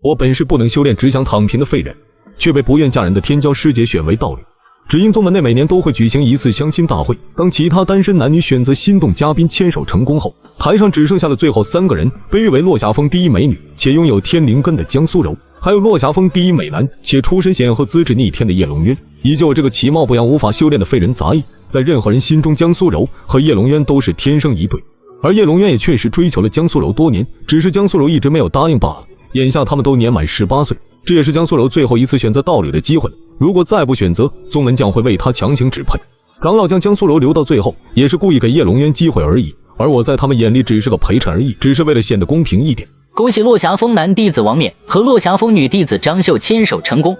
我本是不能修炼，只想躺平的废人，却被不愿嫁人的天骄师姐选为道侣。只因宗门内每年都会举行一次相亲大会，当其他单身男女选择心动嘉宾牵手成功后，台上只剩下了最后3个人，被誉为落霞峰第一美女且拥有天灵根的江苏柔，还有落霞峰第一美男且出身显赫资质逆天的叶龙渊，以及我这个其貌不扬无法修炼的废人杂役。在任何人心中，江苏柔和叶龙渊都是天生一对，而叶龙渊也确实追求了江苏柔多年，只是江苏柔一直没有答应罢了。眼下他们都年满18岁，这也是江苏柔最后一次选择道侣的机会了。如果再不选择，宗门将会为他强行指派。长老将江苏柔留到最后，也是故意给叶龙渊机会而已，而我在他们眼里只是个陪衬而已，只是为了显得公平一点。恭喜落霞峰男弟子王冕和落霞峰女弟子张秀牵手成功。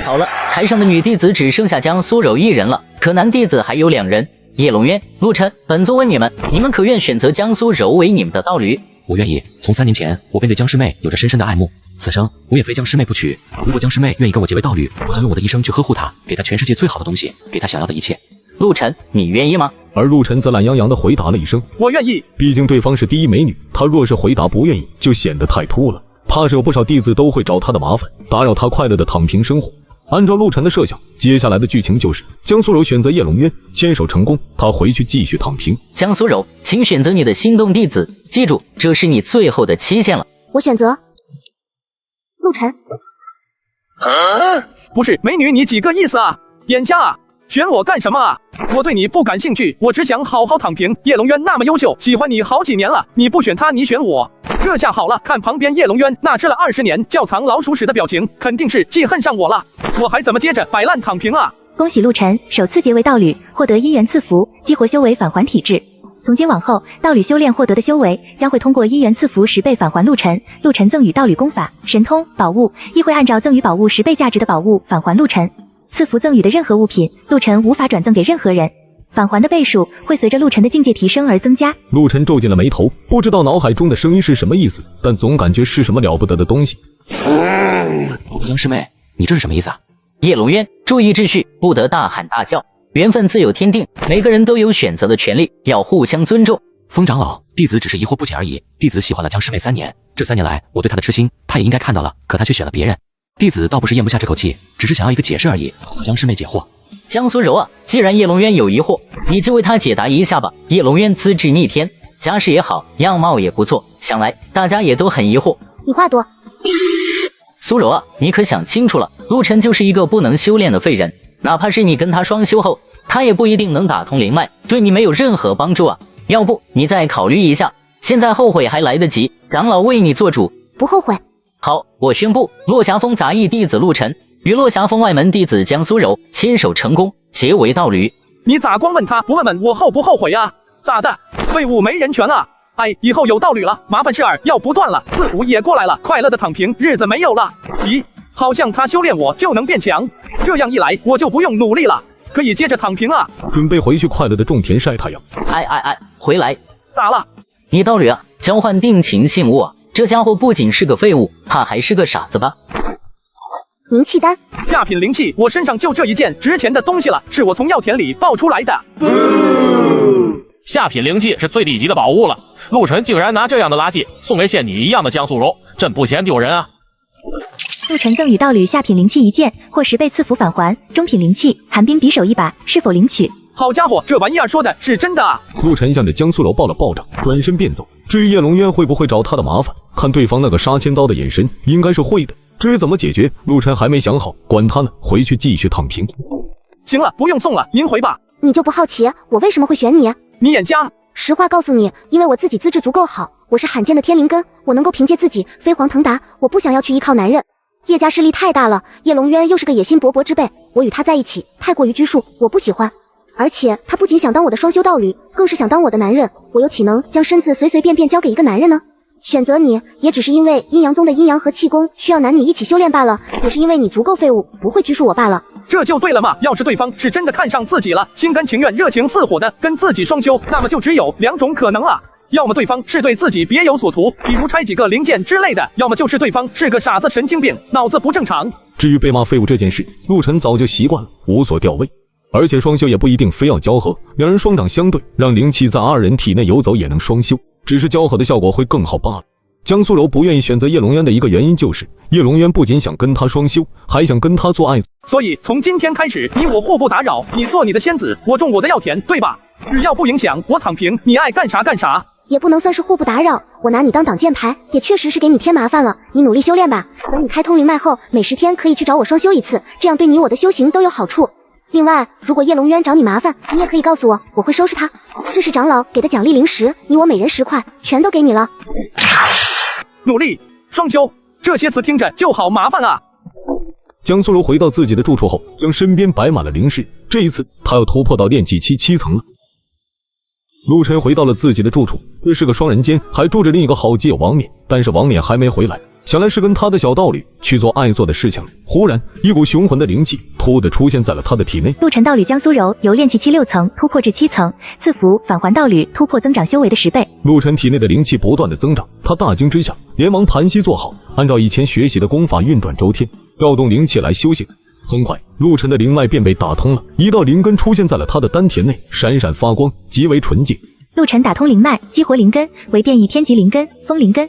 好了，台上的女弟子只剩下江苏柔一人了，可男弟子还有2人，叶龙渊、陆晨。本座问你们可愿选择江苏柔为你们的道侣？我愿意。从3年前，我便对江师妹有着深深的爱慕，此生我也非江师妹不娶。如果江师妹愿意跟我结为道侣，我将用我的一生去呵护她，给她全世界最好的东西，给她想要的一切。陆晨，你愿意吗？而陆晨则懒洋洋地回答了一声：“我愿意。”毕竟对方是第一美女，他若是回答不愿意，就显得太突了，怕是有不少弟子都会找他的麻烦，打扰他快乐的躺平生活。按照陆晨的设想，接下来的剧情就是江苏柔选择叶龙渊，牵手成功，他回去继续躺平。江苏柔，请选择你的心动弟子，记住，这是你最后的期限了。我选择陆晨。不是，美女，你几个意思啊？眼瞎啊？选我干什么啊？我对你不感兴趣，我只想好好躺平。叶龙渊那么优秀，喜欢你好几年了，你不选他，你选我，这下好了。看旁边叶龙渊那吃了20年窖藏老鼠屎的表情，肯定是记恨上我了。我还怎么接着摆烂躺平啊？恭喜陆晨首次结为道侣，获得姻缘赐福，激活修为返还体质。从今往后，道侣修炼获得的修为将会通过姻缘赐福10倍返还陆晨。陆晨赠予道侣功法、神通、宝物，亦会按照赠予宝物10倍价值的宝物返还陆晨。赐福赠予的任何物品，陆晨无法转赠给任何人，返还的倍数会随着陆晨的境界提升而增加。陆晨皱紧了眉头，不知道脑海中的声音是什么意思，但总感觉是什么了不得的东西。江师妹，你这是什么意思啊？叶龙渊，注意秩序，不得大喊大叫，缘分自有天定，每个人都有选择的权利，要互相尊重。风长老，弟子只是疑惑不解而已。弟子喜欢了江师妹3年，这3年来我对她的痴心，她也应该看到了，可她却选了别人。弟子倒不是咽不下这口气，只是想要一个解释而已。江师妹解惑。江苏柔啊，既然叶龙渊有疑惑，你就为他解答一下吧。叶龙渊资质逆天，家世也好，样貌也不错，想来大家也都很疑惑。你话多。苏柔啊，你可想清楚了，陆晨就是一个不能修炼的废人，哪怕是你跟他双修后，他也不一定能打通灵脉，对你没有任何帮助啊。要不你再考虑一下，现在后悔还来得及，长老为你做主。不后悔。好，我宣布，落霞峰杂役弟子陆晨与落霞峰外门弟子江苏柔牵手成功，结为道侣。你咋光问他不问问我后不后悔啊？咋的？废物没人权啊？哎，以后有道侣了，麻烦事儿要不断了。赐福也过来了，快乐的躺平日子没有了。咦，好像他修炼我就能变强，这样一来我就不用努力了，可以接着躺平啊。准备回去快乐的种田晒太阳。回来。咋了？你道侣啊，交换定情信物啊。这家伙不仅是个废物，怕还是个傻子吧？灵气丹，下品灵气，我身上就这一件值钱的东西了，是我从药田里爆出来的。下品灵气是最低级的宝物了，陆晨竟然拿这样的垃圾送给像你一样的江苏柔，真不嫌丢人啊！陆晨赠予道侣下品灵器1件，或10倍赐福返还；中品灵器寒冰匕首1把，是否领取？好家伙，这玩意儿说的是真的啊！陆晨向着江苏柔报了报账，转身便走。至于叶龙渊会不会找他的麻烦，看对方那个杀千刀的眼神，应该是会的。至于怎么解决，陆晨还没想好，管他呢，回去继续躺平。行了，不用送了，您回吧。你就不好奇我为什么会选你？你眼瞎？实话告诉你，因为我自己资质足够好，我是罕见的天灵根，我能够凭借自己飞黄腾达，我不想要去依靠男人。叶家势力太大了，叶龙渊又是个野心勃勃之辈，我与他在一起太过于拘束，我不喜欢。而且他不仅想当我的双修道侣，更是想当我的男人，我又岂能将身子随随便便交给一个男人呢？选择你也只是因为阴阳宗的阴阳和气功需要男女一起修炼罢了，也是因为你足够废物，不会拘束我罢了。这就对了嘛，要是对方是真的看上自己了，心甘情愿热情似火的跟自己双修，那么就只有2种可能了。要么对方是对自己别有所图，比如拆几个零件之类的，要么就是对方是个傻子神经病，脑子不正常。至于被骂废物这件事，陆晨早就习惯了，无所吊胃。而且双修也不一定非要交合，两人双掌相对，让灵气在2人体内游走也能双修，只是交合的效果会更好罢了。江苏柔不愿意选择叶龙渊的一个原因就是，叶龙渊不仅想跟他双修，还想跟他做爱。所以从今天开始，你我互不打扰，你做你的仙子，我种我的药田，对吧？只要不影响我躺平，你爱干啥干啥。也不能算是互不打扰，我拿你当挡箭牌，也确实是给你添麻烦了。你努力修炼吧，等你开通灵脉后，每10天可以去找我双修一次，这样对你我的修行都有好处。另外，如果叶龙渊找你麻烦，你也可以告诉我，我会收拾他。这是长老给的奖励零食，你我每人10块，全都给你了。努力双修，这些词听着就好麻烦啊。江苏柔回到自己的住处后，将身边摆满了灵石，这一次他要突破到炼气期7层了。陆晨回到了自己的住处，这是个双人间，还住着另一个好基友王冕，但是王冕还没回来，想来是跟他的小道侣去做爱做的事情了。忽然，一股雄浑的灵气突地出现在了他的体内。陆晨道侣江苏柔由炼气期6层突破至7层，赐福返还道侣突破增长修为的10倍。陆晨体内的灵气不断的增长，他大惊之下，连忙盘膝坐好，按照以前学习的功法运转周天，调动灵气来修行。很快，陆晨的灵脉便被打通了，一道灵根出现在了他的丹田内，闪闪发光，极为纯净。陆晨打通灵脉，激活灵根，为变异天级灵根风灵根。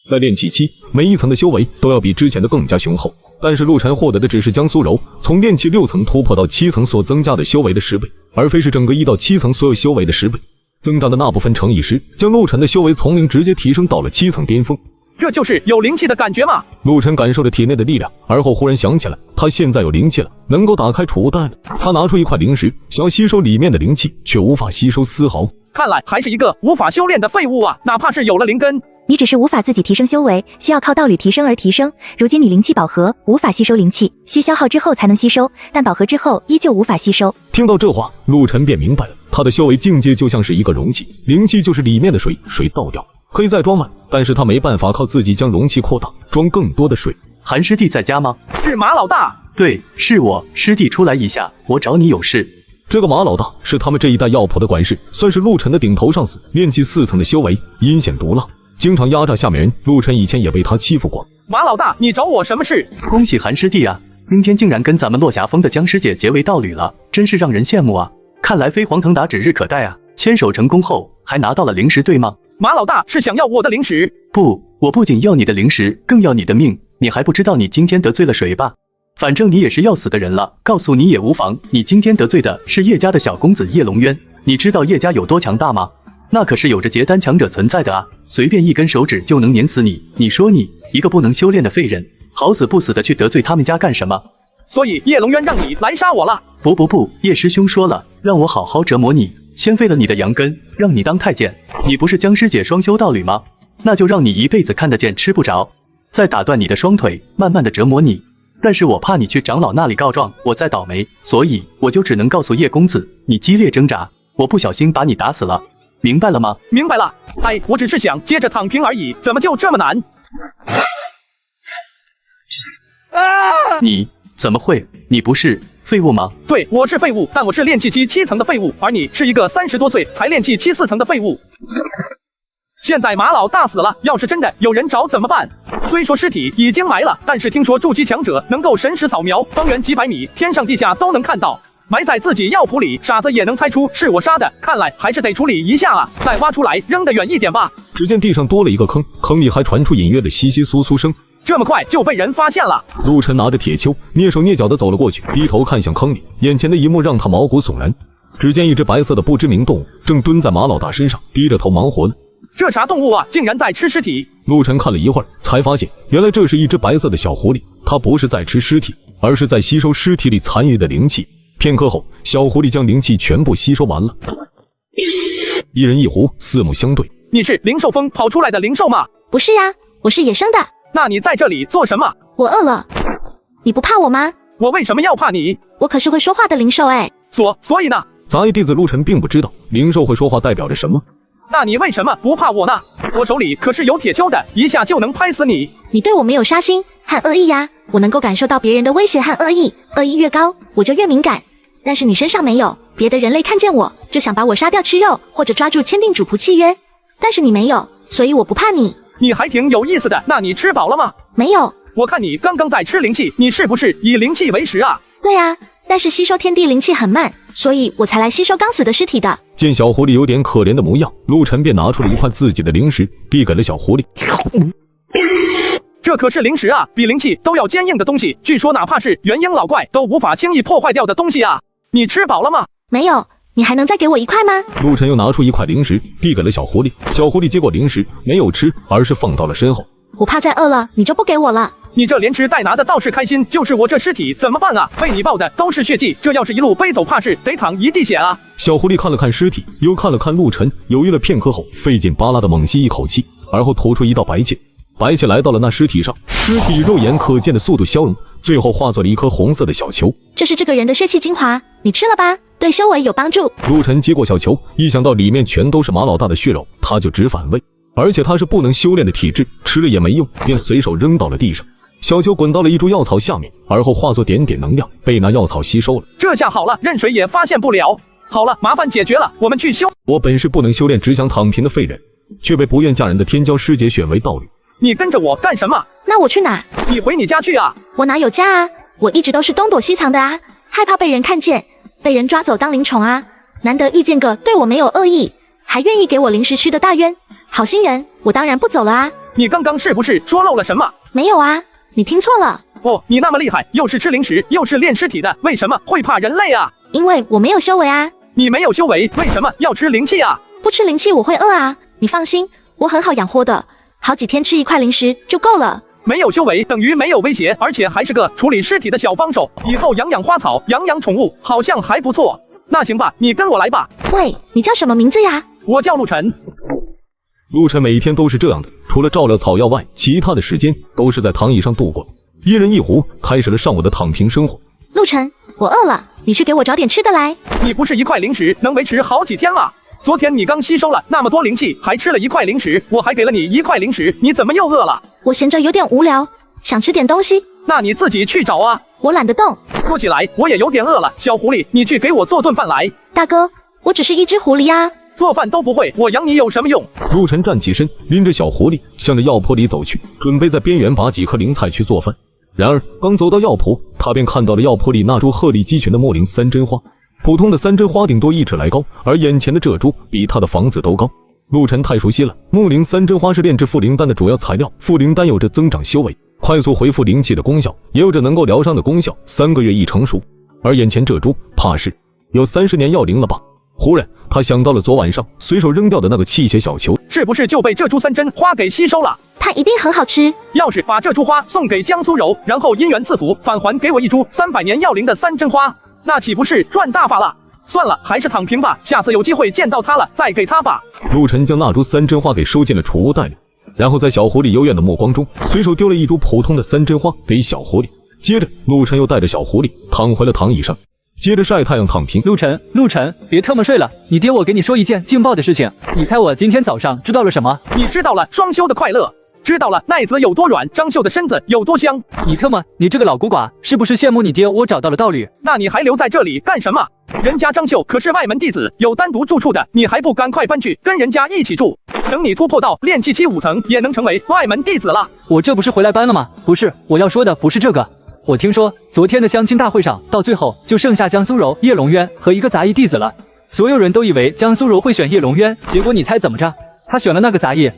在炼气期，每一层的修为都要比之前的更加雄厚，但是陆晨获得的只是江苏柔从炼气6层突破到7层所增加的修为的10倍，而非是整个1到7层所有修为的10倍。增长的那部分乘以10，将陆晨的修为从0直接提升到了7层巅峰。这就是有灵气的感觉吗？陆晨感受着体内的力量，而后忽然想起来，他现在有灵气了，能够打开储物袋了。他拿出一块灵石，想要吸收里面的灵气，却无法吸收丝毫。看来还是一个无法修炼的废物啊！哪怕是有了灵根，你只是无法自己提升修为，需要靠道侣提升而提升。如今你灵气饱和，无法吸收灵气，需消耗之后才能吸收，但饱和之后依旧无法吸收。听到这话，陆晨便明白了，他的修为境界就像是一个容器，灵气就是里面的水，水倒掉可以再装满，但是他没办法靠自己将容器扩大，装更多的水。韩师弟在家吗？是马老大。对，是我，师弟出来一下，我找你有事。这个马老大是他们这一带药铺的管事，算是陆晨的顶头上司，炼气4层的修为，阴险毒辣，经常压榨下面人。陆晨以前也被他欺负过。马老大，你找我什么事？恭喜韩师弟啊，今天竟然跟咱们落霞峰的江师姐结为道侣了，真是让人羡慕啊！看来飞黄腾达指日可待啊！牵手成功后还拿到了灵石，对吗？马老大是想要我的灵石？不，我不仅要你的灵石，更要你的命。你还不知道你今天得罪了谁吧？反正你也是要死的人了，告诉你也无妨。你今天得罪的是叶家的小公子叶龙渊，你知道叶家有多强大吗？那可是有着结丹强者存在的啊，随便一根手指就能碾死你。你说你一个不能修炼的废人，好死不死的去得罪他们家干什么？所以叶龙渊让你来杀我了？不，叶师兄说了，让我好好折磨你，先废了你的阳根，让你当太监。你不是江师姐双修道侣吗？那就让你一辈子看得见吃不着，再打断你的双腿，慢慢的折磨你。但是我怕你去长老那里告状，我再倒霉，所以我就只能告诉叶公子，你激烈挣扎，我不小心把你打死了，明白了吗？明白了。哎，我只是想接着躺平而已，怎么就这么难？你怎么会？你不是废物吗？对，我是废物，但我是炼气期7层的废物，而你是一个30多岁才炼气期4层的废物。现在马老大死了，要是真的有人找怎么办？虽说尸体已经埋了，但是听说筑基强者能够神识扫描，方圆几百米，天上地下都能看到。埋在自己药铺里，傻子也能猜出是我杀的，看来还是得处理一下啊！再挖出来，扔得远一点吧。只见地上多了一个坑，坑里还传出隐约的窸窸窣窣声。这么快就被人发现了？陆晨拿着铁锹，蹑手蹑脚地走了过去，低头看向坑里，眼前的一幕让他毛骨悚然。只见一只白色的不知名动物正蹲在马老大身上，低着头忙活呢。这啥动物啊，竟然在吃尸体？陆晨看了一会儿，才发现原来这是一只白色的小狐狸，它不是在吃尸体，而是在吸收尸体里残余的灵气。片刻后，小狐狸将灵气全部吸收完了。一人一狐，四目相对。你是灵兽峰跑出来的灵兽吗？不是呀，我是野生的。那你在这里做什么？我饿了。你不怕我吗？我为什么要怕你？我可是会说话的灵兽哎。所以呢？杂役弟子陆晨并不知道灵兽会说话代表着什么。那你为什么不怕我呢？我手里可是有铁锹的，一下就能拍死你。你对我没有杀心和恶意呀，我能够感受到别人的威胁和恶意，恶意越高，我就越敏感。但是你身上没有，别的人类看见我就想把我杀掉吃肉，或者抓住签订主仆契约。但是你没有，所以我不怕你。你还挺有意思的，那你吃饱了吗？没有。我看你刚刚在吃灵气，你是不是以灵气为食啊？对啊，但是吸收天地灵气很慢，所以我才来吸收刚死的尸体的。见小狐狸有点可怜的模样，陆晨便拿出了一块自己的零食，递给了小狐狸。这可是零食啊，比灵气都要坚硬的东西，据说哪怕是元婴老怪都无法轻易破坏掉的东西啊！你吃饱了吗？没有，你还能再给我一块吗？陆晨又拿出一块零食，递给了小狐狸。小狐狸接过零食，没有吃，而是放到了身后。我怕再饿了，你就不给我了。你这连吃带拿的倒是开心，就是我这尸体怎么办啊？被你抱的都是血迹，这要是一路背走，怕是得淌一地血啊！小狐狸看了看尸体，又看了看陆晨，犹豫了片刻后，费劲巴拉的猛吸一口气，而后吐出一道白气。白气来到了那尸体上，尸体以肉眼可见的速度消融，最后化作了一颗红色的小球。这是这个人的血气精华，你吃了吧，对修为有帮助。陆晨接过小球，一想到里面全都是马老大的血肉，他就直反胃，而且他是不能修炼的体质，吃了也没用，便随手扔到了地上。小球滚到了一株药草下面，而后化作点点能量，被那药草吸收了。这下好了，任谁也发现不了。好了，麻烦解决了，我们去修。我本是不能修炼，只想躺平的废人，却被不愿嫁人的天骄师姐选为道侣。你跟着我干什么？那我去哪？你回你家去啊！我哪有家啊？我一直都是东躲西藏的啊，害怕被人看见，被人抓走当灵宠啊。难得遇见个对我没有恶意，还愿意给我零食吃的大冤，好心人，我当然不走了啊。你刚刚是不是说漏了什么？没有啊，你听错了。哦，你那么厉害，又是吃零食，又是炼尸体的，为什么会怕人类啊？因为我没有修为啊。你没有修为，为什么要吃灵气啊？不吃灵气我会饿啊，你放心，我很好养活的。好几天吃一块零食就够了。没有修为等于没有威胁，而且还是个处理尸体的小帮手，以后养养花草，养养宠物，好像还不错。那行吧，你跟我来吧。喂，你叫什么名字呀？我叫陆晨。陆晨每天都是这样的，除了照料草药外，其他的时间都是在躺椅上度过，一人一壶，开始了上午的躺平生活。陆晨，我饿了，你去给我找点吃的来。你不是一块零食能维持好几天吗？昨天你刚吸收了那么多灵气，还吃了一块零食，我还给了你一块零食，你怎么又饿了？我闲着有点无聊，想吃点东西。那你自己去找啊，我懒得动。说起来，我也有点饿了，小狐狸，你去给我做顿饭来。大哥，我只是一只狐狸呀，做饭都不会，我养你有什么用？陆晨站起身，拎着小狐狸向着药铺里走去，准备在边缘拔几颗灵菜去做饭。然而刚走到药铺，他便看到了药铺里那株鹤立鸡群的墨灵三针花。普通的三针花顶多1尺来高，而眼前的这株比他的房子都高。陆晨太熟悉了，木灵三针花是炼制复灵丹的主要材料，复灵丹有着增长修为、快速恢复灵气的功效，也有着能够疗伤的功效，3个月一成熟。而眼前这株，怕是有30年药龄了吧？忽然，他想到了昨晚上随手扔掉的那个气血小球，是不是就被这株三针花给吸收了？它一定很好吃。要是把这株花送给江苏柔，然后因缘赐福返还给我一株300年药龄的三针花，那岂不是赚大发了？算了，还是躺平吧，下次有机会见到他了再给他吧。陆晨将那株三针花给收进了储物袋里，然后在小狐狸幽怨的目光中，随手丢了一株普通的三针花给小狐狸。接着，陆晨又带着小狐狸躺回了躺椅上，接着晒太阳躺平。陆晨，别特么睡了，你爹我给你说一件劲爆的事情，你猜我今天早上知道了什么？你知道了双休的快乐，知道了奈子有多软，张秀的身子有多香。你这个老孤寡，是不是羡慕你爹我找到了道侣？那你还留在这里干什么？人家张秀可是外门弟子，有单独住处的，你还不赶快搬去跟人家一起住？等你突破到炼气期5层，也能成为外门弟子了。我这不是回来搬了吗？不是，我要说的不是这个。我听说昨天的相亲大会上，到最后就剩下江苏柔、叶龙渊和一个杂役弟子了。所有人都以为江苏柔会选叶龙渊，结果你猜怎么着？他选了那个杂役。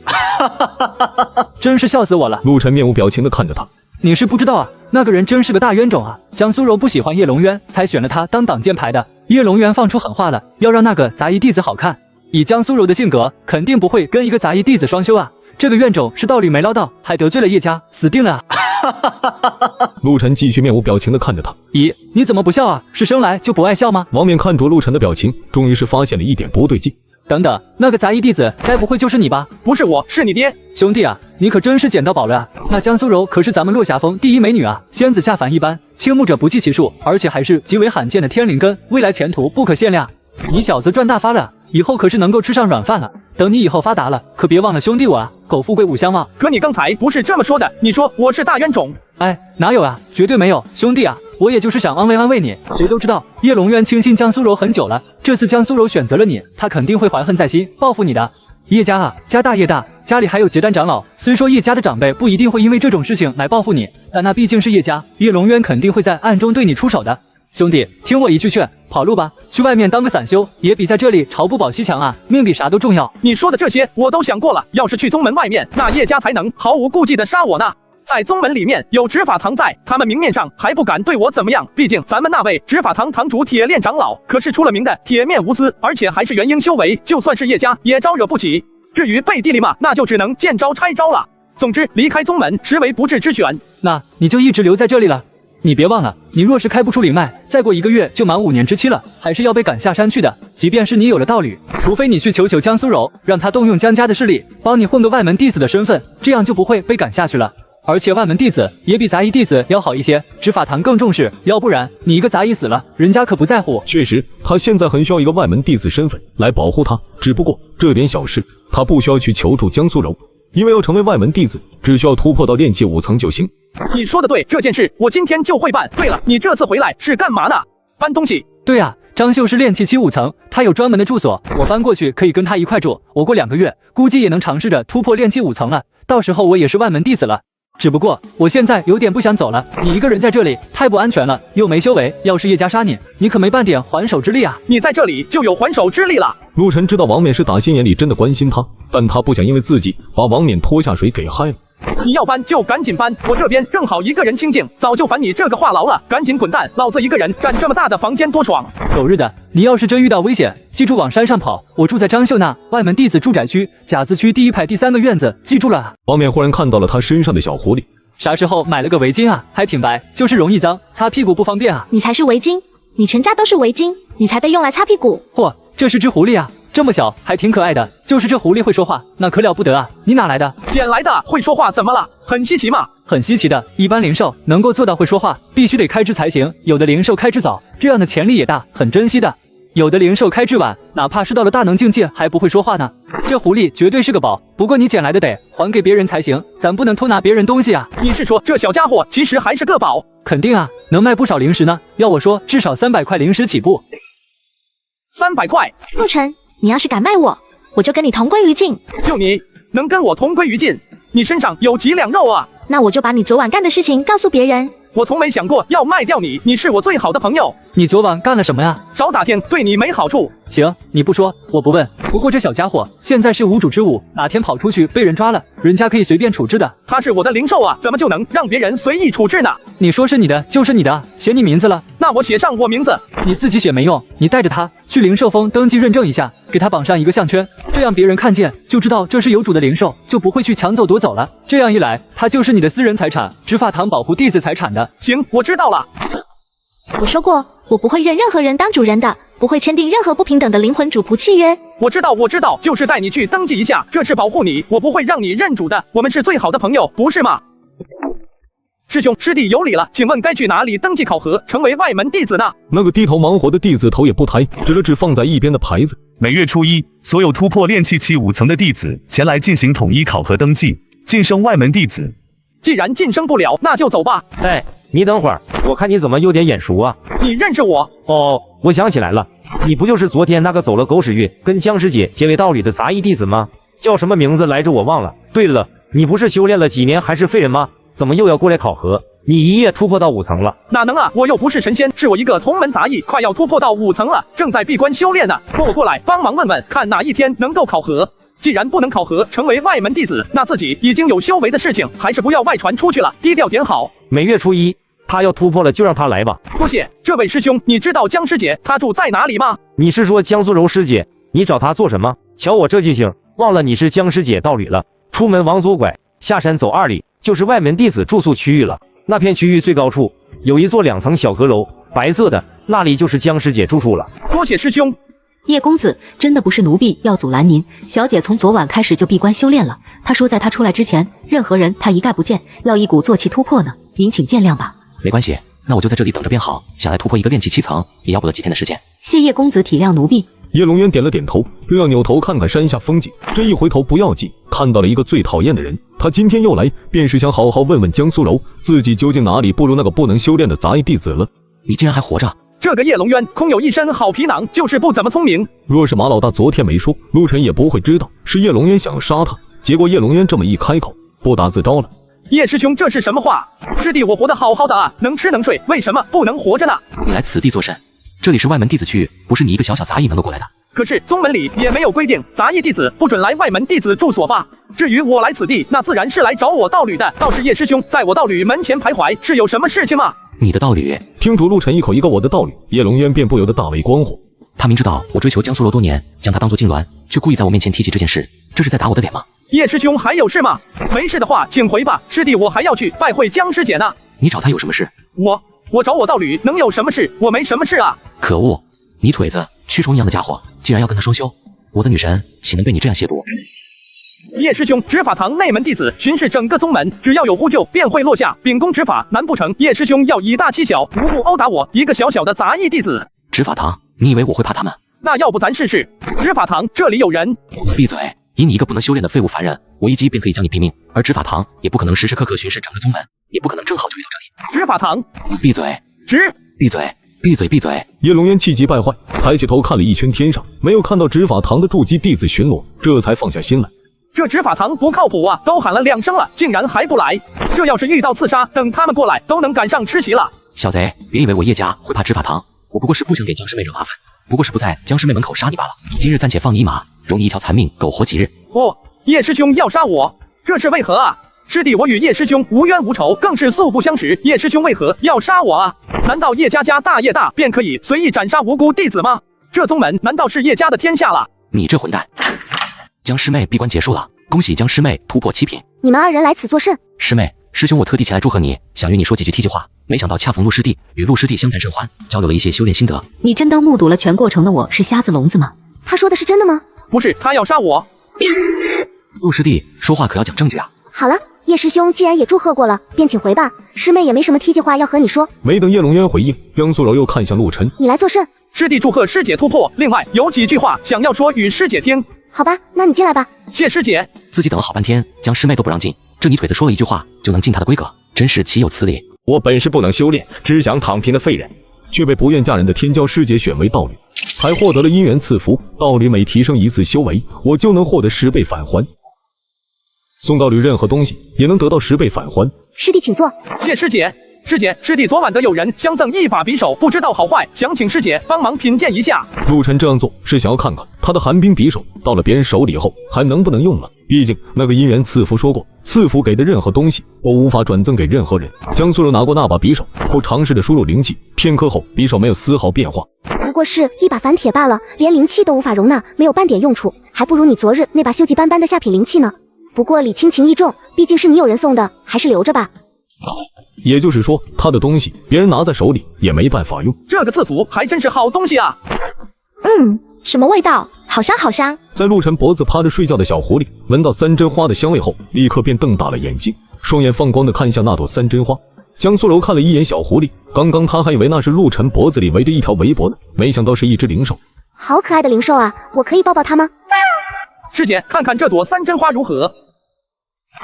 真是笑死我了。陆晨面无表情地看着他。你是不知道啊，那个人真是个大冤种啊！江苏柔不喜欢叶龙渊，才选了他当挡箭牌的。叶龙渊放出狠话了，要让那个杂役弟子好看。以江苏柔的性格，肯定不会跟一个杂役弟子双修啊。这个冤种是道理没捞到，还得罪了叶家，死定了啊！陆晨继续面无表情地看着他。咦，你怎么不笑啊？是生来就不爱笑吗？王冕看着陆晨的表情，终于是发现了一点不对劲。等等，那个杂役弟子该不会就是你吧？不是我，是你爹。兄弟啊，你可真是捡到宝了啊！那江苏柔可是咱们落霞峰第一美女啊，仙子下凡一般，倾慕者不计其数，而且还是极为罕见的天灵根，未来前途不可限量。你小子赚大发了，以后可是能够吃上软饭了。等你以后发达了，可别忘了兄弟我啊！苟富贵勿相忘。可你刚才不是这么说的，你说我是大冤种。哎，哪有啊，绝对没有，兄弟啊，我也就是想安慰你。谁都知道叶龙渊倾心江苏柔很久了，这次江苏柔选择了你，他肯定会怀恨在心，报复你的。叶家啊，家大业大，家里还有结丹长老，虽说叶家的长辈不一定会因为这种事情来报复你，但那毕竟是叶家，叶龙渊肯定会在暗中对你出手的。兄弟，听我一句劝，跑路吧，去外面当个散修，也比在这里朝不保夕强啊，命比啥都重要。你说的这些我都想过了，要是去宗门外面，那叶家才能毫无顾忌的杀我呢。在宗门里面有执法堂在，他们明面上还不敢对我怎么样，毕竟咱们那位执法堂堂主铁链长老可是出了名的铁面无私，而且还是元婴修为，就算是叶家也招惹不起。至于背地里骂，那就只能见招拆招了。总之，离开宗门实为不智之选。那你就一直留在这里了。你别忘了，你若是开不出灵脉，再过1个月就满5年之期了，还是要被赶下山去的。即便是你有了道侣，除非你去求江苏柔，让他动用江家的势力，帮你混个外门弟子的身份，这样就不会被赶下去了。而且外门弟子也比杂役弟子要好一些，执法堂更重视，要不然你一个杂役死了，人家可不在乎。确实，他现在很需要一个外门弟子身份来保护他，只不过这点小事，他不需要去求助江苏柔，因为要成为外门弟子，只需要突破到炼气5层就行。你说的对，这件事我今天就会办。对了，你这次回来是干嘛呢？搬东西？对啊，张秀是炼气7、5层，他有专门的住所，我搬过去可以跟他一块住。我过2个月估计也能尝试着突破炼气5层了，到时候我也是外门弟子了。只不过我现在有点不想走了，你一个人在这里太不安全了，又没修为，要是叶家杀你，你可没半点还手之力啊！你在这里就有还手之力了。陆晨知道王冕是打心眼里真的关心他，但他不想因为自己把王冕拖下水给害了。你要搬就赶紧搬，我这边正好一个人清静，早就烦你这个话痨了，赶紧滚蛋！老子一个人占这么大的房间多爽！狗日的，你要是真遇到危险，记住往山上跑。我住在张秀那外门弟子住宅区甲字区第1排第3个院子，记住了。王冕忽然看到了他身上的小狐狸，啥时候买了个围巾啊？还挺白，就是容易脏，擦屁股不方便啊。你才是围巾，你全家都是围巾，你才被用来擦屁股。嚯，这是只狐狸啊！这么小还挺可爱的，就是这狐狸会说话，那可了不得啊！你哪来的？捡来的，会说话怎么了？很稀奇嘛？很稀奇的，一般灵兽能够做到会说话，必须得开智才行。有的灵兽开智早，这样的潜力也大，很珍惜的。有的灵兽开智晚，哪怕是到了大能境界还不会说话呢。这狐狸绝对是个宝，不过你捡来的得还给别人才行，咱不能偷拿别人东西啊。你是说这小家伙其实还是个宝？肯定啊，能卖不少灵石呢。要我说，至少300块灵石起步。300块？陆晨，你要是敢卖我，我就跟你同归于尽。就你能跟我同归于尽？你身上有几两肉啊？那我就把你昨晚干的事情告诉别人。我从没想过要卖掉你，你是我最好的朋友。你昨晚干了什么呀？少打听，对你没好处。行，你不说我不问。不过这小家伙现在是无主之物，哪天跑出去被人抓了，人家可以随便处置的。他是我的灵兽啊，怎么就能让别人随意处置呢？你说是你的就是你的，写你名字了。那我写上我名字。你自己写没用，你带着他去灵兽峰登记认证一下，给他绑上一个项圈，这样别人看见就知道这是有主的灵兽，就不会去抢走夺走了。这样一来，他就是你的私人财产，执法堂保护弟子财产的。行，我知道了。我说过，我不会认任何人当主人的，不会签订任何不平等的灵魂主仆契约。我知道，就是带你去登记一下，这是保护你，我不会让你认主的，我们是最好的朋友，不是吗？师兄师弟有礼了，请问该去哪里登记考核，成为外门弟子呢？那个低头忙活的弟子头也不抬，指了指放在一边的牌子。每月初1，所有突破炼气期5层的弟子前来进行统一考核登记，晋升外门弟子。既然晋升不了，那就走吧。哎，你等会儿，我看你怎么有点眼熟啊？你认识我？哦，我想起来了，你不就是昨天那个走了狗屎运，跟江师姐结为道侣的杂役弟子吗？叫什么名字来着？我忘了。对了，你不是修炼了几年还是废人吗？怎么又要过来考核？你一夜突破到5层了？哪能啊，我又不是神仙，是我一个同门杂役，快要突破到5层了，正在闭关修炼呢。说我过来帮忙问问，看哪一天能够考核。既然不能考核成为外门弟子，那自己已经有修为的事情还是不要外传出去了，低调点好。每月初1，他要突破了就让他来吧。多谢这位师兄，你知道江师姐她住在哪里吗？你是说江苏柔师姐？你找她做什么？瞧我这记性，忘了你是江师姐道侣了。出门往左拐，下山走2里，就是外门弟子住宿区域了。那片区域最高处有一座2层小阁楼，白色的，那里就是江师姐住处了。多谢师兄。叶公子，真的不是奴婢要阻拦您，小姐从昨晚开始就闭关修炼了。她说在她出来之前，任何人她一概不见，要一鼓作气突破呢。您请见谅吧。没关系，那我就在这里等着便好。想来突破一个炼气7层，也要不得几天的时间。谢叶公子体谅奴婢。叶龙渊点了点头，正要扭头看看山下风景，这一回头不要紧，看到了一个最讨厌的人。他今天又来，便是想好好问问江苏柔，自己究竟哪里不如那个不能修炼的杂役弟子了。你竟然还活着！这个叶龙渊空有一身好皮囊，就是不怎么聪明。若是马老大昨天没说，陆晨也不会知道是叶龙渊想杀他。结果叶龙渊这么一开口，不打自招了。叶师兄，这是什么话？师弟我活得好好的啊，能吃能睡，为什么不能活着呢？你来此地作甚？这里是外门弟子区域，不是你一个小小杂役能够过来的。可是宗门里也没有规定杂役弟子不准来外门弟子住所吧？至于我来此地，那自然是来找我道侣的。倒是叶师兄在我道侣门前徘徊，是有什么事情吗？你的道侣？听主陆晨一口一个我的道侣，叶龙渊便不由得大为光火。他明知道我追求江苏柔多年，将他当作痉挛，却故意在我面前提起这件事，这是在打我的脸吗？叶师兄还有事吗？没事的话请回吧，师弟我还要去拜会江师姐呢。你找他有什么事？我找我道侣能有什么事？我没什么事啊。可恶，你腿子蛆虫一样的家伙，竟然要跟他双修！我的女神岂能被你这样亵渎？叶师兄，执法堂内门弟子巡视整个宗门，只要有呼救便会落下，秉公执法。难不成叶师兄要以大欺小，无故殴打我一个小小的杂役弟子？执法堂，你以为我会怕他们？那要不咱试试？执法堂这里有人。闭嘴！以你一个不能修炼的废物凡人，我一击便可以将你毙命，而执法堂也不可能时时刻刻巡视整个宗门，也不可能正好就遇到这里。执法堂，闭嘴！闭嘴！闭嘴！闭嘴！叶龙渊气急败坏，抬起头看了一圈天上，没有看到执法堂的驻基弟子巡逻，这才放下心来。这执法堂不靠谱啊！都喊了2声了，竟然还不来。这要是遇到刺杀，等他们过来，都能赶上吃席了。小贼，别以为我叶家会怕执法堂，我不过是不想给江师妹惹麻烦，不过是不在江师妹门口杀你罢了。今日暂且放你一马，容你一条残命，苟活几日。叶师兄要杀我，这是为何啊？师弟我与叶师兄无冤无仇，更是素不相识，叶师兄为何要杀我啊？难道叶家大业大，便可以随意斩杀无辜弟子吗？这宗门难道是叶家的天下了？你这混蛋！江师妹闭关结束了，恭喜江师妹突破7品。你们2人来此作甚？师妹，师兄我特地前来祝贺你，想与你说几句梯级话，没想到恰逢陆师弟，与陆师弟相谈甚欢，交流了一些修炼心得。你真当目睹了全过程的我是瞎子聋子吗？他说的是真的吗？不是，他要杀我。陆师弟说话可要讲证据啊。好了，叶师兄既然也祝贺过了，便请回吧。师妹也没什么梯级话要和你说。没等叶龙渊回应，江苏柔又看向陆晨，你来作甚？师弟祝贺师姐突破，另外有几句话想要说与师姐听。好吧，那你进来吧。谢师姐。自己等了好半天，江师妹都不让进，这泥腿子说了一句话就能进她的规格，真是岂有此理！我本是不能修炼，只想躺平的废人，却被不愿嫁人的天骄师姐选为道侣，还获得了姻缘赐福。道侣每提升1次修为，我就能获得10倍返还。送道侣任何东西也能得到10倍返还。师弟请坐。谢师姐。师姐，师弟昨晚得有人相赠一把匕首，不知道好坏，想请师姐帮忙品鉴一下。陆晨这样做是想要看看他的寒冰匕首到了别人手里后还能不能用了。毕竟那个姻缘赐福说过，赐福给的任何东西都无法转赠给任何人。江苏柔拿过那把匕首后，尝试着输入灵气，片刻后匕首没有丝毫变化，不过是一把凡铁罢了，连灵气都无法容纳，没有半点用处，还不如你昨日那把锈迹斑斑的下品灵气呢。不过礼轻情意重，毕竟是你有人送的，还是留着吧。也就是说，他的东西别人拿在手里也没办法用。这个赐福还真是好东西啊！什么味道？好香好香！在陆晨脖子趴着睡觉的小狐狸闻到3针花的香味后，立刻便瞪大了眼睛，双眼放光的看向那朵3针花。江苏柔看了一眼小狐狸，刚刚他还以为那是陆晨脖子里围着一条围脖呢，没想到是一只灵兽。好可爱的灵兽啊，我可以抱抱它吗？师姐，看看这朵3针花如何？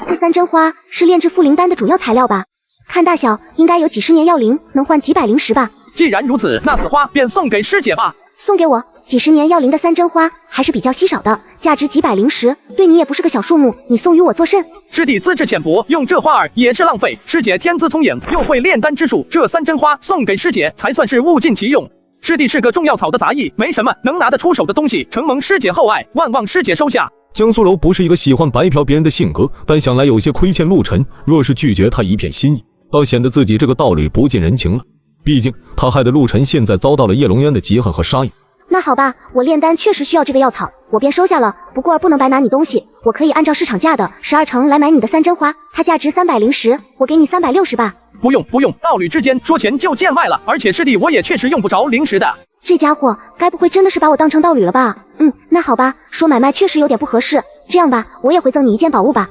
这3针花是炼制附灵丹的主要材料吧？看大小，应该有几十年药灵，能换几百灵石吧。既然如此，那此花便送给师姐吧。送给我？几十年药灵的3针花还是比较稀少的，价值几百灵石，对你也不是个小数目，你送与我作甚？师弟资质浅薄，用这花儿也是浪费。师姐天资聪颖，又会炼丹之术，这3针花送给师姐才算是物尽其用。师弟是个种药草的杂役，没什么能拿得出手的东西，承蒙师姐厚爱，万望师姐收下。江苏柔不是一个喜欢白嫖别人的性格，但想来有些亏欠陆晨，若是拒绝他一片心意，倒显得自己这个道侣不近人情了。毕竟他害得陆晨现在遭到了叶龙渊的嫉恨和杀意。那好吧，我炼丹确实需要这个药草，我便收下了。不过不能白拿你东西，我可以按照市场价的12成来买你的3针花，它价值300灵石，我给你360吧。不用，道侣之间说钱就见外了，而且师弟我也确实用不着灵石的。这家伙该不会真的是把我当成道侣了吧？那好吧，说买卖确实有点不合适。这样吧，我也会赠你一件宝物吧。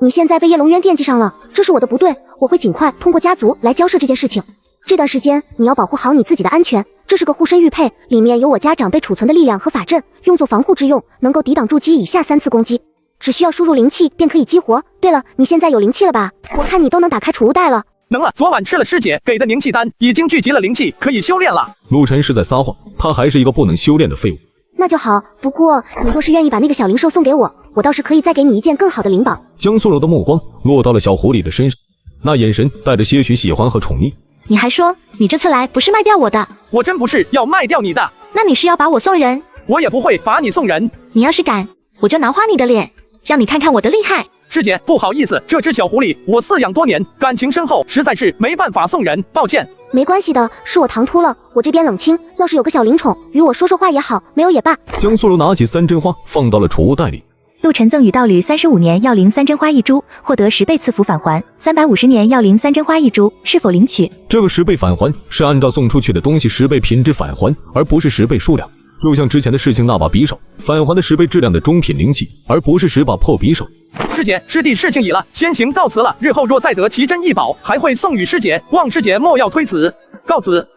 你现在被叶龙渊惦记上了，这是我的不对，我会尽快通过家族来交涉这件事情。这段时间你要保护好你自己的安全，这是个护身玉佩，里面有我家长辈储存的力量和法阵，用作防护之用，能够抵挡筑基以下3次攻击，只需要输入灵气便可以激活。对了，你现在有灵气了吧？我看你都能打开储物袋了。能了，昨晚吃了师姐给的凝气丹，已经聚集了灵气，可以修炼了。陆晨是在撒谎，他还是一个不能修炼的废物。那就好。不过你若是愿意把那个小灵兽送给我，我倒是可以再给你一件更好的灵宝。江苏柔的目光落到了小狐狸的身上，那眼神带着些许喜欢和宠溺。你还说你这次来不是卖掉我的？我真不是要卖掉你的。那你是要把我送人？我也不会把你送人。你要是敢，我就挠花你的脸，让你看看我的厉害。师姐，不好意思，这只小狐狸我饲养多年，感情深厚，实在是没办法送人，抱歉。没关系的，是我唐突了，我这边冷清，要是有个小灵宠与我说说话也好，没有也罢。江苏柔拿起三针花放到了储物袋里。陆晨赠与道侣35年药灵3针花1株，获得10倍赐福返还；350年药灵3针花1株，是否领取？这个10倍返还是按照送出去的东西10倍品质返还，而不是10倍数量。就像之前的事情那把匕首，返还的10倍质量的中品灵器，而不是10把破匕首。师姐，师弟事情已了，先行告辞了。日后若再得奇珍异宝，还会送与师姐，望师姐莫要推辞。告辞。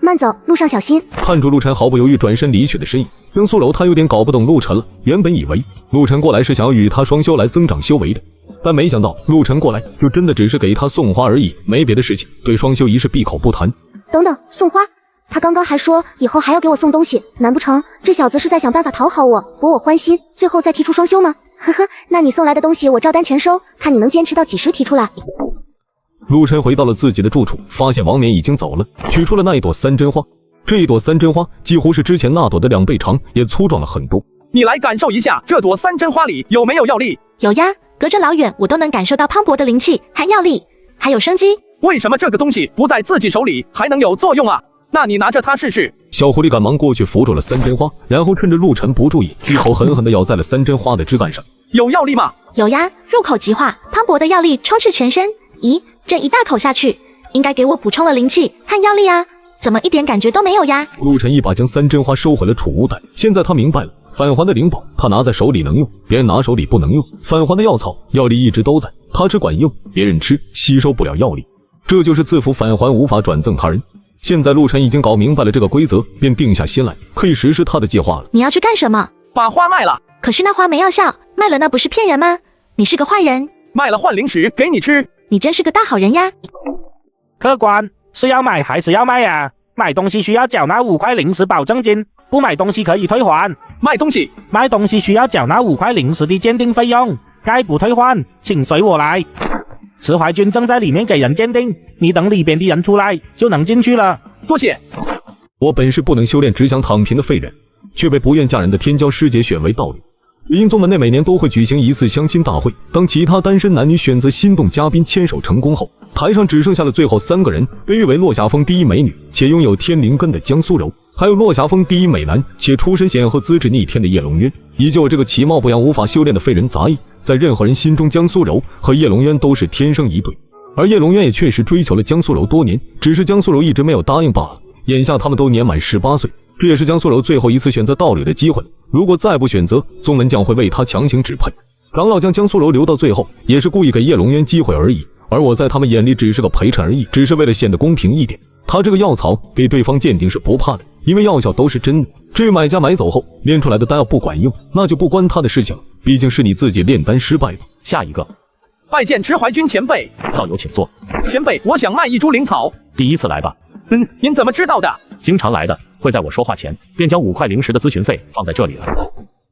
慢走，路上小心。看住陆晨毫不犹豫转身离去的身影，江苏柔他有点搞不懂陆晨了。原本以为陆晨过来是想要与他双修来增长修为的，但没想到陆晨过来就真的只是给他送花而已，没别的事情，对双修一事闭口不谈。等等，送花？他刚刚还说以后还要给我送东西，难不成这小子是在想办法讨好我，博我欢心，最后再提出双修吗？呵呵，那你送来的东西我照单全收，看你能坚持到几时提出来。陆晨回到了自己的住处，发现王冕已经走了，取出了那一朵3针花。这一朵3针花几乎是之前那朵的2倍长，也粗壮了很多。你来感受一下，这朵3针花里有没有药力？有呀，隔着老远我都能感受到磅礴的灵气和药力，还有生机。为什么这个东西不在自己手里还能有作用啊？那你拿着它试试。小狐狸赶忙过去扶住了3针花，然后趁着陆晨不注意，一口狠狠地咬在了3针花的枝干上。有药力吗？有呀，入口即化，磅礴的药力充斥全身。咦，这一大口下去，应该给我补充了灵气和药力啊，怎么一点感觉都没有呀？陆晨一把将3针花收回了储物袋，现在他明白了，返还的灵宝他拿在手里能用，别人拿手里不能用。返还的药草药力一直都在，他吃管用，别人吃吸收不了药力，这就是赐福返还无法转赠他人。现在陆晨已经搞明白了这个规则，便定下心来，可以实施他的计划了。你要去干什么？把花卖了。可是那花没药效，卖了那不是骗人吗？你是个坏人。卖了换零食给你吃。你真是个大好人呀。客官，是要买还是要卖啊？买东西需要缴纳5块零食保证金，不买东西可以退还。卖东西需要缴纳5块零食的鉴定费用，概不退换，请随我来。石怀君正在里面给人鉴定，你等里边的人出来就能进去了。多谢。我本是不能修炼只想躺平的废人，却被不愿嫁人的天骄师姐选为道侣。紫英宗门内每年都会举行一次相亲大会，当其他单身男女选择心动嘉宾牵手成功后，台上只剩下了最后3个人，被誉为落霞峰第一美女且拥有天灵根的江苏柔，还有落霞峰第一美男且出身显赫资质逆天的叶龙渊，以及我这个其貌不扬无法修炼的废人杂役。在任何人心中，江苏柔和叶龙渊都是天生一对，而叶龙渊也确实追求了江苏柔多年，只是江苏柔一直没有答应罢了。眼下他们都年满18岁，这也是江苏柔最后一次选择道侣的机会，如果再不选择，宗门将会为他强行指派。长老将江苏柔留到最后，也是故意给叶龙渊机会而已，而我在他们眼里只是个陪衬而已，只是为了显得公平一点。他这个药草给对方鉴定是不怕的，因为药效都是真的。至于买家买走后炼出来的丹药不管用，那就不关他的事情了，毕竟是你自己炼丹失败的。下一个，拜见池怀君前辈。道友请坐。前辈，我想卖1株灵草。第一次来吧？您怎么知道的？经常来的，会在我说话前便将5块零食的咨询费放在这里了。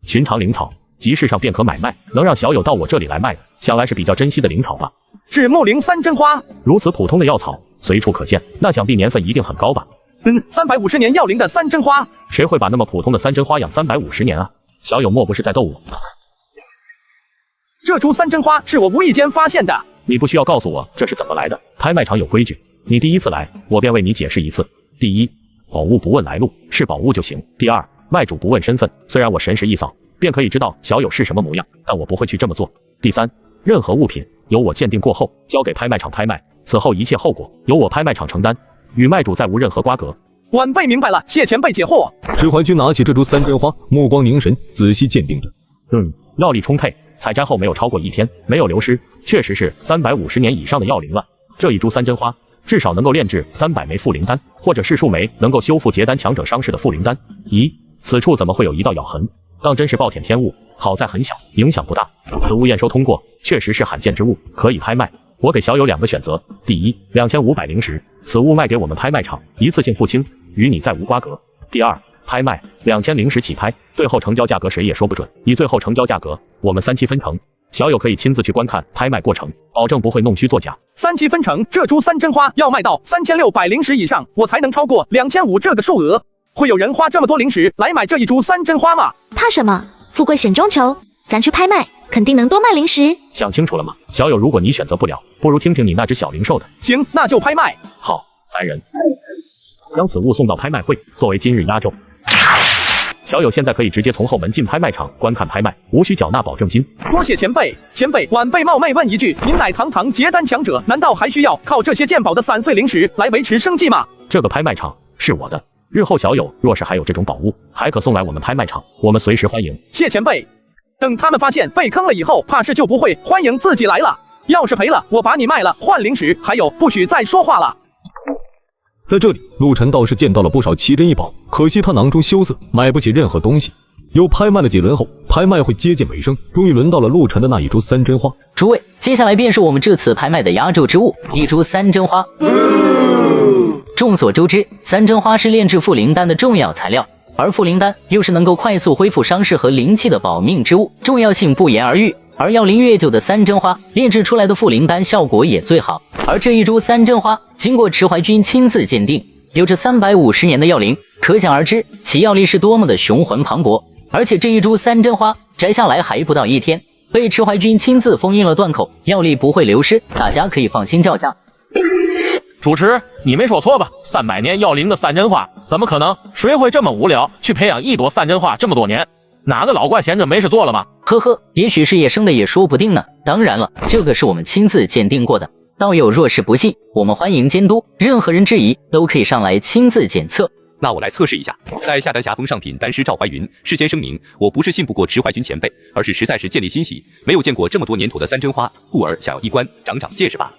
寻常灵草，集市上便可买卖，能让小友到我这里来卖的，想来是比较珍惜的灵草吧。是木灵3针花。如此普通的药草，随处可见，那想必年份一定很高吧？350年药龄的3针花。谁会把那么普通的3针花养350年啊？小友莫不是在逗我？这株3针花是我无意间发现的。你不需要告诉我这是怎么来的，拍卖场有规矩，你第一次来，我便为你解释一次。第一，宝物不问来路，是宝物就行。第二，卖主不问身份，虽然我神识一扫便可以知道小友是什么模样，但我不会去这么做。第三，任何物品由我鉴定过后交给拍卖场拍卖，此后一切后果由我拍卖场承担，与卖主再无任何瓜葛。晚辈明白了，谢前辈解惑。石怀君拿起这株3针花，目光凝神，仔细鉴定着。药力充沛，采摘后没有超过1天，没有流失，确实是350年以上的药龄了。这一株3针花至少能够炼制300枚复灵丹，或者是数枚能够修复结丹强者伤势的复灵丹。咦，此处怎么会有一道咬痕？当真是暴殄天物，好在很小，影响不大。此物验收通过，确实是罕见之物，可以拍卖。我给小友2个选择：第一，2500灵石，此物卖给我们拍卖场，一次性付清，与你再无瓜葛；第二拍卖2000零食起拍，最后成交价格谁也说不准。以最后成交价格，我们3期分成。小友可以亲自去观看拍卖过程，保证不会弄虚作假。3期分成，这株三真花要卖到3600零食以上，我才能超过2500这个数额。会有人花这么多零食来买这一株三真花吗？怕什么？富贵险中求，咱去拍卖，肯定能多卖零食。想清楚了吗？小友，如果你选择不了，不如听听你那只小零售的。行，那就拍卖。好，来人，将此物送到拍卖会，作为今日压轴。小友现在可以直接从后门进拍卖场观看拍卖，无需缴纳保证金。多谢前辈，前辈，晚辈冒昧问一句，您乃堂堂结丹强者，难道还需要靠这些鉴宝的散碎零食来维持生计吗？这个拍卖场是我的，日后小友若是还有这种宝物，还可送来我们拍卖场，我们随时欢迎。谢前辈。等他们发现被坑了以后，怕是就不会欢迎自己来了。要是赔了，我把你卖了换零食。还有，不许再说话了。在这里，陆晨倒是见到了不少奇珍异宝，可惜他囊中羞涩，买不起任何东西。又拍卖了几轮后，拍卖会接近尾声，终于轮到了陆晨的那一株三真花。诸位，接下来便是我们这次拍卖的压轴之物——一株三真花。众所周知，三真花是炼制负灵丹的重要材料，而负灵丹又是能够快速恢复伤势和灵气的保命之物，重要性不言而喻。而药龄越久的三真花炼制出来的负灵丹效果也最好，而这一株三真花经过池怀君亲自鉴定，有着350年的药龄，可想而知其药力是多么的雄浑磅礴。而且这一株三真花摘下来还不到1天，被池怀君亲自封印了断口，药力不会流失，大家可以放心叫价。主持，你没说错吧？300年药龄的三真花，怎么可能？谁会这么无聊去培养一朵三真花这么多年？哪个老怪闲着没事做了吗？呵呵，也许是野生的也说不定呢。当然了，这个是我们亲自鉴定过的。道友若是不信，我们欢迎监督，任何人质疑都可以上来亲自检测。那我来测试一下。在下丹霞峰上品丹师赵怀云，事先声明，我不是信不过池怀君前辈，而是实在是见利欣喜，没有见过这么多年头的三真花，故而想要一观，长长见识吧。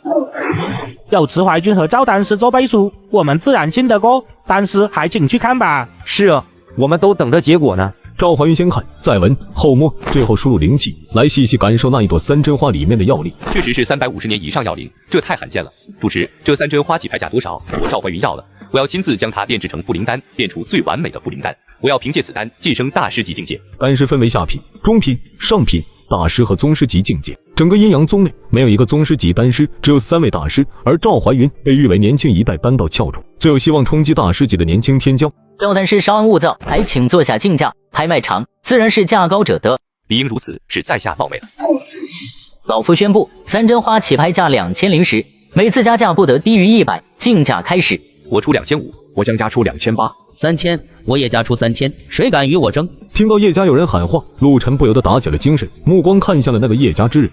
有池怀君和赵丹师做背书，我们自然信得过。丹师还请去看吧。是啊，我们都等着结果呢。赵怀云先看，再闻，后摸，最后输入灵气，来细细感受那一朵三真花里面的药力。确实是350年以上药龄，这太罕见了。主持，这三真花起拍价多少？我赵怀云要了，我要亲自将它炼制成负灵丹，炼出最完美的负灵丹。我要凭借此丹晋升大师级境界。丹师分为下品、中品、上品、大师和宗师级境界。整个阴阳宗内没有一个宗师级丹师，只有3位大师，而赵怀云被誉为年轻一代丹道翘楚，最有希望冲击大师级的年轻天骄。赵丹师稍安勿躁，还请坐下竞价。拍卖场自然是价高者得，理应如此，是在下冒昧了。老夫宣布，三真花起拍价2000零食，每次加价不得低于100。竞价开始。我出2500，我将加出2800。 3000，我也加出3000，谁敢与我争？听到叶家有人喊话，陆晨不由得打起了精神，目光看向了那个叶家之人。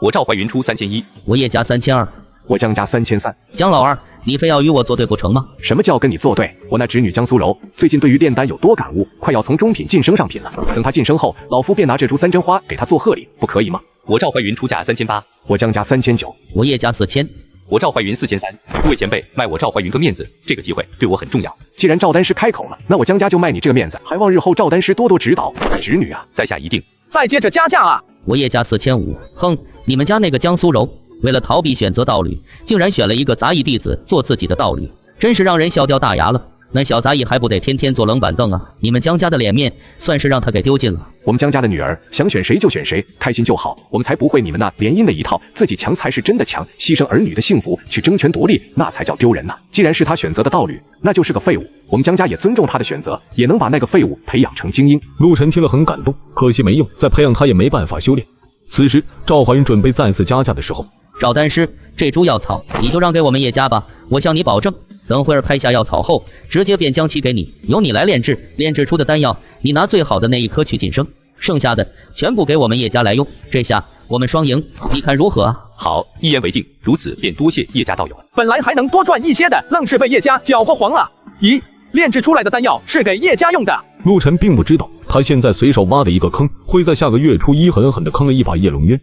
我赵怀云出3100，我叶家3200，我将加3300。江老二，你非要与我作对不成吗？什么叫跟你作对？我那侄女江苏柔最近对于炼丹有多感悟，快要从中品晋升上品了。等她晋升后，老夫便拿这株三真花给她做贺礼，不可以吗？我赵怀云出价3800，我将加3900。我叶家4000。我赵怀云4300，诸位前辈，卖我赵怀云个面子，这个机会对我很重要。既然赵丹师开口了，那我江家就卖你这个面子，还望日后赵丹师多多指导。侄女啊，在下一定。再接着加价啊！我叶家4500。哼，你们家那个江苏柔，为了逃避选择道侣，竟然选了一个杂役弟子做自己的道侣，真是让人笑掉大牙了。那小杂役还不得天天坐冷板凳啊！你们江家的脸面算是让他给丢尽了。我们江家的女儿想选谁就选谁，开心就好，我们才不会你们那联姻的一套，自己强才是真的强，牺牲儿女的幸福去争权夺利，那才叫丢人呐！既然是他选择的道侣，那就是个废物，我们江家也尊重他的选择，也能把那个废物培养成精英。陆晨听了很感动，可惜没用，再培养他也没办法修炼。此时赵怀云准备再次加价的时候，赵丹师，这株药草你就让给我们叶家吧，我向你保证，等会儿拍下药草后，直接便将其给你，由你来炼制，炼制出的丹药，你拿最好的那一颗去晋升，剩下的全部给我们叶家来用，这下我们双赢，你看如何啊？好，一言为定，如此便多谢叶家道友。本来还能多赚一些的，愣是被叶家搅和黄了。咦，炼制出来的丹药是给叶家用的？陆晨并不知道，他现在随手挖的一个坑，会在下个月初狠狠地坑了一把叶龙渊。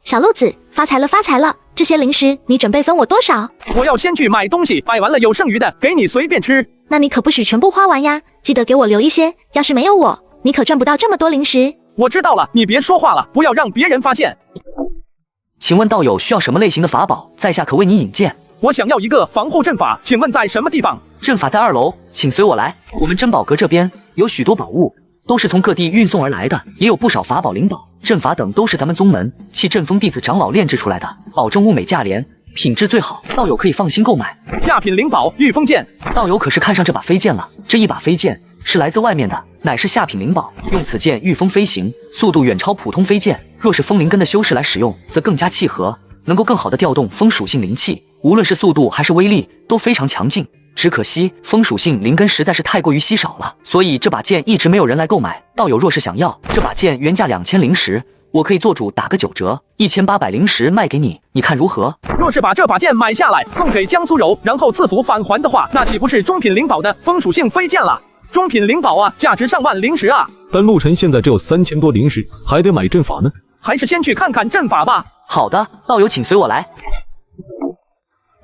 小鹿子，发财了发财了！这些零食你准备分我多少？我要先去买东西，买完了有剩余的给你随便吃。那你可不许全部花完呀，记得给我留一些，要是没有我，你可赚不到这么多零食。我知道了，你别说话了，不要让别人发现。请问道友需要什么类型的法宝？在下可为你引荐。我想要一个防护阵法，请问在什么地方？阵法在2楼，请随我来。我们珍宝阁这边有许多宝物，都是从各地运送而来的，也有不少法宝、灵宝、阵法等，都是咱们宗门弃阵风弟子长老炼制出来的，保证物美价廉，品质最好，道友可以放心购买。下品灵宝御风剑，道友可是看上这把飞剑了？这一把飞剑是来自外面的，乃是下品灵宝，用此剑御风飞行，速度远超普通飞剑。若是风灵根的修士来使用，则更加契合，能够更好的调动风属性灵气，无论是速度还是威力都非常强劲。只可惜风属性灵根实在是太过于稀少了，所以这把剑一直没有人来购买。道友若是想要，这把剑原价2000灵石，我可以做主打个9折，1800灵石卖给你，你看如何？若是把这把剑买下来送给江苏柔，然后自服返还的话，那岂不是中品灵宝的风属性飞剑了？中品灵宝啊，价值上万灵石啊！但陆晨现在只有3000多灵石，还得买阵法呢。还是先去看看阵法吧。好的，道友请随我来。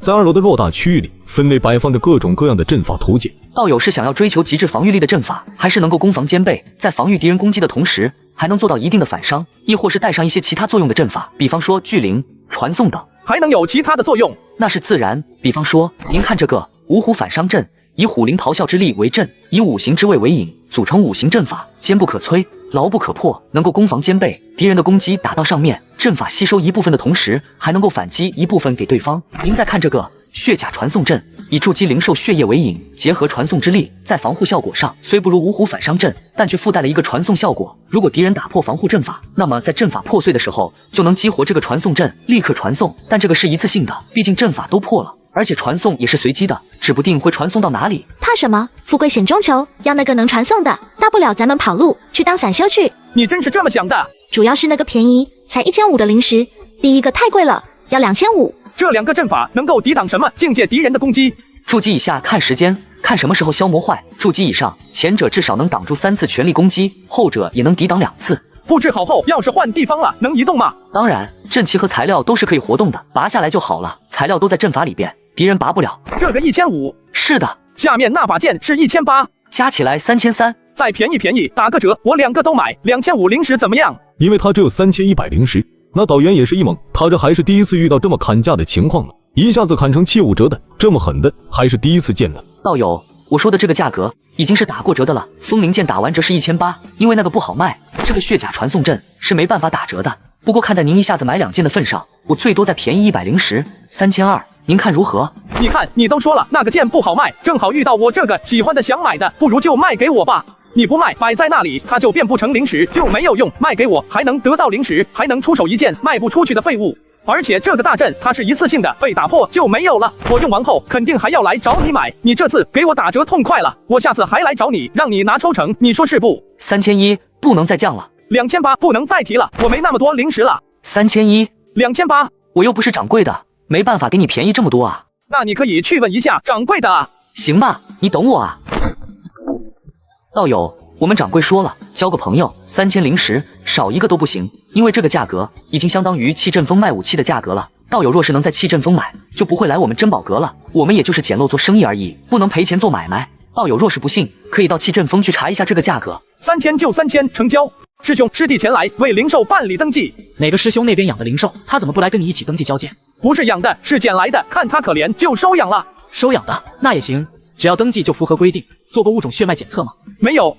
在2楼的偌大区域里，分类摆放着各种各样的阵法图解。道友是想要追求极致防御力的阵法，还是能够攻防兼备，在防御敌人攻击的同时，还能做到一定的反伤，亦或是带上一些其他作用的阵法，比方说聚灵、传送等？还能有其他的作用？那是自然。比方说，您看这个五虎反伤阵，以虎灵咆哮之力为阵，以五行之位为引，组成5行阵法，坚不可摧，牢不可破，能够攻防兼备。敌人的攻击打到上面，阵法吸收一部分的同时，还能够反击一部分给对方。您再看这个血甲传送阵，以筑基灵兽血液为引，结合传送之力，在防护效果上虽不如五虎反伤阵，但却附带了一个传送效果。如果敌人打破防护阵法，那么在阵法破碎的时候，就能激活这个传送阵，立刻传送。但这个是一次性的，毕竟阵法都破了，而且传送也是随机的，指不定会传送到哪里。怕什么？富贵险中求，要那个能传送的，大不了咱们跑路去当散修去。你真是这么想的？主要是那个便宜，才1500的灵石，第一个太贵了，要2500。这2个阵法能够抵挡什么境界敌人的攻击？筑基以下看时间，看什么时候消磨坏。筑基以上，前者至少能挡住3次全力攻击，后者也能抵挡2次。布置好后，要是换地方了，能移动吗？当然，阵旗和材料都是可以活动的，拔下来就好了。材料都在阵法里边，敌人拔不了。这个1500。是的。下面那把剑是1800，加起来3300。再便宜，打个折，我2个都买，2500灵石怎么样？因为他只有3100灵石。那导员也是一懵，他这还是第一次遇到这么砍价的情况呢，一下子砍成75折的，这么狠的还是第一次见呢。道友，我说的这个价格已经是打过折的了，风灵剑打完折是1800，因为那个不好卖，这个血甲传送阵是没办法打折的。不过看在您一下子买2件的份上，我最多再便宜100灵石，3200，您看如何？你看，你都说了那个剑不好卖，正好遇到我这个喜欢的想买的，不如就卖给我吧。你不卖，摆在那里，它就变不成灵石，就没有用。卖给我，还能得到灵石，还能出手一件卖不出去的废物。而且这个大阵它是一次性的，被打破就没有了。我用完后肯定还要来找你买，你这次给我打折痛快了，我下次还来找你，让你拿抽成，你说是不？3100不能再降了，2800不能再提了，我没那么多灵石了。3100 2800，我又不是掌柜的，没办法给你便宜这么多啊。那你可以去问一下掌柜的啊。行吧，你等我啊。道友，我们掌柜说了，交个朋友，3000灵石少一个都不行，因为这个价格已经相当于弃阵风卖武器的价格了。道友若是能在弃阵风买，就不会来我们珍宝阁了。我们也就是捡漏做生意而已，不能赔钱做买卖。道友若是不信，可以到弃阵风去查一下这个价格。3000就3000，成交。师兄师弟前来为灵兽办理登记。哪个师兄那边养的灵兽，他怎么不来跟你一起登记交件？不是养的，是捡来的，看他可怜就收养了。收养的那也行，只要登记就符合规定。做过物种血脉检测吗？没有。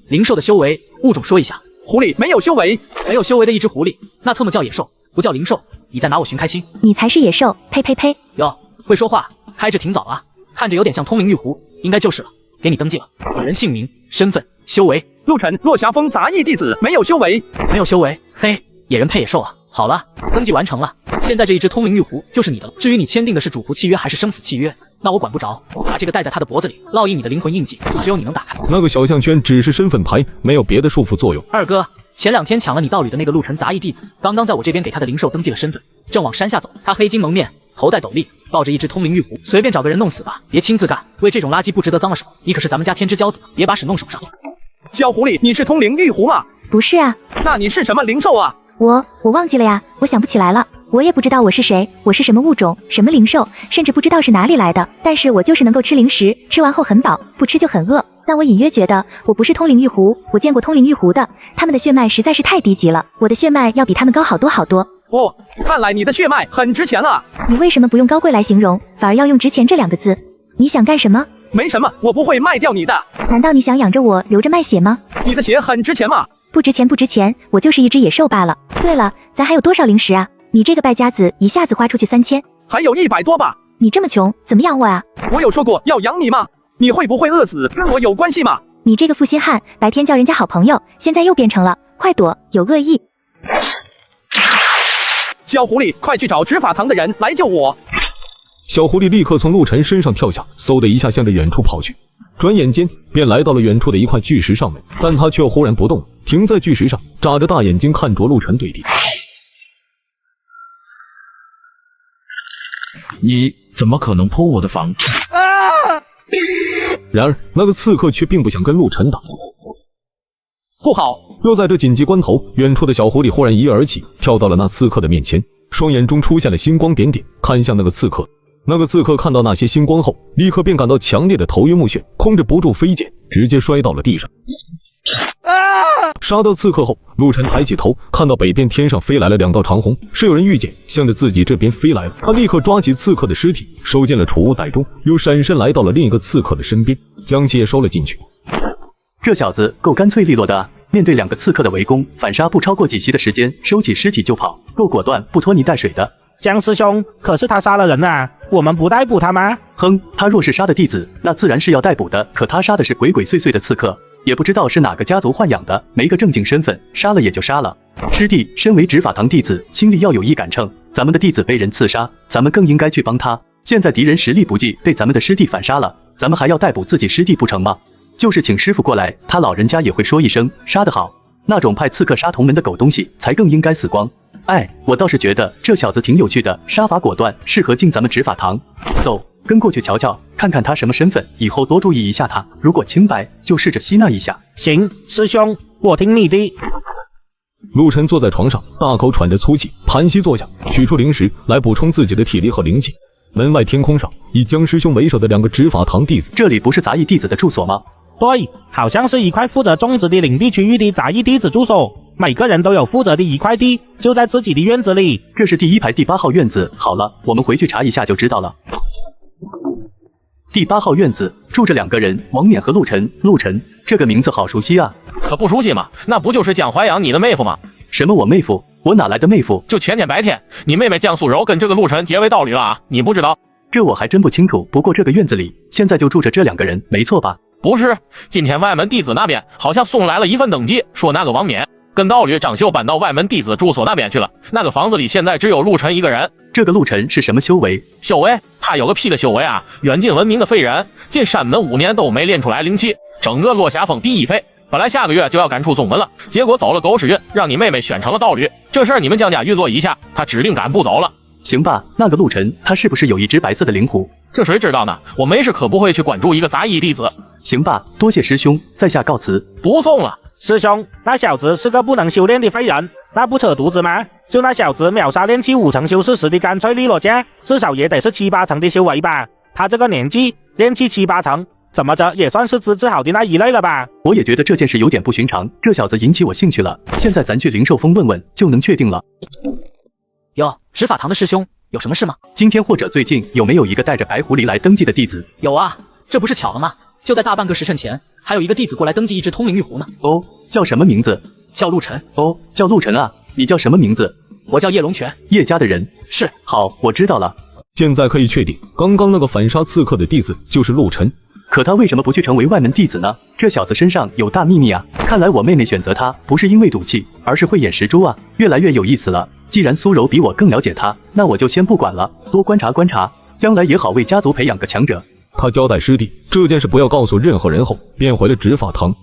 灵兽的修为，物种说一下。狐狸没有修为，没有修为的一只狐狸，那特么叫野兽，不叫灵兽。你在拿我寻开心？你才是野兽！呸呸呸！哟，会说话，开着挺早啊，看着有点像通灵玉壶，应该就是了。给你登记了，本人姓名、身份、修为。陆晨，落霞峰杂役弟子，没有修为。没有修为，嘿，野人配野兽啊。好了，登记完成了，现在这一只通灵玉壶就是你的了。至于你签订的是主仆契约还是生死契约，那我管不着。把这个戴在他的脖子里，烙印你的灵魂印记，就只有你能打开。那个小项圈只是身份牌，没有别的束缚作用。二哥，前2天抢了你道里的那个陆晨杂役弟子，刚刚在我这边给他的灵兽登记了身份，正往山下走。他黑金蒙面，头戴斗笠，抱着一只通灵玉壶，随便找个人弄死吧，别亲自干。为这种垃圾不值得脏了手。你可是咱们家天之骄子，别把屎弄手上。小狐狸，你是通灵玉壶吗？不是啊。那你是什么灵兽啊？我忘记了呀，我想不起来了。我也不知道我是谁，我是什么物种，什么灵兽，甚至不知道是哪里来的。但是我就是能够吃灵石，吃完后很饱，不吃就很饿。但我隐约觉得我不是通灵玉壶，我见过通灵玉壶的，他们的血脉实在是太低级了，我的血脉要比他们高好多好多。哦，看来你的血脉很值钱了。你为什么不用高贵来形容，反而要用值钱这2个字？你想干什么？没什么，我不会卖掉你的。难道你想养着我留着卖血吗？你的血很值钱吗？不值钱不值钱，我就是一只野兽罢了。对了，咱还有多少零食啊？你这个败家子一下子花出去3000，还有100多吧。你这么穷，怎么养我啊？我有说过要养你吗？你会不会饿死，跟我有关系吗？你这个负心汉，白天叫人家好朋友，现在又变成了快躲，有恶意。小狐狸，快去找执法堂的人来救我！小狐狸立刻从陆晨身上跳下，嗖的一下向着远处跑去，转眼间便来到了远处的一块巨石上面，但他却忽然不动，停在巨石上，眨着大眼睛看着陆晨对敌。你怎么可能偷我的房？然而那个刺客却并不想跟陆晨打。不好！又在这紧急关头，远处的小狐狸忽然一跃而起，跳到了那刺客的面前，双眼中出现了星光点点，看向那个刺客。那个刺客看到那些星光后，立刻便感到强烈的头晕目眩，控制不住飞剑，直接摔到了地上。杀到刺客后，陆晨抬起头，看到北边天上飞来了2道长虹，是有人御剑向着自己这边飞来了。他立刻抓起刺客的尸体，收进了储物袋中，又闪身来到了另一个刺客的身边，将其也收了进去。这小子够干脆利落的啊！面对2个刺客的围攻，反杀不超过几息的时间，收起尸体就跑，够果断，不拖泥带水的。江师兄，可是他杀了人啊，我们不逮捕他吗？哼，他若是杀的弟子，那自然是要逮捕的，可他杀的是鬼鬼祟祟的刺客，也不知道是哪个家族豢养的，没个正经身份，杀了也就杀了。师弟，身为执法堂弟子，心里要有一杆秤，咱们的弟子被人刺杀，咱们更应该去帮他。现在敌人实力不济，被咱们的师弟反杀了，咱们还要逮捕自己师弟不成吗？就是请师傅过来，他老人家也会说一声杀得好。那种派刺客杀同门的狗东西，才更应该死光。哎，我倒是觉得这小子挺有趣的，杀法果断，适合进咱们执法堂。走，跟过去瞧瞧，看看他什么身份，以后多注意一下他。如果清白，就试着吸纳一下。行，师兄，我听你的。陆晨坐在床上，大口喘着粗气，盘膝坐下，取出灵石来补充自己的体力和灵气。门外天空上，以江师兄为首的2个执法堂弟子。这里不是杂役弟子的住所吗？对，好像是一块负责种植的领地区域的杂役弟子住所，每个人都有负责的一块地，就在自己的院子里。这是第1排第8号院子。好了，我们回去查一下就知道了。第8号院子住着2个人，王冕和陆晨。陆晨这个名字好熟悉啊。可不熟悉嘛，那不就是江淮阳你的妹夫吗？什么我妹夫？我哪来的妹夫？就前天白天，你妹妹江素柔跟这个陆晨结为道侣了啊，你不知道？这我还真不清楚，不过这个院子里现在就住着这2个人，没错吧？不是，今天外门弟子那边好像送来了一份登记，说那个王冕跟道侣张秀搬到外门弟子住所那边去了。那个房子里现在只有陆晨一个人。这个陆晨是什么修为？修为？他有个屁的修为啊！远近闻名的废人，进山门5年都没练出来灵气，整个落霞峰第1废。本来下个月就要赶出宗门了，结果走了狗屎运，让你妹妹选成了道侣。这事儿你们江家运作一下，他指定赶不走了。行吧，那个陆晨他是不是有一只白色的灵狐？这谁知道呢？我没事可不会去关注一个杂役弟子。行吧，多谢师兄，在下告辞。不送了。师兄，那小子是个不能修炼的废人，那不扯犊子吗？就那小子秒杀炼气5成修士时的干脆利落劲，至少也得是7、8成的修为吧？他这个年纪炼气7、8成，怎么着也算是资质好的那一类了吧？我也觉得这件事有点不寻常，这小子引起我兴趣了。现在咱去灵兽峰问问，就能确定了。哟，执法堂的师兄，有什么事吗？今天或者最近有没有一个带着白狐狸来登记的弟子？有啊，这不是巧了吗？就在大半个时辰前，还有一个弟子过来登记一只通灵玉壶呢。哦，叫什么名字？叫陆晨。哦，叫陆晨啊，你叫什么名字？我叫叶龙泉。叶家的人？是。好，我知道了。现在可以确定，刚刚那个反杀刺客的弟子就是陆晨。可他为什么不去成为外门弟子呢？这小子身上有大秘密啊！看来我妹妹选择他不是因为赌气，而是慧眼识珠啊！越来越有意思了。既然苏柔比我更了解他，那我就先不管了，多观察观察，将来也好为家族培养个强者。他交代师弟这件事不要告诉任何人后，便回了执法堂。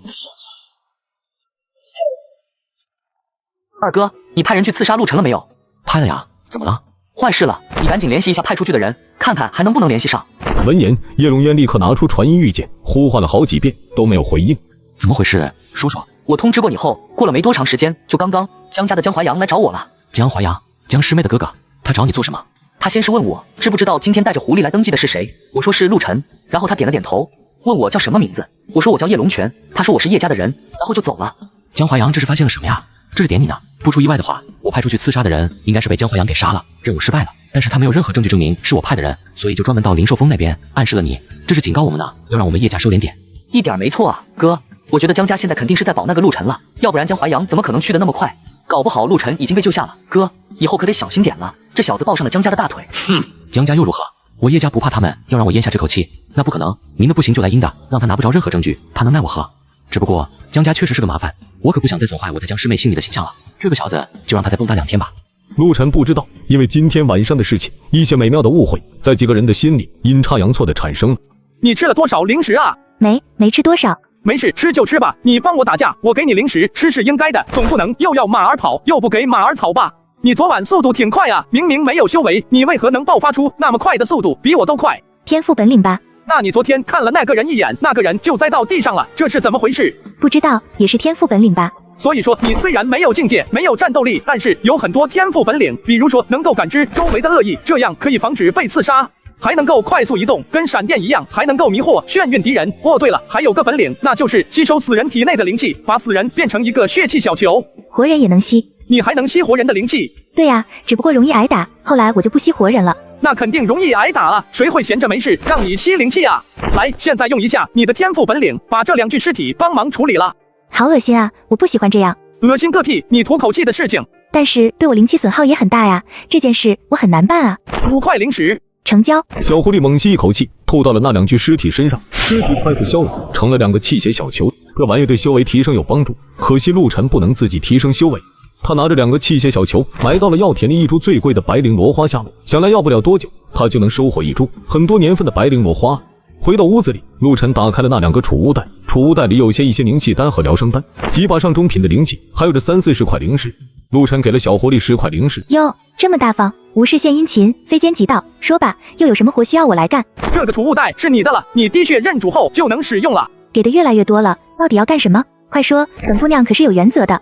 二哥，你派人去刺杀陆晨了没有？派了呀，怎么了？坏事了，你赶紧联系一下派出去的人，看看还能不能联系上。闻言，叶龙渊立刻拿出传音玉剑，呼唤了好几遍都没有回应。怎么回事？说说。我通知过你后，过了没多长时间，就刚刚江家的江淮阳来找我了。江淮阳，江师妹的哥哥，他找你做什么？他先是问我知不知道今天带着狐狸来登记的是谁，我说是陆晨，然后他点了点头，问我叫什么名字，我说我叫叶龙泉，他说我是叶家的人，然后就走了。江淮阳这是发现了什么呀？这是点你呢。不出意外的话，我派出去刺杀的人应该是被江淮阳给杀了，任务失败了。但是他没有任何证据证明是我派的人，所以就专门到灵兽峰那边暗示了你，这是警告我们呢，要让我们叶家收敛点。一点没错啊，哥，我觉得江家现在肯定是在保那个陆晨了，要不然江淮阳怎么可能去得那么快？搞不好陆晨已经被救下了，哥，以后可得小心点了，这小子抱上了江家的大腿。哼，江家又如何？我叶家不怕他们要让我咽下这口气，那不可能，明的不行就来阴的，让他拿不着任何证据，他能奈我何？只不过江家确实是个麻烦，我可不想再损坏我在江师妹心里的形象了。这个小子就让他再蹦跶2天吧。陆晨不知道，因为今天晚上的事情，一些美妙的误会在几个人的心里阴差阳错的产生了。你吃了多少零食啊？没吃多少。没事，吃就吃吧。你帮我打架，我给你零食吃是应该的，总不能又要马儿跑又不给马儿草吧？你昨晚速度挺快啊，明明没有修为，你为何能爆发出那么快的速度？比我都快。天赋本领吧？那你昨天看了那个人一眼，那个人就栽到地上了，这是怎么回事？不知道，也是天赋本领吧？所以说，你虽然没有境界，没有战斗力，但是有很多天赋本领，比如说能够感知周围的恶意，这样可以防止被刺杀。还能够快速移动，跟闪电一样，还能够迷惑眩晕敌人。哦，对了，还有个本领，那就是吸收死人体内的灵气，把死人变成一个血气小球。活人也能吸？你还能吸活人的灵气？对呀，只不过容易挨打，后来我就不吸活人了。那肯定容易挨打啊，谁会闲着没事让你吸灵气啊？来，现在用一下你的天赋本领，把这2具尸体帮忙处理了。好恶心啊，我不喜欢这样。恶心个屁，你吐口气的事情。但是对我灵气损耗也很大呀，这件事我很难办啊。5块零食。成交。小狐狸猛吸一口气，吐到了那2具尸体身上，尸体快速消融，成了2个气血小球。这玩意对修为提升有帮助，可惜陆晨不能自己提升修为。他拿着2个气血小球，埋到了药田里一株最贵的白绫罗花下面，想来要不了多久，他就能收获一株很多年份的白绫罗花。回到屋子里，陆晨打开了那2个储物袋，储物袋里有一些灵气丹和疗伤丹，几把上中品的灵气，还有着30-40块灵石。陆晨给了小狐狸10块灵石。哟，这么大方，无事献殷勤，非奸即盗。说吧，又有什么活需要我来干？这个储物袋是你的了，你滴血认主后就能使用了。给的越来越多了，到底要干什么？快说，本姑娘可是有原则的。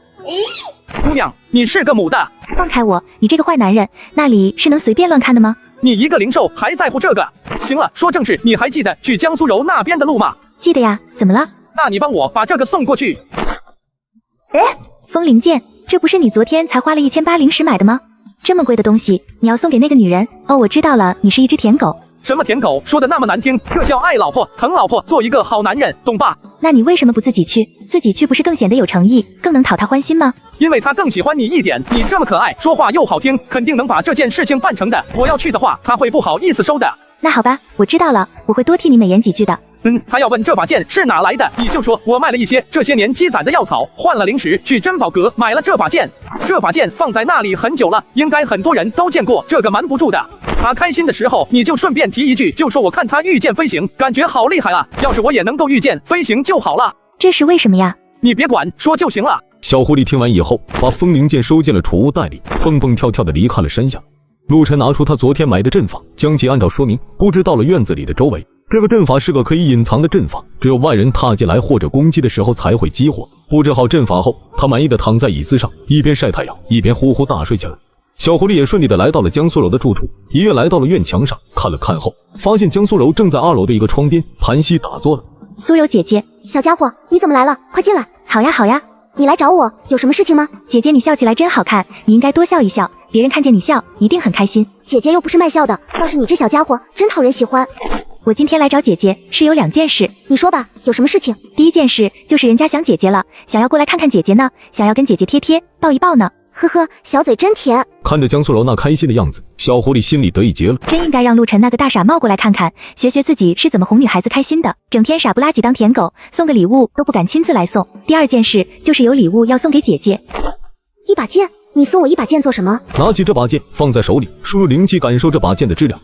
姑娘，你是个母的。放开我，你这个坏男人，那里是能随便乱看的吗？你一个灵兽还在乎这个？行了，说正事，你还记得去江苏柔那边的路吗？记得呀，怎么了？那你帮我把这个送过去。风灵剑，这不是你昨天才花了1800灵石买的吗？这么贵的东西，你要送给那个女人？哦，我知道了，你是一只舔狗。什么舔狗？说的那么难听，这叫爱老婆疼老婆，做一个好男人，懂吧？那你为什么不自己去？自己去不是更显得有诚意，更能讨她欢心吗？因为她更喜欢你一点，你这么可爱，说话又好听，肯定能把这件事情办成的。我要去的话，她会不好意思收的。那好吧，我知道了，我会多替你美言几句的。他要问这把剑是哪来的，你就说我卖了一些这些年积攒的药草，换了灵石，去珍宝阁买了这把剑。这把剑放在那里很久了，应该很多人都见过，这个瞒不住的。他开心的时候，你就顺便提一句，就说我看他御剑飞行，感觉好厉害啊！要是我也能够御剑飞行就好了。这是为什么呀？你别管，说就行了。小狐狸听完以后，把风灵剑收进了储物袋里，蹦蹦跳跳的离开了山下。陆晨拿出他昨天买的阵法，将其按照说明布置到了院子里的周围。这个阵法是个可以隐藏的阵法，只有外人踏进来或者攻击的时候才会激活。布置好阵法后，他满意的躺在椅子上，一边晒太阳，一边呼呼大睡起来。小狐狸也顺利的来到了江苏柔的住处，一跃来到了院墙上，看了看后，发现江苏柔正在2楼的一个窗边盘膝打坐了。苏柔姐姐，小家伙，你怎么来了？快进来。好呀好呀，你来找我有什么事情吗？姐姐你笑起来真好看，你应该多笑一笑，别人看见你笑一定很开心。姐姐又不是卖笑的，倒是你这小家伙真讨人喜欢。我今天来找姐姐是有2件事，你说吧，有什么事情？第一件事就是人家想姐姐了，想要过来看看姐姐呢，想要跟姐姐贴贴抱一抱呢。呵呵，小嘴真甜。看着江苏柔那开心的样子，小狐狸心里得意极了。真应该让陆晨那个大傻帽过来看看，学学自己是怎么哄女孩子开心的，整天傻不拉几当舔狗，送个礼物都不敢亲自来送。第2件事就是有礼物要送给姐姐。一把剑？你送我一把剑做什么？拿起这把剑放在手里，输入灵气感受这把剑的质量。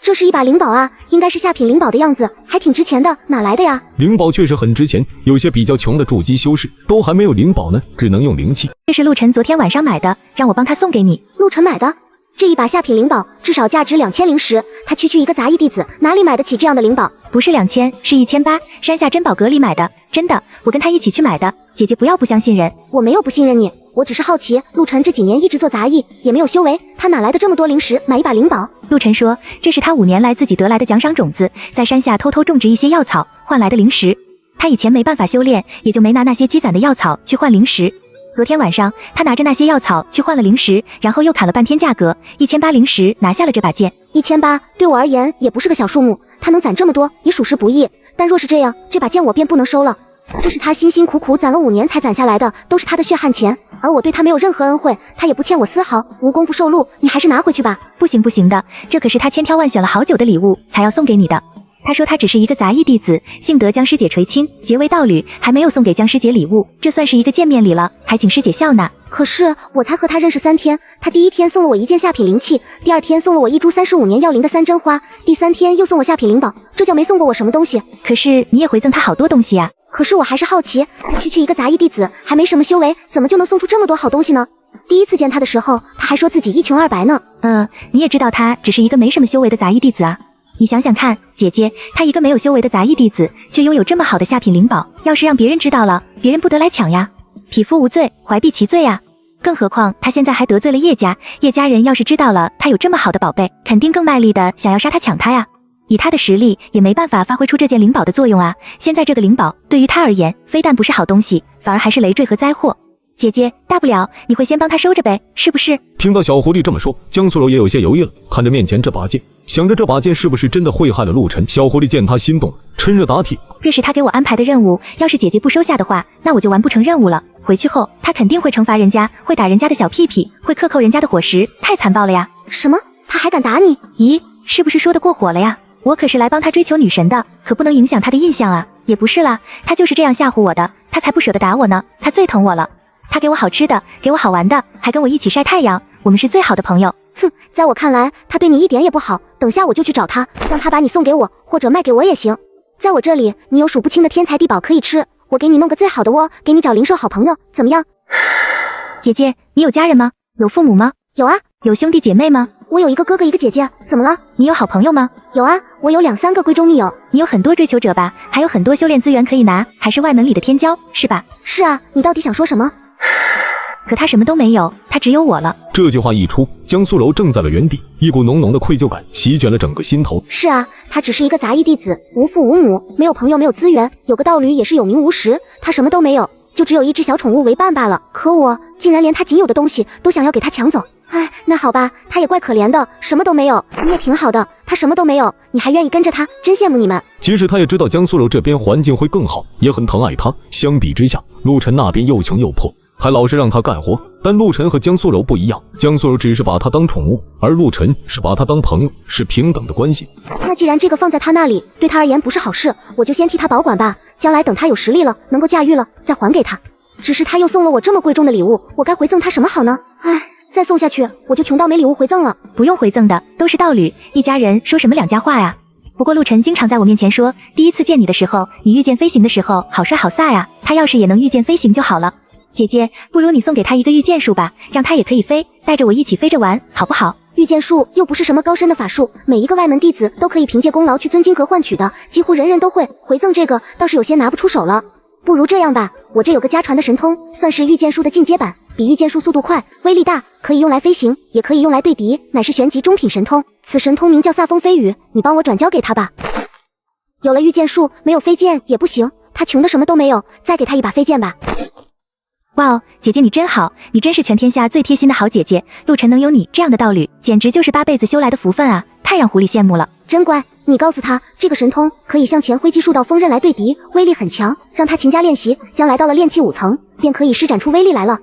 这是一把灵宝啊，应该是下品灵宝的样子，还挺值钱的，哪来的呀？灵宝确实很值钱，有些比较穷的筑基修士都还没有灵宝呢，只能用灵气。这是陆晨昨天晚上买的，让我帮他送给你。陆晨买的？这一把下品灵宝至少价值2000灵石，他区区一个杂役弟子，哪里买得起这样的灵宝？不是2000，是1800，山下珍宝阁里买的，真的，我跟他一起去买的。姐姐不要不相信人，我没有不信任你，我只是好奇，陆晨这几年一直做杂役，也没有修为，他哪来的这么多灵石买一把灵宝？陆晨说，这是他5年来自己得来的奖赏种子，在山下偷偷种植一些药草换来的灵石。他以前没办法修炼，也就没拿那些积攒的药草去换灵石。昨天晚上，他拿着那些药草去换了灵石，然后又砍了半天价格，1800灵石拿下了这把剑。1800对我而言也不是个小数目，他能攒这么多也属实不易。但若是这样，这把剑我便不能收了。这是他辛辛苦苦攒了5年才攒下来的，都是他的血汗钱，而我对他没有任何恩惠，他也不欠我丝毫，无功不受禄，你还是拿回去吧。不行不行的，这可是他千挑万选了好久的礼物才要送给你的。他说他只是一个杂役弟子，幸得江师姐垂青，结为道侣，还没有送给江师姐礼物，这算是一个见面礼了，还请师姐笑纳。可是我才和他认识3天，他第1天送了我1件下品灵器，第2天送了我1株35年药灵的3针花，第3天又送我下品灵宝，这叫没送过我什么东西。可是你也回赠他好多东西啊。可是我还是好奇，区一个杂役弟子，还没什么修为，怎么就能送出这么多好东西呢？第1次见他的时候，他还说自己一穷二白呢。你也知道他只是一个没什么修为的杂役弟子啊。你想想看，姐姐，他一个没有修为的杂役弟子，却拥有这么好的下品灵宝，要是让别人知道了，别人不得来抢呀？匹夫无罪，怀璧其罪呀。更何况他现在还得罪了叶家，叶家人要是知道了他有这么好的宝贝，肯定更卖力的想要杀他抢他呀。以他的实力，也没办法发挥出这件灵宝的作用啊。现在这个灵宝对于他而言，非但不是好东西，反而还是累赘和灾祸。姐姐，大不了你会先帮他收着呗，是不是？听到小狐狸这么说，江苏柔也有些犹豫了，看着面前这把剑，想着这把剑是不是真的会害了陆晨。小狐狸见他心动，趁热打铁，这是他给我安排的任务，要是姐姐不收下的话，那我就完不成任务了。回去后他肯定会惩罚人家，会打人家的小屁屁，会克扣人家的伙食，太残暴了呀。什么？他还敢打你？咦，是不是说得过火了呀？我可是来帮他追求女神的，可不能影响他的印象啊。也不是啦，他就是这样吓唬我的，他才不舍得打我呢，他最疼我了。他给我好吃的，给我好玩的，还跟我一起晒太阳，我们是最好的朋友。哼，在我看来，他对你一点也不好。等下我就去找他，让他把你送给我，或者卖给我也行。在我这里，你有数不清的天材地宝可以吃，我给你弄个最好的窝，给你找灵兽好朋友，怎么样？姐姐，你有家人吗？有父母吗？有啊。有兄弟姐妹吗？我有一个哥哥一个姐姐，怎么了？你有好朋友吗？有啊，我有2、3个闺中密友。你有很多追求者吧？还有很多修炼资源可以拿，还是外门里的天骄，是吧？是啊，你到底想说什么？可他什么都没有，他只有我了。这句话一出，江苏柔怔在了原地，一股浓浓的愧疚感席卷了整个心头。是啊，他只是一个杂役弟子，无父无母，没有朋友，没有资源，有个道侣也是有名无实，他什么都没有，就只有一只小宠物为伴罢了。可我竟然连他仅有的东西都想要给他抢走。哎，那好吧，他也怪可怜的，什么都没有。你也挺好的，他什么都没有，你还愿意跟着他，真羡慕你们。其实他也知道江苏柔这边环境会更好，也很疼爱他。相比之下，陆晨那边又穷又破，还老是让他干活。但陆晨和江苏柔不一样，江苏柔只是把他当宠物，而陆晨是把他当朋友，是平等的关系。那既然这个放在他那里，对他而言不是好事，我就先替他保管吧，将来等他有实力了，能够驾驭了，再还给他。只是他又送了我这么贵重的礼物，我该回赠他什么好呢？唉，再送下去，我就穷到没礼物回赠了。不用回赠的，都是道侣，一家人说什么两家话呀？不过陆晨经常在我面前说，第1次见你的时候，你御剑飞行的时候好帅好飒呀，他要是也能御剑飞行就好了。姐姐，不如你送给他一个御剑术吧，让他也可以飞，带着我一起飞着玩，好不好？御剑术又不是什么高深的法术，每一个外门弟子都可以凭借功劳去尊金阁换取的，几乎人人都会。回赠这个倒是有些拿不出手了。不如这样吧，我这有个家传的神通，算是御剑术的进阶版，比御剑术速度快，威力大，可以用来飞行，也可以用来对敌，乃是玄级中品神通。此神通名叫飒风飞羽，你帮我转交给他吧。有了御剑术，没有飞剑也不行，他穷的什么都没有，再给他一把飞剑吧。哇哦，姐姐你真好，你真是全天下最贴心的好姐姐。陆晨能有你这样的道侣，简直就是8辈子修来的福分啊，太让狐狸羡慕了。真乖，你告诉他，这个神通可以向前挥击数道锋刃来对敌，威力很强，让他勤加练习，将来到了炼气5层，便可以施展出威力来了。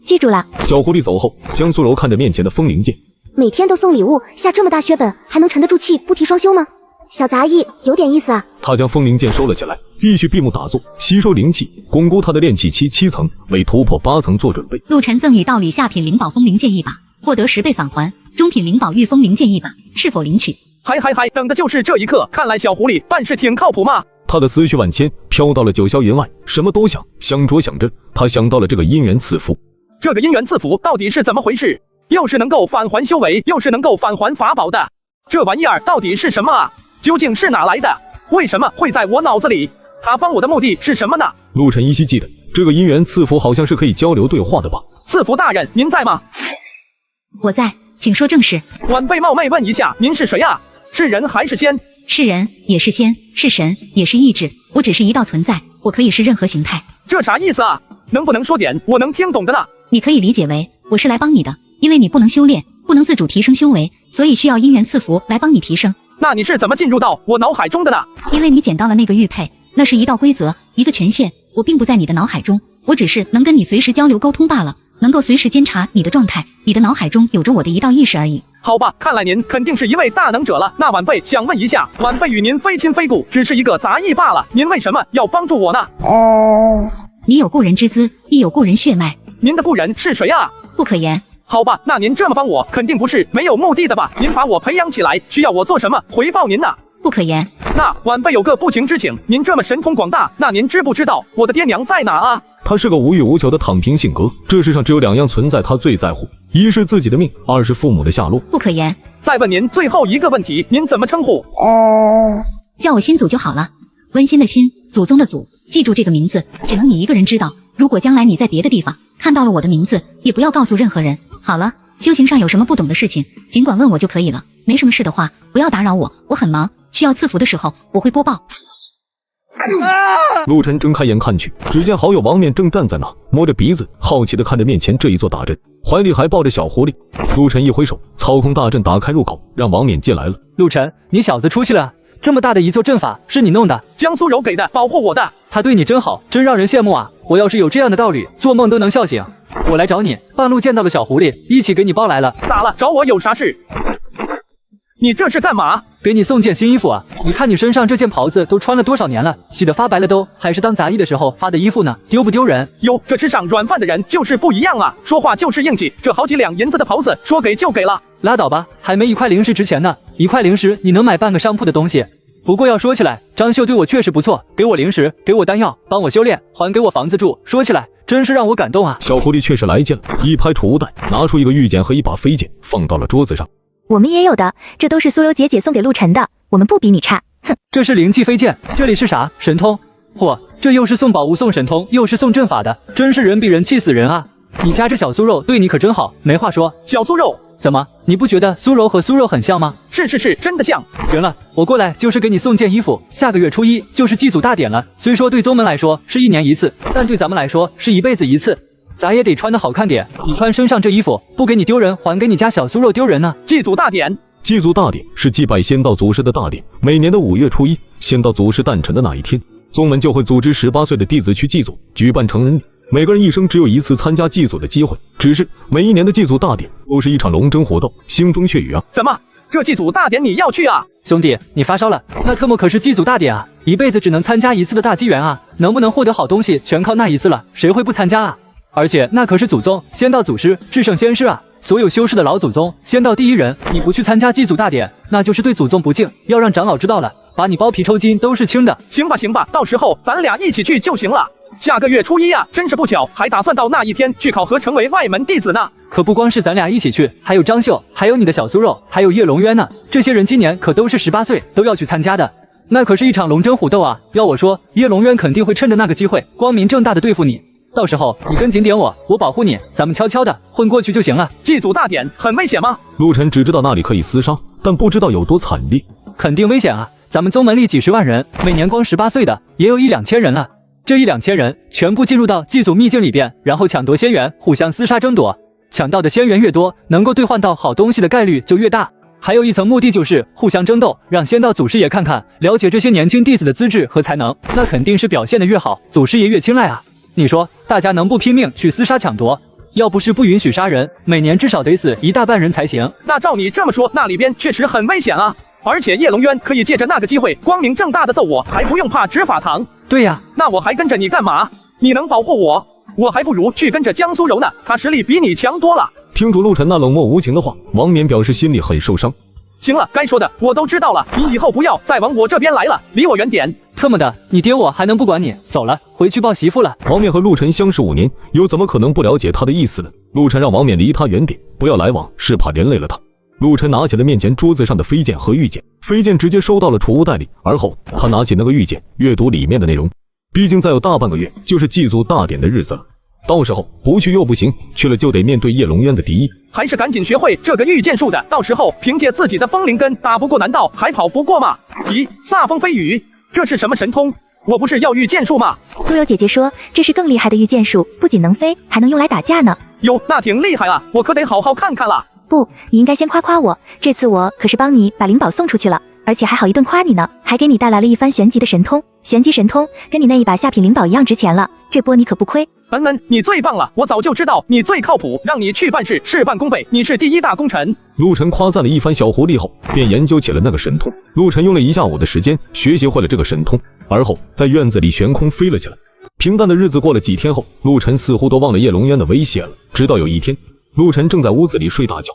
记住了。小狐狸走后，江苏柔看着面前的风灵剑，每天都送礼物，下这么大血本，还能沉得住气，不提双修吗？小杂役有点意思啊。他将风灵剑收了起来，继续闭目打坐，吸收灵气，巩固他的炼气期7层，为突破8层做准备。陆晨赠与道侣下品灵宝风灵剑一把，获得10倍返还；中品灵宝御风灵剑一把，是否领取？嗨，等的就是这一刻，看来小狐狸办事挺靠谱嘛。他的思绪万千，飘到了九霄云外，什么都想。想着，他想到了这个姻缘赐福。这个姻缘赐福到底是怎么回事？又是能够返还修为，又是能够返还法宝的，这玩意儿到底是什么啊？究竟是哪来的？为什么会在我脑子里？他帮我的目的是什么呢？陆晨依稀记得，这个姻缘赐福好像是可以交流对话的吧？赐福大人，您在吗？我在，请说正事。晚辈冒昧问一下，您是谁啊？是人还是仙？是人，也是仙，是神，也是意志。我只是一道存在，我可以是任何形态。这啥意思啊？能不能说点我能听懂的呢？你可以理解为我是来帮你的，因为你不能修炼，不能自主提升修为，所以需要因缘赐福来帮你提升。那你是怎么进入到我脑海中的呢？因为你捡到了那个玉佩，那是一道规则，一个权限，我并不在你的脑海中，我只是能跟你随时交流沟通罢了，能够随时监察你的状态，你的脑海中有着我的一道意识而已。好吧，看来您肯定是一位大能者了。那晚辈想问一下，晚辈与您非亲非故，只是一个杂役罢了，您为什么要帮助我呢？你有故人之资，亦有故人血脉。您的故人是谁啊？不可言。好吧，那您这么帮我，肯定不是没有目的的吧？您把我培养起来，需要我做什么回报您呢？不可言。那晚辈有个不情之请，您这么神通广大，那您知不知道我的爹娘在哪啊？他是个无欲无求的躺平性格，这世上只有2样存在他最在乎，一是自己的命，二是父母的下落。不可言。再问您最后一个问题，您怎么称呼？叫我心祖就好了，温馨的心，祖宗的祖，记住这个名字，只能你一个人知道。如果将来你在别的地方看到了我的名字，也不要告诉任何人。好了，修行上有什么不懂的事情，尽管问我就可以了。没什么事的话，不要打扰我，我很忙，需要赐福的时候我会播报。陆晨睁开眼看去，只见好友王冕正站在那，摸着鼻子，好奇地看着面前这一座大阵，怀里还抱着小狐狸。陆晨一挥手，操控大阵打开入口，让王冕进来了。陆晨，你小子出息了，这么大的一座阵法是你弄的？江苏柔给的，保护我的。他对你真好，真让人羡慕啊！我要是有这样的道侣，做梦都能笑醒。我来找你，半路见到了小狐狸，一起给你抱来了。咋了？找我有啥事？你这是干嘛？给你送件新衣服啊！你看你身上这件袍子都穿了多少年了，洗得发白了都，还是当杂役的时候发的衣服呢，丢不丢人？哟，这吃上软饭的人就是不一样啊，说话就是硬气。这好几两银子的袍子，说给就给了。拉倒吧，还没1块零食值钱呢，1块零食你能买半个商铺的东西。不过要说起来，张秀对我确实不错，给我零食，给我丹药，帮我修炼，还给我房子住。说起来，真是让我感动啊！小狐狸确实来劲了，一拍储物袋，拿出一个玉剑和一把飞剑，放到了桌子上。我们也有的，这都是苏柔姐姐送给陆晨的，我们不比你差。哼，这是灵气飞剑，这里是啥？神通？嚯，这又是送宝物送神通，又是送阵法的，真是人比人气死人啊！你家这小酥肉对你可真好，没话说。小酥肉。怎么，你不觉得苏柔和苏肉很像吗？是，真的像。行了，我过来就是给你送件衣服。下个月初1就是祭祖大典了，虽说对宗门来说是1年1次，但对咱们来说是一辈子1次。咱也得穿得好看点，你穿身上这衣服不给你丢人，还给你家小酥肉丢人呢。祭祖大典，祭祖大典是祭拜仙道祖师的大典，每年的5月初1，仙道祖师诞辰的那一天，宗门就会组织18岁的弟子去祭祖，举办成人礼。每个人一生只有1次参加祭祖的机会，只是每一年的祭祖大典都是一场龙争虎斗，腥风血雨啊！怎么，这祭祖大典你要去啊？兄弟，你发烧了？那特么可是祭祖大典啊，一辈子只能参加1次的大机缘啊，能不能获得好东西全靠那1次了，谁会不参加啊？而且那可是祖宗、仙道祖师、至圣先师啊，所有修士的老祖宗，仙道第一人，你不去参加祭祖大典，那就是对祖宗不敬，要让长老知道了，把你剥皮抽筋都是轻的。行吧，到时候咱俩一起去就行了。下个月初1啊，真是不巧，还打算到那一天去考核成为外门弟子呢。可不光是咱俩一起去，还有张秀，还有你的小酥肉，还有叶龙渊呢。这些人今年可都是18岁，都要去参加的。那可是一场龙争虎斗啊！要我说，叶龙渊肯定会趁着那个机会，光明正大的对付你。到时候你跟紧点我保护你，咱们悄悄的混过去就行了。祭祖大典很危险吗？陆晨只知道那里可以厮杀，但不知道有多惨烈。肯定危险啊！咱们宗门里几10万人，每年光18岁的也有1-2千人了。这1-2千人全部进入到祭祖秘境里边，然后抢夺仙源，互相厮杀争夺。抢到的仙源越多，能够兑换到好东西的概率就越大。还有一层目的就是互相争斗，让仙道祖师爷看看，了解这些年轻弟子的资质和才能，那肯定是表现的越好，祖师爷越青睐啊！你说大家能不拼命去厮杀抢夺？要不是不允许杀人，每年至少得死1大半人才行。那照你这么说，那里边确实很危险啊！而且叶龙渊可以借着那个机会光明正大的揍我，还不用怕执法堂。对呀，那我还跟着你干嘛？你能保护我，我还不如去跟着江苏柔呢，他实力比你强多了。听出陆晨那冷漠无情的话，王冕表示心里很受伤。行了，该说的我都知道了，你以后不要再往我这边来了，离我远点。特么的，你爹我还能不管你？走了，回去抱媳妇了。王冕和陆晨相识5年，又怎么可能不了解他的意思呢？陆晨让王冕离他远点，不要来往，是怕连累了他。陆晨拿起了面前桌子上的飞剑和玉剑，飞剑直接收到了储物袋里，而后他拿起那个玉剑，阅读里面的内容。毕竟再有大半个月就是祭祖大典的日子了，到时候不去又不行，去了就得面对叶龙渊的敌意。还是赶紧学会这个御剑术的，到时候凭借自己的风灵根打不过难道还跑不过吗？咦，煞风飞羽，这是什么神通？我不是要御剑术吗？苏柔姐姐说这是更厉害的御剑术，不仅能飞，还能用来打架呢。哟，那挺厉害啊，我可得好好看看了。不，你应该先夸夸我，这次我可是帮你把灵宝送出去了，而且还好一顿夸你呢，还给你带来了一番玄级的神通。玄级神通跟你那一把下品灵宝一样值钱了，这波你可不亏。你最棒了，我早就知道你最靠谱，让你去办事事半功倍，你是第一大功臣。陆晨夸赞了一番小狐狸后，便研究起了那个神通。陆晨用了1下午的时间学习会了这个神通，而后在院子里悬空飞了起来。平淡的日子过了几天后，陆晨似乎都忘了叶龙渊的威胁了。直到有一天，陆晨正在屋子里睡大觉。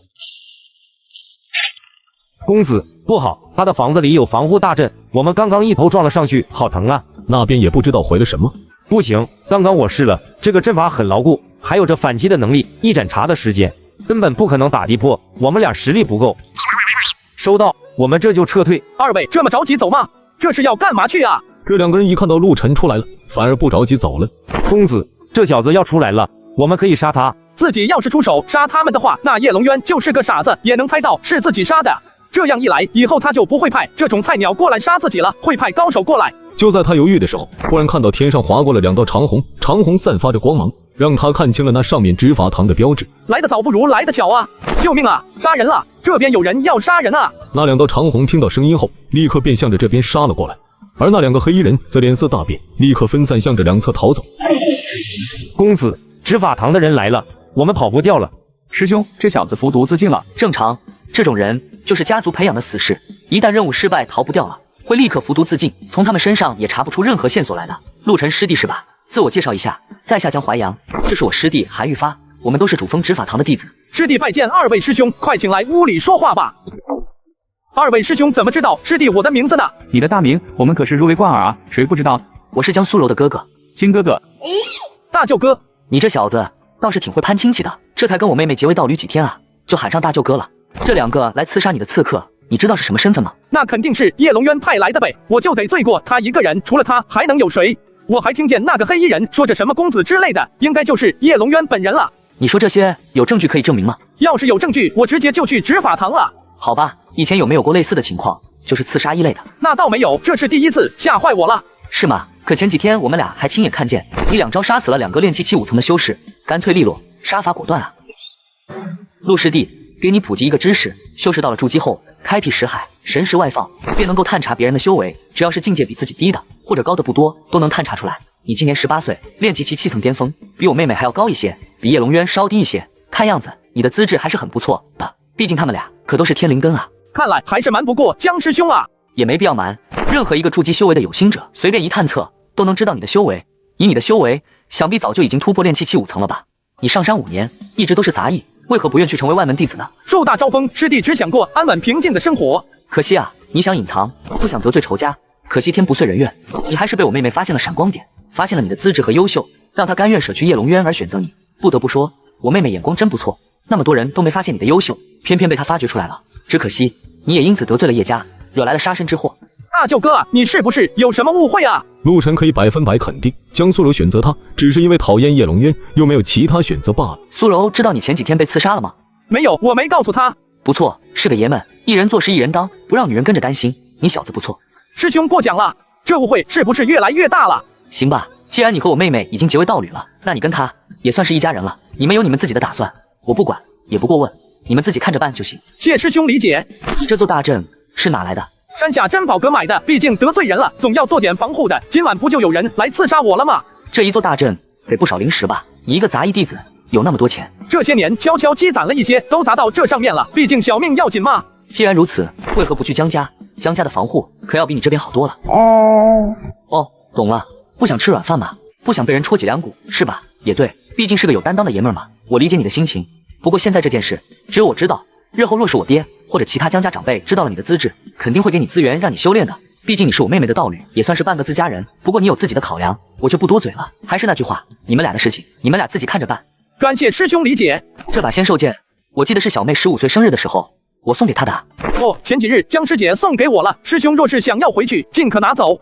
公子，不好，他的房子里有防护大阵，我们刚刚一头撞了上去，好疼啊！那边也不知道回了什么。不行，刚刚我试了，这个阵法很牢固，还有着反击的能力，一盏茶的时间，根本不可能打地破，我们俩实力不够。收到，我们这就撤退。二位这么着急走吗？这是要干嘛去啊？这2个人一看到陆晨出来了，反而不着急走了。公子，这小子要出来了，我们可以杀他。自己要是出手杀他们的话，那叶龙渊就是个傻子，也能猜到是自己杀的。这样一来，以后他就不会派这种菜鸟过来杀自己了，会派高手过来。就在他犹豫的时候，忽然看到天上划过了2道长虹，长虹散发着光芒，让他看清了那上面执法堂的标志。来得早不如来得巧啊！救命啊！杀人了！这边有人要杀人啊！那2道长虹听到声音后，立刻便向着这边杀了过来，而那2个黑衣人则脸色大变，立刻分散向着2侧逃走。公子，执法堂的人来了，我们跑不掉了。师兄，这小子服毒自尽了。正常，这种人就是家族培养的死士，一旦任务失败逃不掉了，会立刻服毒自尽，从他们身上也查不出任何线索来的。陆晨师弟是吧？自我介绍一下，在下江淮阳，这是我师弟韩玉发，我们都是主峰执法堂的弟子。师弟拜见2位师兄，快请来屋里说话吧。2位师兄怎么知道师弟我的名字呢？你的大名我们可是如雷贯耳啊，谁不知道？我是江苏柔的哥哥，金哥哥。大舅哥，你这小子倒是挺会攀亲戚的，这才跟我妹妹结为道侣几天啊，就喊上大舅哥了。这2个来刺杀你的刺客，你知道是什么身份吗？那肯定是叶龙渊派来的呗，我就得罪过他一个人，除了他还能有谁？我还听见那个黑衣人说着什么公子之类的，应该就是叶龙渊本人了。你说这些有证据可以证明吗？要是有证据，我直接就去执法堂了。好吧，以前有没有过类似的情况，就是刺杀一类的？那倒没有，这是第一次，吓坏我了。是吗？可前几天我们俩还亲眼看见你2招杀死了2个炼气75层的修士，干脆利落，杀伐果断啊。陆师弟，给你普及一个知识，修士到了筑基后，开辟识海，神识外放，便能够探查别人的修为，只要是境界比自己低的或者高的不多，都能探查出来。你今年18岁，炼气期7层巅峰，比我妹妹还要高一些，比叶龙渊稍低一些，看样子你的资质还是很不错的，毕竟他们俩可都是天灵根啊。看来还是瞒不过江师兄啊。也没必要瞒，任何一个筑基修为的有心者，随便一探测都能知道你的修为。以你的修为，想必早就已经突破炼气75层了吧？你上山5年，一直都是杂役，为何不愿去成为外门弟子呢？树大招风，师弟只想过安稳平静的生活。可惜啊，你想隐藏，不想得罪仇家，可惜天不遂人愿，你还是被我妹妹发现了闪光点，发现了你的资质和优秀，让她甘愿舍去叶龙渊而选择你。不得不说，我妹妹眼光真不错，那么多人都没发现你的优秀，偏偏被她发掘出来了。只可惜你也因此得罪了叶家，惹来了杀身之祸。大舅哥啊，你是不是有什么误会啊？陆晨可以100%肯定，江苏柔选择他只是因为讨厌叶龙渊，又没有其他选择罢了。苏柔知道你前几天被刺杀了吗？没有，我没告诉他。不错，是个爷们，一人做事一人当，不让女人跟着担心，你小子不错。师兄过奖了，这误会是不是越来越大了？行吧，既然你和我妹妹已经结为道侣了，那你跟她也算是一家人了。你们有你们自己的打算，我不管，也不过问，你们自己看着办就行。谢师兄理解。这座大阵是哪来的？山下珍宝阁买的，毕竟得罪人了，总要做点防护的。今晚不就有人来刺杀我了吗？这一座大阵得不少灵石吧？你一个杂役弟子有那么多钱？这些年悄悄积攒了一些，都砸到这上面了。毕竟小命要紧嘛。既然如此，为何不去江家？江家的防护可要比你这边好多了。哦，懂了，不想吃软饭嘛，不想被人戳脊梁骨是吧？也对，毕竟是个有担当的爷们儿嘛。我理解你的心情，不过现在这件事只有我知道，日后若是我爹或者其他江家长辈知道了你的资质，肯定会给你资源让你修炼的。毕竟你是我妹妹的道侣，也算是半个自家人。不过你有自己的考量，我就不多嘴了。还是那句话，你们俩的事情，你们俩自己看着办。感谢师兄理解。这把仙兽剑，我记得是小妹15岁生日的时候我送给她的。哦，前几日江师姐送给我了，师兄若是想要回去，尽可拿走。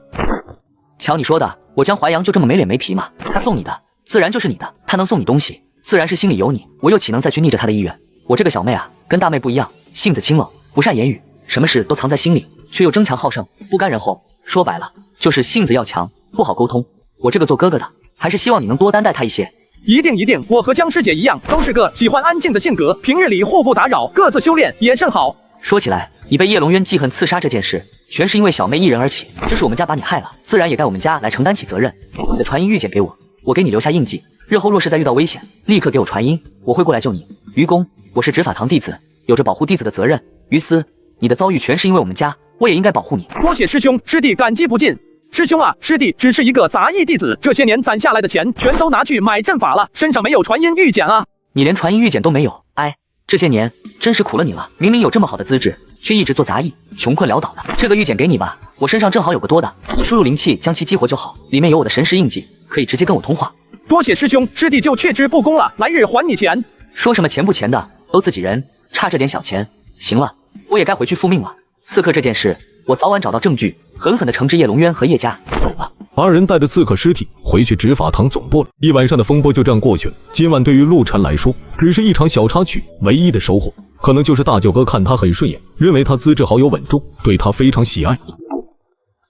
瞧你说的，我江淮阳就这么没脸没皮吗？他送你的，自然就是你的。他能送你东西，自然是心里有你。我又岂能再去逆着他的意愿？我这个小妹啊，跟大妹不一样，性子清冷，不善言语，什么事都藏在心里，却又争强好胜，不甘人后。说白了，就是性子要强，不好沟通。我这个做哥哥的，还是希望你能多担待他一些。一定一定，我和江师姐一样，都是个喜欢安静的性格，平日里互不打扰，各自修炼也甚好。说起来，你被叶龙渊记恨刺杀这件事，全是因为小妹一人而起，这是我们家把你害了，自然也该我们家来承担起责任。你的传音玉简给我，我给你留下印记，日后若是再遇到危险，立刻给我传音，我会过来救你。愚公，我是执法堂弟子，有着保护弟子的责任。于私，你的遭遇全是因为我们家，我也应该保护你。多谢师兄，师弟感激不尽。师兄啊，师弟只是一个杂役弟子，这些年攒下来的钱全都拿去买阵法了，身上没有传音玉简啊。你连传音玉简都没有，哎，这些年真是苦了你了。明明有这么好的资质，却一直做杂役，穷困潦倒的。这个玉简给你吧，我身上正好有个多的，你输入灵气将其激活就好，里面有我的神识印记，可以直接跟我通话。多谢师兄，师弟就却之不恭了，来日还你钱。说什么钱不钱的，都自己人，差这点小钱。行了，我也该回去复命了。刺客这件事，我早晚找到证据，狠狠地惩治叶龙渊和叶家。走吧。二人带着刺客尸体回去执法堂总部了。一晚上的风波就这样过去了。今晚对于陆晨来说，只是一场小插曲，唯一的收获可能就是大舅哥看他很顺眼，认为他资质好有稳重，对他非常喜爱。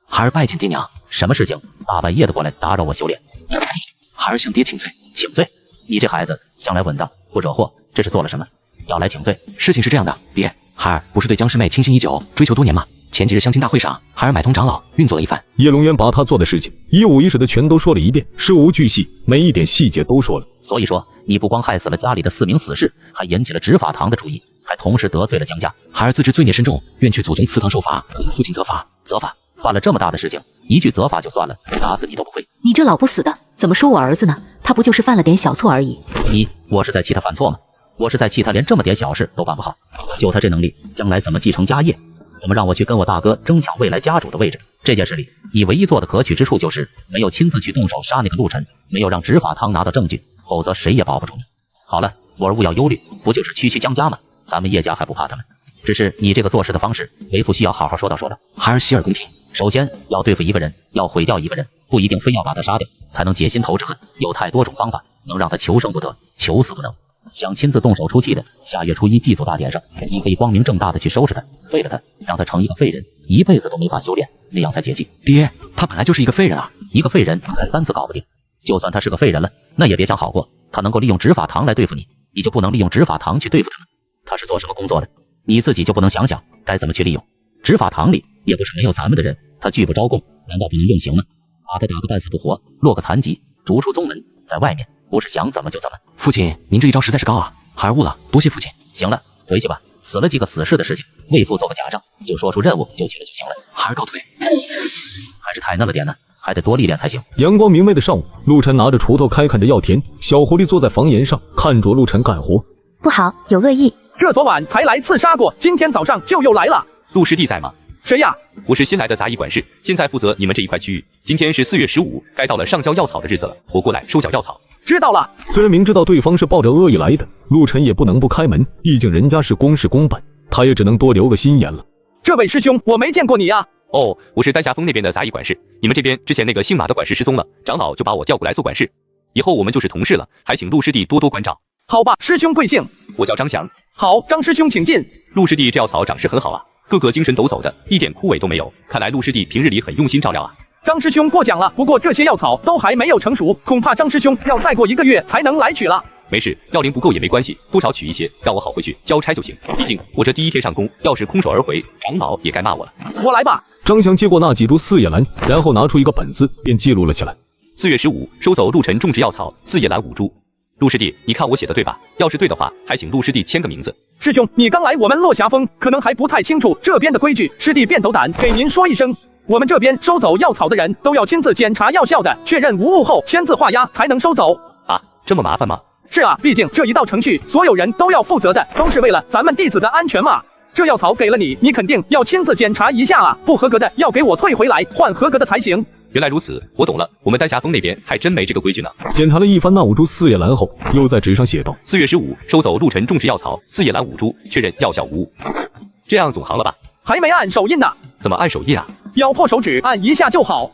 孩儿拜见爹娘，什么事情？大半夜的过来打扰我修炼。孩儿向爹请罪。请罪？你这孩子向来稳当，不惹祸，这是做了什么？要来请罪？事情是这样的，爹，孩儿不是对江师妹倾心已久，追求多年吗？前几日相亲大会上，孩儿买通长老运作了一番。叶龙渊把他做的事情一五一十的全都说了一遍，事无巨细，每一点细节都说了。所以说，你不光害死了家里的4名死士，还引起了执法堂的注意，还同时得罪了江家。孩儿自知罪孽深重，愿去祖宗祠堂受罚，父亲责罚。责罚？犯了这么大的事情，一句责罚就算了，打死你都不会。你这老不死的，怎么说我儿子呢？他不就是犯了点小错而已。我是在气他犯错吗？我是在气他连这么点小事都办不好。就他这能力，将来怎么继承家业？怎么让我去跟我大哥争抢未来家主的位置？这件事里，你唯一做的可取之处就是没有亲自去动手杀那个陆晨，没有让执法堂拿到证据，否则谁也保不住你。好了，我儿勿要忧虑，不就是区江家吗？咱们叶家还不怕他们。只是你这个做事的方式，为父需要好好说道说道。孩儿洗耳恭听。首先要对付一个人，要毁掉一个人，不一定非要把他杀掉才能解心头之恨，有太多种方法能让他求生不得，求死不能。想亲自动手出气的，下月初一祭祖大典上，你可以光明正大的去收拾他，废了他，让他成一个废人，一辈子都没法修炼，那样才解气。爹，他本来就是一个废人啊，一个废人才3次搞不定，就算他是个废人了，那也别想好过。他能够利用执法堂来对付你，你就不能利用执法堂去对付他们？他是做什么工作的？你自己就不能想想该怎么去利用？执法堂里也不是没有咱们的人，他拒不招供，难道不能用刑吗？把他打个半死不活，落个残疾，逐出宗门，在外面不是想怎么就怎么。父亲，您这一招实在是高啊，孩儿悟了，多谢父亲。行了，回去吧，死了几个死士的事情，为父做个假账，就说出任务就去了就行了。孩儿告退。还是太嫩了点呢，还得多历练才行。阳光明媚的上午，陆晨拿着锄头开垦着药田，小狐狸坐在房檐上看着陆晨干活。不好，有恶意。这昨晚才来刺杀过，今天早上就又来了。陆师弟在吗？谁呀？我是新来的杂役管事，现在负责你们这一块区域。今天是4月15，该到了上交药草的日子了，我过来收缴药草。知道了。虽然明知道对方是抱着恶意来的，陆晨也不能不开门，毕竟人家是公事公办，他也只能多留个心眼了。这位师兄，我没见过你啊。哦，我是丹霞峰那边的杂役管事，你们这边之前那个姓马的管事失踪了，长老就把我调过来做管事，以后我们就是同事了，还请陆师弟多多关照。好吧，师兄贵姓？我叫张翔。好，张师兄请进。陆师弟这药草长势很好啊，个个精神抖擞的，一点枯萎都没有，看来陆师弟平日里很用心照料啊。张师兄过奖了，不过这些药草都还没有成熟，恐怕张师兄要再过1个月才能来取了。没事，药龄不够也没关系，多少取一些，让我好回去交差就行。毕竟我这第一天上工，要是空手而回，长老也该骂我了。我来吧。张翔接过那几株四叶兰，然后拿出一个本子，便记录了起来。4月15，收走陆晨种植药草四叶兰5株。陆师弟，你看我写的对吧？要是对的话，还请陆师弟签个名字。师兄，你刚来我们落霞峰，可能还不太清楚这边的规矩，师弟便斗胆给您说一声。我们这边收走药草的人都要亲自检查药效的，确认无误后签字画押才能收走。啊，这么麻烦吗？是啊，毕竟这一道程序所有人都要负责的，都是为了咱们弟子的安全嘛。这药草给了你，你肯定要亲自检查一下啊，不合格的要给我退回来，换合格的才行。原来如此，我懂了。我们丹霞峰那边还真没这个规矩呢。检查了一番那5株四叶兰后，又在纸上写道：4月15，收走陆晨种植药草四叶兰5株，确认药效无误。这样总行了吧？还没按手印呢。怎么按手印啊？咬破手指按一下就好。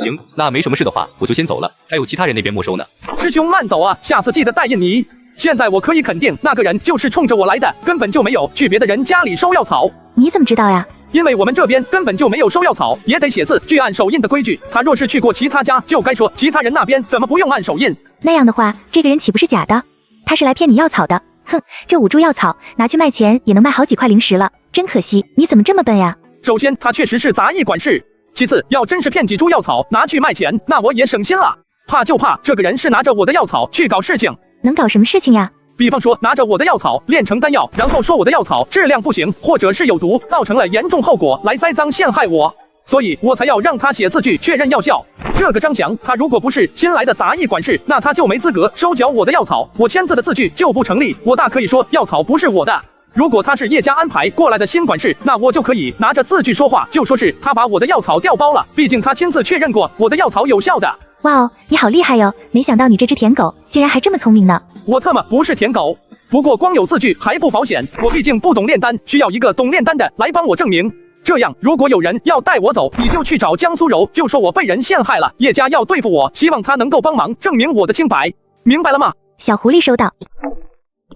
行，那没什么事的话，我就先走了。还有其他人那边没收呢。师兄慢走啊，下次记得带印泥。现在我可以肯定，那个人就是冲着我来的，根本就没有去别的人家里收药草。你怎么知道呀？因为我们这边根本就没有收药草，也得写字据按手印的规矩。他若是去过其他家，就该说其他人那边怎么不用按手印。那样的话，这个人岂不是假的？他是来骗你药草的。哼，这5株药草拿去卖钱也能卖好几块零食了，真可惜，你怎么这么笨呀？首先，他确实是杂役管事；其次，要真是骗几株药草拿去卖钱，那我也省心了。怕就怕这个人是拿着我的药草去搞事情。能搞什么事情呀？比方说，拿着我的药草炼成丹药，然后说我的药草质量不行，或者是有毒，造成了严重后果，来栽赃陷害我。所以我才要让他写字据确认药效。这个张翔，他如果不是新来的杂役管事，那他就没资格收缴我的药草，我签字的字据就不成立。我大可以说药草不是我的。如果他是叶家安排过来的新管事，那我就可以拿着字据说话，就说是他把我的药草调包了，毕竟他亲自确认过我的药草有效的。哇哦，你好厉害哟！没想到你这只舔狗竟然还这么聪明呢。我特么不是舔狗，不过光有字据还不保险，我毕竟不懂炼丹，需要一个懂炼丹的来帮我证明。这样，如果有人要带我走，你就去找江苏柔，就说我被人陷害了，叶家要对付我，希望他能够帮忙证明我的清白，明白了吗？小狐狸收到。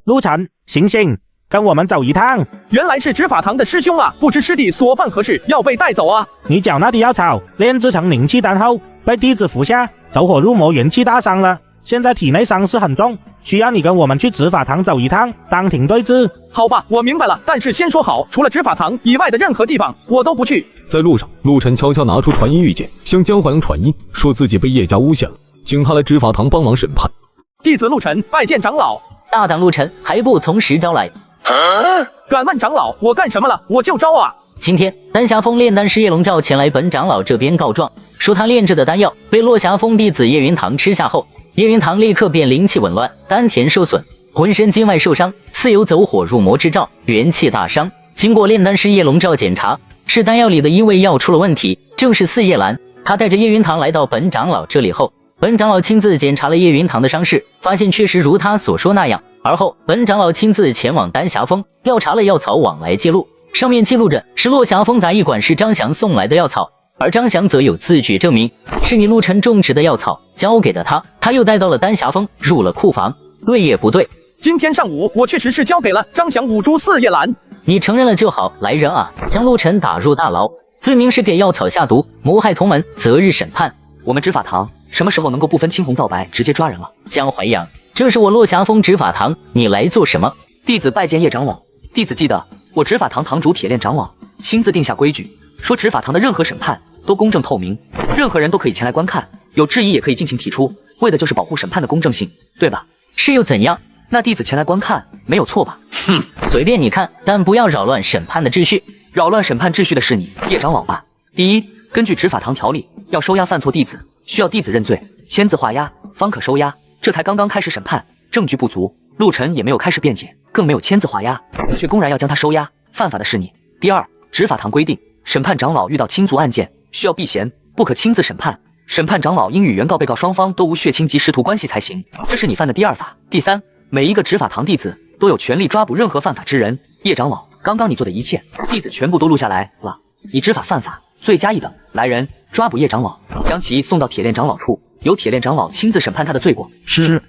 陆晨，醒醒，跟我们走一趟。原来是执法堂的师兄啊，不知师弟所犯何事，要被带走啊？你缴纳的药草炼制成灵气丹后，被弟子服下，走火入魔，元气大伤了，现在体内伤势很重，需要你跟我们去执法堂走一趟，当庭对质。好吧，我明白了，但是先说好，除了执法堂以外的任何地方我都不去。在路上，陆晨悄悄拿出传音玉剑，向江淮阳传音，说自己被叶家诬陷了，请他来执法堂帮忙审判。弟子陆晨拜见长老。大胆陆晨，还不从实招来？敢问长老，我干什么了？我就招啊！今天丹霞峰炼丹师叶龙照前来本长老这边告状，说他炼制的丹药被落霞峰弟子叶云堂吃下后，叶云堂立刻便灵气紊乱，丹田受损，浑身经脉受伤，似有走火入魔之兆，元气大伤。经过炼丹师叶龙照检查，是丹药里的一味药出了问题，正是四叶兰。他带着叶云堂来到本长老这里后，本长老亲自检查了叶云堂的伤势，发现确实如他所说那样。而后本长老亲自前往丹霞峰，调查了药草往来记录，上面记录着是落霞峰杂役管事张翔送来的药草，而张翔则有字据证明是你陆晨种植的药草，交给了他，他又带到了丹霞峰，入了库房。对也不对？今天上午我确实是交给了张翔5株四叶兰。你承认了就好。来人啊，将陆晨打入大牢，罪名是给药草下毒，谋害同门，择日审判。我们执法堂什么时候能够不分青红皂白直接抓人了？江淮阳，这是我落霞峰执法堂，你来做什么？弟子拜见叶长老。弟子记得我执法堂堂主铁链长老亲自定下规矩，说执法堂的任何审判都公正透明，任何人都可以前来观看，有质疑也可以尽情提出，为的就是保护审判的公正性，对吧？是又怎样？那弟子前来观看没有错吧？哼，随便你看，但不要扰乱审判的秩序。扰乱审判秩序的是你叶长老吧？第一，根据执法堂条例，要收押犯错弟子，需要弟子认罪，签字画押，方可收押。这才刚刚开始审判，证据不足，陆晨也没有开始辩解，更没有签字画押，却公然要将他收押，犯法的是你。第二，执法堂规定，审判长老遇到亲族案件，需要避嫌，不可亲自审判。审判长老应与原告、被告双方都无血亲及师徒关系才行，这是你犯的第二法。第三，每一个执法堂弟子都有权利抓捕任何犯法之人。叶长老，刚刚你做的一切，弟子全部都录下来了。你执法犯法，罪加一等。来人，抓捕叶长老，将其送到铁链长老处，由铁链长老亲自审判他的罪过。是。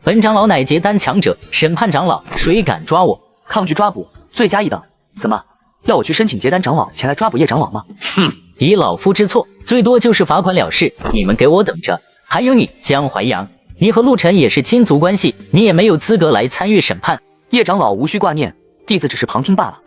本长老乃结丹强者，审判长老，谁敢抓我？抗拒抓捕，罪加一等。怎么，要我去申请结丹长老前来抓捕叶长老吗？哼，以老夫之错，最多就是罚款了事，你们给我等着。还有你，江淮阳，你和陆晨也是亲族关系，你也没有资格来参与审判。叶长老无需挂念，弟子只是旁听罢了。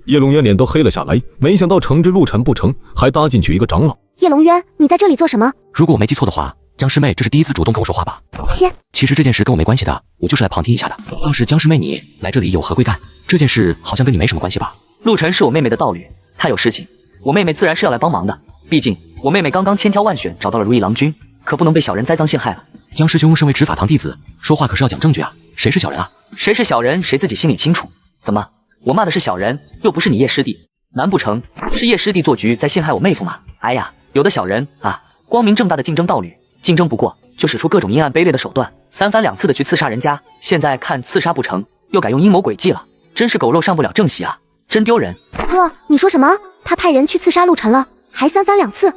叶龙渊脸都黑了下来，没想到惩治陆晨不成，还搭进去一个长老。叶龙渊，你在这里做什么？如果我没记错的话，江师妹这是第一次主动跟我说话吧？切，其实这件事跟我没关系的，我就是来旁听一下的。要是江师妹你来这里有何贵干？这件事好像跟你没什么关系吧？陆晨是我妹妹的道侣，她有事情，我妹妹自然是要来帮忙的。毕竟我妹妹刚刚千挑万选找到了如意郎君，可不能被小人栽赃陷害了。江师兄身为执法堂弟子，说话可是要讲证据啊！谁是小人啊？谁是小人，谁自己心里清楚。怎么，我骂的是小人，又不是你叶师弟？难不成是叶师弟做局在陷害我妹夫吗？哎呀，有的小人啊，光明正大的竞争道侣，竞争不过就使出各种阴暗卑劣的手段，三番两次的去刺杀人家。现在看刺杀不成，又改用阴谋诡计了，真是狗肉上不了正席啊，真丢人。哥，你说什么？他派人去刺杀陆晨了，还三番两次？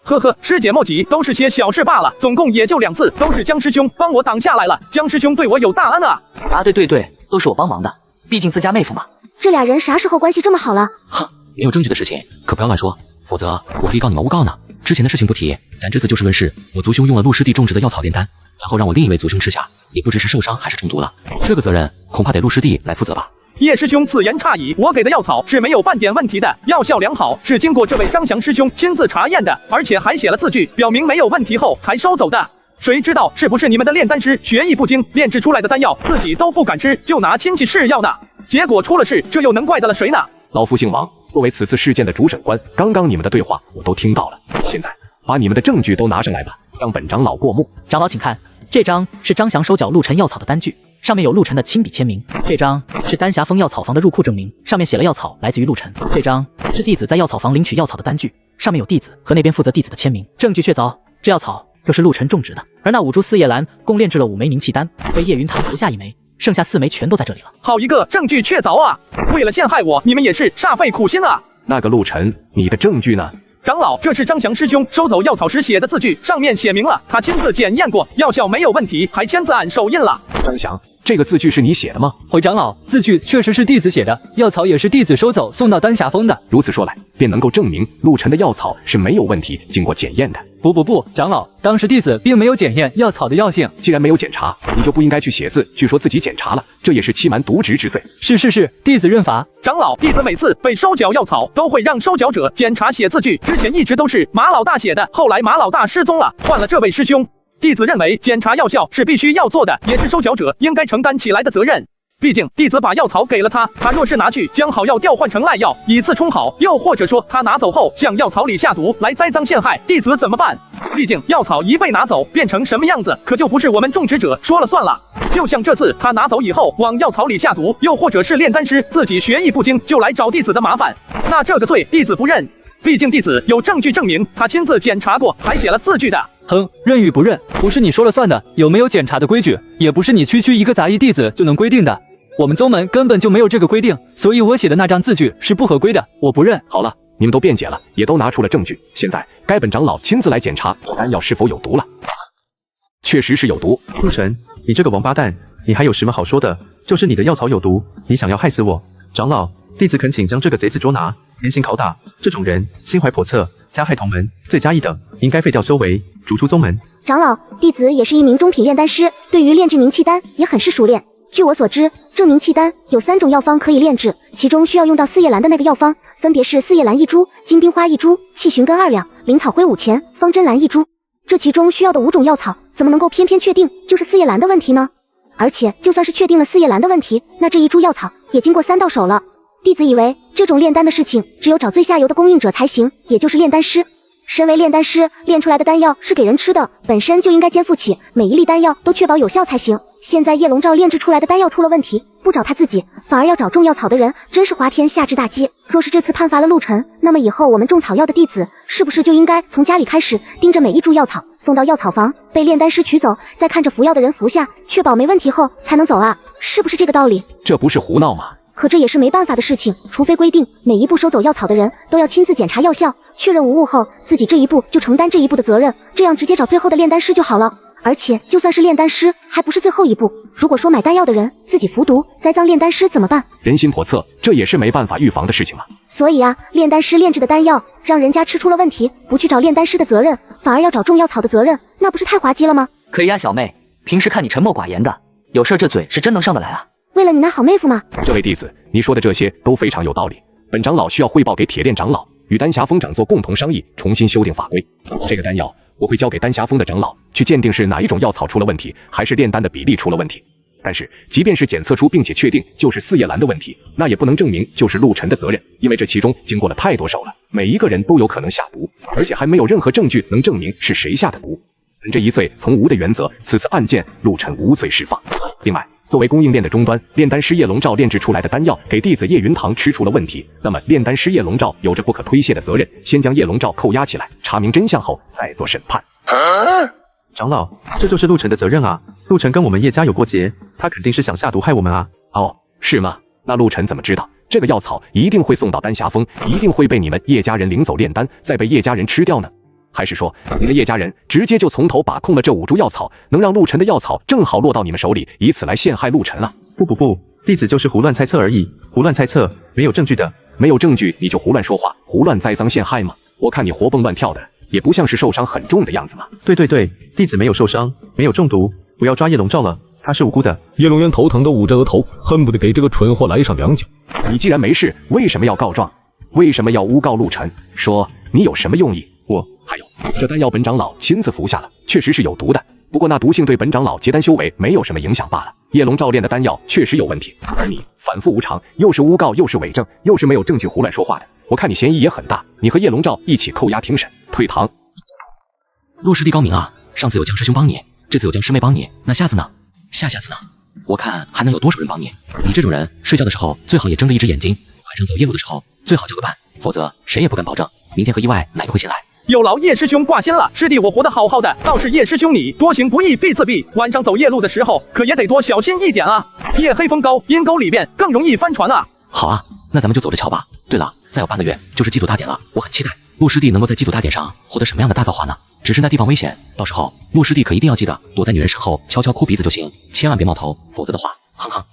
呵呵，师姐莫急，都是些小事罢了，总共也就2次，都是江师兄帮我挡下来了。江师兄对我有大恩啊！啊，对，都是我帮忙的，毕竟自家妹夫嘛。这俩人啥时候关系这么好了？哼，没有证据的事情可不要乱说，否则我可以告你们诬告呢。之前的事情不提，咱这次就事论事。我族兄用了陆师弟种植的药草炼丹，然后让我另一位族兄吃下，也不知是受伤还是中毒了。这个责任恐怕得陆师弟来负责吧。叶师兄此言差矣，我给的药草是没有半点问题的，药效良好，是经过这位张翔师兄亲自查验的，而且还写了字据，表明没有问题后才收走的。谁知道是不是你们的炼丹师学艺不精，炼制出来的丹药自己都不敢吃，就拿亲戚试药呢？结果出了事，这又能怪得了谁呢？老夫姓王，作为此次事件的主审官，刚刚你们的对话我都听到了，现在把你们的证据都拿上来吧，让本长老过目。长老请看，这张是张翔收缴陆晨药草的单据，上面有陆晨的亲笔签名。这张是丹霞峰药草房的入库证明，上面写了药草来自于陆晨。这张是弟子在药草房领取药草的单据，上面有弟子和那边负责弟子的签名。证据确凿，这药草就是陆晨种植的。而那5株四叶兰共炼制了5枚凝气丹，被叶云堂留下1枚，剩下4枚全都在这里了。好一个证据确凿啊！为了陷害我，你们也是煞费苦心啊！那个陆晨，你的证据呢？长老，这是张翔师兄收走药草时写的字据，上面写明了他亲自检验过，药效没有问题，还签字按手印了。张翔，这个字据是你写的吗？回长老，字据确实是弟子写的，药草也是弟子收走送到丹霞峰的。如此说来，便能够证明陆晨的药草是没有问题，经过检验的。不，长老，当时弟子并没有检验药草的药性。既然没有检查，你就不应该去写字，据说自己检查了，这也是欺瞒渎职之罪。是，弟子认罚。长老，弟子每次被收缴药草，都会让收缴者检查写字据，之前一直都是马老大写的，后来马老大失踪了，换了这位师兄。弟子认为检查药效是必须要做的，也是收缴者应该承担起来的责任。毕竟弟子把药草给了他，他若是拿去将好药调换成赖药，以次充好，又或者说他拿走后向药草里下毒来栽赃陷害，弟子怎么办？毕竟药草一被拿走，变成什么样子，可就不是我们种植者说了算了。就像这次他拿走以后往药草里下毒，又或者是炼丹师自己学艺不精就来找弟子的麻烦，那这个罪弟子不认。毕竟弟子有证据证明他亲自检查过，还写了字据的。哼，认与不认，不是你说了算的。有没有检查的规矩，也不是你区一个杂役弟子就能规定的。我们宗门根本就没有这个规定，所以我写的那张字据是不合规的，我不认。好了，你们都辩解了，也都拿出了证据，现在该本长老亲自来检查丹药是否有毒了。确实是有毒。陆晨，你这个王八蛋，你还有什么好说的？就是你的药草有毒，你想要害死我。长老，弟子恳请将这个贼子捉拿，严刑拷打。这种人心怀叵测，加害同门，罪加一等，应该废掉修为，逐出宗门。长老，弟子也是一名中品炼丹师，对于炼制凝气丹也很是熟练。据我所知，这凝气丹有3种药方可以炼制，其中需要用到四叶兰的那个药方，分别是四叶兰1株、金冰花1株、气寻根2两、灵草灰5钱、方针兰1株。这其中需要的5种药草，怎么能够偏偏确定就是四叶兰的问题呢？而且就算是确定了四叶兰的问题，那这1株药草也经过3道手了。弟子以为这种炼丹的事情，只有找最下游的供应者才行，也就是炼丹师。身为炼丹师，炼出来的丹药是给人吃的，本身就应该肩负起每一粒丹药都确保有效才行。现在叶龙照炼制出来的丹药出了问题，不找他自己，反而要找种药草的人，真是滑天下之大稽。若是这次判罚了陆晨，那么以后我们种草药的弟子，是不是就应该从家里开始，盯着每1株药草送到药草房，被炼丹师取走，再看着服药的人服下，确保没问题后才能走啊？是不是这个道理？这不是胡闹吗？可这也是没办法的事情，除非规定每一步收走药草的人都要亲自检查药效，确认无误后，自己这一步就承担这一步的责任，这样直接找最后的炼丹师就好了。而且就算是炼丹师，还不是最后一步。如果说买丹药的人自己服毒，栽赃炼丹师怎么办？人心叵测，这也是没办法预防的事情嘛。所以啊，炼丹师炼制的丹药让人家吃出了问题，不去找炼丹师的责任，反而要找种药草的责任，那不是太滑稽了吗？可以啊，小妹，平时看你沉默寡言的，有事这嘴是真能上得来啊。为了你那好妹夫嘛。这位弟子，你说的这些都非常有道理，本长老需要汇报给铁链长老，与丹霞峰长做共同商议，重新修订法规。这个丹药我会交给丹霞峰的长老去鉴定是哪一种药草出了问题，还是炼丹的比例出了问题。但是即便是检测出并且确定就是四叶兰的问题，那也不能证明就是陆晨的责任，因为这其中经过了太多手了，每一个人都有可能下毒，而且还没有任何证据能证明是谁下的毒。本着一罪从无的原则，此次案件陆晨无罪释放。另外，作为供应链的终端，炼丹师叶龙照炼制出来的丹药给弟子叶云堂吃出了问题，那么炼丹师叶龙照有着不可推卸的责任，先将叶龙照扣押起来，查明真相后再做审判。长老，这就是陆晨的责任啊！陆晨跟我们叶家有过节，他肯定是想下毒害我们啊！哦，是吗？那陆晨怎么知道这个药草一定会送到丹霞峰，一定会被你们叶家人领走炼丹，再被叶家人吃掉呢？还是说你的叶家人直接就从头把控了这5株药草，能让陆晨的药草正好落到你们手里，以此来陷害陆晨啊？不，弟子就是胡乱猜测而已。胡乱猜测，没有证据的。没有证据你就胡乱说话，胡乱栽赃陷害吗？我看你活蹦乱跳的，也不像是受伤很重的样子嘛。对，弟子没有受伤，没有中毒，不要抓叶龙照了，他是无辜的。叶龙渊头疼的捂着额头，恨不得给这个蠢货来上2脚。你既然没事，为什么要告状？为什么要诬告陆晨？说你有什么用意？还有这丹药本长老亲自服下了，确实是有毒的。不过那毒性对本长老结丹修为没有什么影响罢了。叶龙照炼的丹药确实有问题，而你反复无常，又是诬告又是伪证，又是没有证据胡乱说话的，我看你嫌疑也很大。你和叶龙照一起扣押庭审，退堂。陆师弟高明啊，上次有江师兄帮你，这次有江师妹帮你，那下次呢？下次呢？我看还能有多少人帮你？你这种人，睡觉的时候最好也睁着一只眼睛，晚上走夜路的时候最好交个伴，否则谁也不敢保证明天和意外哪个会先来。有劳叶师兄挂心了，师弟我活得好好的，倒是叶师兄你多行不义必自毙，晚上走夜路的时候可也得多小心一点啊。夜黑风高，阴沟里面更容易翻船啊。好啊，那咱们就走着瞧吧。对了，再有半个月就是祭祖大典了，我很期待陆师弟能够在祭祖大典上获得什么样的大造化呢？只是那地方危险，到时候陆师弟可一定要记得躲在女人身后悄悄哭鼻子就行，千万别冒头，否则的话，哼哼。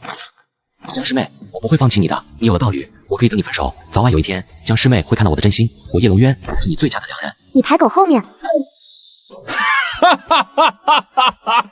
江师妹，我不会放弃你的，你有了道侣，我可以等你分手，早晚有一天，江师妹会看到我的真心，我叶龙渊是你最佳的良人。你排狗后面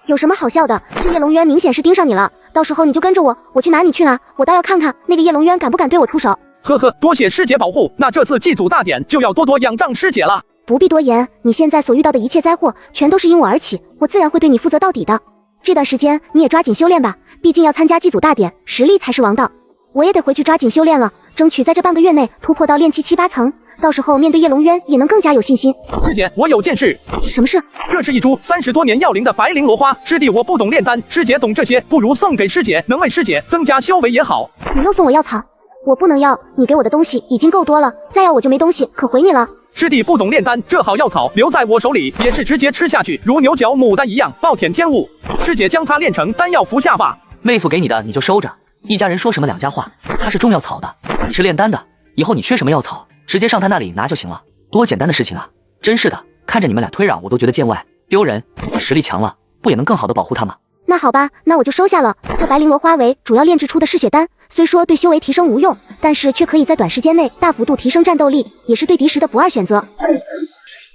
有什么好笑的？这叶龙渊明显是盯上你了，到时候你就跟着我，我去哪你去哪，我倒要看看那个叶龙渊敢不敢对我出手。呵呵，多谢师姐保护，那这次祭祖大典就要多多仰仗师姐了。不必多言，你现在所遇到的一切灾祸，全都是因我而起，我自然会对你负责到底的。这段时间你也抓紧修炼吧，毕竟要参加祭祖大典，实力才是王道。我也得回去抓紧修炼了，争取在这半个月内突破到炼气7、8层，到时候面对叶龙渊也能更加有信心。师姐，我有件事。什么事？这是一株30多年药龄的白绫罗花，师弟我不懂炼丹，师姐懂这些，不如送给师姐，能为师姐增加修为也好。你又送我药草，我不能要，你给我的东西已经够多了，再要我就没东西可回你了。师弟不懂炼丹，这好药草留在我手里也是直接吃下去，如牛角牡丹一样暴殄天物。师姐将它炼成丹药服下吧。妹夫给你的你就收着，一家人说什么两家话。它是中药草的，你是炼丹的，以后你缺什么药草，直接上他那里拿就行了，多简单的事情啊！真是的，看着你们俩推让我都觉得见外丢人。实力强了，不也能更好的保护他吗？那好吧，那我就收下了。这白绫罗花为主要炼制出的嗜血丹，虽说对修为提升无用，但是却可以在短时间内大幅度提升战斗力，也是对敌时的不二选择。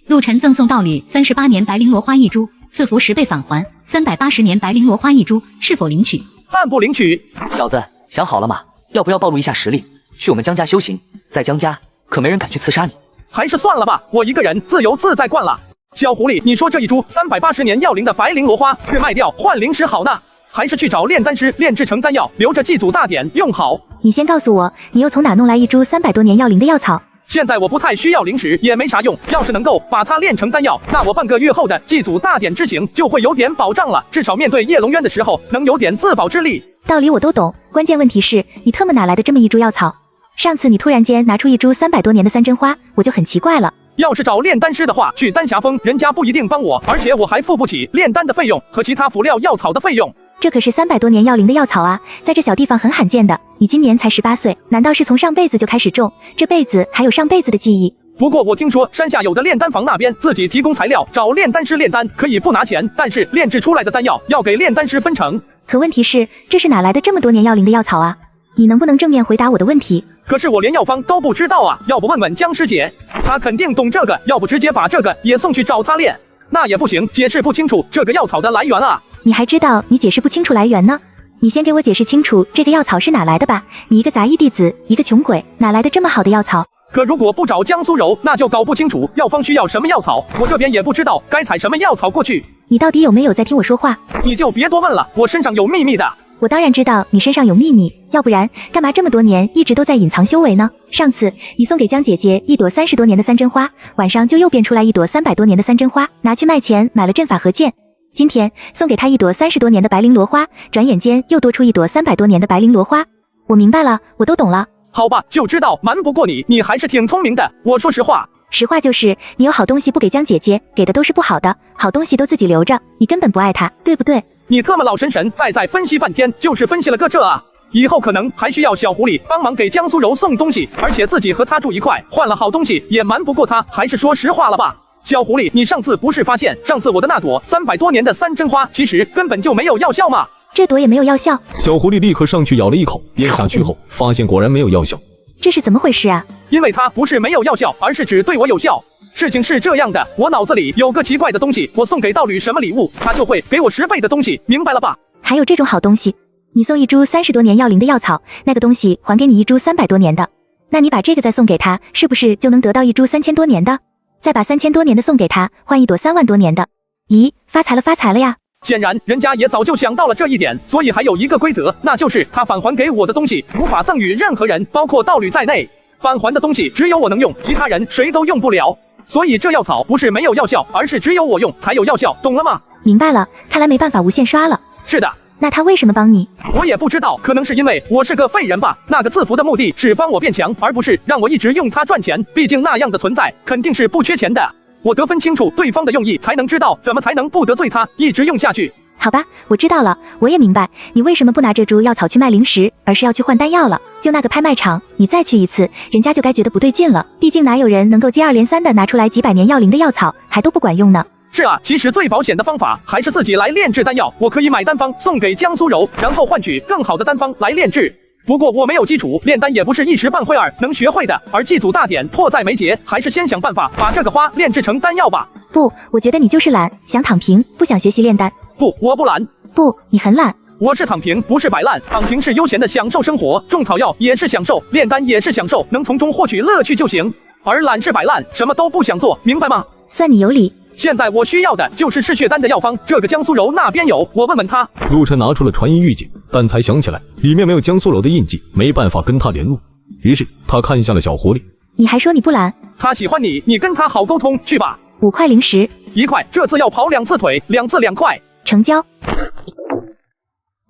陆晨赠送道侣38年白绫罗花1株，赐福10倍返还380年白绫罗花1株，是否领取？按不领取。小子，想好了吗？要不要暴露一下实力，去我们江家修行？在江家可没人敢去刺杀你。还是算了吧，我一个人自由自在惯了。小狐狸，你说这一株380年药龄的白绫罗花，却卖掉换灵石好呢，还是去找炼丹师炼制成丹药，留着祭祖大典用好？你先告诉我，你又从哪弄来一株300多年药龄的药草？现在我不太需要灵石，也没啥用。要是能够把它炼成丹药，那我半个月后的祭祖大典之行就会有点保障了，至少面对叶龙渊的时候能有点自保之力。道理我都懂，关键问题是你特么哪来的这么一株药草？上次你突然间拿出一株300多年的三针花，我就很奇怪了。要是找炼丹师的话，去丹霞峰，人家不一定帮我，而且我还付不起炼丹的费用和其他辅料药草的费用。这可是300多年药龄的药草啊，在这小地方很罕见的。你今年才18岁，难道是从上辈子就开始种，这辈子还有上辈子的记忆？不过我听说山下有的炼丹房那边自己提供材料，找炼丹师炼丹可以不拿钱，但是炼制出来的丹药要给炼丹师分成。可问题是，这是哪来的这么多年药龄的药草啊？你能不能正面回答我的问题？可是我连药方都不知道啊，要不问问江师姐，她肯定懂这个，要不直接把这个也送去找她炼。那也不行，解释不清楚这个药草的来源啊。你还知道你解释不清楚来源呢？你先给我解释清楚这个药草是哪来的吧。你一个杂役弟子，一个穷鬼，哪来的这么好的药草？可如果不找江苏柔，那就搞不清楚药方需要什么药草，我这边也不知道该采什么药草过去。你到底有没有在听我说话？你就别多问了，我身上有秘密的。我当然知道你身上有秘密，要不然干嘛这么多年一直都在隐藏修为呢？上次你送给江姐姐一朵30多年的三针花，晚上就又变出来一朵300多年的三针花，拿去卖钱买了阵法和剑。今天送给她一朵30多年的白绫罗花，转眼间又多出一朵300多年的白绫罗花。我明白了，我都懂了。好吧，就知道瞒不过你，你还是挺聪明的。我说实话，实话就是你有好东西不给江姐姐，给的都是不好的，好东西都自己留着，你根本不爱她，对不对？你特么老神神在分析半天，就是分析了个这啊！以后可能还需要小狐狸帮忙给江苏柔送东西，而且自己和他住一块，换了好东西也瞒不过他，还是说实话了吧？小狐狸，你上次不是发现上次我的那朵300多年的三针花其实根本就没有药效吗？这朵也没有药效。小狐狸立刻上去咬了一口，咽下去后发现果然没有药效。这是怎么回事啊？因为它不是没有药效，而是只对我有效。事情是这样的，我脑子里有个奇怪的东西，我送给道侣什么礼物，他就会给我10倍的东西，明白了吧？还有这种好东西？你送一株30多年药龄的药草，那个东西还给你一株300多年的。那你把这个再送给他，是不是就能得到一株3000多年的？再把3000多年的送给他，换一朵3万多年的。咦，发财了发财了呀！显然人家也早就想到了这一点，所以还有一个规则，那就是他返还给我的东西无法赠与任何人，包括道侣在内。返还的东西只有我能用，其他人谁都用不了。所以这药草不是没有药效，而是只有我用才有药效，懂了吗？明白了，看来没办法无限刷了。是的。那他为什么帮你？我也不知道，可能是因为我是个废人吧。那个字符的目的是帮我变强，而不是让我一直用它赚钱。毕竟那样的存在肯定是不缺钱的。我得分清楚对方的用意，才能知道怎么才能不得罪他，一直用下去。好吧，我知道了，我也明白你为什么不拿这株药草去卖零食，而是要去换丹药了。就那个拍卖场，你再去一次，人家就该觉得不对劲了。毕竟哪有人能够接二连三的拿出来几百年药龄的药草，还都不管用呢？是啊，其实最保险的方法还是自己来炼制丹药。我可以买丹方送给江苏柔，然后换取更好的丹方来炼制。不过我没有基础，炼丹也不是一时半会儿能学会的，而祭祖大典迫在眉睫，还是先想办法把这个花炼制成丹药吧。不，我觉得你就是懒，想躺平，不想学习炼丹。不，我不懒。不，你很懒。我是躺平，不是摆烂。躺平是悠闲的享受生活，种草药也是享受，炼丹也是享受，能从中获取乐趣就行。而懒是摆烂，什么都不想做，明白吗？算你有理。现在我需要的就是嗜血丹的药方，这个江苏柔那边有，我问问他。陆晨拿出了传音预警，但才想起来里面没有江苏柔的印记，没办法跟他联络。于是他看向了小狐狸。你还说你不懒？他喜欢你，你跟他好沟通去吧。5块零食，1块，这次要跑2次腿，2次2块。成交。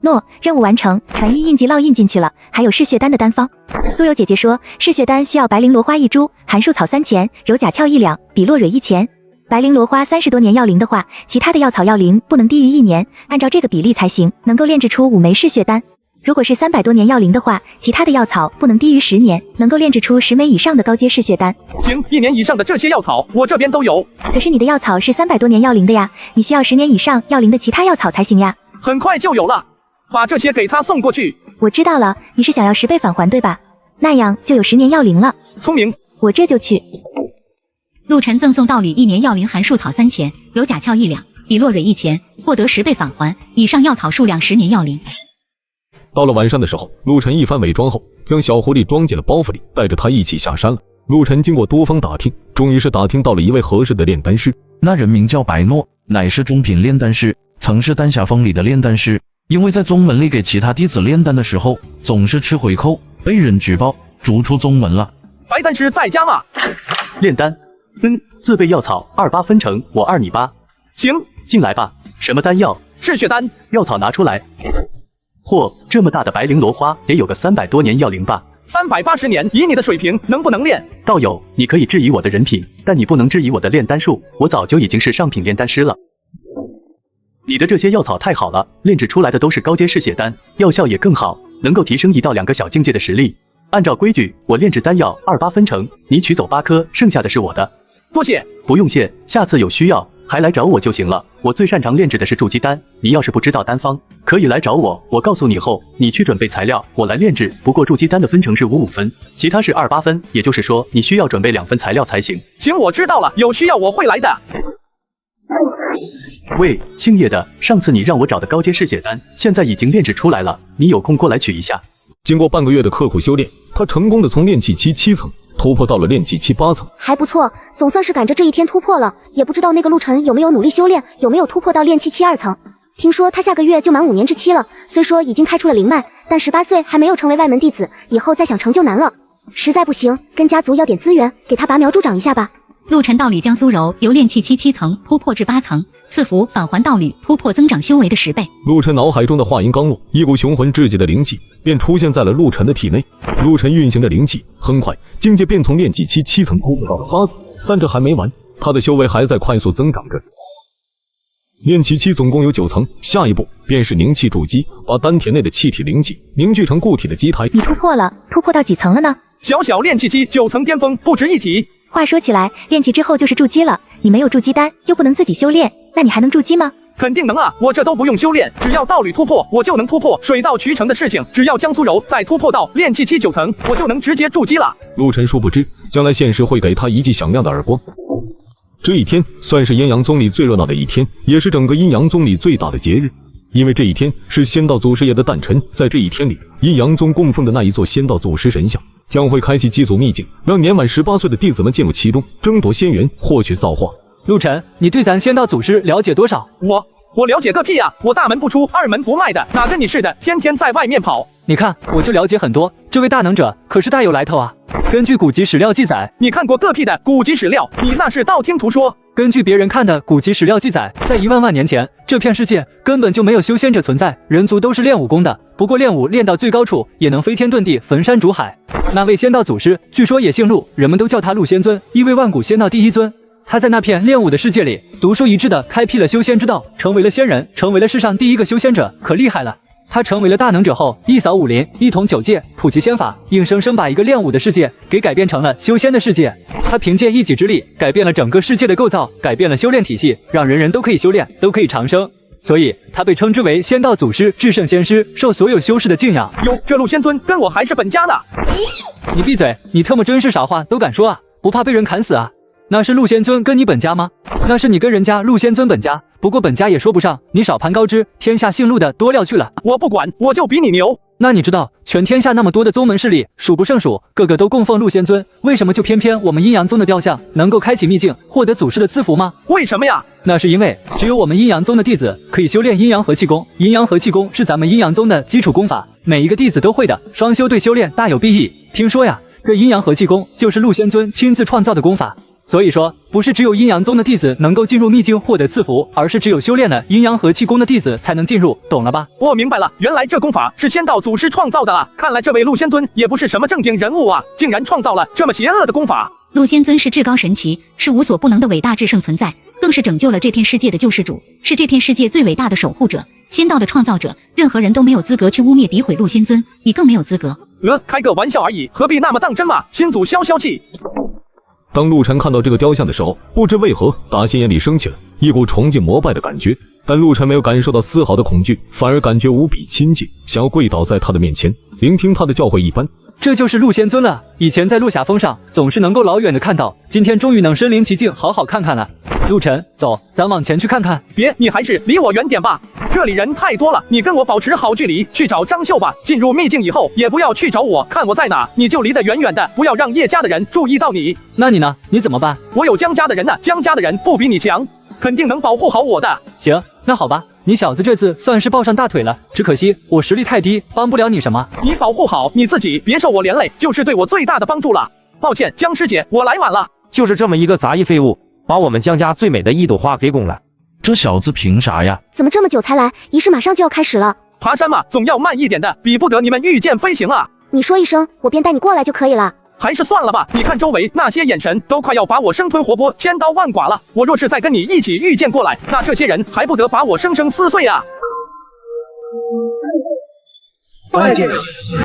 诺，任务完成，传音印记烙印进去了，还有嗜血丹的丹方。苏柔姐姐说，嗜血丹需要白绫罗花1株，函数草3钱，柔甲壳1两，比洛蕊1钱。白绫罗花30多年药龄的话，其他的药草药龄不能低于1年，按照这个比例才行，能够炼制出5枚嗜血丹。如果是300多年药龄的话，其他的药草不能低于10年，能够炼制出10枚以上的高阶嗜血丹。行，1年以上的这些药草我这边都有。可是你的药草是300多年药龄的呀，你需要10年以上药龄的其他药草才行呀。很快就有了，把这些给他送过去。我知道了，你是想要10倍返还对吧？那样就有10年药龄了。聪明，我这就去。陆晨赠送道侣1年药龄函数草3钱，柔甲壳1两，比洛蕊1钱，获得10倍返还，以上药草数量10年药龄。到了晚上的时候，陆晨一番伪装后，将小狐狸装进了包袱里，带着他一起下山了。陆晨经过多方打听，终于是打听到了一位合适的炼丹师。那人名叫白诺，乃是中品炼丹师，曾是丹霞峰里的炼丹师。因为在宗门里给其他弟子炼丹的时候，总是吃回扣，被人举报，逐出宗门了。白丹师在家吗？炼丹，自备药草28分成，我2你8。行，进来吧。什么丹药？嗜血丹。药草拿出来。嚯，这么大的白绫罗花，也有个300多年药龄吧？380年，以你的水平，能不能炼？道友，你可以质疑我的人品，但你不能质疑我的炼丹术，我早就已经是上品炼丹师了。你的这些药草太好了，炼制出来的都是高阶嗜血丹，药效也更好，能够提升1到2个小境界的实力。按照规矩，我炼制丹药28分成，你取走8颗，剩下的是我的。多谢。不用谢，下次有需要还来找我就行了。我最擅长炼制的是筑基丹，你要是不知道丹方，可以来找我，我告诉你后，你去准备材料，我来炼制。不过筑基丹的分成是55分，其他是28分，也就是说你需要准备2份材料才行。行，我知道了，有需要我会来的。喂，姓叶的，上次你让我找的高阶嗜血丹，现在已经炼制出来了，你有空过来取一下。经过半个月的刻苦修炼，他成功的从炼气期7层突破到了炼气期8层，还不错，总算是赶着这一天突破了。也不知道那个陆晨有没有努力修炼，有没有突破到炼气期2层。听说他下个月就满5年之期了，虽说已经开出了灵脉，但18岁还没有成为外门弟子，以后再想成就难了。实在不行，跟家族要点资源，给他拔苗助长一下吧。陆晨道侣江苏柔由炼气期7层突破至8层，赐福返还道侣突破增长修为的10倍。陆晨脑海中的话音刚落，一股雄浑至极的灵气便出现在了陆晨的体内。陆晨运行着灵气，很快境界便从炼气期7层突破到了8层，但这还没完，他的修为还在快速增长着。炼气期总共有9层，下一步便是凝气筑基，把丹田内的气体灵气凝聚成固体的基台。你突破了，突破到几层了呢？小小炼气期9层巅峰，不值一提。话说起来，炼气之后就是筑基了，你没有筑基丹，又不能自己修炼，那你还能筑基吗？肯定能啊！我这都不用修炼，只要道侣突破，我就能突破水到渠成的事情。只要江苏柔再突破到炼气期9层，我就能直接筑基了。陆晨殊不知，将来现实会给他一记响亮的耳光。这一天算是阴阳宗里最热闹的一天，也是整个阴阳宗里最大的节日。因为这一天是仙道祖师爷的诞辰，在这一天里，阴阳宗供奉的那一座仙道祖师神像将会开启祭祖秘境，让年满18岁的弟子们进入其中，争夺仙缘，获取造化。陆晨，你对咱仙道祖师了解多少？我了解个屁呀！我大门不出，二门不迈的，哪跟你似的，天天在外面跑。你看，我就了解很多。这位大能者可是大有来头啊！根据古籍史料记载，你看过个屁的古籍史料？你那是道听途说。根据别人看的古籍史料记载，在1万万年前，这片世界根本就没有修仙者存在，人族都是练武功的。不过练武练到最高处，也能飞天遁地，焚山逐海。那位仙道祖师，据说也姓陆，人们都叫他陆仙尊，一位万古仙道第一尊。他在那片练武的世界里，独树一帜的开辟了修仙之道，成为了仙人，成为了世上第一个修仙者，可厉害了。他成为了大能者后，一扫武林，一统九界，普及仙法，硬生生把一个练武的世界给改变成了修仙的世界。他凭借一己之力，改变了整个世界的构造，改变了修炼体系，让人人都可以修炼，都可以长生。所以他被称之为仙道祖师，至圣仙师，受所有修士的敬仰。哟，这陆仙尊跟我还是本家呢。你闭嘴，你特么真是啥话都敢说啊，不怕被人砍死啊？那是陆仙尊跟你本家吗？那是你跟人家陆仙尊本家，不过本家也说不上，你少攀高枝，天下姓陆的多了去了。我不管，我就比你牛。那你知道全天下那么多的宗门势力数不胜数，个个都供奉陆仙尊，为什么就偏偏我们阴阳宗的雕像能够开启秘境，获得祖师的赐福吗？为什么呀？那是因为只有我们阴阳宗的弟子可以修炼阴阳和气功，阴阳和气功是咱们阴阳宗的基础功法，每一个弟子都会的，双修对修炼大有裨益。听说呀，这阴阳和气功就是陆仙尊亲自创造的功法。所以说，不是只有阴阳宗的弟子能够进入秘境获得赐福，而是只有修炼了阴阳和气功的弟子才能进入，懂了吧？我明白了，原来这功法是仙道祖师创造的啊！看来这位陆仙尊也不是什么正经人物啊，竟然创造了这么邪恶的功法。陆仙尊是至高神奇，是无所不能的伟大至圣存在，更是拯救了这片世界的救世主，是这片世界最伟大的守护者，仙道的创造者。任何人都没有资格去污蔑诋毁陆仙尊，你更没有资格。开个玩笑而已，何必那么当真嘛？心祖消消气。当陆晨看到这个雕像的时候，不知为何大仙眼里升起了一股崇敬膜拜的感觉，但陆晨没有感受到丝毫的恐惧，反而感觉无比亲近，想要跪倒在他的面前，聆听他的教诲一般。这就是陆仙尊了，以前在落霞峰上总是能够老远的看到，今天终于能身临其境好好看看了。陆晨，走，咱往前去看看。别，你还是离我远点吧，这里人太多了，你跟我保持好距离，去找张秀吧。进入秘境以后，也不要去找我，看我在哪，你就离得远远的，不要让叶家的人注意到你。那你呢？你怎么办？我有江家的人呢，江家的人不比你强，肯定能保护好我的。行，那好吧，你小子这次算是抱上大腿了，只可惜我实力太低，帮不了你什么。你保护好你自己，别受我连累，就是对我最大的帮助了。抱歉，江师姐，我来晚了。就是这么一个杂役废物，把我们江家最美的一朵花给拱了。这小子凭啥呀？怎么这么久才来？仪式马上就要开始了。爬山嘛，总要慢一点的，比不得你们御剑飞行啊。你说一声，我便带你过来就可以了。还是算了吧，你看周围那些眼神都快要把我生吞活剥，千刀万剐了。我若是再跟你一起御剑过来，那这些人还不得把我生生撕碎啊！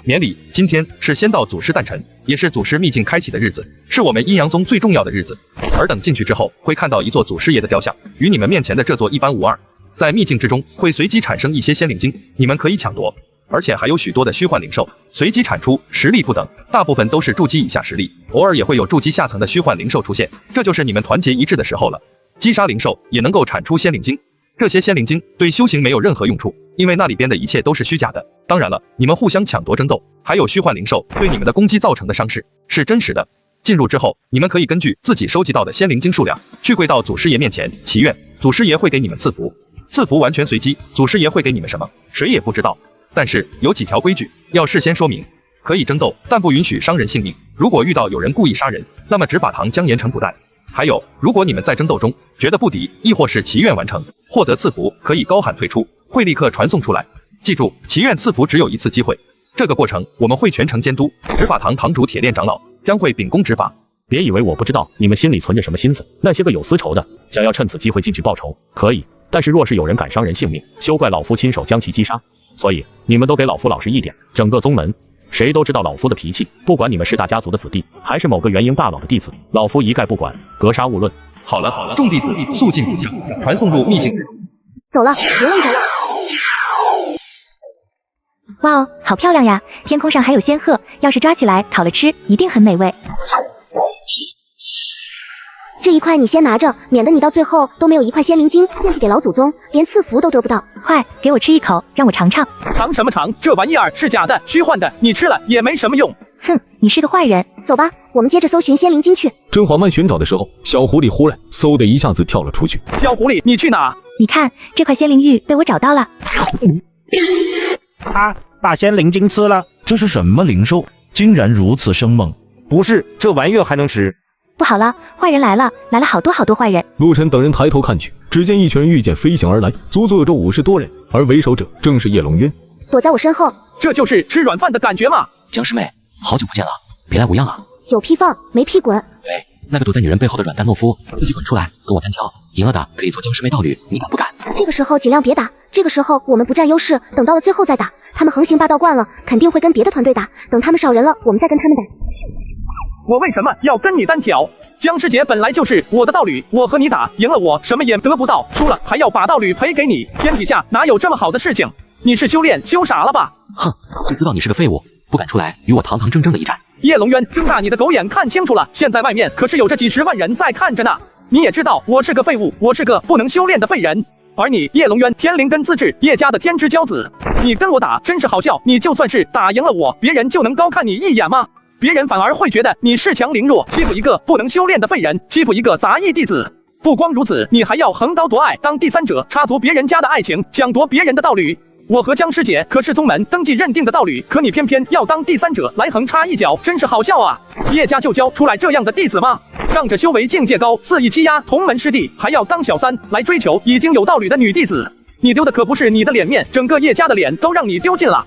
年里今天是仙道祖师诞辰，也是祖师秘境开启的日子，是我们阴阳宗最重要的日子。尔等进去之后，会看到一座祖师爷的雕像，与你们面前的这座一般无二。在秘境之中，会随机产生一些仙灵晶，你们可以抢夺。而且还有许多的虚幻灵兽随机产出，实力不等，大部分都是筑基以下实力，偶尔也会有筑基下层的虚幻灵兽出现，这就是你们团结一致的时候了。击杀灵兽也能够产出仙灵晶，这些仙灵晶对修行没有任何用处，因为那里边的一切都是虚假的。当然了，你们互相抢夺争斗，还有虚幻灵兽对你们的攻击造成的伤势是真实的。进入之后，你们可以根据自己收集到的仙灵晶数量，去跪到祖师爷面前祈愿，祖师爷会给你们赐福，赐福完全随机，祖师爷会给你们什么，谁也不知道。但是有几条规矩要事先说明，可以争斗，但不允许伤人性命。如果遇到有人故意杀人，那么执法堂将严惩不贷。还有，如果你们在争斗中觉得不敌，亦或是祈愿完成，获得赐福，可以高喊退出，会立刻传送出来。记住，祈愿赐福只有一次机会，这个过程我们会全程监督。执法堂堂主铁链长老将会秉公执法。别以为我不知道你们心里存着什么心思，那些个有私仇的，想要趁此机会进去报仇，可以，但是若是有人敢伤人性命，休怪老夫亲手将其击杀。所以你们都给老夫老实一点，整个宗门谁都知道老夫的脾气，不管你们是大家族的子弟，还是某个元婴大佬的弟子，老夫一概不管，格杀勿论。好了，众弟子肃静不讲，传送入秘境之中。走了，别愣着了。哇哦，好漂亮呀！天空上还有仙鹤，要是抓起来烤了吃，一定很美味。这一块你先拿着，免得你到最后都没有一块仙灵晶献祭给老祖宗，连赐福都得不到。快，给我吃一口，让我尝尝。尝什么尝？这玩意儿是假的，虚幻的，你吃了也没什么用。哼，你是个坏人。走吧，我们接着搜寻仙灵晶去。正缓慢寻找的时候，小狐狸忽然嗖的一下子跳了出去。小狐狸，你去哪？你看，这块仙灵玉被我找到了。他把仙灵晶吃了。这是什么灵兽？竟然如此生猛！不是，这玩意儿还能吃？不好了，坏人来了，来了好多好多坏人。陆晨等人抬头看去，只见一群人御剑飞行而来，足足有着50多人，而为首者正是叶龙渊。躲在我身后，这就是吃软饭的感觉吗？僵尸妹，好久不见了，别来无恙啊！有屁放，没屁滚。对，那个躲在女人背后的软蛋懦夫，自己滚出来跟我单挑，赢了的可以做僵尸妹道侣，你敢不敢？这个时候尽量别打，这个时候我们不占优势，等到了最后再打。他们横行霸道惯了，肯定会跟别的团队打，等他们少人了，我们再跟他们打。我为什么要跟你单挑？僵尸姐本来就是我的道侣，我和你打，赢了我什么也得不到，输了还要把道侣赔给你，天底下哪有这么好的事情？你是修炼修傻了吧？哼，就知道你是个废物，不敢出来与我堂堂正正的一战。叶龙渊，睁大你的狗眼看清楚了，现在外面可是有着几十万人在看着呢。你也知道我是个废物，我是个不能修炼的废人。而你叶龙渊天灵根资质，叶家的天之骄子，你跟我打真是好笑。你就算是打赢了我，别人就能高看你一眼吗？别人反而会觉得你恃强凌弱，欺负一个不能修炼的废人，欺负一个杂役弟子。不光如此，你还要横刀夺爱，当第三者，插足别人家的爱情，抢夺别人的道侣。我和僵尸姐可是宗门登记认定的道侣，可你偏偏要当第三者来横插一脚，真是好笑啊！叶家就教出来这样的弟子吗？仗着修为境界高，肆意欺压同门师弟，还要当小三来追求已经有道侣的女弟子，你丢的可不是你的脸面，整个叶家的脸都让你丢尽了。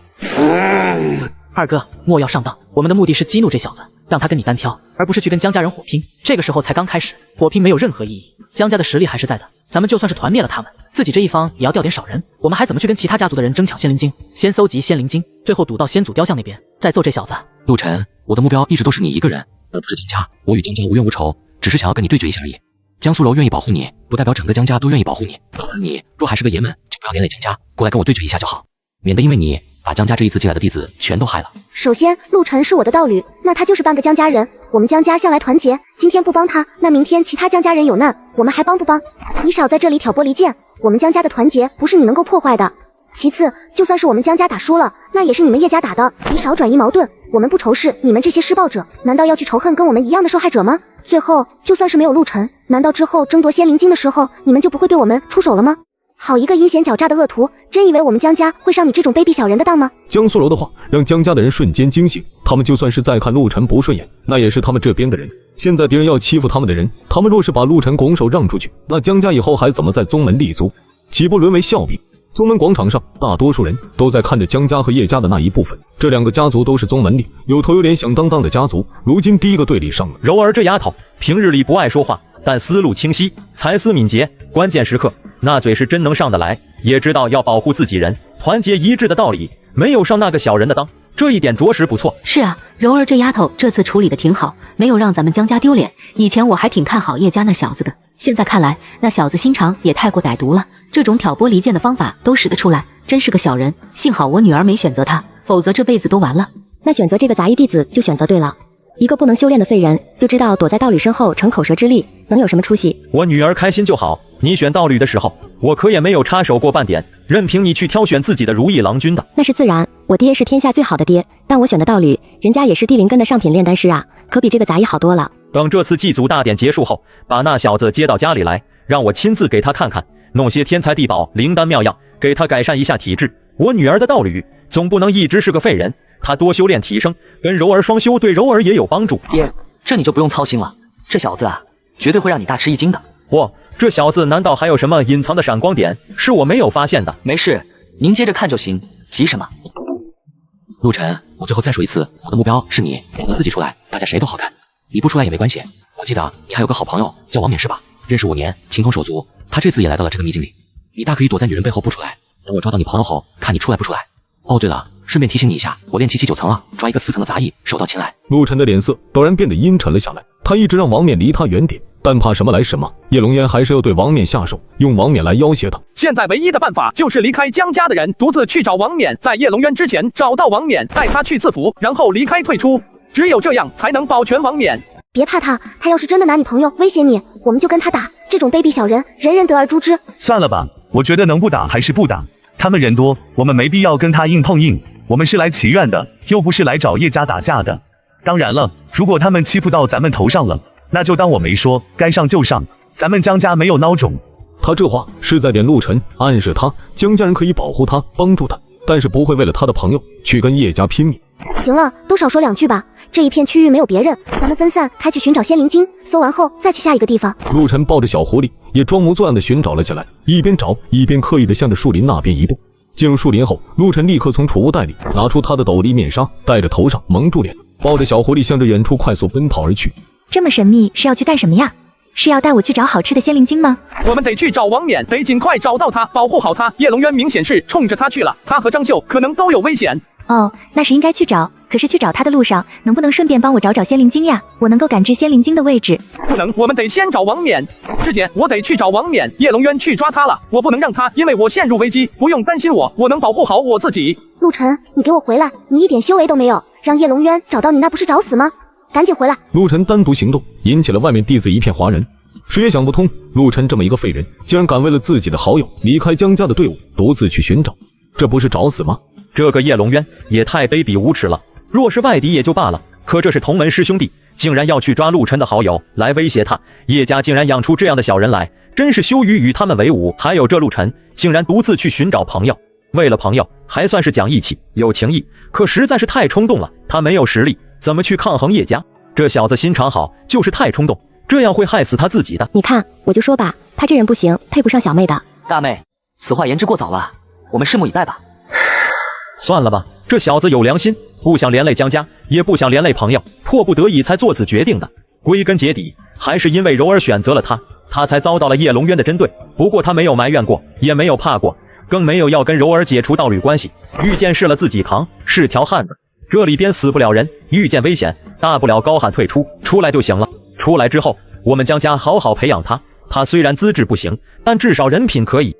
二哥，莫要上当，我们的目的是激怒这小子，让他跟你单挑，而不是去跟江家人火拼。这个时候才刚开始，火拼没有任何意义。江家的实力还是在的，咱们就算是团灭了他们，自己这一方也要掉点少人。我们还怎么去跟其他家族的人争抢仙灵晶？先搜集仙灵晶，最后堵到先祖雕像那边，再揍这小子。陆晨，我的目标一直都是你一个人，而不是江家。我与江家无冤无仇，只是想要跟你对决一下而已。江苏柔愿意保护你，不代表整个江家都愿意保护你。而你若还是个爷们，就不要连累江家，过来跟我对决一下就好，免得因为你把江家这一次进来的弟子全都害了。首先，陆晨是我的道侣，那他就是半个江家人。我们江家向来团结，今天不帮他，那明天其他江家人有难，我们还帮不帮？你少在这里挑拨离间，我们江家的团结不是你能够破坏的。其次，就算是我们江家打输了，那也是你们叶家打的，你少转移矛盾。我们不仇视你们这些施暴者，难道要去仇恨跟我们一样的受害者吗？最后，就算是没有陆晨，难道之后争夺仙灵晶的时候，你们就不会对我们出手了吗？好一个阴险狡诈的恶徒，真以为我们江家会上你这种卑鄙小人的当吗？江苏柔的话让江家的人瞬间惊醒，他们就算是再看陆晨不顺眼，那也是他们这边的人。现在敌人要欺负他们的人，他们若是把陆晨拱手让出去，那江家以后还怎么在宗门立足？岂不沦为笑柄？宗门广场上，大多数人都在看着江家和叶家的那一部分。这两个家族都是宗门里有头有脸响当当的家族，如今第一个对立上了。柔儿这丫头，平日里不爱说话，但思路清晰，才思敏捷，关键时刻那嘴是真能上得来，也知道要保护自己人，团结一致的道理，没有上那个小人的当，这一点着实不错。是啊，柔儿这丫头这次处理的挺好，没有让咱们江家丢脸。以前我还挺看好叶家那小子的，现在看来那小子心肠也太过歹毒了，这种挑拨离间的方法都使得出来，真是个小人。幸好我女儿没选择他，否则这辈子都完了。那选择这个杂役弟子就选择对了。一个不能修炼的废人，就知道躲在道侣身后逞口舌之力，能有什么出息？我女儿开心就好。你选道侣的时候，我可也没有插手过半点，任凭你去挑选自己的如意郎君的。那是自然，我爹是天下最好的爹，但我选的道侣，人家也是地灵根的上品炼丹师啊，可比这个杂役好多了。等这次祭祖大典结束后，把那小子接到家里来，让我亲自给他看看，弄些天才地宝、灵丹妙药，给他改善一下体质。我女儿的道侣总不能一直是个废人，她多修炼提升，跟柔儿双修对柔儿也有帮助。爹，这你就不用操心了，这小子啊，绝对会让你大吃一惊的。嚯，这小子难道还有什么隐藏的闪光点，是我没有发现的？没事，您接着看就行，急什么？陆晨，我最后再说一次，我的目标是你，你自己出来，大家谁都好看。你不出来也没关系，我记得你还有个好朋友叫王冕是吧？认识5年，情同手足，他这次也来到了这个秘境里，你大可以躲在女人背后不出来，等我抓到你朋友后，看你出来不出来。哦，对了，顺便提醒你一下，我练779层了，抓一个4层的杂役，手到擒来。陆晨的脸色陡然变得阴沉了下来，他一直让王冕离他远点，但怕什么来什么，叶龙渊还是要对王冕下手，用王冕来要挟他。现在唯一的办法就是离开江家的人独自去找王冕，在叶龙渊之前找到王冕，带他去赐福，然后离开退出，只有这样才能保全王冕。别怕他，他要是真的拿你朋友威胁你，我们就跟他打。这种卑鄙小人，人人得而诛之。算了吧，我觉得能不打还是不打。他们人多，我们没必要跟他硬碰硬。我们是来祈愿的，又不是来找叶家打架的。当然了，如果他们欺负到咱们头上了，那就当我没说，该上就上，咱们江家没有孬种。他这话是在点陆晨，暗示他江家人可以保护他，帮助他，但是不会为了他的朋友去跟叶家拼命。行了，都少说两句吧。这一片区域没有别人，咱们分散开去寻找仙灵晶，搜完后再去下一个地方。陆晨抱着小狐狸，也装模作样的寻找了起来，一边找一边刻意的向着树林那边移动。进入树林后，陆晨立刻从储物袋里拿出他的斗笠面纱，戴着头上蒙住脸，抱着小狐狸向着远处快速奔跑而去。这么神秘是要去干什么呀？是要带我去找好吃的仙灵晶吗？我们得去找王冕，得尽快找到他，保护好他。叶龙渊明显是冲着他去了，他和张秀可能都有危险。哦，那是应该去找。可是去找他的路上，能不能顺便帮我找找仙灵晶呀？我能够感知仙灵晶的位置。不能，我们得先找王冕。师姐，我得去找王冕。叶龙渊去抓他了，我不能让他因为我陷入危机。不用担心我，我能保护好我自己。陆晨，你给我回来！你一点修为都没有，让叶龙渊找到你，那不是找死吗？赶紧回来！陆晨单独行动，引起了外面弟子一片哗然。谁也想不通，陆晨这么一个废人，竟然敢为了自己的好友离开江家的队伍，独自去寻找，这不是找死吗？这个叶龙渊也太卑鄙无耻了。若是外敌也就罢了，可这是同门师兄弟，竟然要去抓陆晨的好友来威胁他。叶家竟然养出这样的小人来，真是羞于与他们为伍。还有这陆晨，竟然独自去寻找朋友，为了朋友还算是讲义气有情义，可实在是太冲动了。他没有实力，怎么去抗衡叶家？这小子心肠好，就是太冲动，这样会害死他自己的。你看，我就说吧，他这人不行，配不上小妹的。大妹，此话言之过早了，我们拭目以待吧。算了吧，这小子有良心，不想连累江家，也不想连累朋友，迫不得已才做此决定的。归根结底，还是因为柔儿选择了他，他才遭到了叶龙渊的针对。不过他没有埋怨过，也没有怕过，更没有要跟柔儿解除道侣关系。遇见事了自己扛，是条汉子。这里边死不了人，遇见危险，大不了高喊退出，出来就行了。出来之后，我们江家好好培养他。他虽然资质不行，但至少人品可以。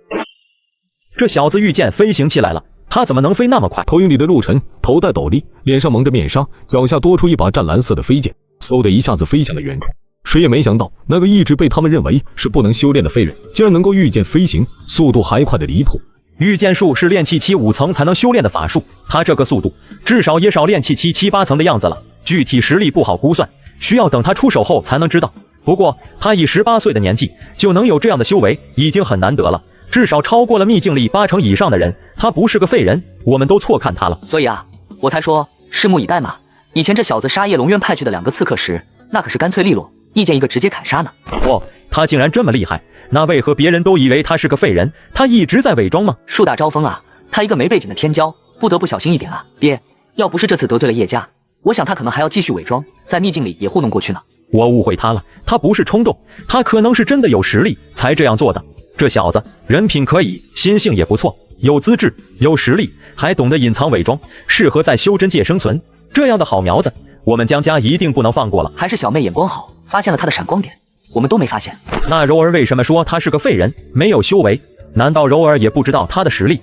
这小子御剑飞行起来了。他怎么能飞那么快？投影里的陆晨头戴斗笠，脸上蒙着面纱，脚下多出一把湛蓝色的飞剑，嗖的一下子飞向了远处。谁也没想到，那个一直被他们认为是不能修炼的废人，竟然能够御剑飞行，速度还快的离谱。御剑术是炼气期5层才能修炼的法术，他这个速度至少也少炼气期7、8层的样子了。具体实力不好估算，需要等他出手后才能知道。不过他以18岁的年纪就能有这样的修为，已经很难得了。至少超过了秘境里8成以上的人，他不是个废人，我们都错看他了。所以啊，我才说拭目以待嘛。以前这小子杀叶龙渊派去的2个刺客时，那可是干脆利落，一剑一个直接砍杀呢。哦，他竟然这么厉害，那为何别人都以为他是个废人？他一直在伪装吗？树大招风啊，他一个没背景的天骄，不得不小心一点啊。爹，要不是这次得罪了叶家，我想他可能还要继续伪装，在秘境里也糊弄过去呢。我误会他了，他不是冲动，他可能是真的有实力才这样做的。这小子人品可以，心性也不错，有资质有实力，还懂得隐藏伪装，适合在修真界生存。这样的好苗子，我们江家一定不能放过了。还是小妹眼光好，发现了他的闪光点，我们都没发现。那柔儿为什么说他是个废人，没有修为？难道柔儿也不知道他的实力？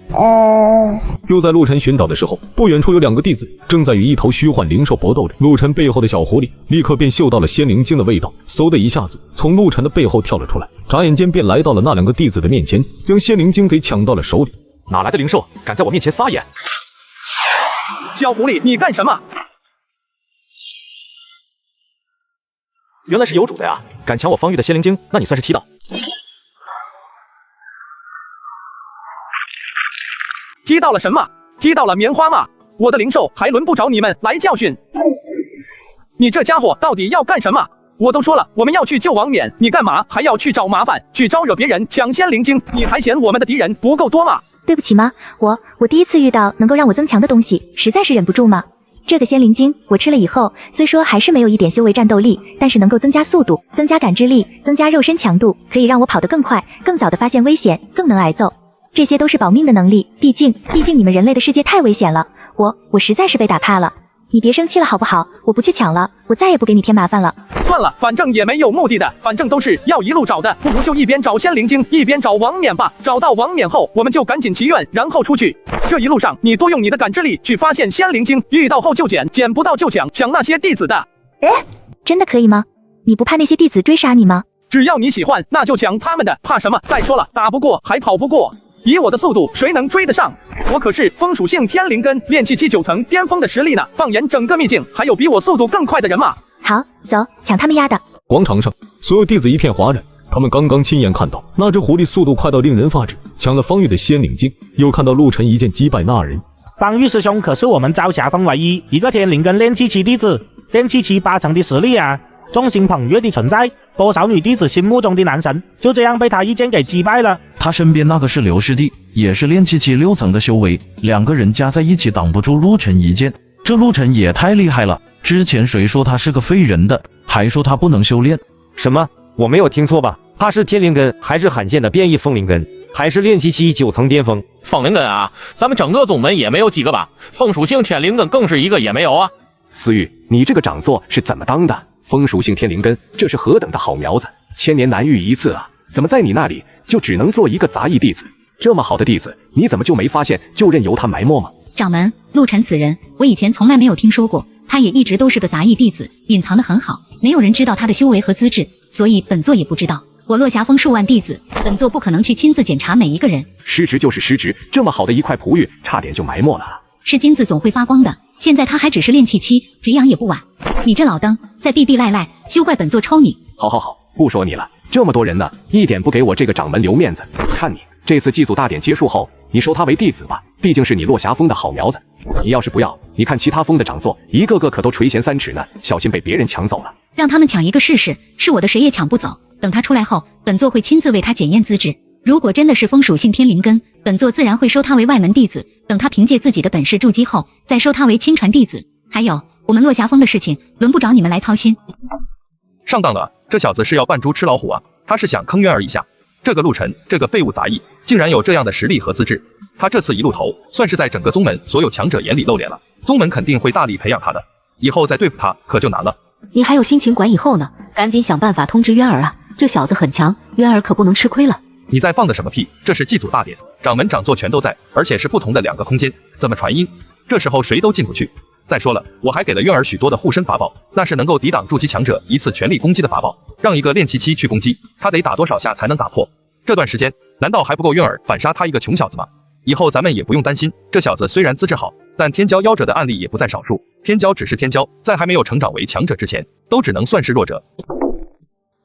就在陆晨寻找的时候，不远处有2个弟子正在与一头虚幻灵兽搏斗着。陆晨背后的小狐狸立刻便嗅到了仙灵晶的味道，嗖的一下子从陆晨的背后跳了出来，眨眼间便来到了那2个弟子的面前，将仙灵晶给抢到了手里。哪来的灵兽，敢在我面前撒野？小狐狸，你干什么？原来是有主的呀！敢抢我方玉的仙灵晶，那你算是踢到。踢到了什么？踢到了棉花吗？我的灵兽还轮不着你们来教训。你这家伙到底要干什么？我都说了，我们要去救王冕，你干嘛还要去找麻烦，去招惹别人抢仙灵晶？你还嫌我们的敌人不够多吗？对不起吗？我第一次遇到能够让我增强的东西，实在是忍不住嘛。这个仙灵晶我吃了以后，虽说还是没有一点修为战斗力，但是能够增加速度，增加感知力，增加肉身强度，可以让我跑得更快，更早的发现危险，更能挨揍。这些都是保命的能力，毕竟你们人类的世界太危险了，我实在是被打怕了。你别生气了好不好？我不去抢了，我再也不给你添麻烦了。算了，反正也没有目的的，反正都是要一路找的，不如就一边找仙灵晶，一边找王冕吧。找到王冕后，我们就赶紧祈愿，然后出去。这一路上，你多用你的感知力去发现仙灵晶，遇到后就捡，捡不到就抢那些弟子的。哎，真的可以吗？你不怕那些弟子追杀你吗？只要你喜欢，那就抢他们的，怕什么？再说了，打不过还跑不过。以我的速度，谁能追得上？我可是风属性天灵根炼气期9层巅峰的实力呢！放眼整个秘境，还有比我速度更快的人吗？好，走，抢他们丫的！广场上，所有弟子一片哗然。他们刚刚亲眼看到那只狐狸速度快到令人发指，抢了方玉的仙灵晶，又看到陆晨一剑击败那二人。方玉师兄可是我们朝霞峰唯一一个天灵根炼气期弟子，炼气期8层的实力啊！众星捧月的存在，多少女弟子心目中的男神，就这样被他一剑给击败了。他身边那个是刘师弟，也是炼气期6层的修为，两个人加在一起挡不住陆晨一剑。这陆晨也太厉害了，之前谁说他是个废人的，还说他不能修炼。什么？我没有听错吧？他是天灵根，还是罕见的变异风灵根，还是炼气期9层巅峰？风灵根啊，咱们整个宗门也没有几个吧？风属性天灵根更是一个也没有啊。思玉，你这个长作是怎么当的？风属性天灵根，这是何等的好苗子，千年难遇一次啊！怎么在你那里就只能做一个杂役弟子？这么好的弟子，你怎么就没发现，就任由他埋没吗？掌门，陆晨此人，我以前从来没有听说过，他也一直都是个杂役弟子，隐藏得很好，没有人知道他的修为和资质，所以本座也不知道。我落霞峰数万弟子，本座不可能去亲自检查每一个人。失职就是失职，这么好的一块璞玉，差点就埋没了。是金子总会发光的，现在他还只是炼气期，培养也不晚。你这老登，再逼逼赖赖，休怪本座抽你。好好好，不说你了，这么多人呢，一点不给我这个掌门留面子。看你这次祭祖大典结束后，你收他为弟子吧，毕竟是你落霞峰的好苗子。你要是不要，你看其他峰的长作，一个个可都垂涎3尺呢，小心被别人抢走了。让他们抢一个试试，是我的谁也抢不走。等他出来后，本座会亲自为他检验资质。如果真的是风属性天灵根，本座自然会收他为外门弟子。等他凭借自己的本事筑基后，再收他为亲传弟子。还有，我们落霞峰的事情，轮不着你们来操心。上当了，这小子是要扮猪吃老虎啊！他是想坑渊儿一下。这个陆晨，这个废物杂役，竟然有这样的实力和资质。他这次一路投，算是在整个宗门所有强者眼里露脸了。宗门肯定会大力培养他的，以后再对付他可就难了。你还有心情管以后呢？赶紧想办法通知渊儿啊！这小子很强，渊儿可不能吃亏了。你在放的什么屁？这是祭祖大典，掌门掌座全都在，而且是不同的2个空间，怎么传音？这时候谁都进不去。再说了，我还给了渊儿许多的护身法宝，那是能够抵挡筑基强者一次全力攻击的法宝。让一个炼气期去攻击，他得打多少下才能打破？这段时间难道还不够渊儿反杀他一个穷小子吗？以后咱们也不用担心，这小子虽然资质好，但天骄夭折的案例也不在少数。天骄只是天骄，在还没有成长为强者之前，都只能算是弱者。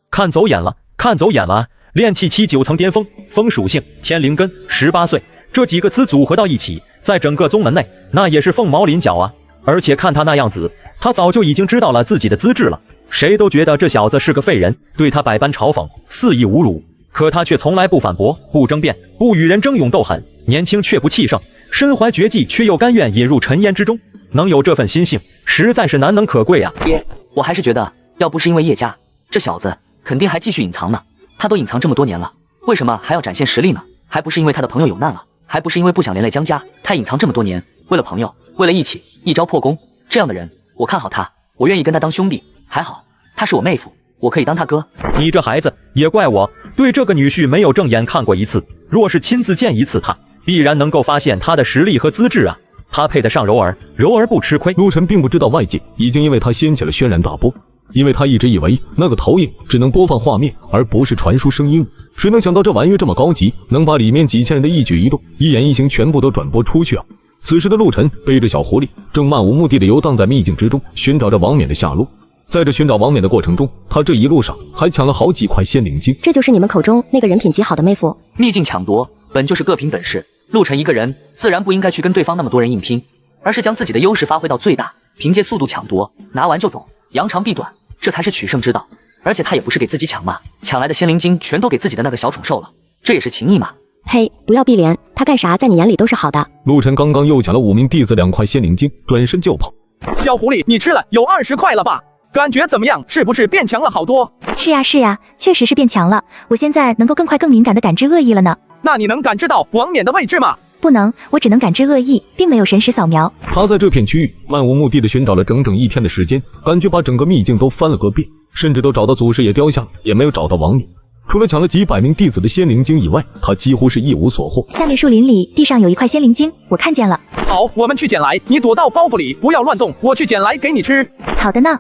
看走眼了，看走眼了！炼气期9层巅峰，风属性天灵根，18岁，这几个词组合到一起，在整个宗门内，那也是凤毛麟角啊！而且看他那样子，他早就已经知道了自己的资质了。谁都觉得这小子是个废人，对他百般嘲讽，肆意侮辱。可他却从来不反驳，不争辩，不与人争勇斗狠，年轻却不气盛，身怀绝技却又甘愿引入尘烟之中，能有这份心性，实在是难能可贵啊！爹，我还是觉得，要不是因为叶家，这小子肯定还继续隐藏呢。他都隐藏这么多年了，为什么还要展现实力呢？还不是因为他的朋友有难了，还不是因为不想连累江家。他隐藏这么多年，为了朋友，为了义气，一招破功。这样的人，我看好他，我愿意跟他当兄弟。还好，他是我妹夫，我可以当他哥。你这孩子，也怪我对这个女婿没有正眼看过一次。若是亲自见一次他，必然能够发现他的实力和资质啊。他配得上柔儿，柔儿不吃亏。陆晨并不知道外界已经因为他掀起了轩然大波。因为他一直以为那个投影只能播放画面，而不是传输声音。谁能想到这玩意这么高级，能把里面几千人的一举一动、一言一行全部都转播出去啊！此时的陆晨背着小狐狸，正漫无目的的游荡在秘境之中，寻找着王冕的下落。在这寻找王冕的过程中，他这一路上还抢了好几块仙灵晶。这就是你们口中那个人品极好的妹夫？秘境抢夺本就是各凭本事，陆晨一个人自然不应该去跟对方那么多人硬拼，而是将自己的优势发挥到最大，凭借速度抢夺，拿完就走，扬长避短。这才是取胜之道，而且他也不是给自己抢嘛，抢来的仙灵晶全都给自己的那个小宠兽了，这也是情谊嘛。嘿，不要闭脸，他干啥在你眼里都是好的。陆晨刚刚又抢了5名弟子2块仙灵晶，转身就跑。小狐狸，你吃了有20块了吧？感觉怎么样？是不是变强了好多？是呀是呀，确实是变强了。我现在能够更快更敏感地感知恶意了呢。那你能感知到王冕的位置吗？不能，我只能感知恶意，并没有神识扫描。他在这片区域漫无目的的寻找了整整1天的时间，感觉把整个秘境都翻了个遍，甚至都找到祖师爷雕像，也没有找到王女。除了抢了几百名弟子的仙灵晶以外，他几乎是一无所获。下面树林里地上有一块仙灵晶，我看见了。好，我们去捡来，你躲到包袱里，不要乱动，我去捡来给你吃。好的呢。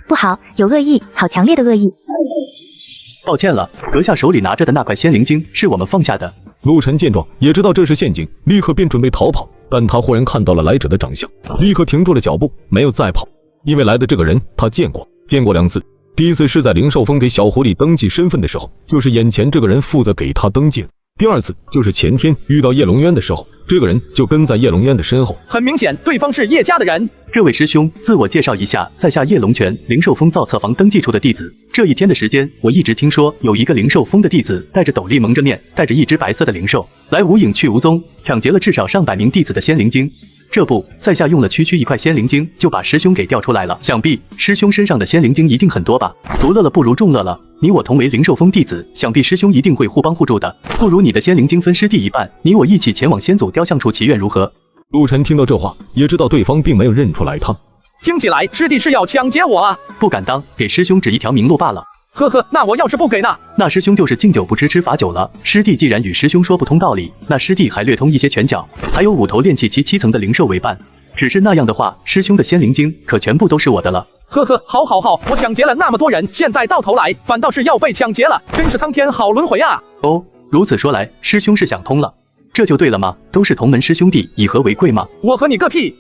不好，有恶意，好强烈的恶意。抱歉了，阁下手里拿着的那块仙灵晶是我们放下的。陆晨见状也知道这是陷阱，立刻便准备逃跑，但他忽然看到了来者的长相，立刻停住了脚步，没有再跑，因为来的这个人他见过2次。第一次是在灵寿峰给小狐狸登记身份的时候，就是眼前这个人负责给他登记了。第二次就是前天遇到叶龙渊的时候，这个人就跟在叶龙渊的身后。很明显，对方是叶家的人。这位师兄，自我介绍一下，在下叶龙泉，灵寿峰造册房登记处的弟子。这1天的时间，我一直听说有一个灵寿峰的弟子带着斗笠蒙着面，带着一只白色的灵兽，来无影去无踪，抢劫了至少上百名弟子的仙灵晶。这不，在下用了区1块仙灵晶，就把师兄给调出来了。想必师兄身上的仙灵晶一定很多吧？独乐乐不如众乐乐，你我同为灵寿峰弟子，想必师兄一定会互帮互助的。不如你的仙灵晶分师弟一半，你我一起前往先祖雕像处祈愿如何？陆晨听到这话，也知道对方并没有认出来他。听起来师弟是要抢劫我啊！不敢当，给师兄指一条明路罢了。呵呵，那我要是不给呢？那师兄就是敬酒不吃吃罚酒了。师弟既然与师兄说不通道理，那师弟还略通一些拳脚，还有5头炼气期7层的灵兽为伴。只是那样的话，师兄的仙灵晶可全部都是我的了。呵呵，好，我抢劫了那么多人，现在到头来反倒是要被抢劫了，真是苍天好轮回啊！哦，如此说来，师兄是想通了，这就对了吗？都是同门师兄弟，以和为贵吗？我和你个屁！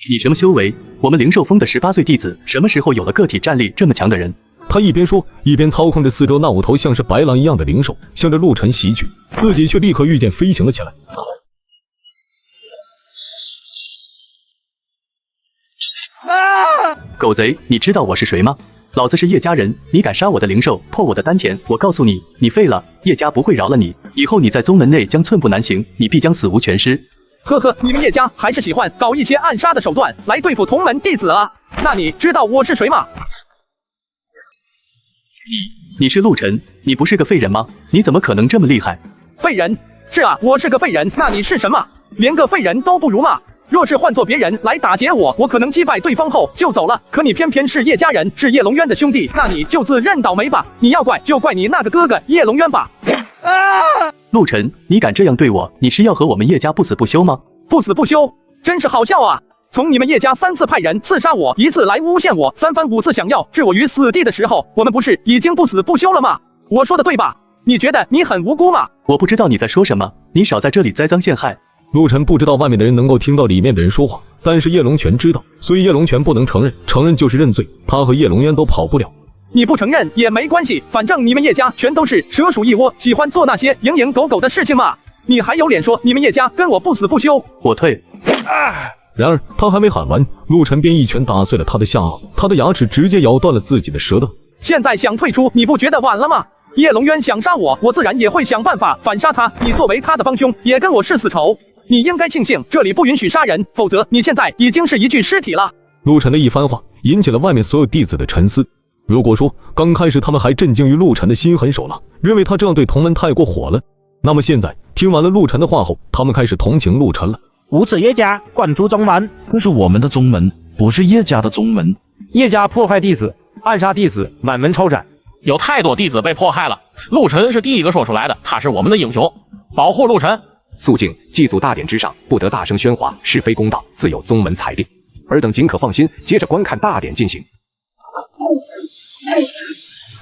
你什么修为？我们灵寿峰的18岁弟子什么时候有了个体战力这么强的人？他一边说，一边操控着四周那5头像是白狼一样的灵兽，向着陆晨袭去，自己却立刻御剑飞行了起来。狗贼，你知道我是谁吗？老子是叶家人，你敢杀我的灵兽，破我的丹田，我告诉你，你废了，叶家不会饶了你，以后你在宗门内将寸步难行，你必将死无全尸。呵呵，你们叶家还是喜欢搞一些暗杀的手段来对付同门弟子啊？那你知道我是谁吗？你是陆晨，你不是个废人吗？你怎么可能这么厉害？废人？是啊，我是个废人，那你是什么？连个废人都不如吗？若是换做别人来打劫我，我可能击败对方后就走了。可你偏偏是叶家人，是叶龙渊的兄弟，那你就自认倒霉吧。你要怪就怪你那个哥哥叶龙渊吧。陆晨，你敢这样对我，你是要和我们叶家不死不休吗？不死不休，真是好笑啊！从你们叶家3次派人刺杀我，1次来诬陷我，3番5次想要置我于死地的时候，我们不是已经不死不休了吗？我说的对吧？你觉得你很无辜吗？我不知道你在说什么，你少在这里栽赃陷害。陆晨不知道外面的人能够听到里面的人说话，但是叶龙泉知道，所以叶龙泉不能承认，承认就是认罪，他和叶龙渊都跑不了。你不承认也没关系，反正你们叶家全都是蛇鼠一窝，喜欢做那些蝇营狗苟的事情嘛。你还有脸说你们叶家跟我不死不休？我退。然而他还没喊完，陆晨便一拳打碎了他的下颚，他的牙齿直接咬断了自己的舌头。现在想退出，你不觉得晚了吗？叶龙渊想杀我，我自然也会想办法反杀他。你作为他的帮凶，也跟我是死仇。你应该庆幸这里不允许杀人，否则你现在已经是一具尸体了。陆晨的一番话引起了外面所有弟子的沉思。如果说刚开始他们还震惊于陆晨的心狠手辣，认为他这样对同门太过火了，那么现在听完了陆晨的话后，他们开始同情陆晨了。无耻叶家，滚出宗门！这是我们的宗门，不是叶家的宗门。叶家破坏弟子，暗杀弟子，满门抄斩，有太多弟子被迫害了。陆晨是第一个说出来的，他是我们的英雄，保护陆晨。肃静，祭祖大典之上不得大声喧哗，是非公道自有宗门裁定。尔等尽可放心，接着观看大典进行。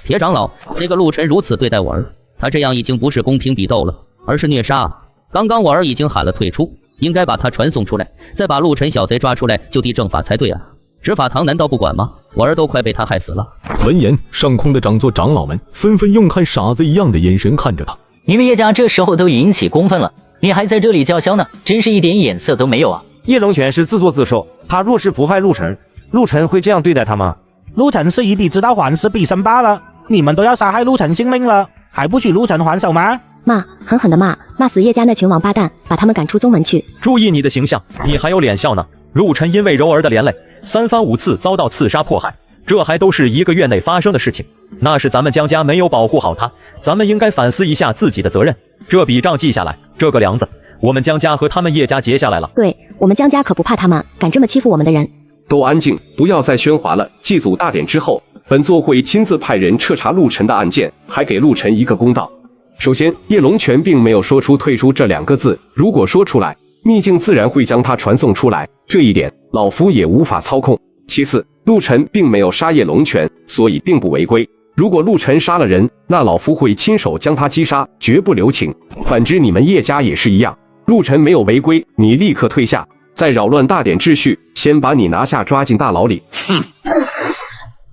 铁长老，这个陆晨如此对待我儿，他这样已经不是公平比斗了，而是虐杀。刚刚我儿已经喊了退出，应该把他传送出来，再把陆晨小贼抓出来就地正法才对啊！执法堂难道不管吗？我儿都快被他害死了。闻言，上空的掌座长老们纷纷用看傻子一样的眼神看着他。你们叶家这时候都引起公愤了，你还在这里叫嚣呢，真是一点眼色都没有啊！叶龙泉是自作自受，他若是不害陆晨，陆晨会这样对待他吗？陆晨是一笔知道还施彼身罢了，你们都要杀害陆晨性命了，还不许陆晨还手吗？骂，狠狠的骂，骂死叶家那群王八蛋，把他们赶出宗门去。注意你的形象，你还有脸笑呢？陆晨因为柔儿的连累，3番5次遭到刺杀迫害，这还都是1个月内发生的事情，那是咱们江家没有保护好他，咱们应该反思一下自己的责任。这笔账记下来，这个梁子，我们江家和他们叶家结下来了。对，我们江家可不怕他们敢这么欺负我们的人。都安静，不要再喧哗了。祭祖大典之后，本座会亲自派人彻查陆晨的案件，还给陆晨一个公道。首先，叶龙泉并没有说出退出这2个字，如果说出来，秘境自然会将他传送出来，这一点老夫也无法操控。其次，陆晨并没有杀叶龙泉，所以并不违规。如果陆晨杀了人，那老夫会亲手将他击杀，绝不留情。反之，你们叶家也是一样，陆晨没有违规，你立刻退下。再扰乱大典秩序，先把你拿下，抓进大牢里。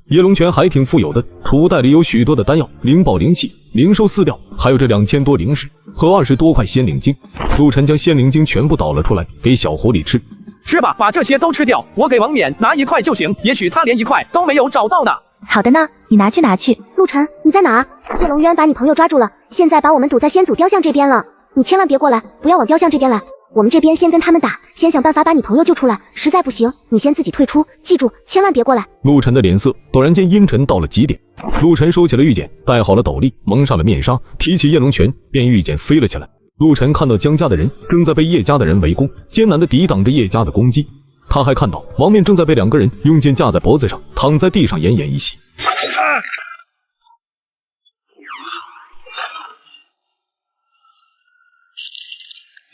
叶龙泉还挺富有的，储物袋里有许多的丹药、灵宝、灵器、灵兽4吊，还有这2000多灵石和20多块仙灵晶。陆晨将仙灵晶全部倒了出来，给小狐狸吃。吃吧，把这些都吃掉，我给王冕拿1块就行，也许他连1块都没有找到呢。好的呢，你拿去拿去。陆晨，你在哪？叶龙渊把你朋友抓住了，现在把我们堵在先祖雕像这边了，你千万别过来，不要往雕像这边来。我们这边先跟他们打，先想办法把你朋友救出来，实在不行，你先自己退出，记住，千万别过来。陆晨的脸色陡然间阴沉到了极点。陆晨收起了玉剑，戴好了斗笠，蒙上了面纱，提起叶龙泉，便御剑飞了起来。陆晨看到江家的人正在被叶家的人围攻，艰难地抵挡着叶家的攻击。他还看到王冕正在被2个人用剑架在脖子上，躺在地上奄奄一息。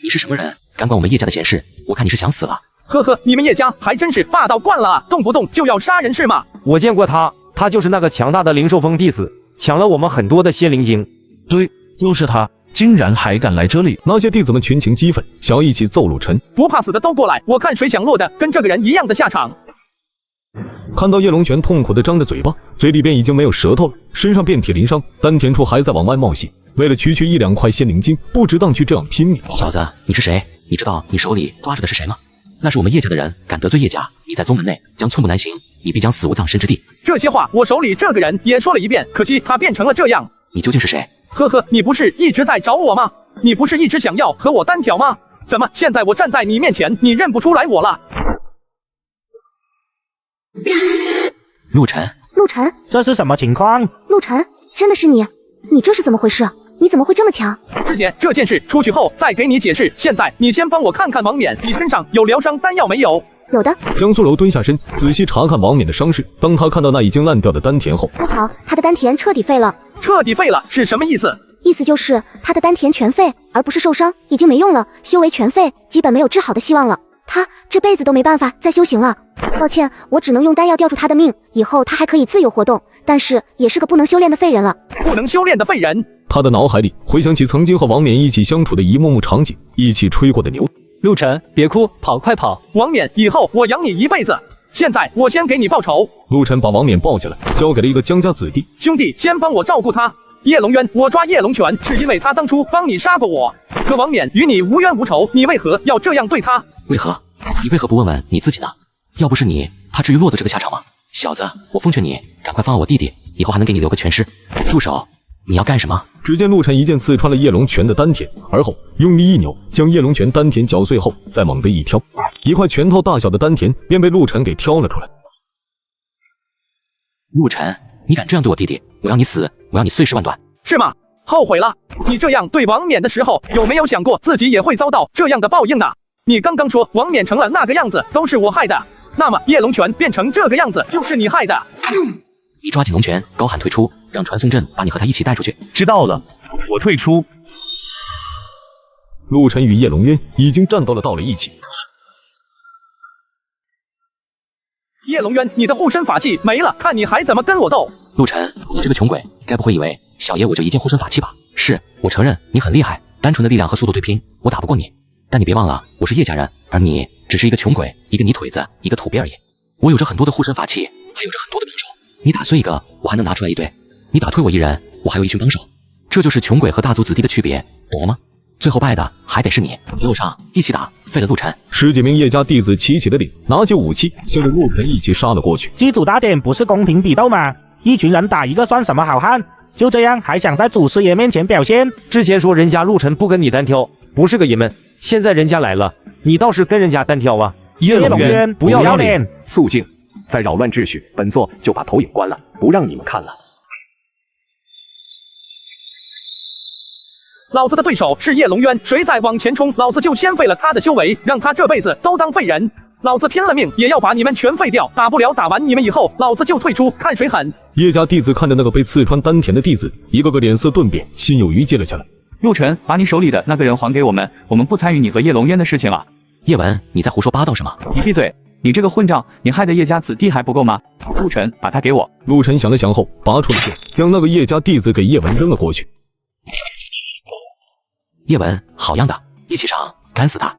你是什么人？敢管我们叶家的闲事？我看你是想死了。呵呵，你们叶家还真是霸道惯了啊，动不动就要杀人是吗？我见过他，他就是那个强大的灵兽峰弟子，抢了我们很多的仙灵晶。对，就是他，竟然还敢来这里！那些弟子们群情激愤，想要一起揍陆晨。不怕死的都过来，我看谁想落得跟这个人一样的下场。看到叶龙泉痛苦地张着嘴巴，嘴里边已经没有舌头了，身上遍体鳞伤，丹田处还在往外冒血。为了区1、2块仙灵晶，不值当去这样拼命。小子，你是谁？你知道你手里抓着的是谁吗？那是我们叶家的人，敢得罪叶家，你在宗门内将寸步难行，你必将死无葬身之地。这些话我手里这个人也说了一遍，可惜他变成了这样。你究竟是谁？呵呵，你不是一直在找我吗？你不是一直想要和我单挑吗？怎么现在我站在你面前，你认不出来我了？陆晨，陆晨，这是什么情况？陆晨，真的是你？你这是怎么回事？你怎么会这么强？之前这件事出去后再给你解释，现在你先帮我看看王冕，你身上有疗伤丹药没有？有的。江苏柔蹲下身，仔细查看王冕的伤势。当他看到那已经烂掉的丹田后，不好，他的丹田彻底废了。彻底废了是什么意思？意思就是他的丹田全废，而不是受伤，已经没用了，修为全废，基本没有治好的希望了。他这辈子都没办法再修行了。抱歉，我只能用丹药吊住他的命，以后他还可以自由活动，但是也是个不能修炼的废人了。不能修炼的废人。他的脑海里回想起曾经和王冕一起相处的一幕幕场景，一起吹过的牛。陆晨，别哭，跑，快跑！王冕，以后我养你一辈子。现在我先给你报仇。陆晨把王冕抱起来，交给了一个江家子弟。兄弟，先帮我照顾他。叶龙渊，我抓叶龙泉是因为他当初帮你杀过我，可王冕与你无冤无仇，你为何要这样对他？为何？你为何不问问你自己呢？要不是你，他至于落得这个下场吗？小子，我奉劝你赶快放了我弟弟，以后还能给你留个全尸。住手！你要干什么？只见陆晨一剑刺穿了叶龙泉的丹田，而后用力一扭，将叶龙泉丹田搅碎后，再猛地一挑，一块拳头大小的丹田便被陆晨给挑了出来。陆晨，你敢这样对我弟弟，我要你死，我要你碎尸万段。是吗？后悔了。你这样对王冕的时候，有没有想过自己也会遭到这样的报应呢？你刚刚说王冕成了那个样子都是我害的，那么叶龙泉变成这个样子就是你害的。你抓紧龙泉，高喊退出，让传送阵把你和他一起带出去。知道了，我退出。陆晨与叶龙渊已经战斗了到了一起。叶龙渊，你的护身法器没了，看你还怎么跟我斗！陆晨，你这个穷鬼，该不会以为小爷我就一件护身法器吧？是，我承认你很厉害，单纯的力量和速度对拼，我打不过你。但你别忘了，我是叶家人，而你只是一个穷鬼，一个泥腿子，一个土鳖而已。我有着很多的护身法器，还有着很多的帮手。你打碎一个，我还能拿出来一堆；你打退我一人，我还有一群帮手。这就是穷鬼和大族子弟的区别，懂了吗？最后败的还得是你。给我上，一起打，废了陆晨。10几名叶家弟子齐起了脸，拿起武器，向着陆晨一起杀了过去。祭祖大典不是公平比斗吗？一群人打一个算什么好汉？就这样还想在祖师爷面前表现？之前说人家陆晨不跟你单挑，不是个爷们，现在人家来了，你倒是跟人家单挑啊！叶龙渊，不要脸！肃静，再扰乱秩序，本座就把投影关了，不让你们看了。老子的对手是叶龙渊，谁再往前冲，老子就先废了他的修为，让他这辈子都当废人。老子拼了命也要把你们全废掉，打不了打完你们以后，老子就退出，看谁狠。叶家弟子看着那个被刺穿丹田的弟子，一个个脸色顿变，心有余悸了下来。陆晨，把你手里的那个人还给我们，我们不参与你和叶龙渊的事情了。叶文，你在胡说八道什么？你闭嘴！你这个混账，你害得叶家子弟还不够吗？陆晨，把他给我。陆晨想了想后，拔出了剑，将那个叶家弟子给叶文扔了过去。叶文，好样的，一起上，干死他！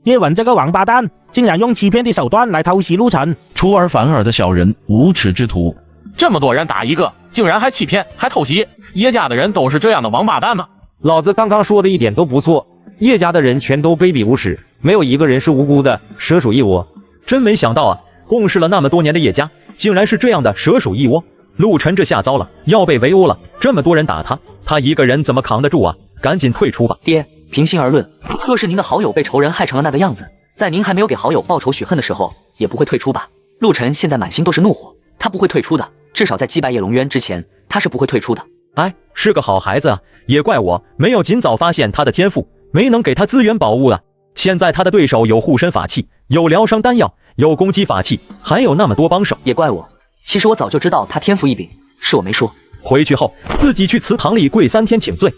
叶文这个王八蛋，竟然用欺骗的手段来偷袭陆晨，出尔反尔的小人，无耻之徒！这么多人打一个，竟然还欺骗，还偷袭，叶家的人都是这样的王八蛋吗？老子刚刚说的一点都不错，叶家的人全都卑鄙无耻，没有一个人是无辜的，蛇鼠一窝。真没想到啊，共事了那么多年的叶家，竟然是这样的蛇鼠一窝。陆晨这下糟了，要被围殴了，这么多人打他，他一个人怎么扛得住啊？赶紧退出吧。爹，平心而论，若是您的好友被仇人害成了那个样子，在您还没有给好友报仇雪恨的时候，也不会退出吧？陆晨现在满心都是怒火，他不会退出的，至少在击败叶龙渊之前，他是不会退出的。哎，是个好孩子啊，也怪我没有尽早发现他的天赋，没能给他资源宝物啊。现在他的对手有护身法器，有疗伤丹药，有攻击法器，还有那么多帮手。也怪我，其实我早就知道他天赋异禀，是我没说。回去后自己去祠堂里跪3天请罪。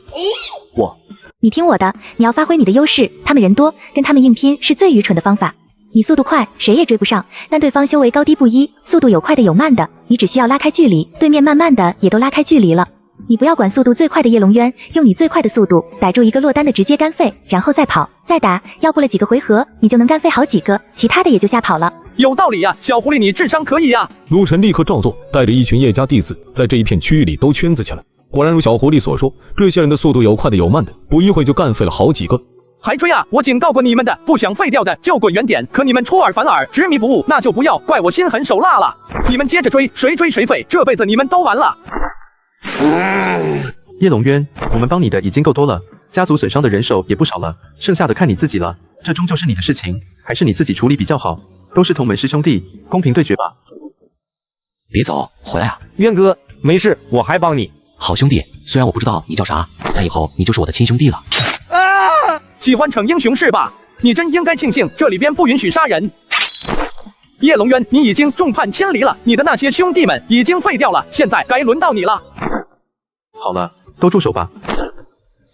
你听我的，你要发挥你的优势，他们人多，跟他们硬拼是最愚蠢的方法。你速度快，谁也追不上，但对方修为高低不一，速度有快的有慢的，你只需要拉开距离，对面慢慢的也都拉开距离了。你不要管速度最快的叶龙渊，用你最快的速度逮住一个落单的直接干废，然后再跑再打，要不了几个回合，你就能干废好几个，其他的也就吓跑了。有道理呀，小狐狸你智商可以呀。陆晨立刻照做，带着一群叶家弟子在这一片区域里兜圈子起来。果然如小狐狸所说，这些人的速度有快的有慢的，不一会就干废了好几个。还追啊！我警告过你们的，不想废掉的就滚远点。可你们出尔反尔，执迷不悟，那就不要怪我心狠手辣了。你们接着追，谁追谁废，这辈子你们都完了。叶龙渊，我们帮你的已经够多了，家族损伤的人手也不少了，剩下的看你自己了。这终究是你的事情，还是你自己处理比较好。都是同门师兄弟，公平对决吧。别走，回来啊！渊哥，没事，我还帮你。好兄弟，虽然我不知道你叫啥，但以后你就是我的亲兄弟了。喜欢逞英雄是吧？你真应该庆幸这里边不允许杀人。叶龙渊，你已经众叛亲离了，你的那些兄弟们已经废掉了，现在该轮到你了。好了，都住手吧。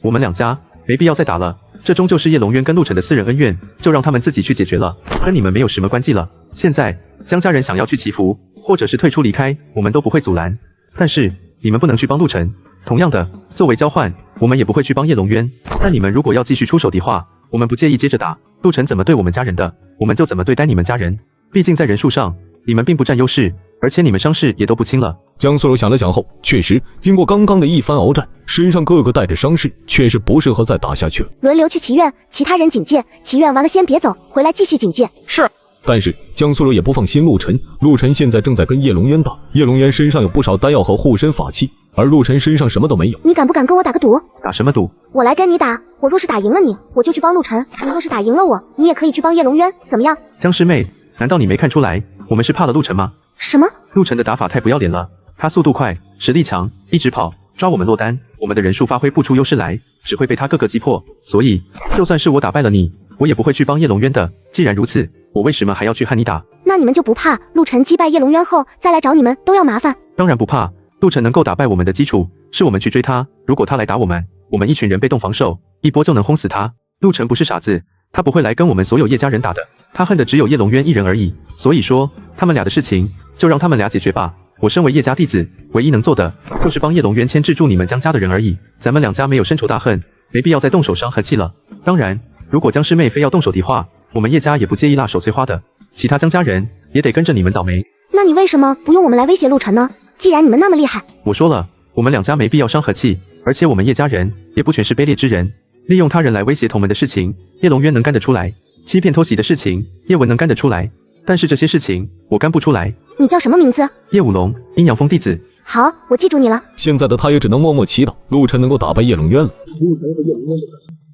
我们两家没必要再打了，这终究是叶龙渊跟陆晨的私人恩怨，就让他们自己去解决了，跟你们没有什么关系了。现在江家人想要去祈福，或者是退出离开，我们都不会阻拦。但是你们不能去帮陆晨，同样的，作为交换，我们也不会去帮叶龙渊。但你们如果要继续出手的话，我们不介意接着打。陆晨怎么对我们家人的，我们就怎么对待你们家人。毕竟在人数上，你们并不占优势，而且你们伤势也都不轻了。江素柔想了想后，确实经过刚刚的一番鏖战，身上个个带着伤势，确实不适合再打下去了。轮流去祈愿，其他人警戒，祈愿完了先别走，回来继续警戒。是。但是江素柔也不放心陆晨，陆晨现在正在跟叶龙渊打，叶龙渊身上有不少丹药和护身法器，而陆晨身上什么都没有。你敢不敢跟我打个赌？打什么赌？我来跟你打，我若是打赢了你，我就去帮陆晨；你若是打赢了我，你也可以去帮叶龙渊，怎么样？江师妹，难道你没看出来，我们是怕了陆晨吗？什么？陆晨的打法太不要脸了，他速度快，实力强，一直跑，抓我们落单，我们的人数发挥不出优势来，只会被他各个击破。所以，就算是我打败了你，我也不会去帮叶龙渊的。既然如此，我为什么还要去和你打？那你们就不怕陆晨击败叶龙渊后再来找你们都要麻烦？当然不怕，陆晨能够打败我们的基础是我们去追他，如果他来打我们，我们一群人被动防守，一波就能轰死他。陆晨不是傻子，他不会来跟我们所有叶家人打的，他恨的只有叶龙渊一人而已。所以说，他们俩的事情就让他们俩解决吧。我身为叶家弟子，唯一能做的就是帮叶龙渊牵制住你们江家的人而已。咱们两家没有深仇大恨，没必要再动手伤和气了。当然，如果江师妹非要动手的话，我们叶家也不介意辣手摧花的，其他江家人也得跟着你们倒霉。那你为什么不用我们来威胁陆晨呢？既然你们那么厉害，我说了，我们两家没必要伤和气，而且我们叶家人也不全是卑劣之人，利用他人来威胁同门的事情，叶龙渊能干得出来；欺骗偷袭的事情，叶文能干得出来。但是这些事情我干不出来。你叫什么名字？叶武龙，阴阳峰弟子。好，我记住你了。现在的他也只能默默祈祷陆晨能够打败叶龙渊了。陆晨和叶龙渊的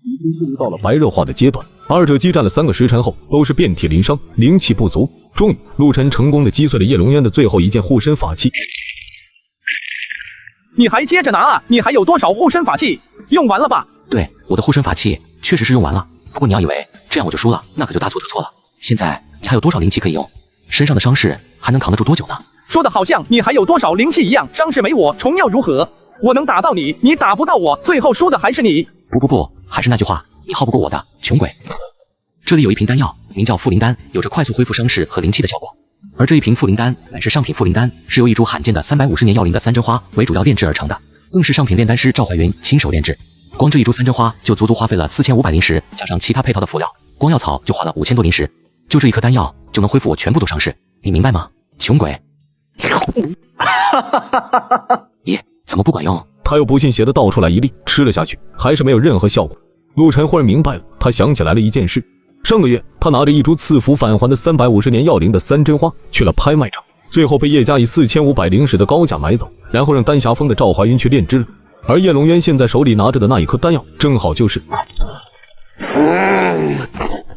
已经进入到了白热化的阶段，二者激战了3个时辰后，都是遍体鳞伤，灵气不足。终于，陆晨成功的击碎了叶龙渊的最后一件护身法器。你还接着拿啊？你还有多少护身法器？用完了吧？对，我的护身法器确实是用完了。不过你要以为这样我就输了，那可就大错特错了。现在你还有多少灵气可以用？身上的伤势还能扛得住多久呢？说的好像你还有多少灵气一样，伤势没我重又如何？我能打到你，你打不到我，最后输的还是你。不，还是那句话，你耗不过我的，穷鬼。这里有一瓶丹药，名叫复灵丹，有着快速恢复伤势和灵气的效果。而这一瓶复灵丹乃是上品复灵丹，是由一株罕见的350年药龄的三针花为主要炼制而成的，更是上品炼丹师赵怀云亲手炼制。光这一株三针花就足足花费了4500灵石，加上其他配套的辅料，光药草就花了5000多灵石。就这一颗丹药就能恢复我全部的伤势，你明白吗？穷鬼！咦，怎么不管用？他又不信邪的倒出来一粒，吃了下去，还是没有任何效果。陆晨忽然明白了，他想起来了一件事。上个月，他拿着一株赐福返还的350年药龄的三针花去了拍卖场，最后被叶家以4500灵石的高价买走，然后让丹霞峰的赵怀云去炼制了。而叶龙渊现在手里拿着的那一颗丹药，正好就是……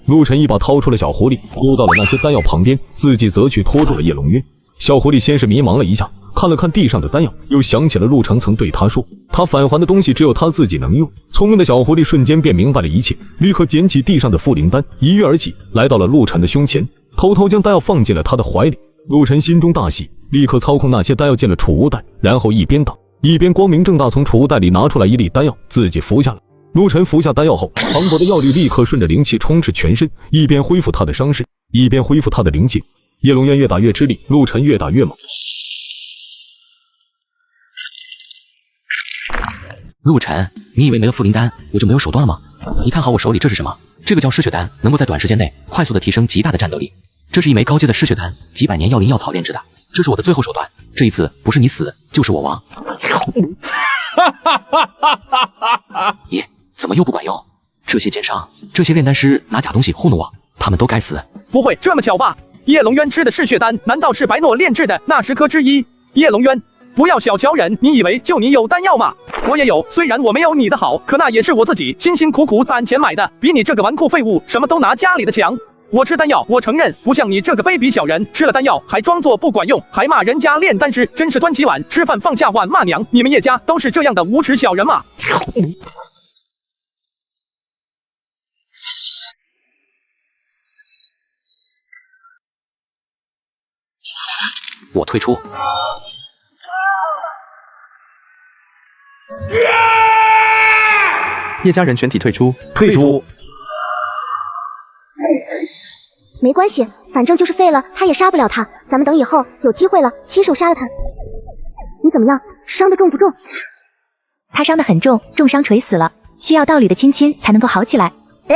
陆晨一把掏出了小狐狸，丢到了那些丹药旁边，自己则去拖住了叶龙渊。小狐狸先是迷茫了一下，看了看地上的丹药，又想起了陆程曾对他说，他返还的东西只有他自己能用。聪明的小狐狸瞬间便明白了一切，立刻捡起地上的复灵丹，一跃而起，来到了陆晨的胸前，偷偷将丹药放进了他的怀里。陆晨心中大喜，立刻操控那些丹药进了储物袋，然后一边打一边光明正大从储物袋里拿出来一粒丹药，自己服下了。陆晨服下丹药后，磅礴的药力立刻顺着灵气充斥全身，一边恢复他的伤势，一边恢复他的灵气。叶龙渊越打越吃力，陆晨越打越猛。陆晨，你以为没了复灵丹我就没有手段了吗？你看好我手里这是什么？这个叫失血丹，能够在短时间内快速的提升极大的战斗力。这是一枚高阶的失血丹，几百年药灵药草炼制的，这是我的最后手段。这一次不是你死，就是我亡。咦，怎么又不管用？这些奸商，这些炼丹师拿假东西糊弄我，他们都该死。不会这么巧吧？叶龙渊吃的嗜血丹，难道是白诺炼制的那10颗之一？叶龙渊，不要小瞧人，你以为就你有丹药吗？我也有，虽然我没有你的好，可那也是我自己辛辛苦苦攒钱买的，比你这个纨绔废物什么都拿家里的强。我吃丹药，我承认，不像你这个卑鄙小人，吃了丹药还装作不管用，还骂人家炼丹师，真是端起碗吃饭放下碗骂娘。你们叶家都是这样的无耻小人吗？我退出。叶家人全体退出。没关系，反正就是废了，他也杀不了他。咱们等以后有机会了，亲手杀了他。你怎么样？伤得重不重？他伤得很重，重伤垂死了，需要道侣的亲亲才能够好起来。哎，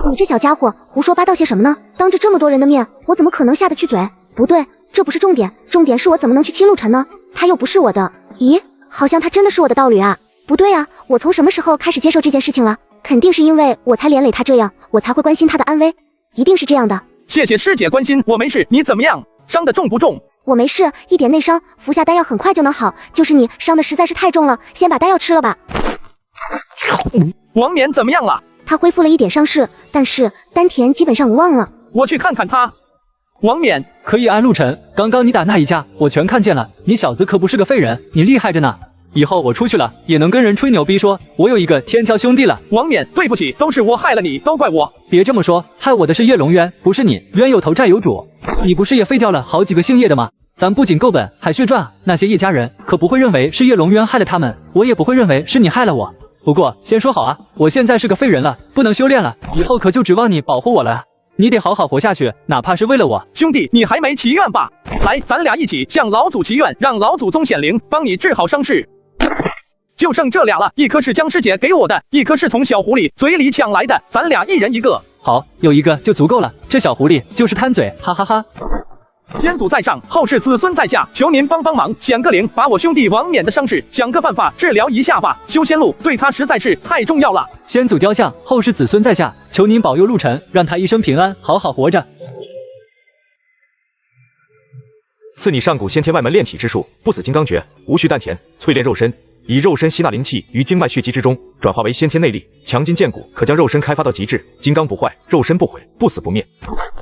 你这小家伙胡说八道些什么呢？当着这么多人的面，我怎么可能下得去嘴？不对，这不是重点，重点是我怎么能去亲陆晨呢？他又不是我的。咦，好像他真的是我的道侣啊。不对啊，我从什么时候开始接受这件事情了？肯定是因为我才连累他这样，我才会关心他的安危，一定是这样的。谢谢师姐关心，我没事，你怎么样？伤得重不重？我没事，一点内伤，服下丹药很快就能好。就是你伤得实在是太重了，先把丹药吃了吧。王冕怎么样了？他恢复了一点伤势，但是丹田基本上无望了。我去看看他。王冕，可以安陆晨，刚刚你打那一架，我全看见了。你小子可不是个废人，你厉害着呢。以后我出去了，也能跟人吹牛逼说，我有一个天桥兄弟了。王冕，对不起，都是我害了你，都怪我。别这么说，害我的是叶龙渊，不是你。冤有头债有主，你不是也废掉了好几个姓叶的吗？咱不仅够本，还血赚啊！那些叶家人可不会认为是叶龙渊害了他们，我也不会认为是你害了我。不过先说好啊，我现在是个废人了，不能修炼了，以后可就指望你保护我了。你得好好活下去，哪怕是为了我。兄弟，你还没祈愿吧？来，咱俩一起向老祖祈愿，让老祖宗显灵，帮你治好伤势。就剩这俩了，一颗是江师姐给我的，一颗是从小狐狸嘴里抢来的，咱俩一人一个。好，有一个就足够了，这小狐狸就是贪嘴，哈哈哈。先祖在上，后世子孙在下，求您帮忙，显个灵，把我兄弟王冕的伤势想个办法治疗一下吧。修仙路对他实在是太重要了。先祖雕像，后世子孙在下，求您保佑陆晨，让他一生平安，好好活着。赐你上古先天外门炼体之术，不死金刚诀，无需丹田，淬炼肉身，以肉身吸纳灵气于经脉血肌之中，转化为先天内力，强筋健骨，可将肉身开发到极致，金刚不坏，肉身不毁，不死不灭。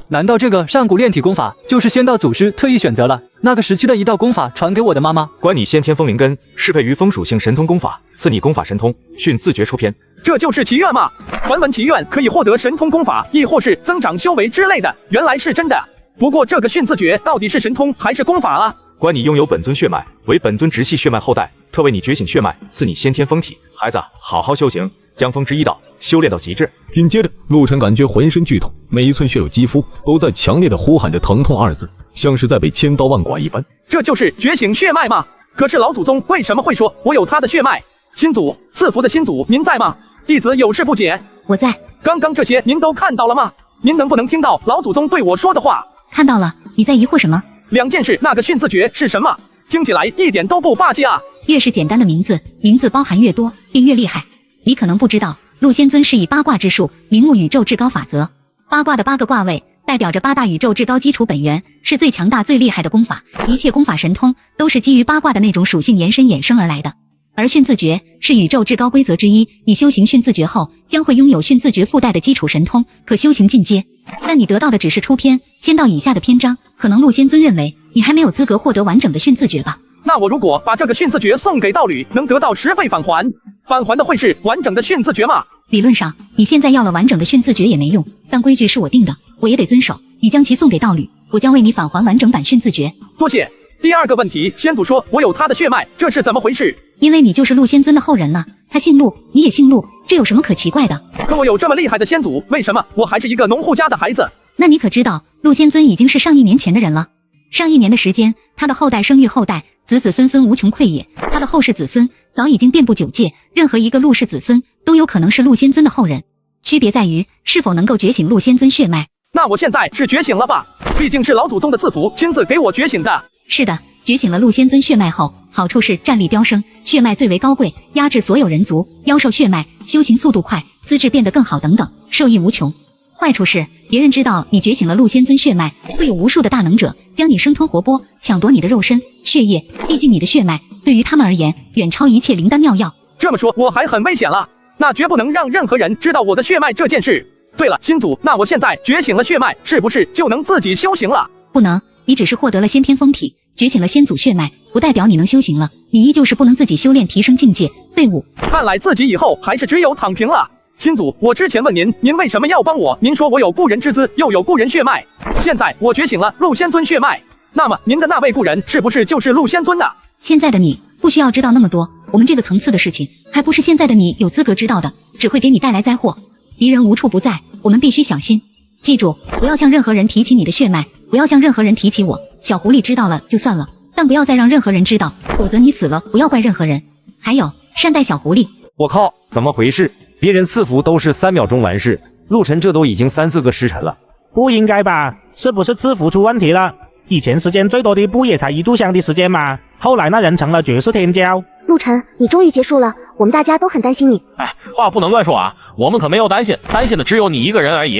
难道这个上古炼体功法就是仙道祖师特意选择了那个时期的一道功法传给我的妈妈？关你先天风灵根，适配于风属性神通功法，赐你功法神通，训自觉出篇。这就是祈愿吗？传闻祈愿可以获得神通功法，亦或是增长修为之类的，原来是真的。不过这个训自觉到底是神通还是功法啊？关你拥有本尊血脉，为本尊直系血脉后代，特为你觉醒血脉，赐你先天风体。孩子，好好修行，将风之一道修炼到极致。紧接着，陆晨感觉浑身剧痛，每一寸血肉肌肤都在强烈的呼喊着疼痛二字，像是在被千刀万剐一般。这就是觉醒血脉吗？可是老祖宗为什么会说我有他的血脉？新祖，赐福的新祖，您在吗？弟子有事不解。我在。刚刚这些您都看到了吗？您能不能听到老祖宗对我说的话？看到了。你在疑惑什么？2件事，那个训自觉是什么？听起来一点都不霸气啊！越是简单的名字，名字包含越多，并越厉害。你可能不知道，陆仙尊是以八卦之术明目宇宙至高法则。八卦的8个卦位代表着8大宇宙至高基础本源，是最强大最厉害的功法。一切功法神通都是基于八卦的那种属性延伸衍生而来的。而训自觉是宇宙至高规则之一，你修行训自觉后，将会拥有训自觉附带的基础神通，可修行进阶。但你得到的只是出篇，仙道以下的篇章，可能陆仙尊认为你还没有资格获得完整的训自觉吧。那我如果把这个训自觉送给道侣，能得到10倍返还，返还的会是完整的训自觉吗？理论上，你现在要了完整的训自觉也没用，但规矩是我定的，我也得遵守。你将其送给道侣，我将为你返还完整版训自觉。多谢。第2个问题，先祖说我有他的血脉，这是怎么回事？因为你就是陆仙尊的后人了，他姓陆，你也姓陆，这有什么可奇怪的？可我有这么厉害的先祖，为什么我还是一个农户家的孩子？那你可知道，陆仙尊已经是上1年前的人了。上1年的时间，他的后代生育后代，子子孙孙无穷匮也，他的后世子孙早已经遍布9界，任何一个陆氏子孙都有可能是陆仙尊的后人，区别在于是否能够觉醒陆仙尊血脉。那我现在是觉醒了吧？毕竟是老祖宗的赐福，亲自给我觉醒的。是的，觉醒了陆仙尊血脉后，好处是战力飙升，血脉最为高贵，压制所有人族；妖兽血脉，修行速度快，资质变得更好等等，受益无穷。坏处是别人知道你觉醒了陆仙尊血脉，会有无数的大能者将你生吞活剥，抢夺你的肉身、血液。毕竟你的血脉对于他们而言，远超一切灵丹妙药。这么说我还很危险了，那绝不能让任何人知道我的血脉这件事。对了，新祖，那我现在觉醒了血脉，是不是就能自己修行了？不能，你只是获得了先天风体，觉醒了先祖血脉，不代表你能修行了，你依旧是不能自己修炼提升境界。废物！看来自己以后还是只有躺平了。新祖，我之前问您，您为什么要帮我？您说我有故人之资，又有故人血脉。现在我觉醒了陆仙尊血脉，那么您的那位故人是不是就是陆仙尊呢？现在的你不需要知道那么多，我们这个层次的事情，还不是现在的你有资格知道的，只会给你带来灾祸。敌人无处不在，我们必须小心。记住，不要向任何人提起你的血脉，不要向任何人提起我。小狐狸知道了就算了，但不要再让任何人知道，否则你死了不要怪任何人。还有，善待小狐狸。我靠，怎么回事？别人赐福都是3秒钟完事，陆晨这都已经3、4个时辰了。不应该吧？是不是赐福出问题了？以前时间最多的不也才1炷香的时间吗？后来那人成了绝世天骄。陆晨，你终于结束了，我们大家都很担心你。哎，话不能乱说啊，我们可没有担心，担心的只有你一个人而已。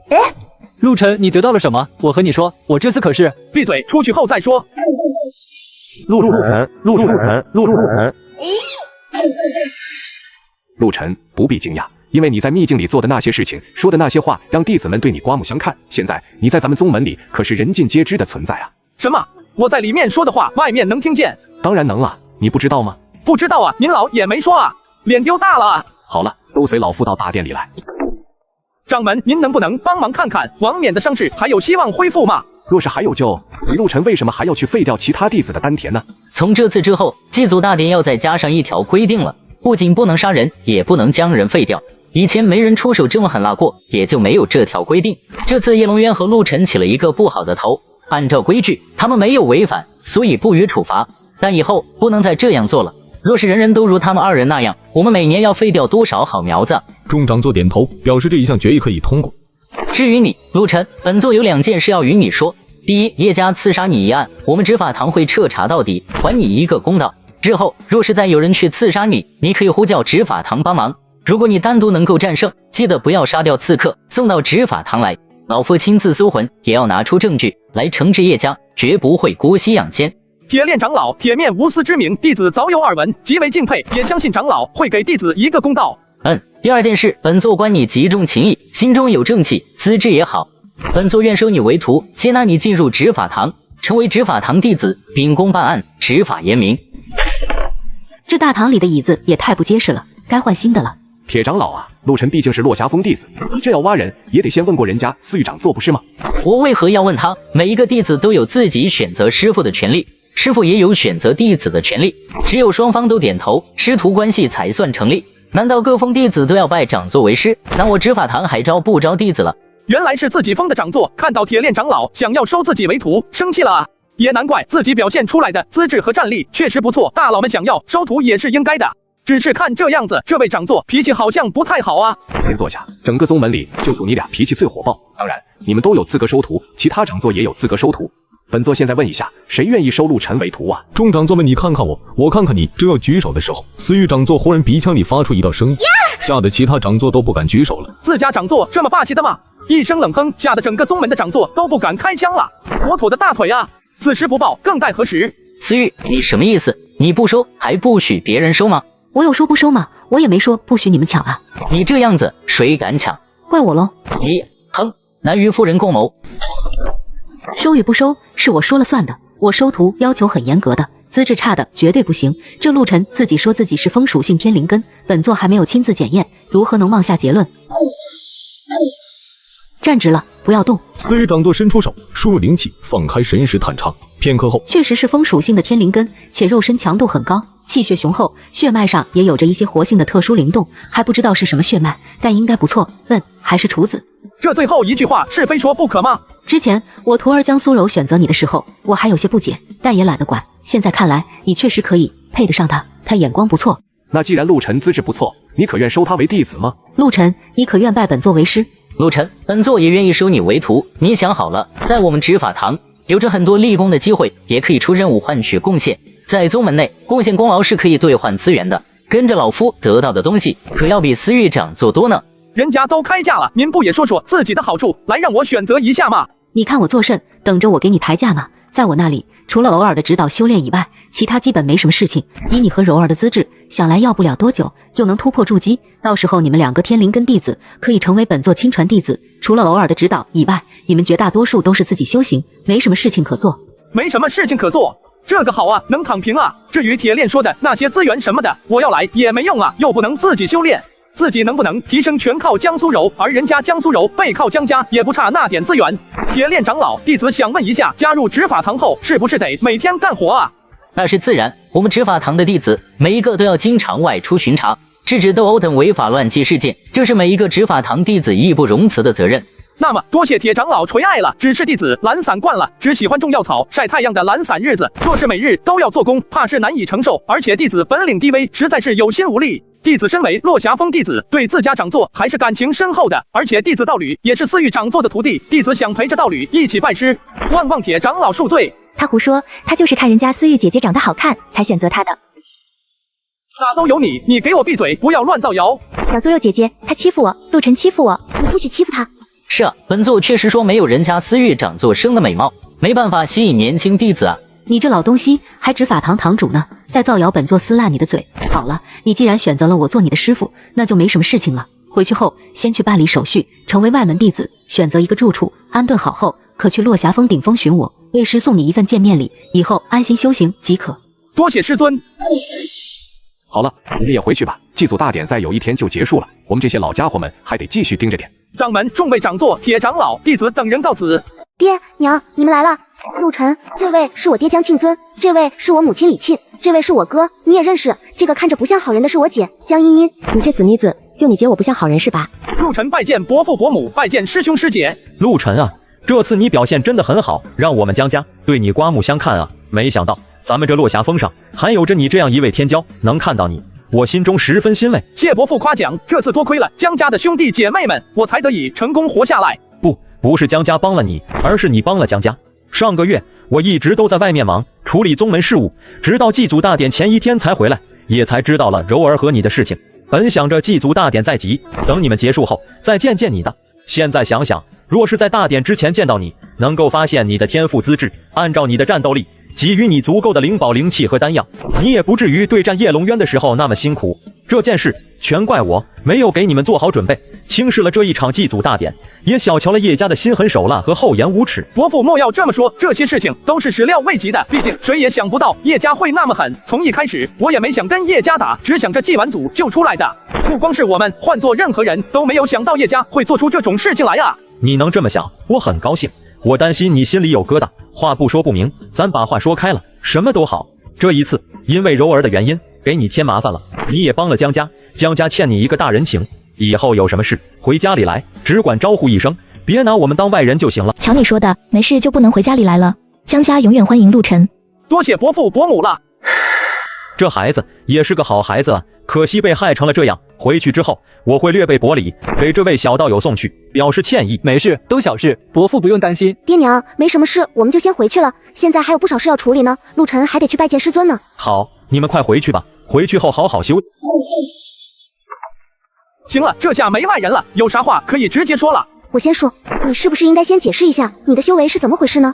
哎，陆晨，你得到了什么？我和你说，我这次可是……闭嘴，出去后再说。陆晨，陆晨，不必惊讶，因为你在秘境里做的那些事情，说的那些话，让弟子们对你刮目相看。现在你在咱们宗门里可是人尽皆知的存在啊！什么？我在里面说的话，外面能听见？当然能了，你不知道吗？不知道啊，您老也没说啊，脸丢大了啊！好了，都随老夫到大殿里来。掌门，您能不能帮忙看看王冕的伤势还有希望恢复吗？若是还有救，陆晨为什么还要去废掉其他弟子的丹田呢？从这次之后，祭祖大典要再加上一条规定了，不仅不能杀人，也不能将人废掉。以前没人出手这么狠辣过，也就没有这条规定。这次叶龙渊和陆晨起了一个不好的头，按照规矩，他们没有违反，所以不予处罚。但以后不能再这样做了。若是人人都如他们2人那样，我们每年要废掉多少好苗子？众长做点头，表示这一项决议可以通过。至于你，陆晨，本座有2件事要与你说。第一，叶家刺杀你一案，我们执法堂会彻查到底，还你一个公道。之后，若是再有人去刺杀你，你可以呼叫执法堂帮忙。如果你单独能够战胜，记得不要杀掉刺客，送到执法堂来，老夫亲自搜魂，也要拿出证据来惩治叶家，绝不会姑息养奸。铁链长老铁面无私之名，弟子早有耳闻，极为敬佩，也相信长老会给弟子一个公道。第二件事，本座观你极重情义，心中有正气，资质也好，本座愿收你为徒，接纳你进入执法堂，成为执法堂弟子，秉公办案，执法严明。这大堂里的椅子也太不结实了，该换新的了。铁长老啊，陆晨毕竟是落霞峰弟子，这要挖人也得先问过人家司狱长做不是吗？我为何要问他？每一个弟子都有自己选择师傅的权利，师傅也有选择弟子的权利，只有双方都点头，师徒关系才算成立。难道各峰弟子都要拜长座为师？那我执法堂还招不招弟子了？原来是自己封的长座，看到铁链长老想要收自己为徒，生气了啊！也难怪自己表现出来的资质和战力确实不错，大佬们想要收徒也是应该的。只是看这样子，这位长座脾气好像不太好啊。先坐下，整个宗门里就属你俩脾气最火爆。当然，你们都有资格收徒，其他长座也有资格收徒。本座现在问一下，谁愿意收陆晨为徒啊？众长座们，你看看我，我看看你。正要举手的时候，司狱长座忽然鼻腔里发出一道声音，吓得其他长座都不敢举手了。自家长座这么霸气的吗？一声冷哼，吓得整个宗门的长座都不敢开枪了。妥妥的大腿啊！此时不报，更待何时？司狱，你什么意思？你不收，还不许别人收吗？我有说不收吗？我也没说不许你们抢啊。你这样子，谁敢抢？怪我喽。你哼，难与夫人共谋。收与不收是我说了算的，我收徒要求很严格的，资质差的绝对不行。这陆晨自己说自己是风属性天灵根，本座还没有亲自检验，如何能妄下结论？站直了，不要动。司狱长座伸出手，输入灵气，放开神识探查。片刻后，确实是风属性的天灵根，且肉身强度很高，气血雄厚，血脉上也有着一些活性的特殊灵动，还不知道是什么血脉，但应该不错。还是厨子。这最后一句话是非说不可吗？之前我徒儿江苏柔选择你的时候，我还有些不解，但也懒得管。现在看来，你确实可以配得上他，他眼光不错。那既然陆晨资质不错，你可愿收他为弟子吗？陆晨，你可愿拜本座为师？陆晨，本座也愿意收你为徒。你想好了，在我们执法堂有着很多立功的机会，也可以出任务换取贡献。在宗门内，贡献功劳是可以兑换资源的，跟着老夫得到的东西可要比司狱长做多呢。人家都开价了，您不也说说自己的好处，来让我选择一下吗？你看我做甚？等着我给你抬价吗？在我那里，除了偶尔的指导修炼以外，其他基本没什么事情。以你和柔儿的资质，想来要不了多久就能突破筑基，到时候你们两个天灵根弟子可以成为本座亲传弟子。除了偶尔的指导以外，你们绝大多数都是自己修行，没什么事情可做。没什么事情可做，这个好啊，能躺平啊。至于铁链说的那些资源什么的，我要来也没用啊，又不能自己修炼。自己能不能提升全靠江苏柔，而人家江苏柔背靠江家，也不差那点资源。铁链长老，弟子想问一下，加入执法堂后是不是得每天干活啊？那是自然，我们执法堂的弟子每一个都要经常外出巡查，制止斗殴等违法乱纪事件，这是每一个执法堂弟子义不容辞的责任。那么多谢铁长老垂爱了，只是弟子懒散惯了，只喜欢种药草晒太阳的懒散日子，若是每日都要做工，怕是难以承受，而且弟子本领低微，实在是有心无力。弟子身为落霞峰弟子，对自家长座还是感情深厚的，而且弟子道侣也是司狱长座的徒弟，弟子想陪着道侣一起拜师，望铁长老恕罪。他胡说，他就是看人家司狱姐姐长得好看才选择他的。啥都有你，你给我闭嘴，不要乱造谣。小苏肉姐姐，她欺负我，陆晨欺负我，你不许欺负她。是啊，本座确实说没有人家司狱长座生的美貌，没办法吸引年轻弟子啊。你这老东西还执法堂堂主呢，再造谣本座撕烂你的嘴。好了，你既然选择了我做你的师傅，那就没什么事情了。回去后先去办理手续，成为外门弟子，选择一个住处，安顿好后可去落霞峰顶峰寻我，为师送你一份见面礼，以后安心修行即可。多谢师尊。好了，你们也回去吧，祭祖大典再有一天就结束了，我们这些老家伙们还得继续盯着点。掌门、众位长座、铁长老、弟子等人告辞。爹娘，你们来了。陆晨，这位是我爹江庆尊，这位是我母亲李沁，这位是我哥，你也认识。这个看着不像好人的是我姐江茵茵。你这死妮子，就你姐我不像好人是吧？陆晨拜见伯父伯母，拜见师兄师姐。陆晨啊，这次你表现真的很好，让我们江家对你刮目相看啊！没想到咱们这落霞峰上还有着你这样一位天骄，能看到你，我心中十分欣慰。谢伯父夸奖，这次多亏了江家的兄弟姐妹们，我才得以成功活下来。不是江家帮了你，而是你帮了江家。上个月我一直都在外面忙处理宗门事务，直到祭祖大典前一天才回来，也才知道了柔儿和你的事情。本想着祭祖大典在即，等你们结束后再见见你的。现在想想，若是在大典之前见到你，能够发现你的天赋资质，按照你的战斗力，给予你足够的灵宝灵气和丹药，你也不至于对战叶龙渊的时候那么辛苦。这件事全怪我没有给你们做好准备，轻视了这一场祭祖大典，也小瞧了叶家的心狠手辣和厚颜无耻。伯父莫要这么说，这些事情都是始料未及的，毕竟谁也想不到叶家会那么狠。从一开始我也没想跟叶家打，只想着祭完祖就出来的。不光是我们，换做任何人都没有想到叶家会做出这种事情来啊！你能这么想，我很高兴。我担心你心里有疙瘩，话不说不明，咱把话说开了，什么都好。这一次因为柔儿的原因给你添麻烦了，你也帮了江家，江家欠你一个大人情，以后有什么事回家里来，只管招呼一声，别拿我们当外人就行了。瞧你说的，没事就不能回家里来了。江家永远欢迎陆晨。多谢伯父伯母了。这孩子也是个好孩子啊，可惜被害成了这样。回去之后我会略备薄礼，给这位小道友送去，表示歉意。没事，都小事，伯父不用担心。爹娘，没什么事，我们就先回去了。现在还有不少事要处理呢，陆晨还得去拜见师尊呢。好，你们快回去吧，回去后好好休息。行了，这下没外人了，有啥话可以直接说了。我先说，你是不是应该先解释一下你的修为是怎么回事呢？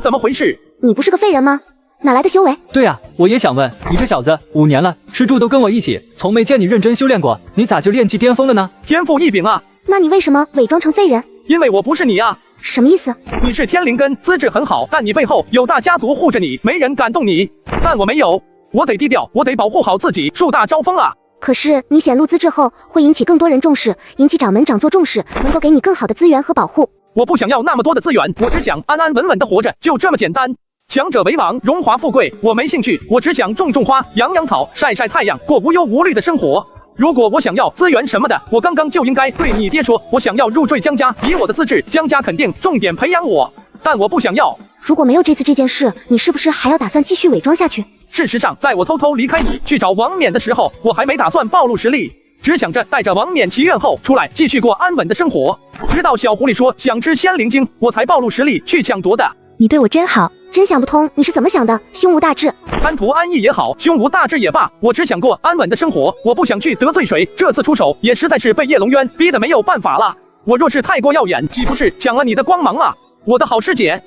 怎么回事？你不是个废人吗？哪来的修为？对啊，我也想问，你这小子5年了，吃住都跟我一起，从没见你认真修炼过，你咋就炼气巅峰了呢？天赋异禀啊！那你为什么伪装成废人？因为我不是你啊！什么意思？你是天灵根，资质很好，但你背后有大家族护着你，没人敢动你。但我没有，我得低调，我得保护好自己，树大招风啊！可是你显露资质后，会引起更多人重视，引起掌门长做重视，能够给你更好的资源和保护。我不想要那么多的资源，我只想安安稳稳的活着，就这么简单。强者为王，荣华富贵我没兴趣，我只想种种花，养养草，晒晒太阳，过无忧无虑的生活。如果我想要资源什么的，我刚刚就应该对你爹说，我想要入赘江家，以我的资质，江家肯定重点培养我。但我不想要。如果没有这次这件事，你是不是还要打算继续伪装下去？事实上，在我偷偷离开你去找王冕的时候，我还没打算暴露实力，只想着带着王冕祈愿后出来继续过安稳的生活。直到小狐狸说想吃仙灵精，我才暴露实力去抢夺的。你对我真好，真想不通你是怎么想的，胸无大志。贪图安逸也好，胸无大志也罢，我只想过安稳的生活，我不想去得罪谁。这次出手也实在是被叶龙渊逼得没有办法了。我若是太过耀眼，岂不是抢了你的光芒啊，我的好师姐？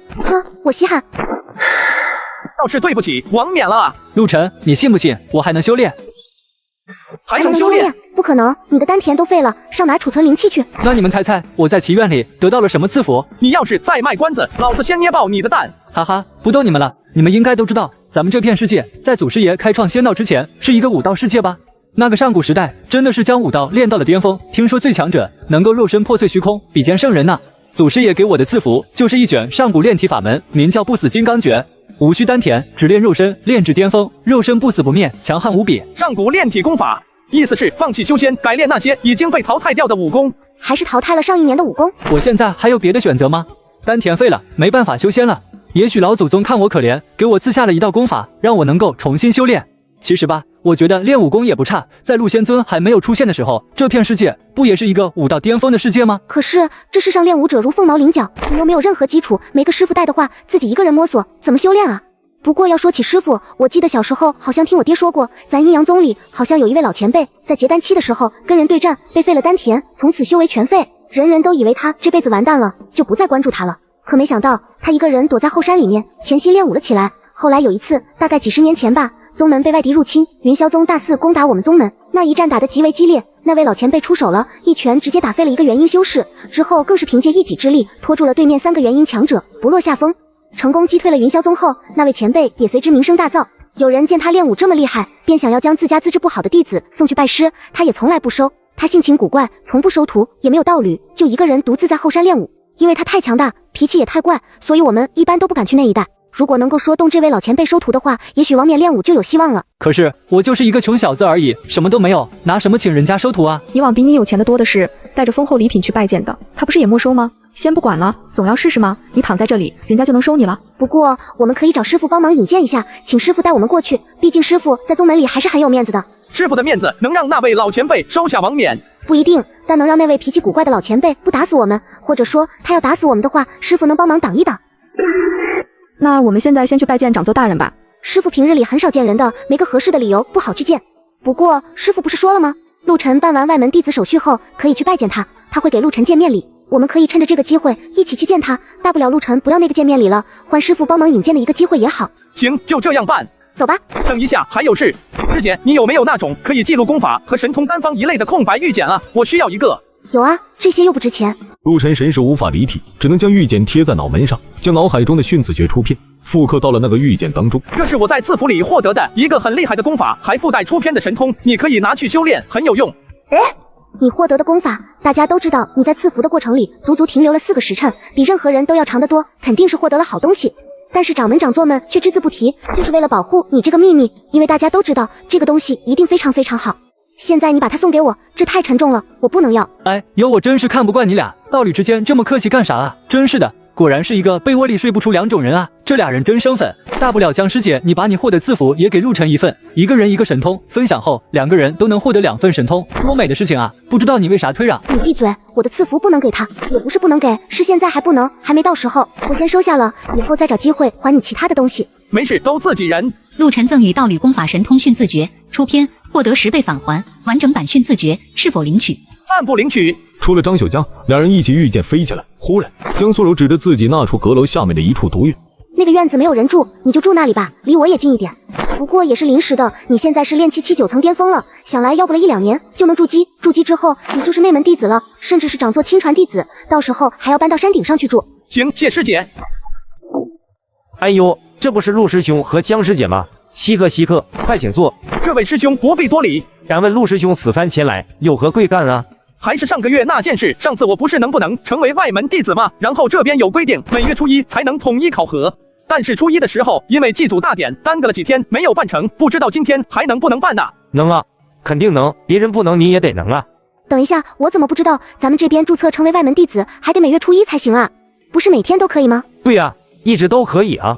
我稀罕。倒是对不起王冕了啊。陆晨，你信不信我还能修炼？还能修炼？不可能，你的丹田都废了，上哪储存灵气去？那你们猜猜，我在祈愿里得到了什么赐福？你要是再卖关子，老子先捏爆你的蛋！哈哈，不逗你们了，你们应该都知道，咱们这片世界在祖师爷开创仙道之前，是一个武道世界吧？那个上古时代，真的是将武道练到了巅峰。听说最强者能够肉身破碎虚空，比肩圣人呢。祖师爷给我的赐福就是一卷上古炼体法门，名叫不死金刚诀。无需丹田，只练肉身，炼至巅峰，肉身不死不灭，强悍无比。上古炼体功法，意思是放弃修仙，改练那些已经被淘汰掉的武功，还是淘汰了上1年的武功？我现在还有别的选择吗？丹田废了，没办法修仙了。也许老祖宗看我可怜，给我赐下了一道功法，让我能够重新修炼。其实吧，我觉得练武功也不差。在陆仙尊还没有出现的时候，这片世界不也是一个武道巅峰的世界吗？可是这世上练武者如凤毛麟角，你又没有任何基础，没个师傅带的话，自己一个人摸索，怎么修炼啊？不过要说起师傅，我记得小时候好像听我爹说过，咱阴阳宗里好像有一位老前辈，在结丹期的时候跟人对战，被废了丹田，从此修为全废。人人都以为他这辈子完蛋了，就不再关注他了。可没想到，他一个人躲在后山里面，潜心练武了起来。后来有一次，大概几10年前吧，宗门被外敌入侵，云霄宗大肆攻打我们宗门，那一战打得极为激烈，那位老前辈出手了，一拳直接打废了一个元婴修士，之后更是凭借一己之力拖住了对面3个元婴强者，不落下风。成功击退了云霄宗后，那位前辈也随之名声大噪。有人见他练武这么厉害，便想要将自家资质不好的弟子送去拜师，他也从来不收。他性情古怪，从不收徒，也没有道侣，就一个人独自在后山练武。因为他太强大，脾气也太怪，所以我们一般都不敢去那一带。如果能够说动这位老前辈收徒的话，也许王冕练武就有希望了。可是我就是一个穷小子而已，什么都没有，拿什么请人家收徒啊？以往比你有钱的多的是，带着丰厚礼品去拜见的，他不是也没收吗？先不管了，总要试试吗？你躺在这里，人家就能收你了。不过我们可以找师傅帮忙引荐一下，请师傅带我们过去，毕竟师傅在宗门里还是很有面子的。师傅的面子能让那位老前辈收下王冕？不一定，但能让那位脾气古怪的老前辈不打死我们，或者说他要打死我们的话，师傅能帮忙挡一挡。那我们现在先去拜见长奏大人吧。师傅平日里很少见人的，没个合适的理由不好去见。不过师傅不是说了吗？陆晨办完外门弟子手续后，可以去拜见他，他会给陆晨见面礼。我们可以趁着这个机会一起去见他，大不了陆晨不要那个见面礼了，换师傅帮忙引荐的一个机会也好。行，就这样办。走吧。等一下，还有事。师姐，你有没有那种可以记录功法和神通丹方一类的空白玉简啊？我需要一个。有啊，这些又不值钱。陆晨神识无法离体，只能将玉简贴在脑门上，将脑海中的训子诀出片复刻到了那个玉简当中。这是我在赐福里获得的一个很厉害的功法，还附带出片的神通，你可以拿去修炼，很有用。你获得的功法，大家都知道你在赐福的过程里足足停留了4个时辰，比任何人都要长得多，肯定是获得了好东西。但是掌门长座们却只字不提，就是为了保护你这个秘密，因为大家都知道这个东西一定非常非常好。现在你把它送给我，这太沉重了，我不能要。哎，有我真是看不惯你俩，道理之间这么客气干啥啊？真是的，果然是一个被窝里睡不出两种人啊！这俩人真生分。大不了江师姐，你把你获得赐福也给陆晨一份，一个人一个神通，分享后2个人都能获得2份神通，多美的事情啊！不知道你为啥推让？你闭嘴！我的赐福不能给他，也不是不能给，是现在还不能，还没到时候。我先收下了，以后再找机会还你其他的东西。没事，都自己人。陆晨赠予道侣功法神通训字诀，出篇获得10倍返还，完整版训字诀是否领取？按不领取。出了张秀家，两人一起御剑飞起来。忽然，江苏柔指着自己那处阁楼下面的一处独院，那个院子没有人住，你就住那里吧，离我也近一点。不过也是临时的，你现在是炼气7、9层巅峰了，想来要不了1、2年就能筑基，筑基之后你就是内门弟子了，甚至是掌座亲传弟子，到时候还要搬到山顶上去住。行，谢师姐。哎呦，这不是陆师兄和江师姐吗？稀客，快请坐。这位师兄不必多礼。敢问陆师兄此番前来有何贵干啊？还是上个月那件事，上次我不是能不能成为外门弟子吗？然后这边有规定，每月初1才能统一考核，但是初1的时候因为祭祖大典耽搁了几天没有办成，不知道今天还能不能办呢？能啊，肯定能，别人不能你也得能啊。等一下，我怎么不知道咱们这边注册成为外门弟子还得每月初1才行啊？不是每天都可以吗？对呀，一直都可以啊。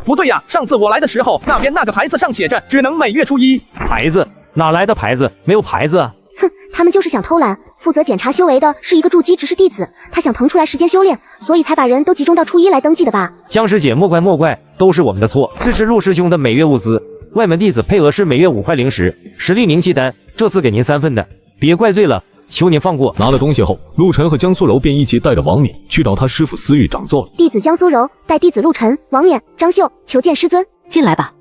不对呀，上次我来的时候，那边那个牌子上写着只能每月初1。牌子？哪来的牌子？没有牌子啊。哼，他们就是想偷懒。负责检查修为的是一个筑基执事弟子，他想腾出来时间修炼，所以才把人都集中到初1来登记的吧。江师姐莫怪，都是我们的错。支持陆师兄的每月物资，外门弟子配额是每月5块零食，实力名气单，这次给您3份的，别怪罪了，求您放过。拿了东西后，陆晨和江苏柔便一起带着王冕去找他师傅私域掌座了。弟子江苏柔带弟子陆晨、王冕、张秀求见师尊。进来吧。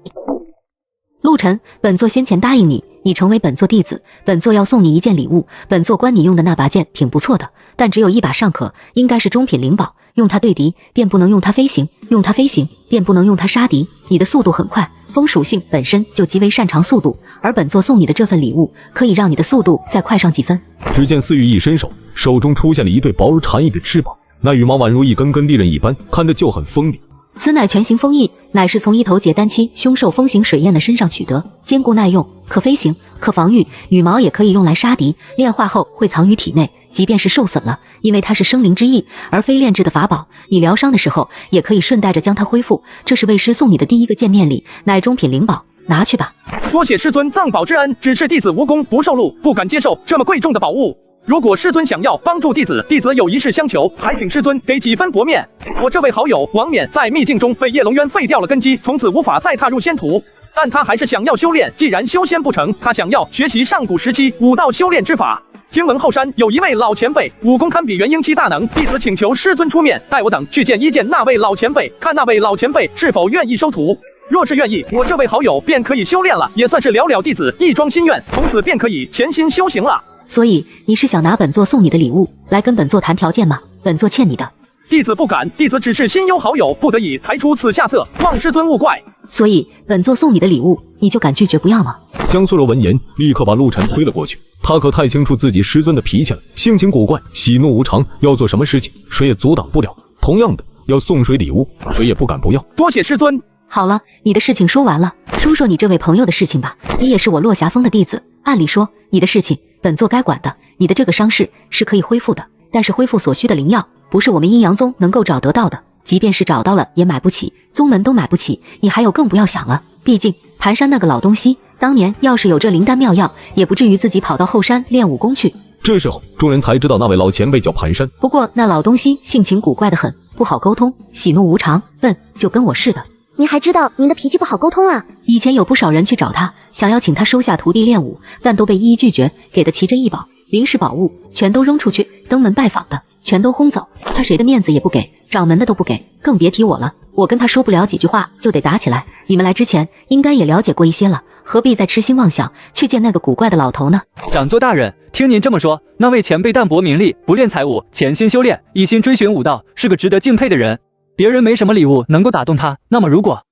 陆晨，本座先前答应你，你成为本座弟子，本座要送你一件礼物。本座观你用的那把剑挺不错的，但只有1把尚可，应该是中品灵宝。用它对敌，便不能用它飞行；用它飞行，便不能用它杀敌。你的速度很快，风属性本身就极为擅长速度，而本座送你的这份礼物，可以让你的速度再快上几分。只见私域一伸手，手中出现了一对薄如蝉翼的翅膀，那羽毛宛如一根根利刃一般，看着就很锋利。此乃全形风翼，乃是从一头结丹期凶兽风行水燕的身上取得，坚固耐用，可飞行，可防御，羽毛也可以用来杀敌，炼化后会藏于体内，即便是受损了，因为它是生灵之翼，而非炼制的法宝，你疗伤的时候也可以顺带着将它恢复。这是为师送你的第一个见面礼，乃中品灵宝，拿去吧。多谢师尊赠宝之恩，只是弟子无功不受禄，不敢接受这么贵重的宝物。如果师尊想要帮助弟子，弟子有一事相求，还请师尊给几分薄面。我这位好友王冕在秘境中被叶龙渊废掉了根基，从此无法再踏入仙途，但他还是想要修炼，既然修仙不成，他想要学习上古时期武道修炼之法。听闻后山有一位老前辈，武功堪比元婴期大能，弟子请求师尊出面，待我等去见那位老前辈，看那位老前辈是否愿意收徒。若是愿意，我这位好友便可以修炼了，也算是了弟子一桩心愿，从此便可以潜心修行了。所以你是想拿本座送你的礼物来跟本座谈条件吗？本座欠你的。弟子不敢，弟子只是心忧好友，不得已才出此下策，望师尊勿怪。所以本座送你的礼物，你就敢拒绝不要吗？江苏柔闻言，立刻把陆晨推了过去。他可太清楚自己师尊的脾气了，性情古怪，喜怒无常，要做什么事情谁也阻挡不了。同样的，要送谁礼物，谁也不敢不要。多谢师尊。好了，你的事情说完了，说说你这位朋友的事情吧。你也是我落霞峰的弟子，按理说你的事情本座该管的。你的这个伤势是可以恢复的，但是恢复所需的灵药不是我们阴阳宗能够找得到的，即便是找到了也买不起，宗门都买不起，你还有更不要想了。毕竟盘山那个老东西当年要是有这灵丹妙药，也不至于自己跑到后山练武功去。这时候众人才知道那位老前辈叫盘山，不过那老东西性情古怪得很，不好沟通，喜怒无常，笨，就跟我似的。您还知道您的脾气不好沟通啊？以前有不少人去找他，想要请他收下徒弟练武，但都被一一拒绝，给的奇珍异宝、灵石宝物全都扔出去，登门拜访的。全都轰走。他谁的面子也不给，掌门的都不给，更别提我了。我跟他说不了几句话就得打起来。你们来之前应该也了解过一些了，何必再痴心妄想去见那个古怪的老头呢？长作大人，听您这么说，那位前辈淡泊名利，不恋财物，潜心修炼，一心追寻武道，是个值得敬佩的人。别人没什么礼物能够打动他，那么如果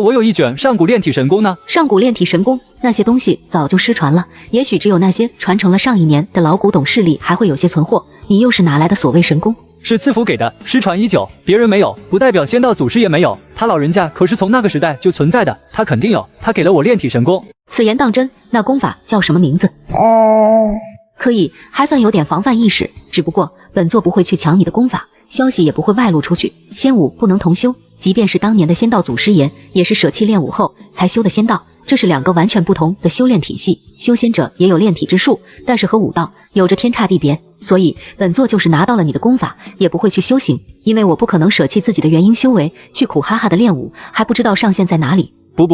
我有一卷上古炼体神功呢？上古炼体神功那些东西早就失传了，也许只有那些传承了上一年的老古董势力还会有些存货。你又是哪来的所谓神功？是赐福给的，失传已久，别人没有，不代表仙道祖师也没有。他老人家可是从那个时代就存在的，他肯定有，他给了我炼体神功。此言当真？那功法叫什么名字？可以，还算有点防范意识，只不过本座不会去抢你的功法，消息也不会外露出去。仙武不能同修，即便是当年的仙道祖师爷，也是舍弃炼武后才修的仙道，这是两个完全不同的修炼体系。修仙者也有炼体之术，但是和武道有着天差地别。所以本座就是拿到了你的功法，也不会去修行，因为我不可能舍弃自己的元婴修为，去苦哈哈的练武，还不知道上限在哪里。不，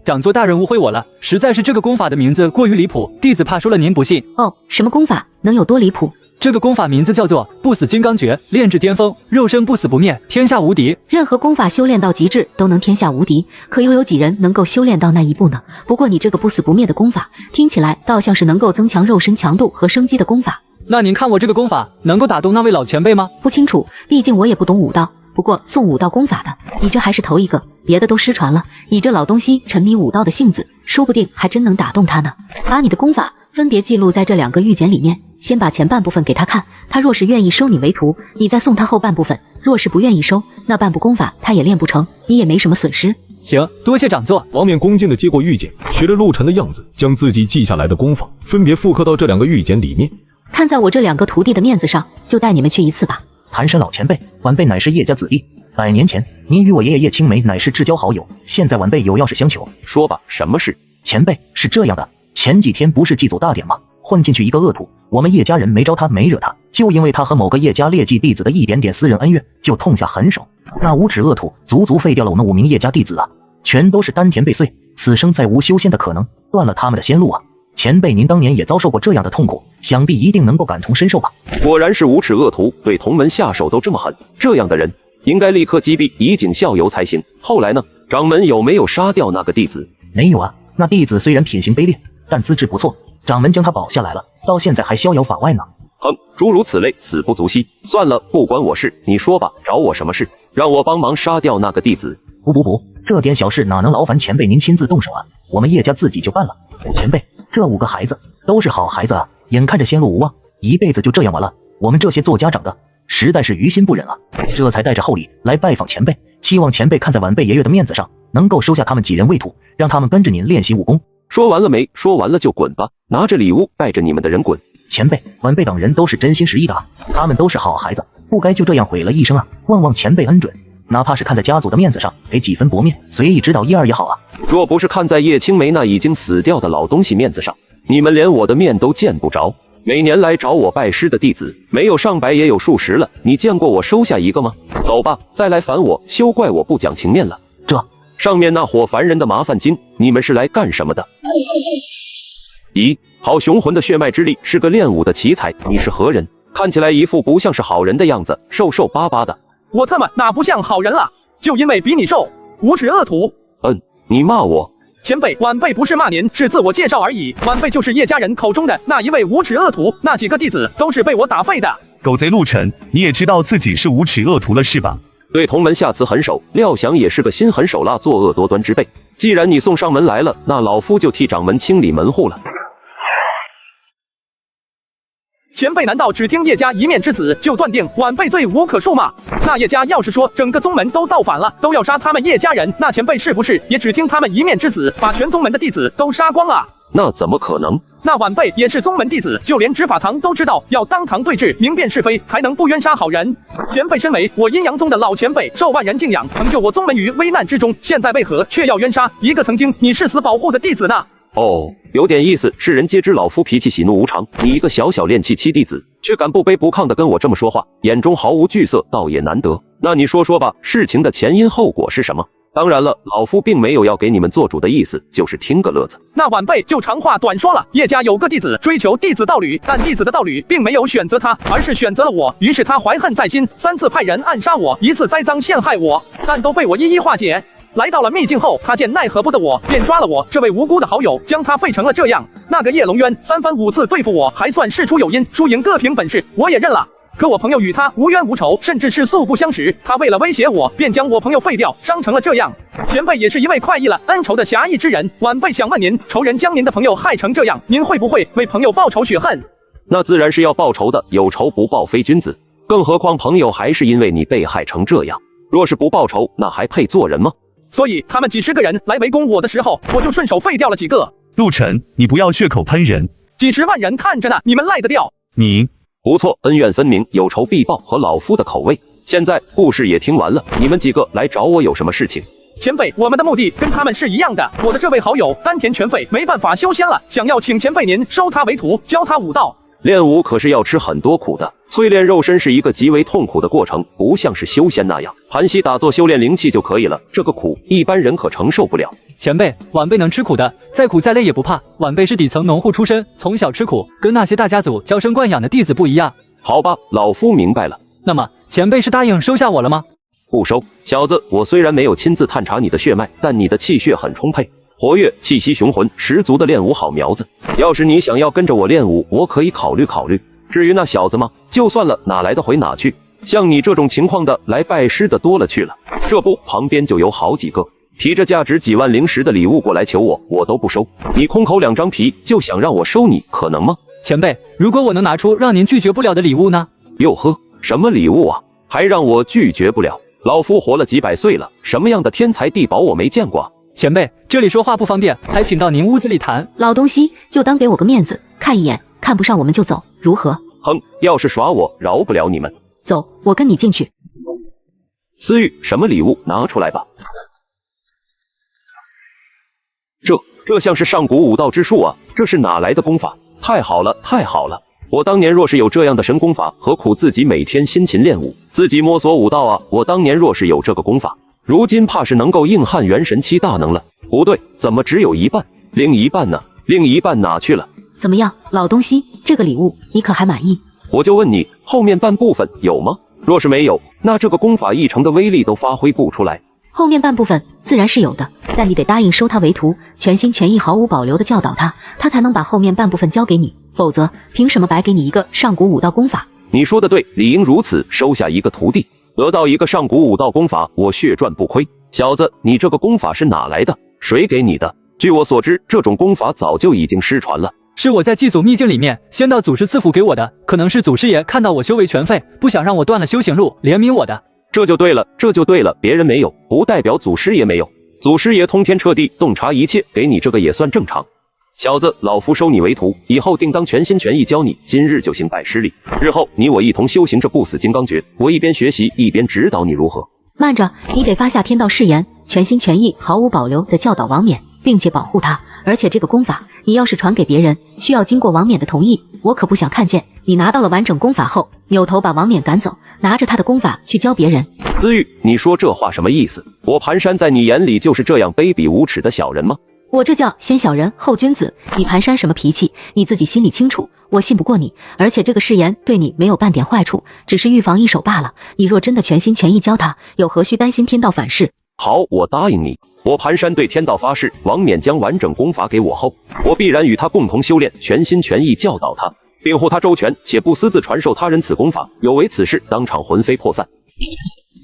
长作大人误会我了，实在是这个功法的名字过于离谱，弟子怕说了您不信。哦，什么功法能有多离谱？这个功法名字叫做不死金刚诀，炼至巅峰，肉身不死不灭，天下无敌。任何功法修炼到极致都能天下无敌，可又有几人能够修炼到那一步呢？不过你这个不死不灭的功法，听起来倒像是能够增强肉身强度和生机的功法。那您看我这个功法能够打动那位老前辈吗？不清楚，毕竟我也不懂武道。不过送武道功法的，你这还是头一个，别的都失传了。你这老东西沉迷武道的性子，说不定还真能打动他呢。把你的功法分别记录在这2个玉简里面，先把前半部分给他看，他若是愿意收你为徒，你再送他后半部分；若是不愿意收，那半部功法他也练不成，你也没什么损失。行，多谢长座。王冕恭敬地接过玉简，学着陆晨的样子，将自己记下来的功法分别复刻到这2个玉简里面。看在我这2个徒弟的面子上，就带你们去一次吧。谭神老前辈，晚辈乃是叶家子弟，100年前您与我爷爷叶青梅乃是至交好友，现在晚辈有要事相求。说吧，什么事？前辈，是这样的，前几天不是祭祖大典吗？混进去一个恶徒，我们叶家人没招他，没惹他，就因为他和某个叶家劣迹弟子的一点点私人恩怨，就痛下狠手。那无耻恶徒足足废掉了我们5名叶家弟子啊，全都是丹田被碎，此生再无修仙的可能，断了他们的仙路啊。前辈您当年也遭受过这样的痛苦，想必一定能够感同身受吧。果然是无耻恶徒，对同门下手都这么狠，这样的人应该立刻击毙，以儆效尤才行。后来呢？掌门有没有杀掉那个弟子？没有啊，那弟子虽然品行卑劣，但资质不错，掌门将他保下来了，到现在还逍遥法外呢。诸如此类，死不足惜。算了，不关我事，你说吧，找我什么事？让我帮忙杀掉那个弟子？不，这点小事哪能劳烦前辈您亲自动手啊？我们叶家自己就办了。前辈，这5个孩子都是好孩子啊，眼看着仙路无望，一辈子就这样完了，我们这些做家长的实在是于心不忍啊，这才带着厚礼来拜访前辈，期望前辈看在晚辈爷爷的面子上，能够收下他们几人为徒，让他们跟着您练习武功。说完了没？说完了就滚吧，拿着礼物带着你们的人滚。前辈，晚辈等人都是真心实意的啊，他们都是好孩子，不该就这样毁了一生啊，望望前辈恩准。哪怕是看在家族的面子上，给几分薄面，随意指导1、2也好啊。若不是看在叶青梅那已经死掉的老东西面子上，你们连我的面都见不着。每年来找我拜师的弟子，没有上百也有数十了，你见过我收下一个吗？走吧，再来烦我，休怪我不讲情面了。这上面那伙烦人的麻烦精，你们是来干什么的？咦，好雄浑的血脉之力，是个练武的奇才，你是何人？看起来一副不像是好人的样子，瘦瘦巴巴的。我他妈哪不像好人了？就因为比你瘦，无耻恶徒！你骂我？前辈，晚辈不是骂您，是自我介绍而已。晚辈就是叶家人口中的那一位无耻恶徒，那几个弟子都是被我打废的。狗贼陆晨，你也知道自己是无耻恶徒了是吧？对同门下此狠手，料想也是个心狠手辣、作恶多端之辈。既然你送上门来了，那老夫就替掌门清理门户了。前辈难道只听叶家一面之词就断定晚辈罪无可恕吗？那叶家要是说整个宗门都造反了，都要杀他们叶家人，那前辈是不是也只听他们一面之词，把全宗门的弟子都杀光啊？那怎么可能？那晚辈也是宗门弟子，就连执法堂都知道要当堂对质，明辨是非，才能不冤杀好人。前辈身为我阴阳宗的老前辈，受万人敬仰，成就我宗门于危难之中，现在为何却要冤杀一个曾经你誓死保护的弟子呢？哦，有点意思。世人皆知老夫脾气喜怒无常，你一个小小炼气期弟子，却敢不卑不亢的跟我这么说话，眼中毫无惧色，倒也难得。那你说说吧，事情的前因后果是什么？当然了，老夫并没有要给你们做主的意思，就是听个乐子。那晚辈就长话短说了。叶家有个弟子追求弟子道侣，但弟子的道侣并没有选择他，而是选择了我。于是他怀恨在心，3次派人暗杀我，1次栽赃陷害我，但都被我一一化解。来到了秘境后，他见奈何不得我，便抓了我这位无辜的好友，将他废成了这样。那个叶龙渊3番5次对付我，还算事出有因，输赢各凭本事，我也认了。可我朋友与他无冤无仇，甚至是素不相识，他为了威胁我，便将我朋友废掉，伤成了这样。前辈也是一位快意了恩仇的侠义之人，晚辈想问您，仇人将您的朋友害成这样，您会不会为朋友报仇雪恨？那自然是要报仇的，有仇不报非君子。更何况朋友还是因为你被害成这样，若是不报仇，那还配做人吗？所以他们几10个人来围攻我的时候，我就顺手废掉了几个。陆晨，你不要血口喷人，几10万人看着呢，你们赖得掉？你不错，恩怨分明，有仇必报，和老夫的口味。现在故事也听完了，你们几个来找我有什么事情？前辈，我们的目的跟他们是一样的。我的这位好友丹田全废，没办法修仙了，想要请前辈您收他为徒，教他武道。练武可是要吃很多苦的，淬炼肉身是一个极为痛苦的过程，不像是修仙那样盘膝打坐修炼灵气就可以了，这个苦一般人可承受不了。前辈，晚辈能吃苦的，再苦再累也不怕。晚辈是底层农户出身，从小吃苦，跟那些大家族娇生惯养的弟子不一样。好吧，老夫明白了。那么前辈是答应收下我了吗？不收，小子，我虽然没有亲自探查你的血脉，但你的气血很充沛，活跃，气息雄浑，十足的练武好苗子。要是你想要跟着我练武，我可以考虑考虑。至于那小子吗？就算了，哪来的回哪去。像你这种情况的，来拜师的多了去了。这不，旁边就有好几个提着价值几万灵石的礼物过来求我，我都不收。你空口2张皮就想让我收你，可能吗？前辈，如果我能拿出让您拒绝不了的礼物呢？哟呵，什么礼物啊？还让我拒绝不了？老夫活了几百岁了，什么样的天才地宝我没见过？前辈，这里说话不方便，还请到您屋子里谈。老东西，就当给我个面子，看一眼，看不上我们就走，如何？哼，要是耍我，饶不了你们。走，我跟你进去。思玉，什么礼物？拿出来吧。这像是上古武道之术啊，这是哪来的功法？太好了，太好了！我当年若是有这样的神功法，何苦自己每天辛勤练武，自己摸索武道啊？我当年若是有这个功法，如今怕是能够硬汉元神期大能了。不对，怎么只有一半？另一半呢？另一半哪去了？怎么样，老东西，这个礼物你可还满意？我就问你，后面半部分有吗？若是没有，那这个功法一成的威力都发挥不出来。后面半部分自然是有的，但你得答应收他为徒，全心全意毫无保留地教导他，他才能把后面半部分交给你，否则凭什么白给你一个上古武道功法？你说的对，理应如此，收下一个徒弟，得到一个上古武道功法，我血赚不亏。小子，你这个功法是哪来的？谁给你的？据我所知，这种功法早就已经失传了。是我在祭祖秘境里面仙道祖师赐福给我的，可能是祖师爷看到我修为全废，不想让我断了修行路，怜悯我的。这就对了，这就对了，别人没有，不代表祖师爷没有。祖师爷通天彻地，洞察一切，给你这个也算正常。小子，老夫收你为徒，以后定当全心全意教你，今日就行拜师礼，日后你我一同修行这不死金刚诀，我一边学习一边指导你如何？慢着，你得发下天道誓言，全心全意毫无保留地教导王冕，并且保护他。而且这个功法你要是传给别人，需要经过王冕的同意，我可不想看见你拿到了完整功法后扭头把王冕赶走，拿着他的功法去教别人。思玉，你说这话什么意思？我盘山在你眼里就是这样卑鄙无耻的小人吗？我这叫先小人后君子，你盘山什么脾气，你自己心里清楚，我信不过你。而且这个誓言对你没有半点坏处，只是预防一手罢了。你若真的全心全意教他，有何须担心天道反噬？好，我答应你。我盘山对天道发誓，王冕将完整功法给我后，我必然与他共同修炼，全心全意教导他，并护他周全，且不私自传授他人此功法。有违此事，当场魂飞魄散。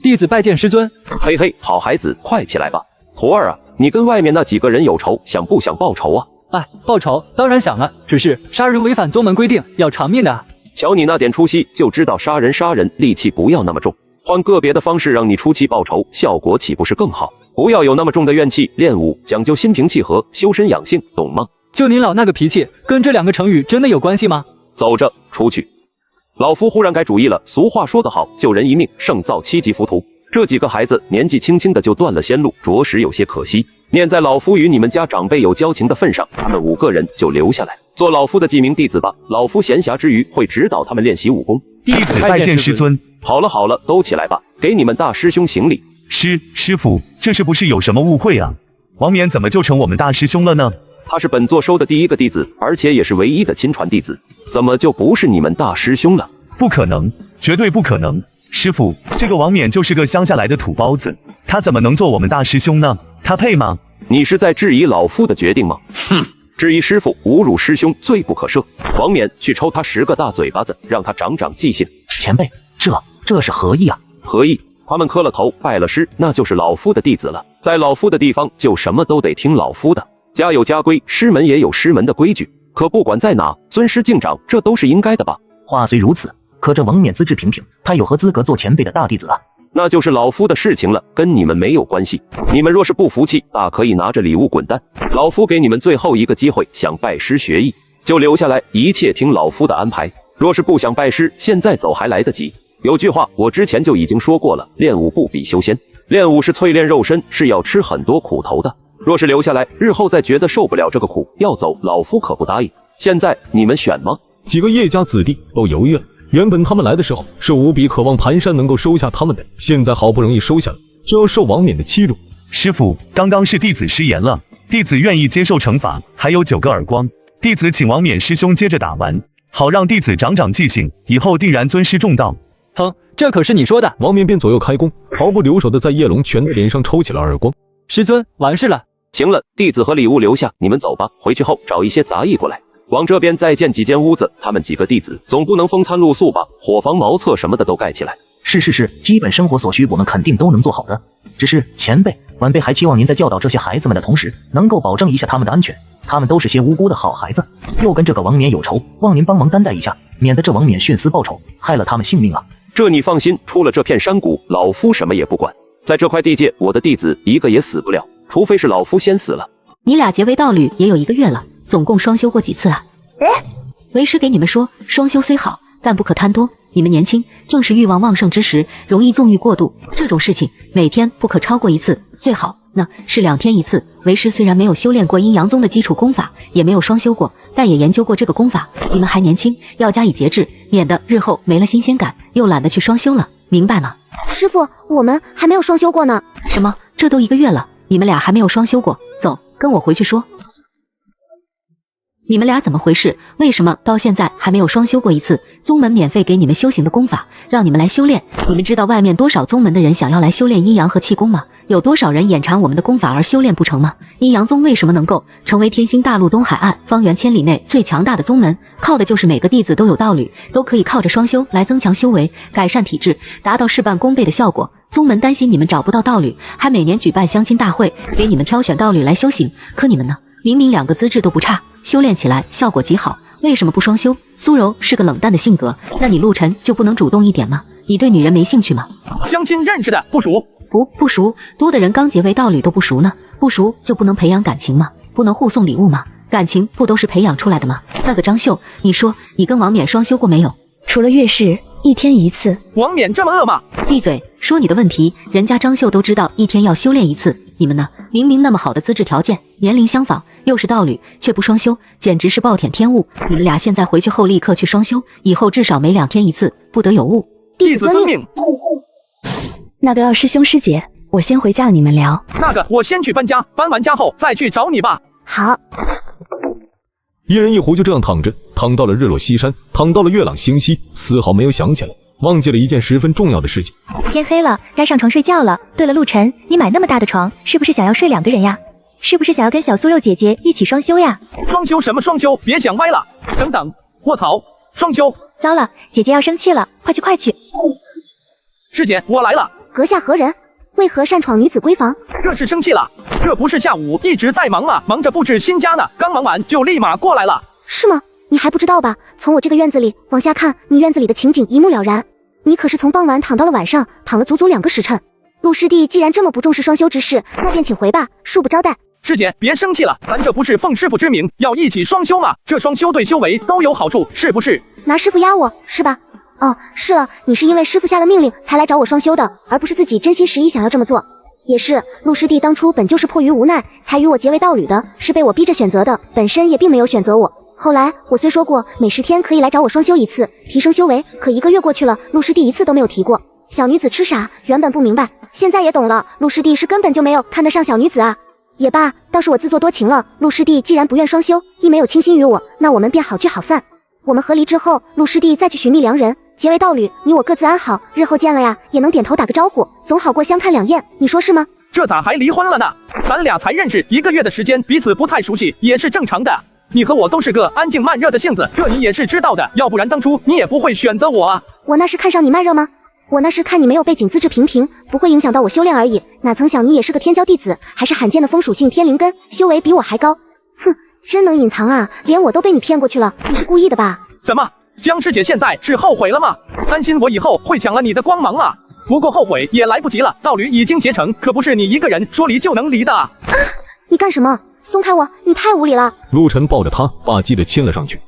弟子拜见师尊。嘿嘿，好孩子，快起来吧。徒儿啊，你跟外面那几个人有仇，想不想报仇啊？哎，报仇当然想了，只是杀人违反宗门规定，要偿命的啊。瞧你那点出息，就知道杀人，戾气不要那么重，换个别的方式让你出气报仇，效果岂不是更好？不要有那么重的怨气，练武讲究心平气和，修身养性，懂吗？就您老那个脾气，跟这2个成语真的有关系吗？走着，出去。老夫忽然改主意了，俗话说得好，救人一命胜造7级浮屠。这几个孩子年纪轻轻的就断了仙路，着实有些可惜。念在老夫与你们家长辈有交情的份上，他们5个人就留下来，做老夫的几名弟子吧。老夫闲暇之余会指导他们练习武功。弟子拜见师尊。好了好了，都起来吧，给你们大师兄行礼。师傅，这是不是有什么误会啊？王冕怎么就成我们大师兄了呢？他是本座收的第一个弟子，而且也是唯一的亲传弟子，怎么就不是你们大师兄了？不可能，绝对不可能！师傅，这个王冕就是个乡下来的土包子，他怎么能做我们大师兄呢？他配吗？你是在质疑老夫的决定吗？哼！质疑师傅，侮辱师兄，罪不可赦。王冕，去抽他10个大嘴巴子，让他长长记性。前辈，这是何意啊？何意？他们磕了头，拜了师，那就是老夫的弟子了。在老夫的地方，就什么都得听老夫的。家有家规，师门也有师门的规矩。可不管在哪，尊师敬长，这都是应该的吧？话虽如此，可这王冕资质平平，他有何资格做前辈的大弟子啊？那就是老夫的事情了，跟你们没有关系。你们若是不服气，大可以拿着礼物滚蛋。老夫给你们最后一个机会，想拜师学艺，就留下来，一切听老夫的安排。若是不想拜师，现在走还来得及。有句话我之前就已经说过了，练武不比修仙，练武是淬炼肉身，是要吃很多苦头的。若是留下来，日后再觉得受不了这个苦，要走，老夫可不答应。现在你们选吗？几个叶家子弟都犹豫了。原本他们来的时候是无比渴望盘山能够收下他们的，现在好不容易收下了，就要受王冕的欺辱。师傅，刚刚是弟子失言了，弟子愿意接受惩罚，还有9个耳光。弟子请王冕师兄接着打完，好让弟子长长记性，以后定然尊师重道。哼，这可是你说的。王冕便左右开弓，毫不留手的在叶龙泉的脸上抽起了耳光。师尊，完事了。行了，弟子和礼物留下，你们走吧。回去后找一些杂役过来，往这边再建几间屋子。他们几个弟子总不能风餐露宿吧？伙房、茅厕什么的都盖起来。是，基本生活所需我们肯定都能做好的。只是前辈、晚辈还期望您在教导这些孩子们的同时，能够保证一下他们的安全。他们都是些无辜的好孩子，又跟这个王冕有仇，望您帮忙担待一下，免得这王冕徇私报仇，害了他们性命啊！这你放心，出了这片山谷，老夫什么也不管。在这块地界，我的弟子一个也死不了，除非是老夫先死了。你俩结为道侣也有1个月了，总共双修过几次啊？为师给你们说，双修虽好，但不可贪多。你们年轻，正是欲望旺盛之时，容易纵欲过度。这种事情每天不可超过1次，最好呢是2天1次。为师虽然没有修炼过阴阳宗的基础功法，也没有双修过，但也研究过这个功法。你们还年轻，要加以节制，免得日后没了新鲜感，又懒得去双修了，明白吗？师傅，我们还没有双修过呢。什么？这都1个月了，你们俩还没有双修过？走，跟我回去说。你们俩怎么回事？为什么到现在还没有双修过1次？宗门免费给你们修行的功法，让你们来修炼。你们知道外面多少宗门的人想要来修炼阴阳和气功吗？有多少人眼馋我们的功法而修炼不成吗？阴阳宗为什么能够成为天星大陆东海岸方圆千里内最强大的宗门？靠的就是每个弟子都有道侣，都可以靠着双修来增强修为，改善体质，达到事半功倍的效果。宗门担心你们找不到道侣，还每年举办相亲大会，给你们挑选道侣来修行。可你们呢？明明2个资质都不差，修炼起来效果极好，为什么不双修？苏柔是个冷淡的性格，那你陆晨就不能主动一点吗？你对女人没兴趣吗？相亲认识的，不熟。不熟，多的人刚结为道侣都不熟呢，不熟就不能培养感情吗？不能互送礼物吗？感情不都是培养出来的吗？那个张秀，你说你跟王冕双修过没有？除了月事，1天1次。王冕这么恶吗？闭嘴，说你的问题，人家张秀都知道1天要修炼1次，你们呢？明明那么好的资质条件，年龄相仿，又是道侣，却不双修，简直是暴殄天物。你们俩现在回去后立刻去双修，以后至少每2天1次，不得有误。弟子遵命。那个二师兄师姐，我先回家，你们聊。那个我先去搬家，搬完家后再去找你吧。好。一人一壶就这样躺着，躺到了日落西山，躺到了月朗星稀，丝毫没有想起来，忘记了一件十分重要的事情。天黑了，该上床睡觉了。对了，陆晨，你买那么大的床，是不是想要睡2个人呀？是不是想要跟小酥肉姐姐一起双修呀？双修什么双修？别想歪了。等等，卧槽，双修！糟了，姐姐要生气了，快去！师姐，我来了。阁下何人？为何擅闯女子闺房？这是生气了。这不是下午一直在忙吗？忙着布置新家呢，刚忙完就立马过来了。是吗？你还不知道吧？从我这个院子里往下看，你院子里的情景一目了然。你可是从傍晚躺到了晚上，躺了足足2个时辰。陆师弟既然这么不重视双修之事，那便请回吧，恕不招待。师姐别生气了，咱这不是奉师傅之名要一起双修吗？这双修对修为都有好处，是不是？拿师傅压我是吧？哦，是了，你是因为师傅下了命令才来找我双修的，而不是自己真心实意想要这么做。也是，陆师弟当初本就是迫于无奈才与我结为道侣的，是被我逼着选择的，本身也并没有选择我。后来我虽说过每10天可以来找我双修1次，提升修为，可1个月过去了，陆师弟1次都没有提过。小女子痴傻，原本不明白，现在也懂了。陆师弟是根本就没有看得上小女子啊。也罢，倒是我自作多情了。陆师弟既然不愿双修，亦没有倾心于我，那我们便好聚好散。我们和离之后，陆师弟再去寻觅良人，结为道侣，你我各自安好。日后见了呀，也能点头打个招呼，总好过相看两厌。你说是吗？这咋还离婚了呢？咱俩才认识1个月的时间，彼此不太熟悉也是正常的。你和我都是个安静慢热的性子，这你也是知道的，要不然当初你也不会选择我啊。我那是看上你慢热吗？我那是看你没有背景，资质平平，不会影响到我修炼而已。哪曾想你也是个天骄弟子，还是罕见的风属性天灵根，修为比我还高。哼，真能隐藏啊，连我都被你骗过去了，你是故意的吧？怎么，江师姐现在是后悔了吗？担心我以后会抢了你的光芒啊？不过后悔也来不及了，道侣已经结成，可不是你一个人说离就能离的啊！你干什么？松开我！你太无理了！陆晨抱着她，吧唧的亲了上去。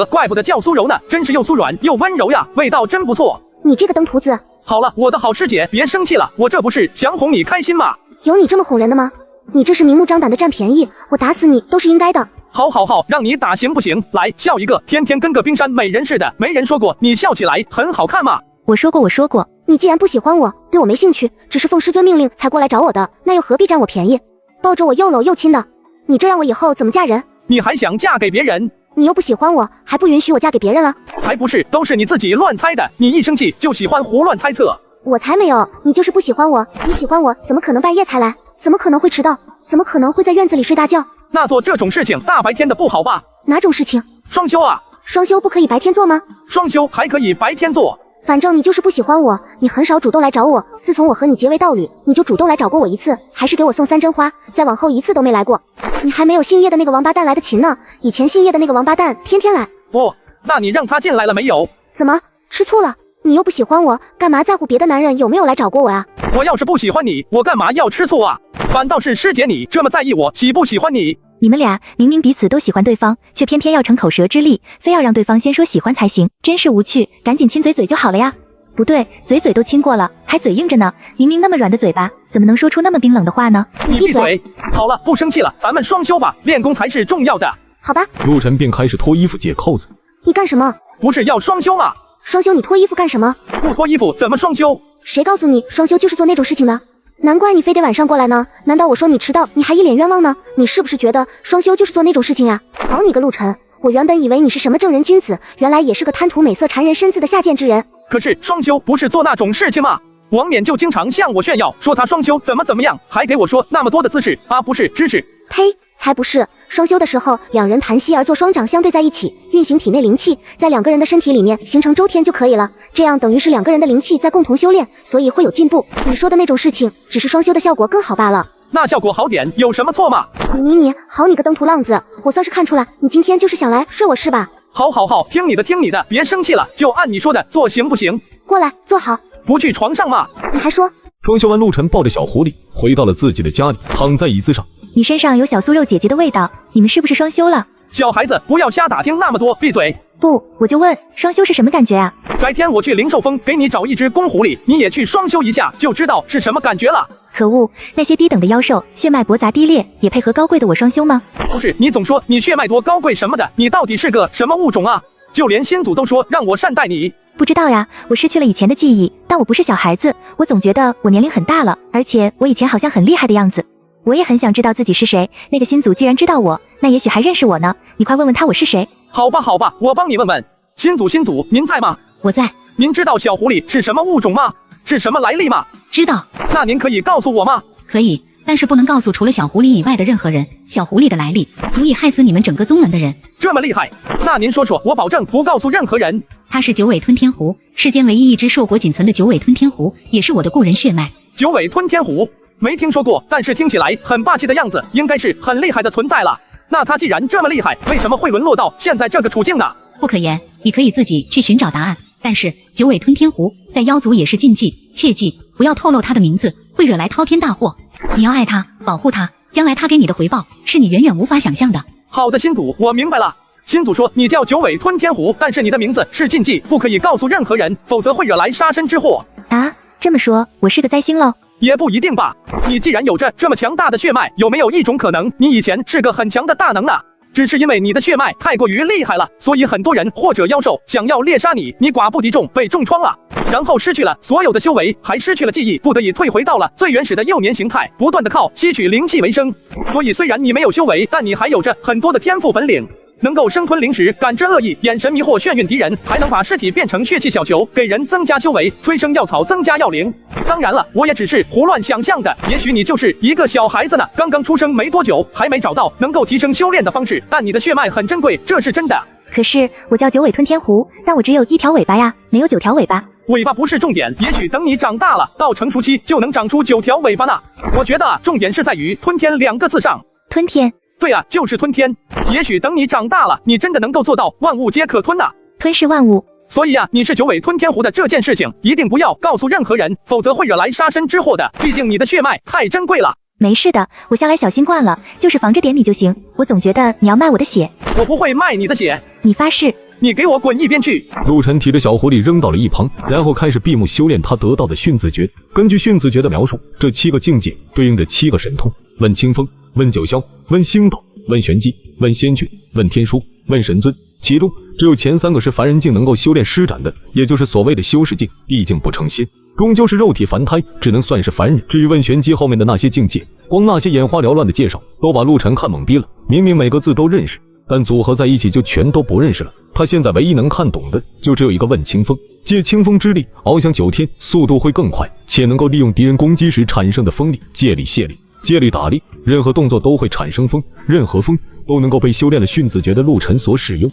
怪不得叫苏柔呢，真是又酥软又温柔呀，味道真不错。你这个灯徒子！好了，我的好师姐，别生气了，我这不是想哄你开心吗？有你这么哄人的吗？你这是明目张胆的占便宜，我打死你都是应该的。好，让你打行不行？来，笑一个，天天跟个冰山美人似的，没人说过你笑起来很好看吗？我说过。你既然不喜欢我，对我没兴趣，只是奉师尊命令才过来找我的，那又何必占我便宜？抱着我又搂又亲的，你这让我以后怎么嫁人？你还想嫁给别人？你又不喜欢我，还不允许我嫁给别人了？还不是，都是你自己乱猜的，你一生气就喜欢胡乱猜测。我才没有，你就是不喜欢我。你喜欢我，怎么可能半夜才来？怎么可能会迟到？怎么可能会在院子里睡大觉？那做这种事情大白天的不好吧？哪种事情？双修啊！双修不可以白天做吗？双修还可以白天做。反正你就是不喜欢我，你很少主动来找我。自从我和你结为道侣，你就主动来找过我一次，还是给我送3针花，再往后一次都没来过。你还没有姓叶的那个王八蛋来的勤呢，以前姓叶的那个王八蛋天天来。哦，那你让他进来了没有？怎么吃醋了？你又不喜欢我，干嘛在乎别的男人有没有来找过我啊？我要是不喜欢你，我干嘛要吃醋啊？反倒是师姐你这么在意我，喜不喜欢你？你们俩明明彼此都喜欢对方，却偏偏要逞口舌之力，非要让对方先说喜欢才行，真是无趣。赶紧亲嘴嘴就好了呀！不对，嘴都亲过了，还嘴硬着呢。明明那么软的嘴巴，怎么能说出那么冰冷的话呢？你闭嘴！好了，不生气了，咱们双修吧，练功才是重要的。好吧。陆晨便开始脱衣服解扣子。你干什么？不是要双修吗？双修你脱衣服干什么？不脱衣服怎么双修？谁告诉你双修就是做那种事情的？难怪你非得晚上过来呢，难道我说你迟到，你还一脸冤枉呢？你是不是觉得双修就是做那种事情呀？好你个陆晨，我原本以为你是什么正人君子，原来也是个贪图美色缠人身子的下贱之人。可是双修不是做那种事情吗？王冕就经常向我炫耀，说他双修怎么样，还给我说那么多的姿势啊，不是知识。呸，才不是！双修的时候，两人盘膝而坐，双掌相对在一起，运行体内灵气，在2个人的身体里面形成周天就可以了。这样等于是2个人的灵气在共同修炼，所以会有进步。你说的那种事情，只是双修的效果更好罢了。那效果好点有什么错吗？你好你个登徒浪子，我算是看出来，你今天就是想来睡我是吧？好，听你的，别生气了，就按你说的做行不行？过来，坐好。不去床上吗？你还说？双修完，陆晨抱着小狐狸回到了自己的家里，躺在椅子上。你身上有小酥肉姐姐的味道，你们是不是双修了？小孩子不要瞎打听那么多，闭嘴！不，我就问，双修是什么感觉啊？改天我去灵兽峰给你找一只公狐狸，你也去双修一下，就知道是什么感觉了。可恶，那些低等的妖兽血脉驳杂低劣，也配合高贵的我双修吗？不是，你总说你血脉多高贵什么的，你到底是个什么物种啊？就连先祖都说让我善待你。不知道呀，我失去了以前的记忆，但我不是小孩子，我总觉得我年龄很大了，而且我以前好像很厉害的样子。我也很想知道自己是谁，那个新祖既然知道我，那也许还认识我呢。你快问问他我是谁。好吧，我帮你问问。新祖，您在吗？我在。您知道小狐狸是什么物种吗？是什么来历吗？知道。那您可以告诉我吗？可以，但是不能告诉除了小狐狸以外的任何人。小狐狸的来历足以害死你们整个宗门的人。这么厉害？那您说说，我保证不告诉任何人。它是九尾吞天狐，世间唯一一只硕果仅存的九尾吞天狐，也是我的故人血脉。九尾吞天狐没听说过，但是听起来很霸气的样子，应该是很厉害的存在了。那他既然这么厉害，为什么会沦落到现在这个处境呢？不可言，你可以自己去寻找答案。但是九尾吞天狐在妖族也是禁忌，切记不要透露他的名字，会惹来滔天大祸。你要爱他，保护他，将来他给你的回报是你远远无法想象的。好的，新祖，我明白了。新祖说你叫九尾吞天狐，但是你的名字是禁忌，不可以告诉任何人，否则会惹来杀身之祸。啊，这么说我是个灾星喽？也不一定吧。你既然有着这么强大的血脉，有没有一种可能，你以前是个很强的大能呢？只是因为你的血脉太过于厉害了，所以很多人或者妖兽想要猎杀你，你寡不敌众，被重创了，然后失去了所有的修为，还失去了记忆，不得已退回到了最原始的幼年形态，不断的靠吸取灵气为生。所以虽然你没有修为，但你还有着很多的天赋本领，能够生吞灵石，感知恶意，眼神迷惑眩晕敌人，还能把尸体变成血气小球，给人增加修为，催生药草，增加药灵。当然了，我也只是胡乱想象的，也许你就是一个小孩子呢，刚刚出生没多久，还没找到能够提升修炼的方式，但你的血脉很珍贵，这是真的。可是我叫九尾吞天狐，但我只有1条尾巴呀，没有9条尾巴。尾巴不是重点，也许等你长大了，到成熟期就能长出9条尾巴呢。我觉得重点是在于吞天2个字上。吞天？对啊，就是吞天。也许等你长大了，你真的能够做到万物皆可吞呐。吞噬万物。所以啊，你是9尾吞天狐的这件事情，一定不要告诉任何人，否则会惹来杀身之祸的。毕竟你的血脉太珍贵了。没事的，我向来小心惯了，就是防着点你就行。我总觉得你要卖我的血。我不会卖你的血。你发誓？你给我滚一边去！陆晨提着小狐狸扔到了一旁，然后开始闭目修炼他得到的训字诀。根据训字诀的描述，这7个境界对应着7个神通：问清风，问九霄，问星斗，问玄机，问仙君，问天书，问神尊。其中只有前3个是凡人境能够修炼施展的，也就是所谓的修士境。毕竟不成仙，终究是肉体凡胎，只能算是凡人。至于问玄机后面的那些境界，光那些眼花缭乱的介绍都把陆晨看懵逼了。明明每个字都认识，但组合在一起就全都不认识了。他现在唯一能看懂的就只有一个问清风，借清风之力翱翔9天，速度会更快，且能够利用敌人攻击时产生的风力借力卸力，借力打力，任何动作都会产生风，任何风都能够被修炼了训字诀的陆晨所使用。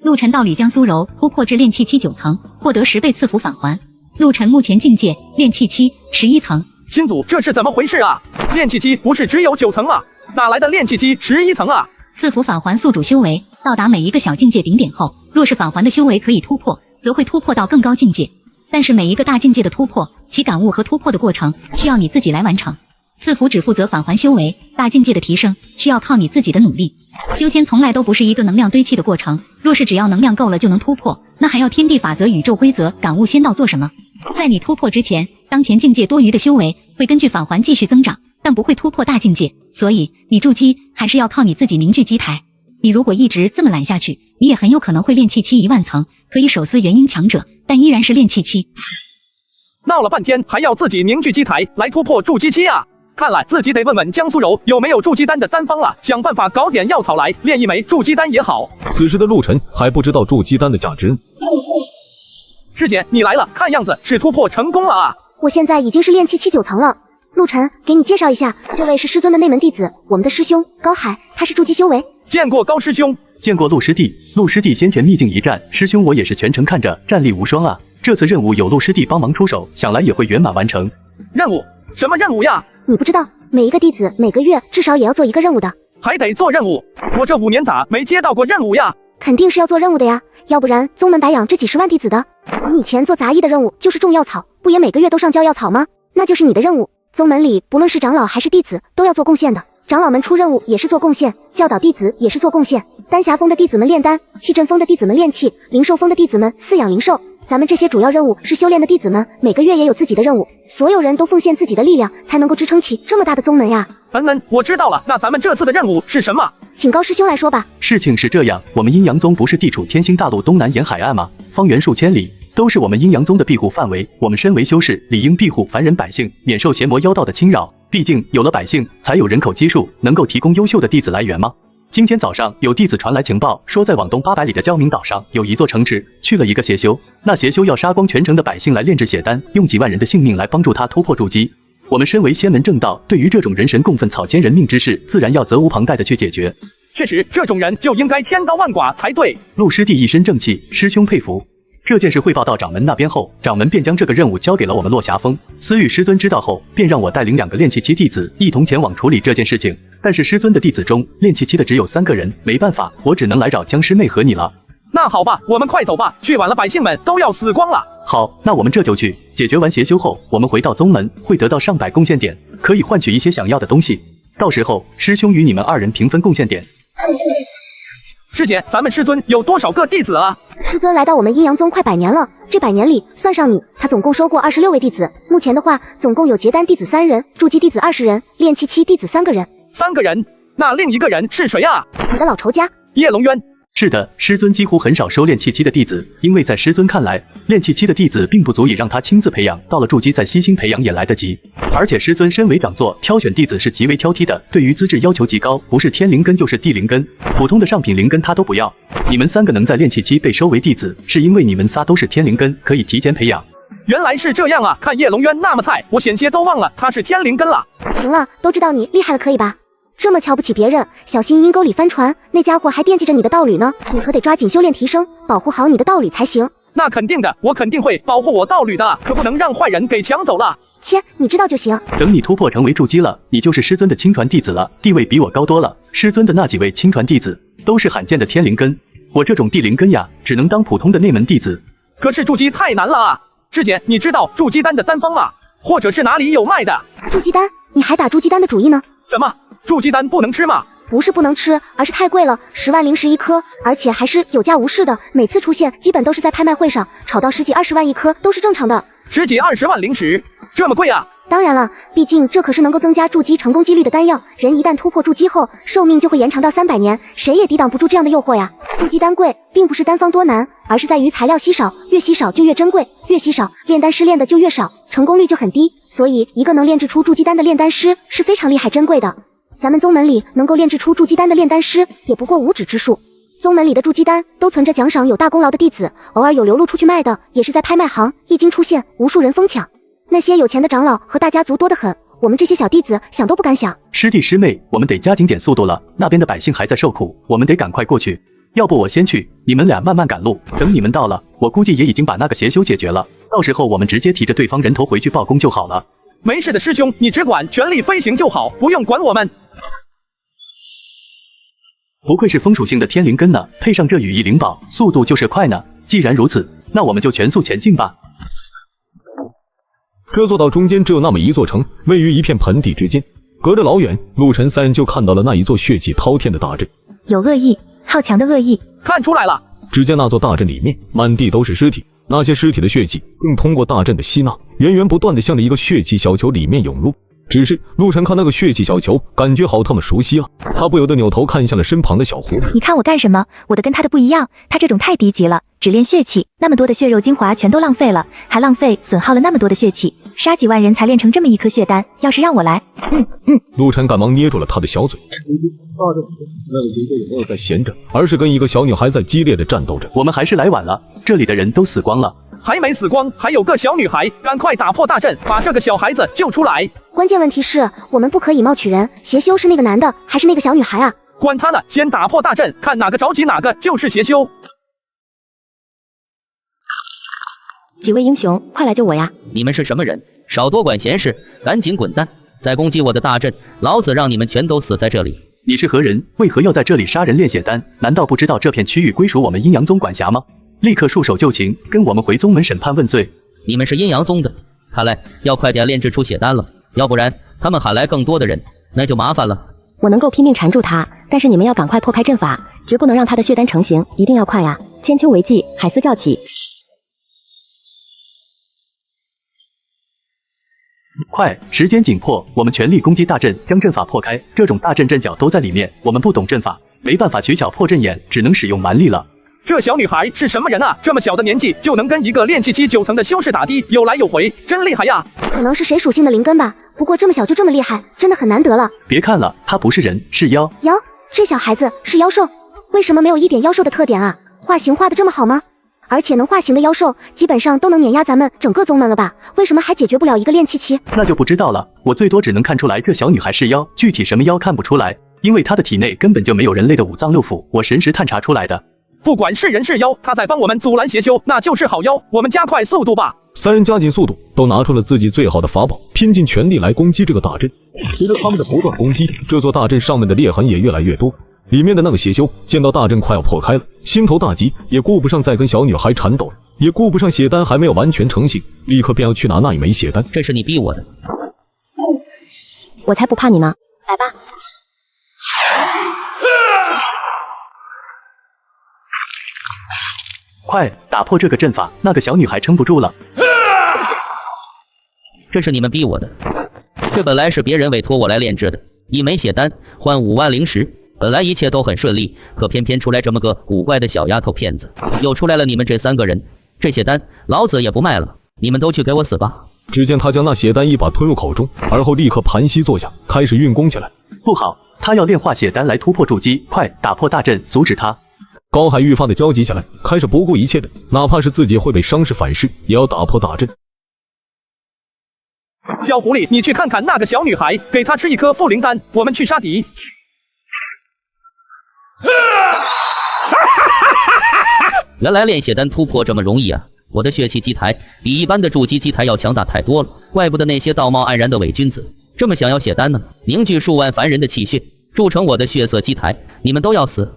陆晨道侣江苏柔突破至炼气期9层，获得10倍赐福返还。陆晨目前境界炼气期11层。金祖，这是怎么回事啊？炼气期不是只有9层吗？哪来的炼气期11层啊？赐福返还宿主修为到达每一个小境界顶点后，若是返还的修为可以突破，则会突破到更高境界。但是每一个大境界的突破，其感悟和突破的过程需要你自己来完成。赐福只负责返还修为，大境界的提升需要靠你自己的努力。修仙从来都不是一个能量堆砌的过程，若是只要能量够了就能突破，那还要天地法则、宇宙规则感悟仙道做什么？在你突破之前，当前境界多余的修为会根据返还继续增长，但不会突破大境界，所以你筑基还是要靠你自己凝聚基台。你如果一直这么懒下去，你也很有可能会炼气期10000层，可以手撕元婴强者，但依然是炼气期。闹了半天还要自己凝聚基台来突破筑基期啊！看来自己得问问江苏柔有没有筑基丹的丹方了，想办法搞点药草来炼一枚筑基丹也好。此时的陆晨还不知道筑基丹的价值。师姐，你来了，看样子是突破成功了啊！我现在已经是炼气期9层了。陆晨，给你介绍一下，这位是师尊的内门弟子，我们的师兄高海，他是筑基修为。见过高师兄，见过陆师弟。陆师弟先前秘境一战，师兄我也是全程看着，战力无双啊。这次任务有陆师弟帮忙出手，想来也会圆满完成。任务？什么任务呀？你不知道，每一个弟子每个月至少也要做一个任务的。还得做任务？我这5年咋没接到过任务呀？肯定是要做任务的呀，要不然宗门白养这几10万弟子的。你以前做杂役的任务就是种药草，不也每个月都上交药草吗？那就是你的任务。宗门里不论是长老还是弟子都要做贡献的，长老们出任务也是做贡献，教导弟子也是做贡献。丹霞峰的弟子们炼丹，气阵峰的弟子们炼气，灵兽峰的弟子们饲养灵兽。咱们这些主要任务是修炼的弟子们每个月也有自己的任务，所有人都奉献自己的力量，才能够支撑起这么大的宗门呀。我知道了，那咱们这次的任务是什么？请高师兄来说吧。事情是这样，我们阴阳宗不是地处天星大陆东南沿海岸吗？方圆数千里，都是我们阴阳宗的庇护范围。我们身为修士，理应庇护凡人百姓，免受邪魔妖道的侵扰。毕竟有了百姓，才有人口基数，能够提供优秀的弟子来源吗？今天早上有弟子传来情报，说在往东800里的焦明岛上有一座城池，去了一个邪修，那邪修要杀光全城的百姓来炼制血丹，用几万人的性命来帮助他突破筑基。我们身为仙门正道，对于这种人神共愤、草菅人命之事，自然要责无旁贷的去解决。确实，这种人就应该千刀万剐才对。陆师弟一身正气，师兄佩服。这件事汇报到掌门那边后，掌门便将这个任务交给了我们落霞峰。思域师尊知道后，便让我带领2个炼气期弟子一同前往处理这件事情。但是师尊的弟子中，炼气期的只有3个人，没办法，我只能来找江师妹和你了。那好吧，我们快走吧，去晚了百姓们都要死光了。好，那我们这就去。解决完邪修后，我们回到宗门，会得到上百贡献点，可以换取一些想要的东西。到时候，师兄与你们2人平分贡献点。师姐，咱们师尊有多少个弟子啊？师尊来到我们阴阳宗快100年了，这100年里算上你，他总共收过26位弟子。目前的话，总共有结丹弟子3人，筑基弟子20人，炼气期弟子3个人。3个人，那另一个人是谁啊？你的老仇家叶龙渊。是的，师尊几乎很少收练气期的弟子，因为在师尊看来，练气期的弟子并不足以让他亲自培养，到了筑基再悉心培养也来得及。而且师尊身为长座，挑选弟子是极为挑剔的，对于资质要求极高，不是天灵根就是地灵根，普通的上品灵根他都不要。你们3个能在练气期被收为弟子，是因为你们仨都是天灵根，可以提前培养。原来是这样啊！看叶龙渊那么菜，我险些都忘了他是天灵根了。行了，都知道你厉害了，可以吧？这么瞧不起别人，小心阴沟里翻船，那家伙还惦记着你的道侣呢，你可得抓紧修炼提升，保护好你的道侣才行。那肯定的，我肯定会保护我道侣的，可不能让坏人给抢走了。切，你知道就行。等你突破成为筑基了，你就是师尊的亲传弟子了，地位比我高多了。师尊的那几位亲传弟子都是罕见的天灵根，我这种地灵根呀，只能当普通的内门弟子。可是筑基太难了啊！师姐，你知道筑基丹的丹方吗？或者是哪里有卖的？筑基丹？你还打筑基丹的主意呢？怎么？筑基丹不能吃吗？不是不能吃，而是太贵了，10万灵石1颗，而且还是有价无市的，每次出现基本都是在拍卖会上炒到10几20万1颗都是正常的。10几20万灵石，这么贵啊？当然了，毕竟这可是能够增加筑基成功几率的丹药，人一旦突破筑基后，寿命就会延长到300年，谁也抵挡不住这样的诱惑呀。筑基丹贵，并不是丹方多难，而是在于材料稀少，越稀少就越珍贵，越稀少炼丹师炼的就越少，成功率就很低，所以一个能炼制出筑基丹的炼丹师是非常厉害珍贵的。咱们宗门里能够炼制出筑基丹的炼丹师也不过5指之数，宗门里的筑基丹都存着奖赏有大功劳的弟子，偶尔有流露出去卖的，也是在拍卖行一经出现，无数人疯抢。那些有钱的长老和大家族多得很，我们这些小弟子想都不敢想。师弟师妹，我们得加紧点速度了，那边的百姓还在受苦，我们得赶快过去。要不我先去，你们俩慢慢赶路，等你们到了，我估计也已经把那个邪修解决了，到时候我们直接提着对方人头回去报功就好了。没事的师兄，你只管全力飞行就好，不用管我们。不愧是风属性的天灵根呢，配上这羽翼灵宝，速度就是快呢。既然如此，那我们就全速前进吧。这座岛中间只有那么一座城，位于一片盆地之间，隔着老远，陆晨3人就看到了那一座血气滔天的大阵。有恶意，好强的恶意！看出来了。只见那座大阵里面满地都是尸体，那些尸体的血气正通过大阵的吸纳，源源不断的向着一个血气小球里面涌入。只是陆晨看那个血气小球，感觉好他妈熟悉啊！他不由得扭头看向了身旁的小狐狸。你看我干什么？我的跟他的不一样，他这种太低级了，只练血气，那么多的血肉精华全都浪费了，还浪费损耗了那么多的血气，杀几万人才练成这么一颗血丹，要是让我来，陆晨赶忙捏住了他的小嘴。那个结界也没有在闲着，而是跟一个小女孩在激烈的战斗着。我们还是来晚了，这里的人都死光了。还没死光，还有个小女孩，赶快打破大阵，把这个小孩子救出来。关键问题是我们不可以貌取人，邪修是那个男的还是那个小女孩啊？管他呢，先打破大阵，看哪个着急哪个就是邪修。几位英雄，快来救我呀！你们是什么人？少多管闲事，赶紧滚蛋！再攻击我的大阵，老子让你们全都死在这里！你是何人？为何要在这里杀人炼血丹？难道不知道这片区域归属我们阴阳宗管辖吗？立刻束手就擒，跟我们回宗门审判问罪。你们是阴阳宗的，看来要快点炼制出血丹了，要不然他们喊来更多的人，那就麻烦了。我能够拼命缠住他，但是你们要赶快破开阵法，绝不能让他的血丹成型，一定要快呀！千秋为记，海思召起。快，时间紧迫，我们全力攻击大阵，将阵法破开。这种大阵阵脚都在里面，我们不懂阵法，没办法取巧破阵眼，只能使用蛮力了。这小女孩是什么人啊？这么小的年纪就能跟一个炼气期9层的修士打的有来有回，真厉害呀！可能是谁属性的灵根吧，不过这么小就这么厉害，真的很难得了。别看了，她不是人，是妖。妖？这小孩子是妖兽？为什么没有一点妖兽的特点啊？化形化的这么好吗？而且能化形的妖兽基本上都能碾压咱们整个宗门了吧？为什么还解决不了一个炼气期？那就不知道了，我最多只能看出来这小女孩是妖，具体什么妖看不出来，因为她的体内根本就没有人类的五脏六腑，我神识探查出来的。不管是人是妖，他在帮我们阻拦邪修，那就是好妖。我们加快速度吧。3人加紧速度，都拿出了自己最好的法宝，拼尽全力来攻击这个大阵。随着他们的不断攻击，这座大阵上面的裂痕也越来越多。里面的那个邪修见到大阵快要破开了，心头大急，也顾不上再跟小女孩缠斗了，也顾不上血丹还没有完全成型，立刻便要去拿那一枚血丹。这是你逼我的。我才不怕你呢，来吧。快打破这个阵法，那个小女孩撑不住了。这是你们逼我的，这本来是别人委托我来炼制的， 1枚血丹换5万灵石。本来一切都很顺利，可偏偏出来这么个古怪的小丫头片子，又出来了你们这3个人。这血丹老子也不卖了，你们都去给我死吧！只见他将那血丹一把吞入口中，而后立刻盘膝坐下，开始运功起来。不好，他要炼化血丹来突破筑基，快打破大阵，阻止他！高海愈发的焦急起来，开始不顾一切的，哪怕是自己会被伤势反噬，也要打破大阵。小狐狸，你去看看那个小女孩，给她吃一颗复灵丹，我们去杀敌。原来炼血丹突破这么容易啊！我的血气机台比一般的筑基机台要强大太多了，怪不得那些道貌岸然的伪君子这么想要血丹呢。凝聚数万凡人的气血，铸成我的血色机台，你们都要死！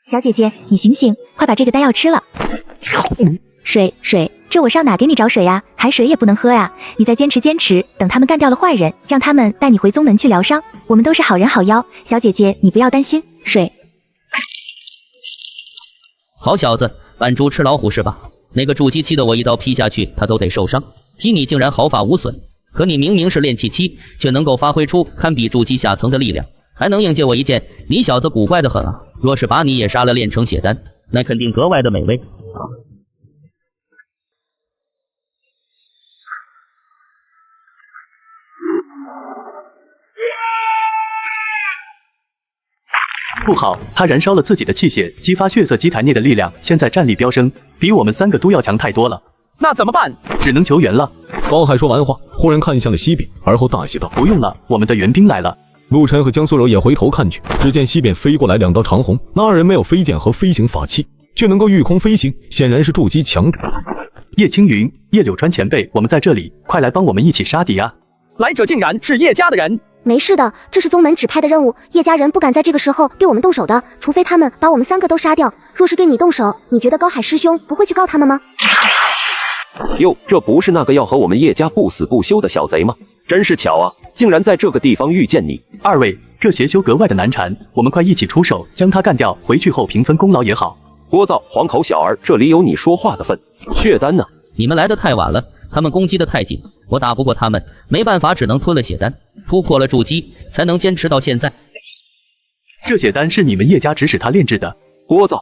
小姐姐，你醒醒，快把这个丹药吃了。水，这我上哪给你找水呀？海水也不能喝呀！你再坚持，等他们干掉了坏人，让他们带你回宗门去疗伤。我们都是好人好妖，小姐姐你不要担心。水。好小子，扮猪吃老虎是吧？那个筑基期的我一刀劈下去，他都得受伤，劈你竟然毫发无损。可你明明是炼气期，却能够发挥出堪比筑基下层的力量，还能应接我一剑，你小子古怪的很啊！若是把你也杀了炼成血丹，那肯定格外的美味。不好，他燃烧了自己的气血，激发血色机台内的力量，现在战力飙升，比我们3个都要强太多了。那怎么办？只能求援了。高海说完话，忽然看向了西边，而后大喜道：“不用了，我们的援兵来了。”陆晨和江苏柔也回头看去，只见西边飞过来2道长虹，那2人没有飞剑和飞行法器，却能够御空飞行，显然是筑基强者。叶青云、叶柳川前辈，我们在这里，快来帮我们一起杀敌啊！来者竟然是叶家的人。没事的，这是宗门指派的任务，叶家人不敢在这个时候对我们动手的，除非他们把我们3个都杀掉。若是对你动手，你觉得高海师兄不会去告他们吗？哟，这不是那个要和我们叶家不死不休的小贼吗？真是巧啊，竟然在这个地方遇见你。2位，这邪修格外的难缠，我们快一起出手将他干掉，回去后平分功劳也好。聒噪，黄口小儿，这里有你说话的份。血丹呢？你们来得太晚了，他们攻击得太紧，我打不过他们，没办法，只能吞了血丹，突破了筑基，才能坚持到现在。这血丹是你们叶家指使他炼制的。聒噪！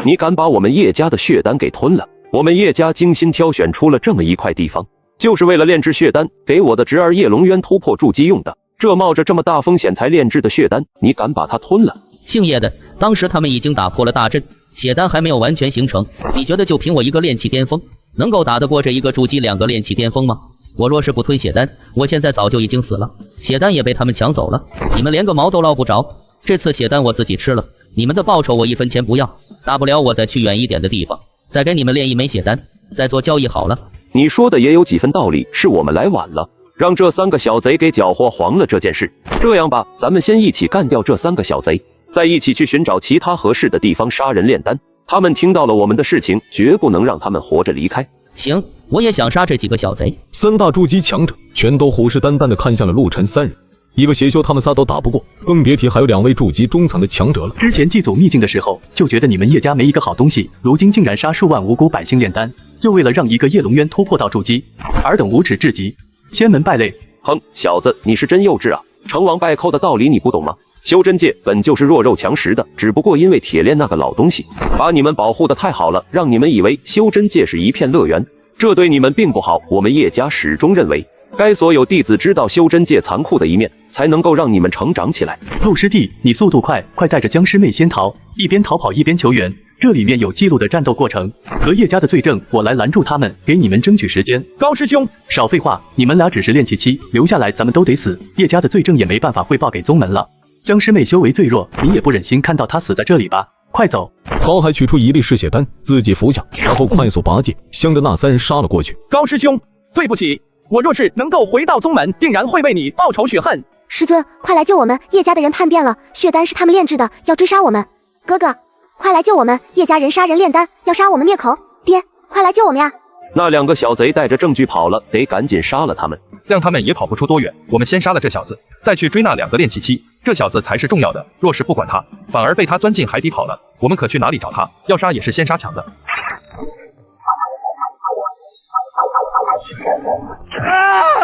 你敢把我们叶家的血丹给吞了？我们叶家精心挑选出了这么一块地方，就是为了炼制血丹，给我的侄儿叶龙渊突破筑基用的。这冒着这么大风险才炼制的血丹，你敢把它吞了？姓叶的，当时他们已经打破了大阵，血丹还没有完全形成，你觉得就凭我一个炼气巅峰，能够打得过这一个筑基2个炼气巅峰吗？我若是不吞血丹，我现在早就已经死了。血丹也被他们抢走了，你们连个毛都捞不着。这次血丹我自己吃了，你们的报酬我1分钱不要，大不了我再去远一点的地方，再给你们炼1枚血丹，再做交易好了。你说的也有几分道理，是我们来晚了，让这3个小贼给搅和黄了这件事。这样吧，咱们先一起干掉这3个小贼，再一起去寻找其他合适的地方杀人炼丹。他们听到了我们的事情，绝不能让他们活着离开。行，我也想杀这几个小贼。3大筑基强者全都虎视眈眈地看向了陆晨3人，一个邪修他们仨都打不过，更别提还有2位筑基中层的强者了。之前祭祖秘境的时候，就觉得你们叶家没一个好东西，如今竟然杀数万无辜百姓炼丹，就为了让一个叶龙渊突破到筑基，尔等无耻至极，仙门败类。哼，小子，你是真幼稚啊！成王败寇的道理你不懂吗？修真界本就是弱肉强食的，只不过因为铁链那个老东西把你们保护得太好了，让你们以为修真界是一片乐园，这对你们并不好。我们叶家始终认为，该所有弟子知道修真界残酷的一面，才能够让你们成长起来。陆师弟，你速度快，快带着僵尸妹先逃，一边逃跑一边求援。这里面有记录的战斗过程和叶家的罪证，我来拦住他们，给你们争取时间。高师兄，少废话，你们俩只是炼气期，留下来咱们都得死。叶家的罪证也没办法汇报给宗门了。僵尸妹修为最弱，你也不忍心看到她死在这里吧？快走！高海取出一粒嗜血丹，自己服下，然后快速拔剑，向着那3人杀了过去。高师兄，对不起，我若是能够回到宗门，定然会为你报仇雪恨。师尊，快来救我们！叶家的人叛变了，血丹是他们炼制的，要追杀我们。哥哥，快来救我们！叶家人杀人炼丹，要杀我们灭口。爹，快来救我们呀！那2个小贼带着证据跑了，得赶紧杀了他们，让他们也跑不出多远。我们先杀了这小子，再去追那2个炼气期。这小子才是重要的，若是不管他，反而被他钻进海底跑了，我们可去哪里找他？要杀也是先杀强的。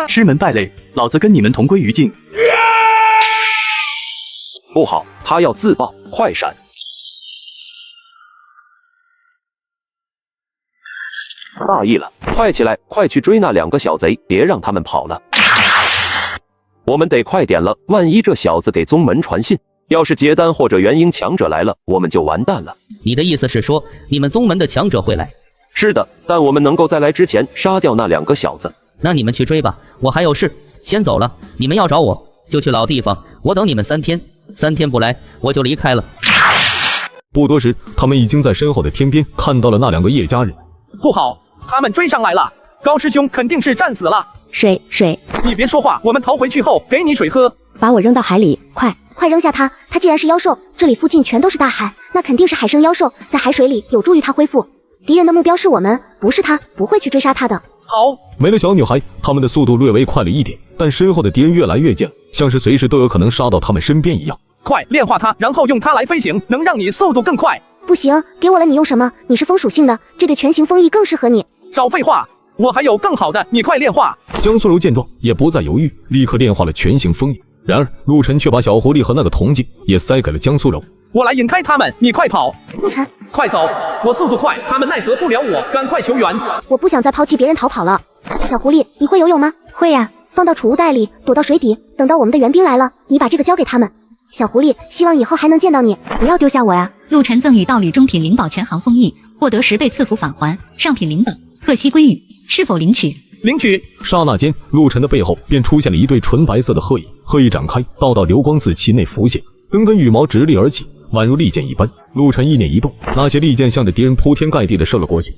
师门败类，老子跟你们同归于尽。不好，他要自爆，快闪！大意了，快起来，快去追那2个小贼，别让他们跑了。我们得快点了，万一这小子给宗门传信，要是结丹或者元婴强者来了，我们就完蛋了。你的意思是说，你们宗门的强者会来？是的，但我们能够在来之前杀掉那2个小子。那你们去追吧，我还有事，先走了。你们要找我，就去老地方，我等你们3天，3天不来，我就离开了。不多时，他们已经在身后的天边看到了那2个叶家人。不好，他们追上来了，高师兄肯定是战死了。水，你别说话，我们逃回去后给你水喝。把我扔到海里，快扔下他！他既然是妖兽，这里附近全都是大海，那肯定是海生妖兽，在海水里有助于他恢复。敌人的目标是我们，不是他，不会去追杀他的。好，没了小女孩，他们的速度略微快了一点，但身后的敌人越来越近，像是随时都有可能杀到他们身边一样。快炼化它，然后用它来飞行，能让你速度更快。不行，给我了，你用什么？你是风属性的，这对全形风翼更适合你。少废话，我还有更好的，你快炼化。江苏柔见状也不再犹豫，立刻炼化了全形风翼。然而陆晨却把小狐狸和那个铜镜也塞给了江苏柔。我来引开他们，你快跑。陆晨，快走，我速度快，他们奈何不了我，赶快求援。我不想再抛弃别人逃跑了。小狐狸，你会游泳吗？会呀。放到储物袋里，躲到水底，等到我们的援兵来了，你把这个交给他们。小狐狸，希望以后还能见到你，不要丢下我呀。陆晨赠与道侣中品灵宝全行风翼，获得10倍赐福返还，上品灵宝，贺西归羽，是否领取？领取。刹那间，陆晨的背后便出现了一对纯白色的鹤翼，鹤翼展开，道道流光自其内浮现，根根羽毛直立而起，宛如利剑一般。陆晨意念一动，那些利剑向着敌人铺天盖地的射了过去。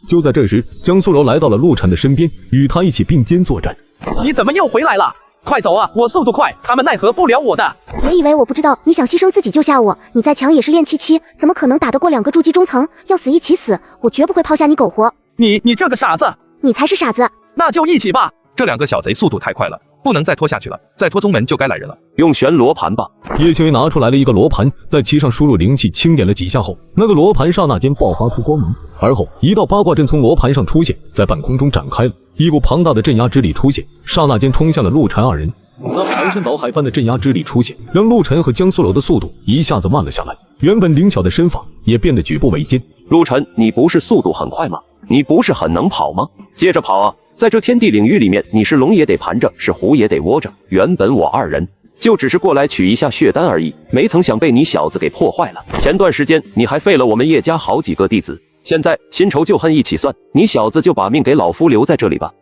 就在这时，江苏柔来到了陆晨的身边，与他一起并肩作战。你怎么又回来了？快走啊！我速度快，他们奈何不了我的。别以为我不知道你想牺牲自己救下我，你再强也是炼7，怎么可能打得过2个筑基中层？要死一起死，我绝不会抛下你苟活。你这个傻子！你才是傻子！那就一起吧。这2个小贼速度太快了，不能再拖下去了，再拖宗门就该来人了。用玄罗盘吧。叶青云拿出来了一个罗盘，在其上输入灵气，轻点了几下后，那个罗盘刹那间爆发出光明，而后一道八卦阵从罗盘上出现，在半空中展开了，一股庞大的镇压之力出现，刹那间冲向了陆晨2人。那排山倒海般的镇压之力出现，让陆晨和江苏柔的速度一下子慢了下来，原本灵巧的身法也变得举步维艰。陆晨，你不是速度很快吗？你不是很能跑吗？接着跑啊！在这天地领域里面，你是龙也得盘着，是虎也得窝着。原本我2人就只是过来取一下血丹而已，没曾想被你小子给破坏了。前段时间你还废了我们叶家好几个弟子，现在新仇旧恨一起算，你小子就把命给老夫留在这里吧。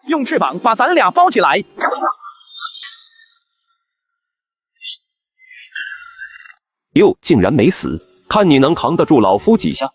用翅膀把咱俩包起来。哟，竟然没死，看你能扛得住老夫几下。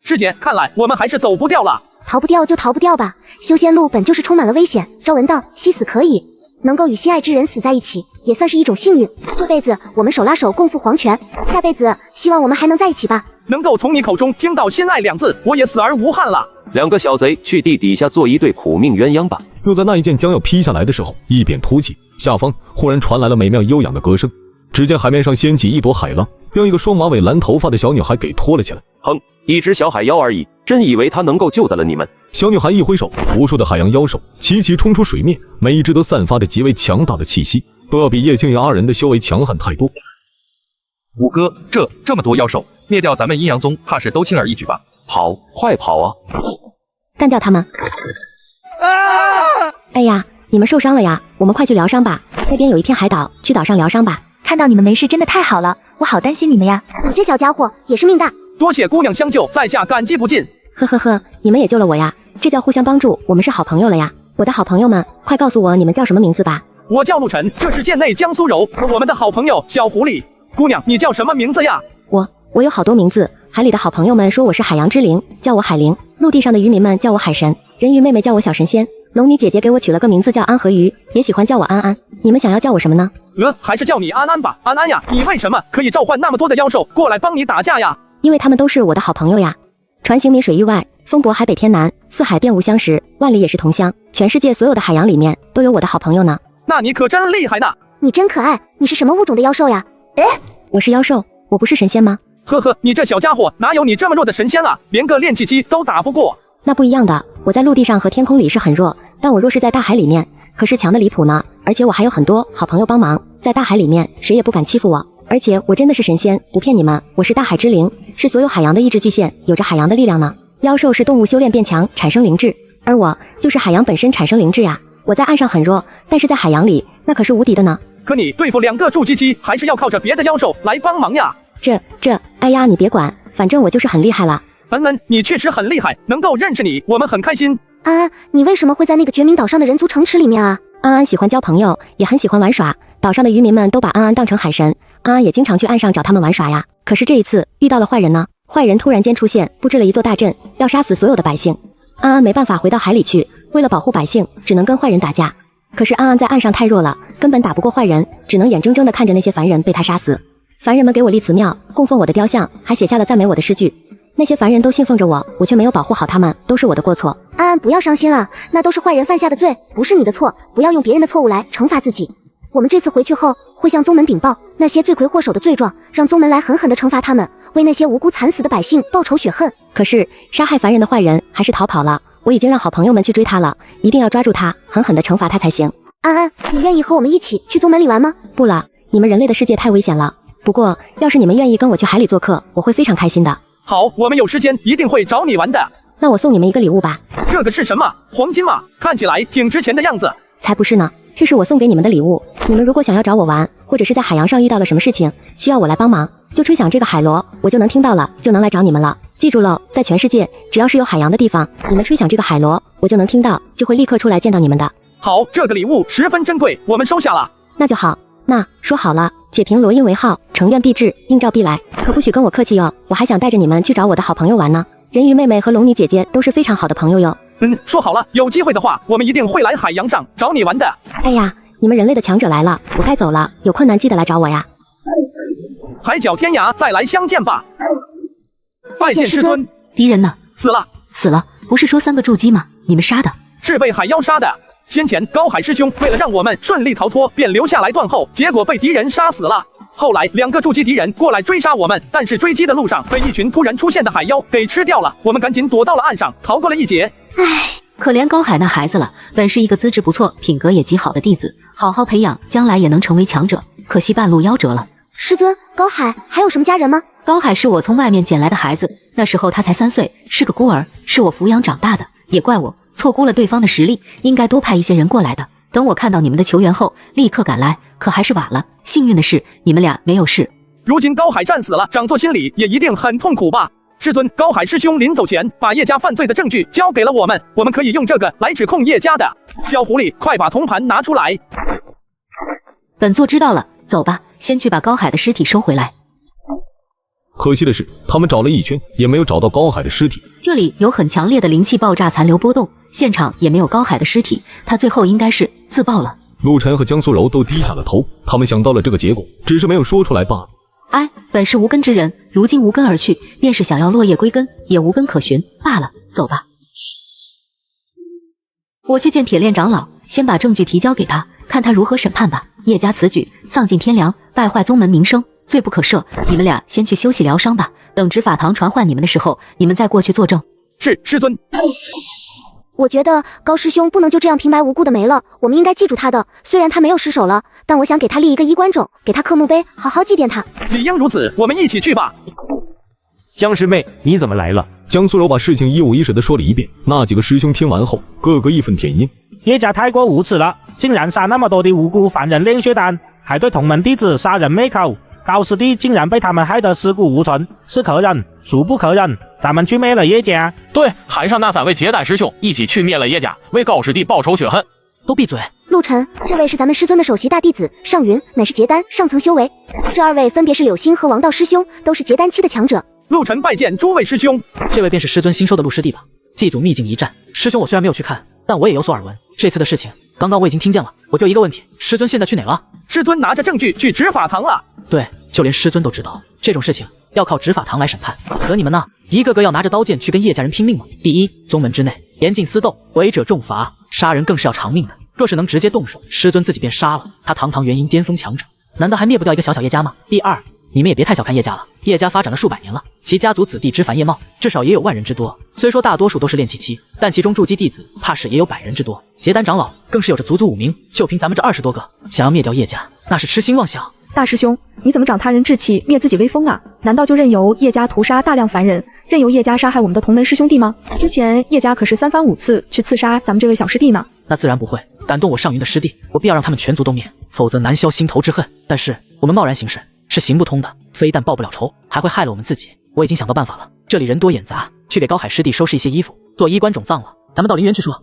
师姐，看来我们还是走不掉了。逃不掉就逃不掉吧，修仙路本就是充满了危险。朝闻道，夕死可以，能够与心爱之人死在一起，也算是一种幸运。这辈子我们手拉手共赴黄泉，下辈子希望我们还能在一起吧。能够从你口中听到心爱2字，我也死而无憾了。2个小贼去地底下做一对苦命鸳鸯吧。就在那一剑将要劈下来的时候，一扁突起，下方忽然传来了美妙悠扬的歌声。只见海面上掀起一朵海浪，将一个双马尾蓝头发的小女孩给拖了起来。哼，一只小海妖而已，真以为他能够救得了你们？小女孩一挥手，无数的海洋妖兽齐齐冲出水面，每一只都散发着极为强大的气息，都要比叶青云2人的修为强悍太多。五哥，这么多妖兽，灭掉咱们阴阳宗，怕是都轻而易举吧？跑，快跑啊！干掉他们！哎呀，你们受伤了呀，我们快去疗伤吧。那边有一片海岛，去岛上疗伤吧。看到你们没事真的太好了，我好担心你们呀。你这小家伙也是命大，多谢姑娘相救，在下感激不尽。呵呵呵，你们也救了我呀，这叫互相帮助，我们是好朋友了呀。我的好朋友们，快告诉我你们叫什么名字吧。我叫陆晨，这是剑内江苏柔和我们的好朋友小狐狸。姑娘，你叫什么名字呀？我有好多名字，海里的好朋友们说我是海洋之灵，叫我海灵；陆地上的渔民们叫我海神，人鱼妹妹叫我小神仙，龙女姐姐给我取了个名字叫安和鱼，也喜欢叫我安安。你们想要叫我什么呢？还是叫你安安吧。安安呀，你为什么可以召唤那么多的妖兽过来帮你打架呀？因为他们都是我的好朋友呀。船行民水域外，风泊海北天南，四海便无相识，万里也是同乡。全世界所有的海洋里面都有我的好朋友呢。那你可真厉害呢！你真可爱。你是什么物种的妖兽呀？我是妖兽，我不是神仙吗？呵呵，你这小家伙哪有你这么弱的神仙啊？连个炼气期都打不过。那不一样的，我在陆地上和天空里是很弱，但我若是在大海里面，可是强的离谱呢。而且我还有很多好朋友帮忙，在大海里面谁也不敢欺负我。而且我真的是神仙，不骗你们，我是大海之灵，是所有海洋的意志巨献，有着海洋的力量呢。妖兽是动物修炼变强产生灵智，而我就是海洋本身产生灵智呀。我在岸上很弱，但是在海洋里那可是无敌的呢。可你对付2个筑基期，还是要靠着别的妖兽来帮忙呀。哎呀，你别管，反正我就是很厉害了。你确实很厉害，能够认识你，我们很开心。安安，你为什么会在那个绝明岛上的人族城池里面啊？安安喜欢交朋友，也很喜欢玩耍，岛上的渔民们都把安安当成海神，安安也经常去岸上找他们玩耍呀。可是这一次遇到了坏人呢，坏人突然间出现，布置了一座大阵，要杀死所有的百姓。安安没办法回到海里去，为了保护百姓，只能跟坏人打架。可是安安在岸上太弱了，根本打不过坏人，只能眼睁睁地看着那些凡人被他杀死。凡人们给我立祠庙，供奉我的雕像，还写下了赞美我的诗句。那些凡人都信奉着我，我却没有保护好他们，都是我的过错。安安，不要伤心了，那都是坏人犯下的罪，不是你的错，不要用别人的错误来惩罚自己。我们这次回去后会向宗门禀报那些罪魁祸首的罪状，让宗门来狠狠地惩罚他们，为那些无辜惨死的百姓报仇雪恨。可是杀害凡人的坏人还是逃跑了，我已经让好朋友们去追他了，一定要抓住他，狠狠地惩罚他才行。安安，你愿意和我们一起去宗门里玩吗？不了，你们人类的世界太危险了。不过要是你们愿意跟我去海里做客，我会非常开心的。好，我们有时间一定会找你玩的。那我送你们一个礼物吧。这个是什么？黄金吗？看起来挺值钱的样子。才不是呢，这是我送给你们的礼物。你们如果想要找我玩，或者是在海洋上遇到了什么事情，需要我来帮忙，就吹响这个海螺，我就能听到了，就能来找你们了。记住喽，在全世界，只要是有海洋的地方，你们吹响这个海螺，我就能听到，就会立刻出来见到你们的。好，这个礼物十分珍贵，我们收下了。那就好，那说好了，且凭罗音为号，诚愿必至，应召必来，可不许跟我客气哟。我还想带着你们去找我的好朋友玩呢。人鱼妹妹和龙女姐姐都是非常好的朋友哟。说好了，有机会的话，我们一定会来海洋上找你玩的。哎呀，你们人类的强者来了，我该走了，有困难记得来找我呀。海角天涯，再来相见吧。拜见师尊。敌人呢？死了，不是说3个筑基吗？你们杀的？是被海妖杀的。先前高海师兄为了让我们顺利逃脱，便留下来断后，结果被敌人杀死了。后来2个筑基敌人过来追杀我们，但是追击的路上被一群突然出现的海妖给吃掉了，我们赶紧躲到了岸上，逃过了一劫。可怜高海那孩子了，本是一个资质不错、品格也极好的弟子，好好培养，将来也能成为强者。可惜半路夭折了。师尊，高海还有什么家人吗？高海是我从外面捡来的孩子，那时候他才3岁，是个孤儿，是我抚养长大的。也怪我错估了对方的实力，应该多派一些人过来的。等我看到你们的求援后，立刻赶来，可还是晚了。幸运的是，你们俩没有事。如今高海战死了，长作心里也一定很痛苦吧？师尊，高海师兄临走前把叶家犯罪的证据交给了我们，我们可以用这个来指控叶家的。小狐狸，快把铜盘拿出来。本座知道了，走吧，先去把高海的尸体收回来。可惜的是，他们找了一圈也没有找到高海的尸体。这里有很强烈的灵气爆炸残留波动，现场也没有高海的尸体，他最后应该是自爆了。陆晨和江苏柔都低下了头，他们想到了这个结果，只是没有说出来罢了。哎，本是无根之人，如今无根而去，便是想要落叶归根，也无根可寻罢了。走吧，我去见铁链长老，先把证据提交给他，看他如何审判吧。叶家此举丧尽天良，败坏宗门名声，罪不可赦。你们俩先去休息疗伤吧，等执法堂传唤你们的时候，你们再过去作证。是，师尊。我觉得高师兄不能就这样平白无故的没了，我们应该记住他的。虽然他没有失手了，但我想给他立一个衣冠冢，给他刻墓碑，好好祭奠他。理应如此，我们一起去吧。江师妹，你怎么来了？江苏柔把事情一五一十的说了一遍。那几个师兄听完后，个个义愤填膺。叶家太过无耻了，竟然杀那么多的无辜凡人炼血丹，还对同门弟子杀人灭口。高师弟竟然被他们害得尸骨无存，是可忍，孰不可忍？咱们去灭了叶家。对，喊上那3位结丹师兄一起去灭了叶家，为高师弟报仇雪恨。都闭嘴！陆晨，这位是咱们师尊的首席大弟子尚云，乃是结丹上层修为。这2位分别是柳星和王道师兄，都是结丹期的强者。陆晨拜见诸位师兄。这位便是师尊新收的陆师弟吧？祭祖秘境一战，师兄我虽然没有去看，但我也有所耳闻。这次的事情，刚刚我已经听见了。我就一个问题，师尊现在去哪了？师尊拿着证据去执法堂了。对，就连师尊都知道，这种事情要靠执法堂来审判。可你们呢，一个个要拿着刀剑去跟叶家人拼命吗？第一，宗门之内严禁私斗，违者重罚，杀人更是要偿命的。若是能直接动手，师尊自己便杀了他。堂堂元婴巅峰强者，难道还灭不掉一个小小叶家吗？第二，你们也别太小看叶家了，叶家发展了数百年了，其家族子弟枝繁叶茂，至少也有万人之多。虽说大多数都是炼气期，但其中筑基弟子怕是也有100人之多。结丹长老更是有着足足5名，就凭咱们这20多个，想要灭掉叶家，那是痴心妄想。大师兄，你怎么长他人志气，灭自己威风啊？难道就任由叶家屠杀大量凡人，任由叶家杀害我们的同门师兄弟吗？之前叶家可是3番5次去刺杀咱们这位小师弟呢。那自然不会，感动我上云的师弟，我必要让他们全族都灭，否则难消心头之恨。但是我们贸然行事是行不通的，非但报不了仇，还会害了我们自己。我已经想到办法了，这里人多眼杂，去给高海师弟收拾一些衣服，做衣冠冢葬了。咱们到陵园去说。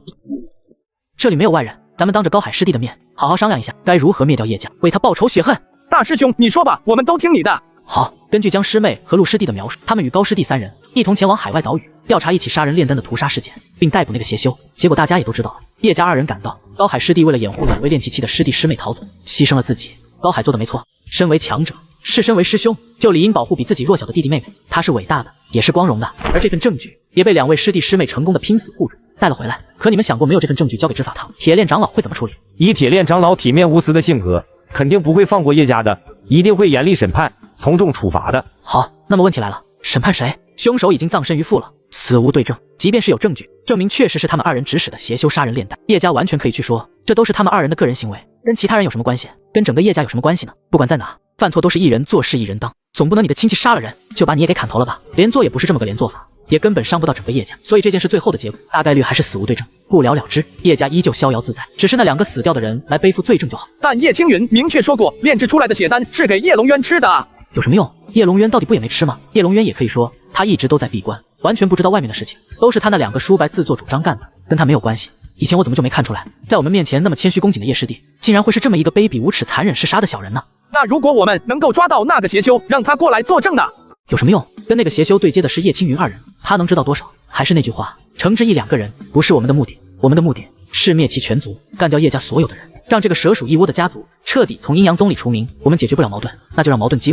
这里没有外人，咱们当着高海师弟的面，好好商量一下，该如何灭掉叶家，为他报仇雪恨。大师兄，你说吧，我们都听你的。好，根据江师妹和陆师弟的描述，他们与高师弟3人一同前往海外岛屿，调查一起杀人炼丹的屠杀事件，并逮捕那个邪修。结果大家也都知道了，叶家2人赶到，高海师弟为了掩护2位炼气期的师弟师妹逃走，牺牲了自己。高海做的没错，身为强者，是身为师兄，就理应保护比自己弱小的弟弟妹妹，他是伟大的，也是光荣的。而这份证据也被2位师弟师妹成功的拼死护住，带了回来。可你们想过没有这份证据交给执法堂，铁链长老会怎么处理？以铁链长老体面无私的性格，肯定不会放过叶家的，一定会严厉审判，从重处罚的。好，那么问题来了，审判谁？凶手已经葬身于腹了，死无对证。即便是有证据证明确实是他们2人指使的邪修杀人炼丹，叶家完全可以去说这都是他们2人的个人行为，跟其他人有什么关系？跟整个叶家有什么关系呢？不管在哪，犯错都是一人做事一人当，总不能你的亲戚杀了人就把你也给砍头了吧？连坐也不是这么个连坐法，也根本伤不到整个叶家。所以这件事最后的结果大概率还是死无对证，不了了之。叶家依旧逍遥自在，只是那2个死掉的人来背负罪证就好。但叶青云明确说过，炼制出来的血丹是给叶龙渊吃的。有什么用？叶龙渊到底不也没吃吗？叶龙渊也可以说他一直都在闭关，完全不知道外面的事情，都是他那2个叔伯自作主张干的，跟他没有关系。以前我怎么就没看出来，在我们面前那么谦虚恭谨的叶师弟，竟然会是这么一个卑鄙无耻、残忍嗜杀的小人呢？那如果我们能够抓到那个邪修，让他过来作证呢？有什么用？跟那个邪修对接的是叶青云2人，他能知道多少？还是那句话，惩治1、2个人不是我们的目的，我们的目的是灭其全族，干掉叶家所有的人，让这个蛇鼠一窝的家族彻底从阴阳宗里除名。我们解决不了矛盾，那就让矛盾激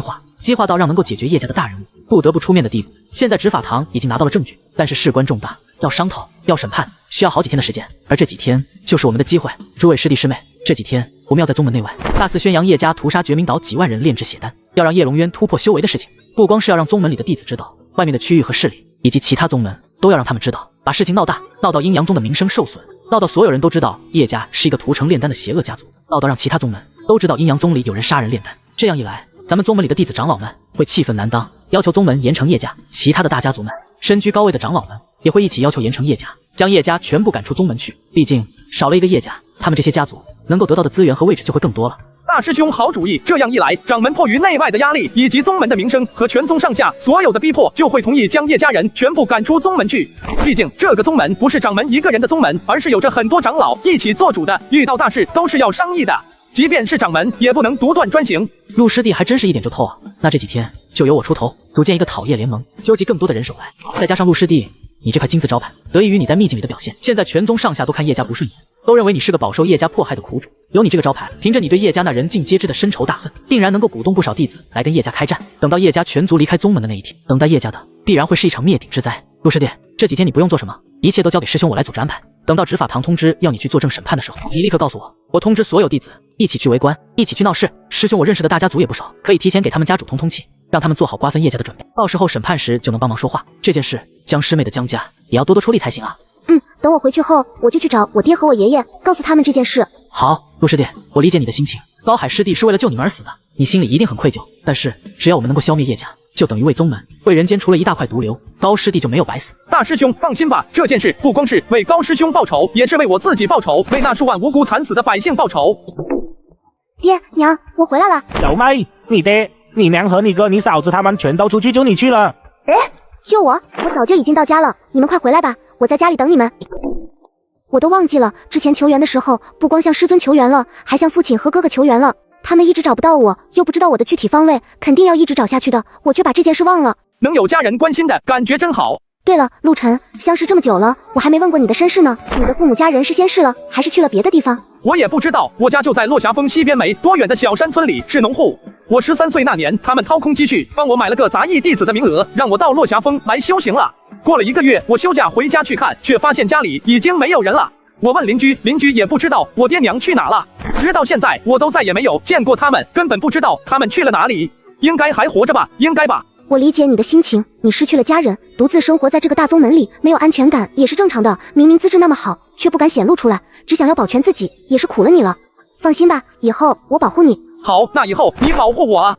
化到让能够解决叶家的大人物不得不出面的地步。现在执法堂已经拿到了证据，但是事关重大，要商讨，要审判，需要好几天的时间，而这几天就是我们的机会。诸位师弟师妹，这几天我们要在宗门内外大肆宣扬叶家屠杀绝明岛几万人炼制血丹，要让叶龙渊突破修为的事情，不光是要让宗门里的弟子知道，外面的区域和势力以及其他宗门都要让他们知道，把事情闹大，闹到阴阳宗的名声受损，闹到所有人都知道叶家是一个屠城炼丹的邪恶家族，闹到让其他宗门都知道阴阳宗里有人杀人炼丹。这样一来，咱们宗门里的弟子长老们会气愤难当，要求宗门严惩叶家，其他的大家族们身居高位的长老们也会一起要求严惩叶家，将叶家全部赶出宗门去。毕竟少了一个叶家，他们这些家族能够得到的资源和位置就会更多了。大师兄好主意，这样一来，掌门迫于内外的压力以及宗门的名声和全宗上下所有的逼迫，就会同意将叶家人全部赶出宗门去。毕竟这个宗门不是掌门一个人的宗门，而是有着很多长老一起做主的，遇到大事都是要商议的，即便是掌门也不能独断专行。陆师弟还真是一点就透啊，那这几天就由我出头，组建一个讨叶联盟，纠集更多的人手来，再加上陆师弟你这块金字招牌，得益于你在秘境里的表现，现在全宗上下都看叶家不顺眼，都认为你是个饱受叶家迫害的苦主。有你这个招牌，凭着你对叶家那人尽皆知的深仇大恨，定然能够鼓动不少弟子来跟叶家开战。等到叶家全族离开宗门的那一天，等待叶家的必然会是一场灭顶之灾。陆师弟，这几天你不用做什么，一切都交给师兄我来组织安排。等到执法堂通知要你去作证审判的时候，你立刻告诉我，我通知所有弟子一起去围观，一起去闹事。师兄我认识的大家族也不少，可以提前给他们家主通通气，让他们做好瓜分叶家的准备，到时候审判时就能帮忙说话。这件事江师妹的江家也要多多出力才行啊。等我回去后，我就去找我爹和我爷爷，告诉他们这件事。好，陆师弟，我理解你的心情。高海师弟是为了救你们而死的，你心里一定很愧疚。但是只要我们能够消灭叶家，就等于为宗门、为人间除了一大块毒瘤，高师弟就没有白死。大师兄放心吧，这件事不光是为高师兄报仇，也是为我自己报仇，为那数万无辜惨死的百姓报仇。爹娘，我回来了。小妹，你爹、你娘和你哥、你嫂子他们全都出去救你去了。救我？我早就已经到家了，你们快回来吧，我在家里等你们。我都忘记了，之前求援的时候，不光向师尊求援了，还向父亲和哥哥求援了。他们一直找不到我，又不知道我的具体方位，肯定要一直找下去的，我却把这件事忘了。能有家人关心的感觉真好。对了，陆晨，相识这么久了，我还没问过你的身世呢。你的父母家人是仙逝了，还是去了别的地方？我也不知道，我家就在落霞峰西边没多远的小山村里，是农户。我13岁那年，他们掏空积蓄帮我买了个杂役弟子的名额，让我到落霞峰来修行了。过了1个月，我休假回家去看，却发现家里已经没有人了。我问邻居，邻居也不知道我爹娘去哪了。直到现在，我都再也没有见过他们，根本不知道他们去了哪里。应该还活着吧？应该吧。我理解你的心情，你失去了家人，独自生活在这个大宗门里，没有安全感也是正常的。明明资质那么好，却不敢显露出来，只想要保全自己，也是苦了你了。放心吧，以后我保护你。好，那以后你保护我啊。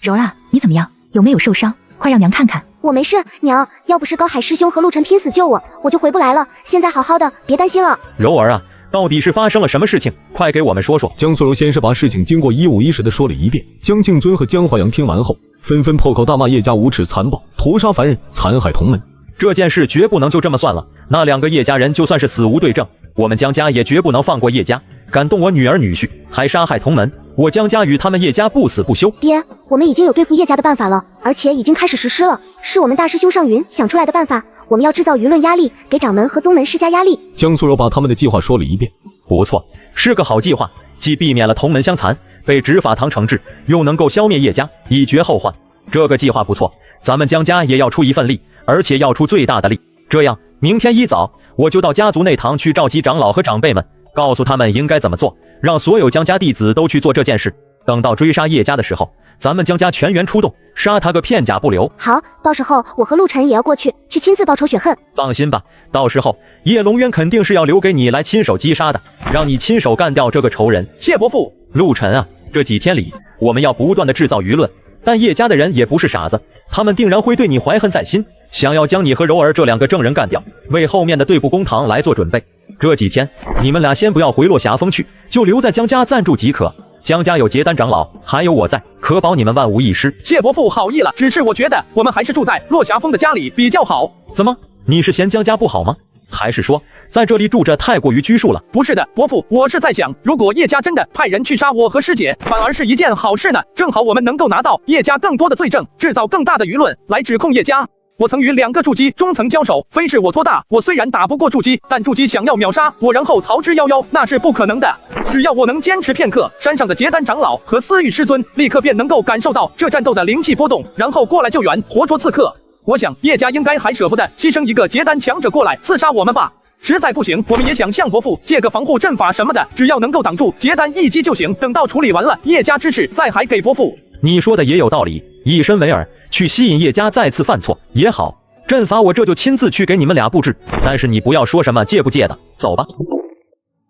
柔儿啊，你怎么样？有没有受伤？快让娘看看。我没事，娘，要不是高海师兄和陆晨拼死救我，我就回不来了。现在好好的，别担心了。柔儿啊，到底是发生了什么事情？快给我们说说。江苏柔先是把事情经过一五一十的说了一遍。江敬尊和江华阳听完后，纷纷破口大骂叶家无耻残暴，屠杀凡人，残害同门。这件事绝不能就这么算了。那2个叶家人就算是死无对证，我们江家也绝不能放过叶家。敢动我女儿女婿，还杀害同门，我江家与他们叶家不死不休。爹，我们已经有对付叶家的办法了，而且已经开始实施了，是我们大师兄上云想出来的办法。我们要制造舆论压力，给掌门和宗门施加压力。江苏柔把他们的计划说了一遍。不错，是个好计划，既避免了同门相残，被执法堂惩治，又能够消灭叶家，以绝后患。这个计划不错，咱们江家也要出一份力，而且要出最大的力。这样，明天一早我就到家族内堂去召集长老和长辈们，告诉他们应该怎么做，让所有江家弟子都去做这件事。等到追杀叶家的时候，咱们江家全员出动，杀他个片甲不留。好，到时候我和陆晨也要过去亲自报仇雪恨。放心吧，到时候叶龙渊肯定是要留给你来亲手击杀的，让你亲手干掉这个仇人。谢伯父。陆晨啊，这几天里我们要不断的制造舆论，但叶家的人也不是傻子，他们定然会对你怀恨在心，想要将你和柔儿这2个证人干掉，为后面的对簿公堂来做准备。这几天你们俩先不要回落霞峰去，就留在江家暂住即可。江家有结丹长老，还有我在，可保你们万无一失。谢伯父好意了，只是我觉得我们还是住在落霞峰的家里比较好。怎么？你是嫌江家不好吗？还是说在这里住着太过于拘束了？不是的，伯父，我是在想，如果叶家真的派人去杀我和师姐，反而是一件好事呢。正好我们能够拿到叶家更多的罪证，制造更大的舆论来指控叶家。我曾与2个筑基中层交手，非是我托大，我虽然打不过筑基，但筑基想要秒杀我然后逃之夭夭，那是不可能的。只要我能坚持片刻，山上的结丹长老和司域师尊立刻便能够感受到这战斗的灵气波动，然后过来救援，活捉刺客。我想叶家应该还舍不得牺牲一个结丹强者过来刺杀我们吧。实在不行，我们也想向伯父借个防护阵法什么的，只要能够挡住结丹一击就行。等到处理完了叶家之事，再还给伯父。你说的也有道理，以身为饵，去吸引叶家再次犯错也好。阵法我这就亲自去给你们俩布置，但是你不要说什么借不借的，走吧。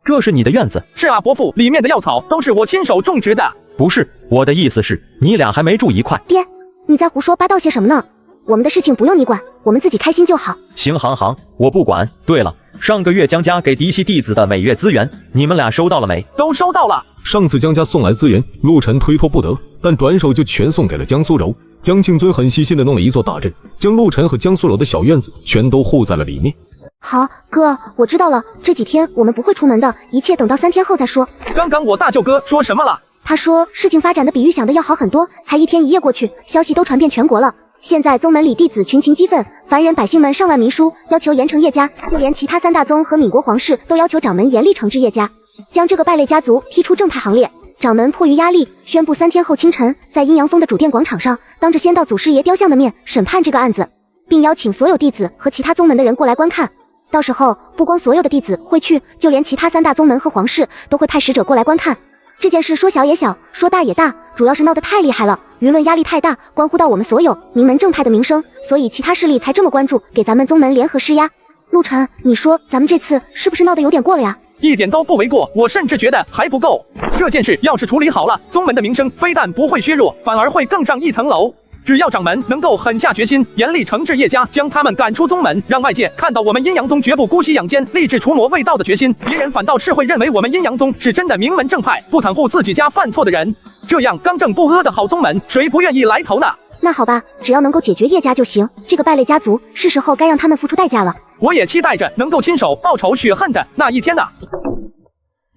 这是你的院子？是啊，伯父，里面的药草都是我亲手种植的。不是，我的意思是，你俩还没住一块。爹，你在胡说八道些什么呢？我们的事情不用你管，我们自己开心就好。行行，我不管。对了，上个月江家给嫡系弟子的每月资源，你们俩收到了没？都收到了。上次江家送来资源，陆晨推脱不得，但转手就全送给了江苏柔。江敬尊很细心的弄了一座大阵，将陆晨和江苏柔的小院子全都护在了里面。好，哥，我知道了。这几天我们不会出门的，一切等到3天后再说。刚刚我大舅哥说什么了？他说事情发展的比预想的要好很多，才1天1夜过去，消息都传遍全国了。现在宗门里弟子群情激愤，凡人百姓们上万民书，要求严惩叶家，就连其他3大宗和闽国皇室都要求掌门严厉惩治叶家，将这个败类家族踢出正派行列。掌门迫于压力，宣布3天后清晨，在阴阳峰的主殿广场上，当着仙道祖师爷雕像的面审判这个案子，并邀请所有弟子和其他宗门的人过来观看。到时候，不光所有的弟子会去，就连其他3大宗门和皇室都会派使者过来观看。这件事说小也小，说大也大，主要是闹得太厉害了，舆论压力太大，关乎到我们所有名门正派的名声，所以其他势力才这么关注，给咱们宗门联合施压。陆晨，你说咱们这次是不是闹得有点过了呀？一点都不为过，我甚至觉得还不够。这件事要是处理好了，宗门的名声非但不会削弱，反而会更上一层楼。只要掌门能够狠下决心，严厉惩治叶家，将他们赶出宗门，让外界看到我们阴阳宗绝不姑息养奸，立志除魔卫道的决心，别人反倒是会认为我们阴阳宗是真的名门正派，不袒护自己家犯错的人。这样刚正不阿的好宗门，谁不愿意来投呢？那好吧，只要能够解决叶家就行。这个败类家族，是时候该让他们付出代价了。我也期待着能够亲手报仇雪恨的那一天呢。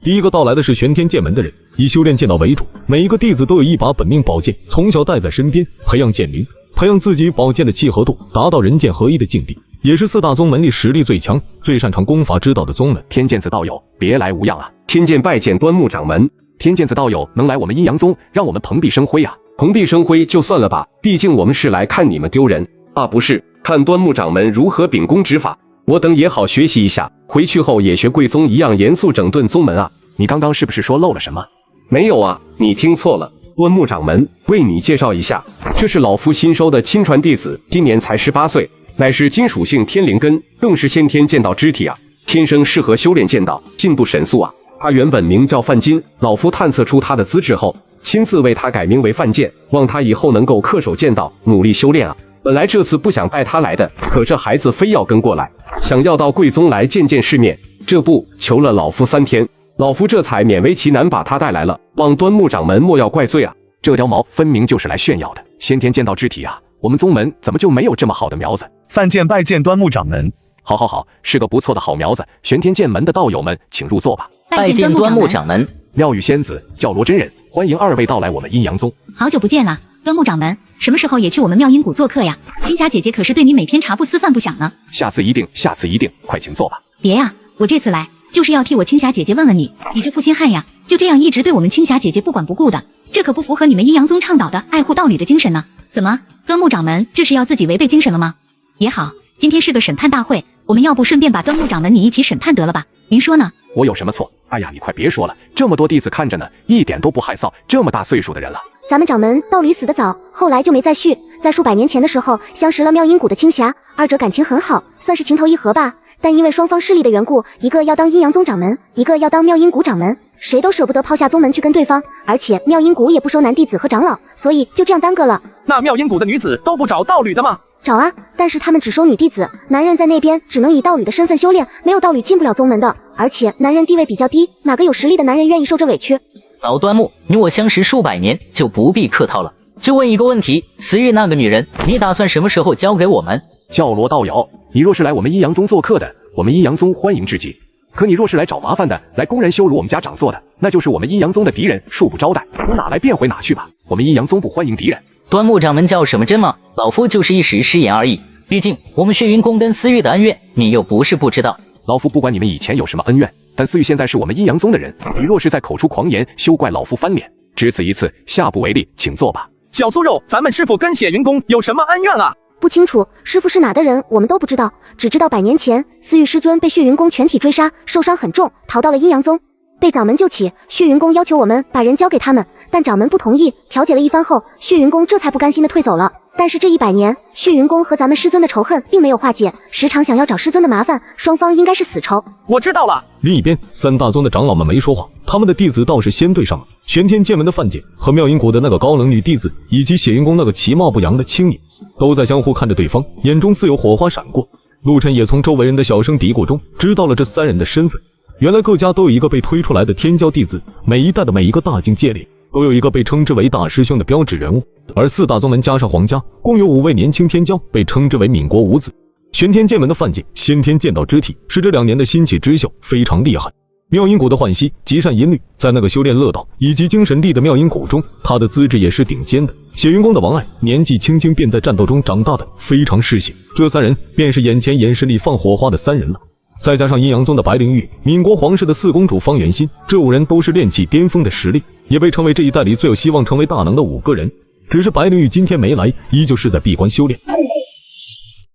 第一个到来的是玄天剑门的人，以修炼剑道为主，每一个弟子都有一把本命宝剑，从小带在身边，培养剑灵，培养自己宝剑的契合度，达到人剑合一的境地，也是4大宗门里实力最强、最擅长功法之道的宗门。天剑子道友，别来无恙啊！天剑拜见端木掌门。天剑子道友能来我们阴阳宗，让我们蓬荜生辉啊！蓬荜生辉就算了吧，毕竟我们是来看你们丢人啊，不是看端木掌门如何秉公执法。我等也好学习一下，回去后也学贵宗一样严肃整顿宗门啊。你刚刚是不是说漏了什么？没有啊，你听错了。端木掌门为你介绍一下，这是老夫新收的亲传弟子，今年才18岁，乃是金属性天灵根，更是先天剑道之体啊，天生适合修炼剑道，进步神速啊。他原本名叫范金，老夫探测出他的资质后，亲自为他改名为范剑，望他以后能够恪守剑道，努力修炼啊。本来这次不想带他来的，可这孩子非要跟过来，想要到贵宗来见见世面，这不求了老夫3天，老夫这才勉为其难把他带来了，望端木掌门莫要怪罪啊。这貂毛分明就是来炫耀的，先天剑道之体啊，我们宗门怎么就没有这么好的苗子？范剑拜见端木掌门。好，是个不错的好苗子。玄天剑门的道友们，请入座吧。拜见端木掌门。妙玉仙子，教罗真人，欢迎2位到来我们阴阳宗。好久不见了，端木掌门，什么时候也去我们妙音谷做客呀？青霞姐姐可是对你每天茶不思饭不想呢。下次一定，快请坐吧。别呀，我这次来就是要替我青霞姐姐问问你，你这负心汉呀，就这样一直对我们青霞姐姐不管不顾的，这可不符合你们阴阳宗倡导的爱护道理的精神呢。怎么，端木掌门这是要自己违背精神了吗？也好，今天是个审判大会，我们要不顺便把端木掌门你一起审判得了吧？您说呢？我有什么错？哎呀，你快别说了，这么多弟子看着呢，一点都不害臊，这么大岁数的人了。咱们掌门道侣死得早，后来就没再续，在数百年前的时候相识了妙音谷的青霞，二者感情很好，算是情投意合吧。但因为双方势力的缘故，一个要当阴阳宗掌门，一个要当妙音谷掌门，谁都舍不得抛下宗门去跟对方，而且妙音谷也不收男弟子和长老，所以就这样耽搁了。那妙音谷的女子都不找道侣的吗？找啊，但是他们只收女弟子，男人在那边只能以道侣的身份修炼，没有道侣进不了宗门的，而且男人地位比较低，哪个有实力的男人愿意受这委屈？老端木，你我相识数百年，就不必客套了。就问一个问题，死玉那个女人，你打算什么时候交给我们？教罗道友，你若是来我们阴阳宗做客的，我们阴阳宗欢迎至极；可你若是来找麻烦的，来公然羞辱我们家长做的，那就是我们阴阳宗的敌人，恕不招待。你哪来便回哪去吧，我们阴阳宗不欢迎敌人。端木掌门叫什么真吗？老夫就是一时失言而已，毕竟我们血云宫跟思玉的恩怨，你又不是不知道。老夫不管你们以前有什么恩怨，但思玉现在是我们阴阳宗的人，你若是再口出狂言，休怪老夫翻脸。只此一次，下不为例，请坐吧。小酥肉，咱们师父跟血云宫有什么恩怨啊？不清楚，师父是哪的人，我们都不知道，只知道100年前思玉师尊被血云宫全体追杀，受伤很重，逃到了阴阳宗，被掌门救起。血云宫要求我们把人交给他们，但掌门不同意，调解了一番后，血云宫这才不甘心的退走了。但是这100年，血云宫和咱们师尊的仇恨并没有化解，时常想要找师尊的麻烦，双方应该是死仇。我知道了。另一边，3大宗的长老们没说话，他们的弟子倒是先对上了。玄天剑门的范剑和妙音谷的那个高冷女弟子，以及血云宫那个其貌不扬的青年，都在相互看着对方，眼中似有火花闪过。陆晨也从周围人的小声嘀咕中知道了这3人的身份。原来各家都有一个被推出来的天骄弟子，每一代的每一个大境界里都有一个被称之为大师兄的标志人物，而4大宗门加上皇家，共有5位年轻天骄被称之为闽国五子。玄天剑门的范剑，先天剑道之体，是这2年的新起之秀，非常厉害。妙音谷的浣溪，极善音律，在那个修炼乐道以及精神力的妙音谷中，他的资质也是顶尖的。血云宫的王爱，年纪轻轻便在战斗中长大的，非常嗜血。这3人便是眼前眼神里放火花的3人了。再加上阴阳宗的白灵玉、闽国皇室的4公主方元心，这5人都是炼气巅峰的实力，也被称为这一代里最有希望成为大能的5个人。只是白灵玉今天没来，依旧是在闭关修炼。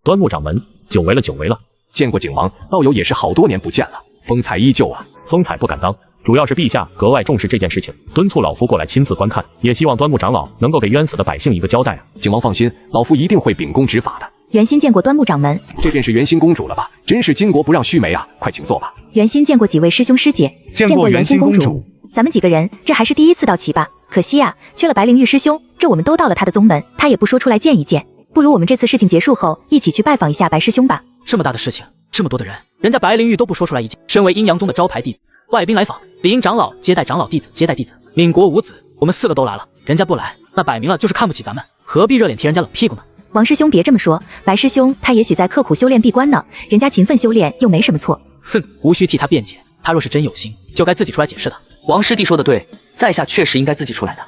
端木掌门，久违了。见过景王，道友也是好多年不见了，风采依旧啊。风采不敢当，主要是陛下格外重视这件事情，敦促老夫过来亲自观看，也希望端木长老能够给冤死的百姓一个交代啊。景王放心，老夫一定会秉公执法的。元心见过端木掌门，这便是元心公主了吧？真是巾帼不让须眉啊！快请坐吧。元心见过几位师兄师姐，见过元心公主。咱们几个人这还是第一次到齐吧？可惜啊，缺了白灵玉师兄，这我们都到了他的宗门，他也不说出来见一见。不如我们这次事情结束后，一起去拜访一下白师兄吧。这么大的事情，这么多的人，人家白灵玉都不说出来意见。身为阴阳宗的招牌弟子，外宾来访，理应长老接待长老，弟子接待弟子。闽国五子，我们4个都来了，人家不来，那摆明了就是看不起咱们，何必热脸贴人家冷屁股呢？王师兄别这么说，白师兄他也许在刻苦修炼闭关呢，人家勤奋修炼又没什么错。哼，无需替他辩解，他若是真有心，就该自己出来解释的。王师弟说的对，在下确实应该自己出来的。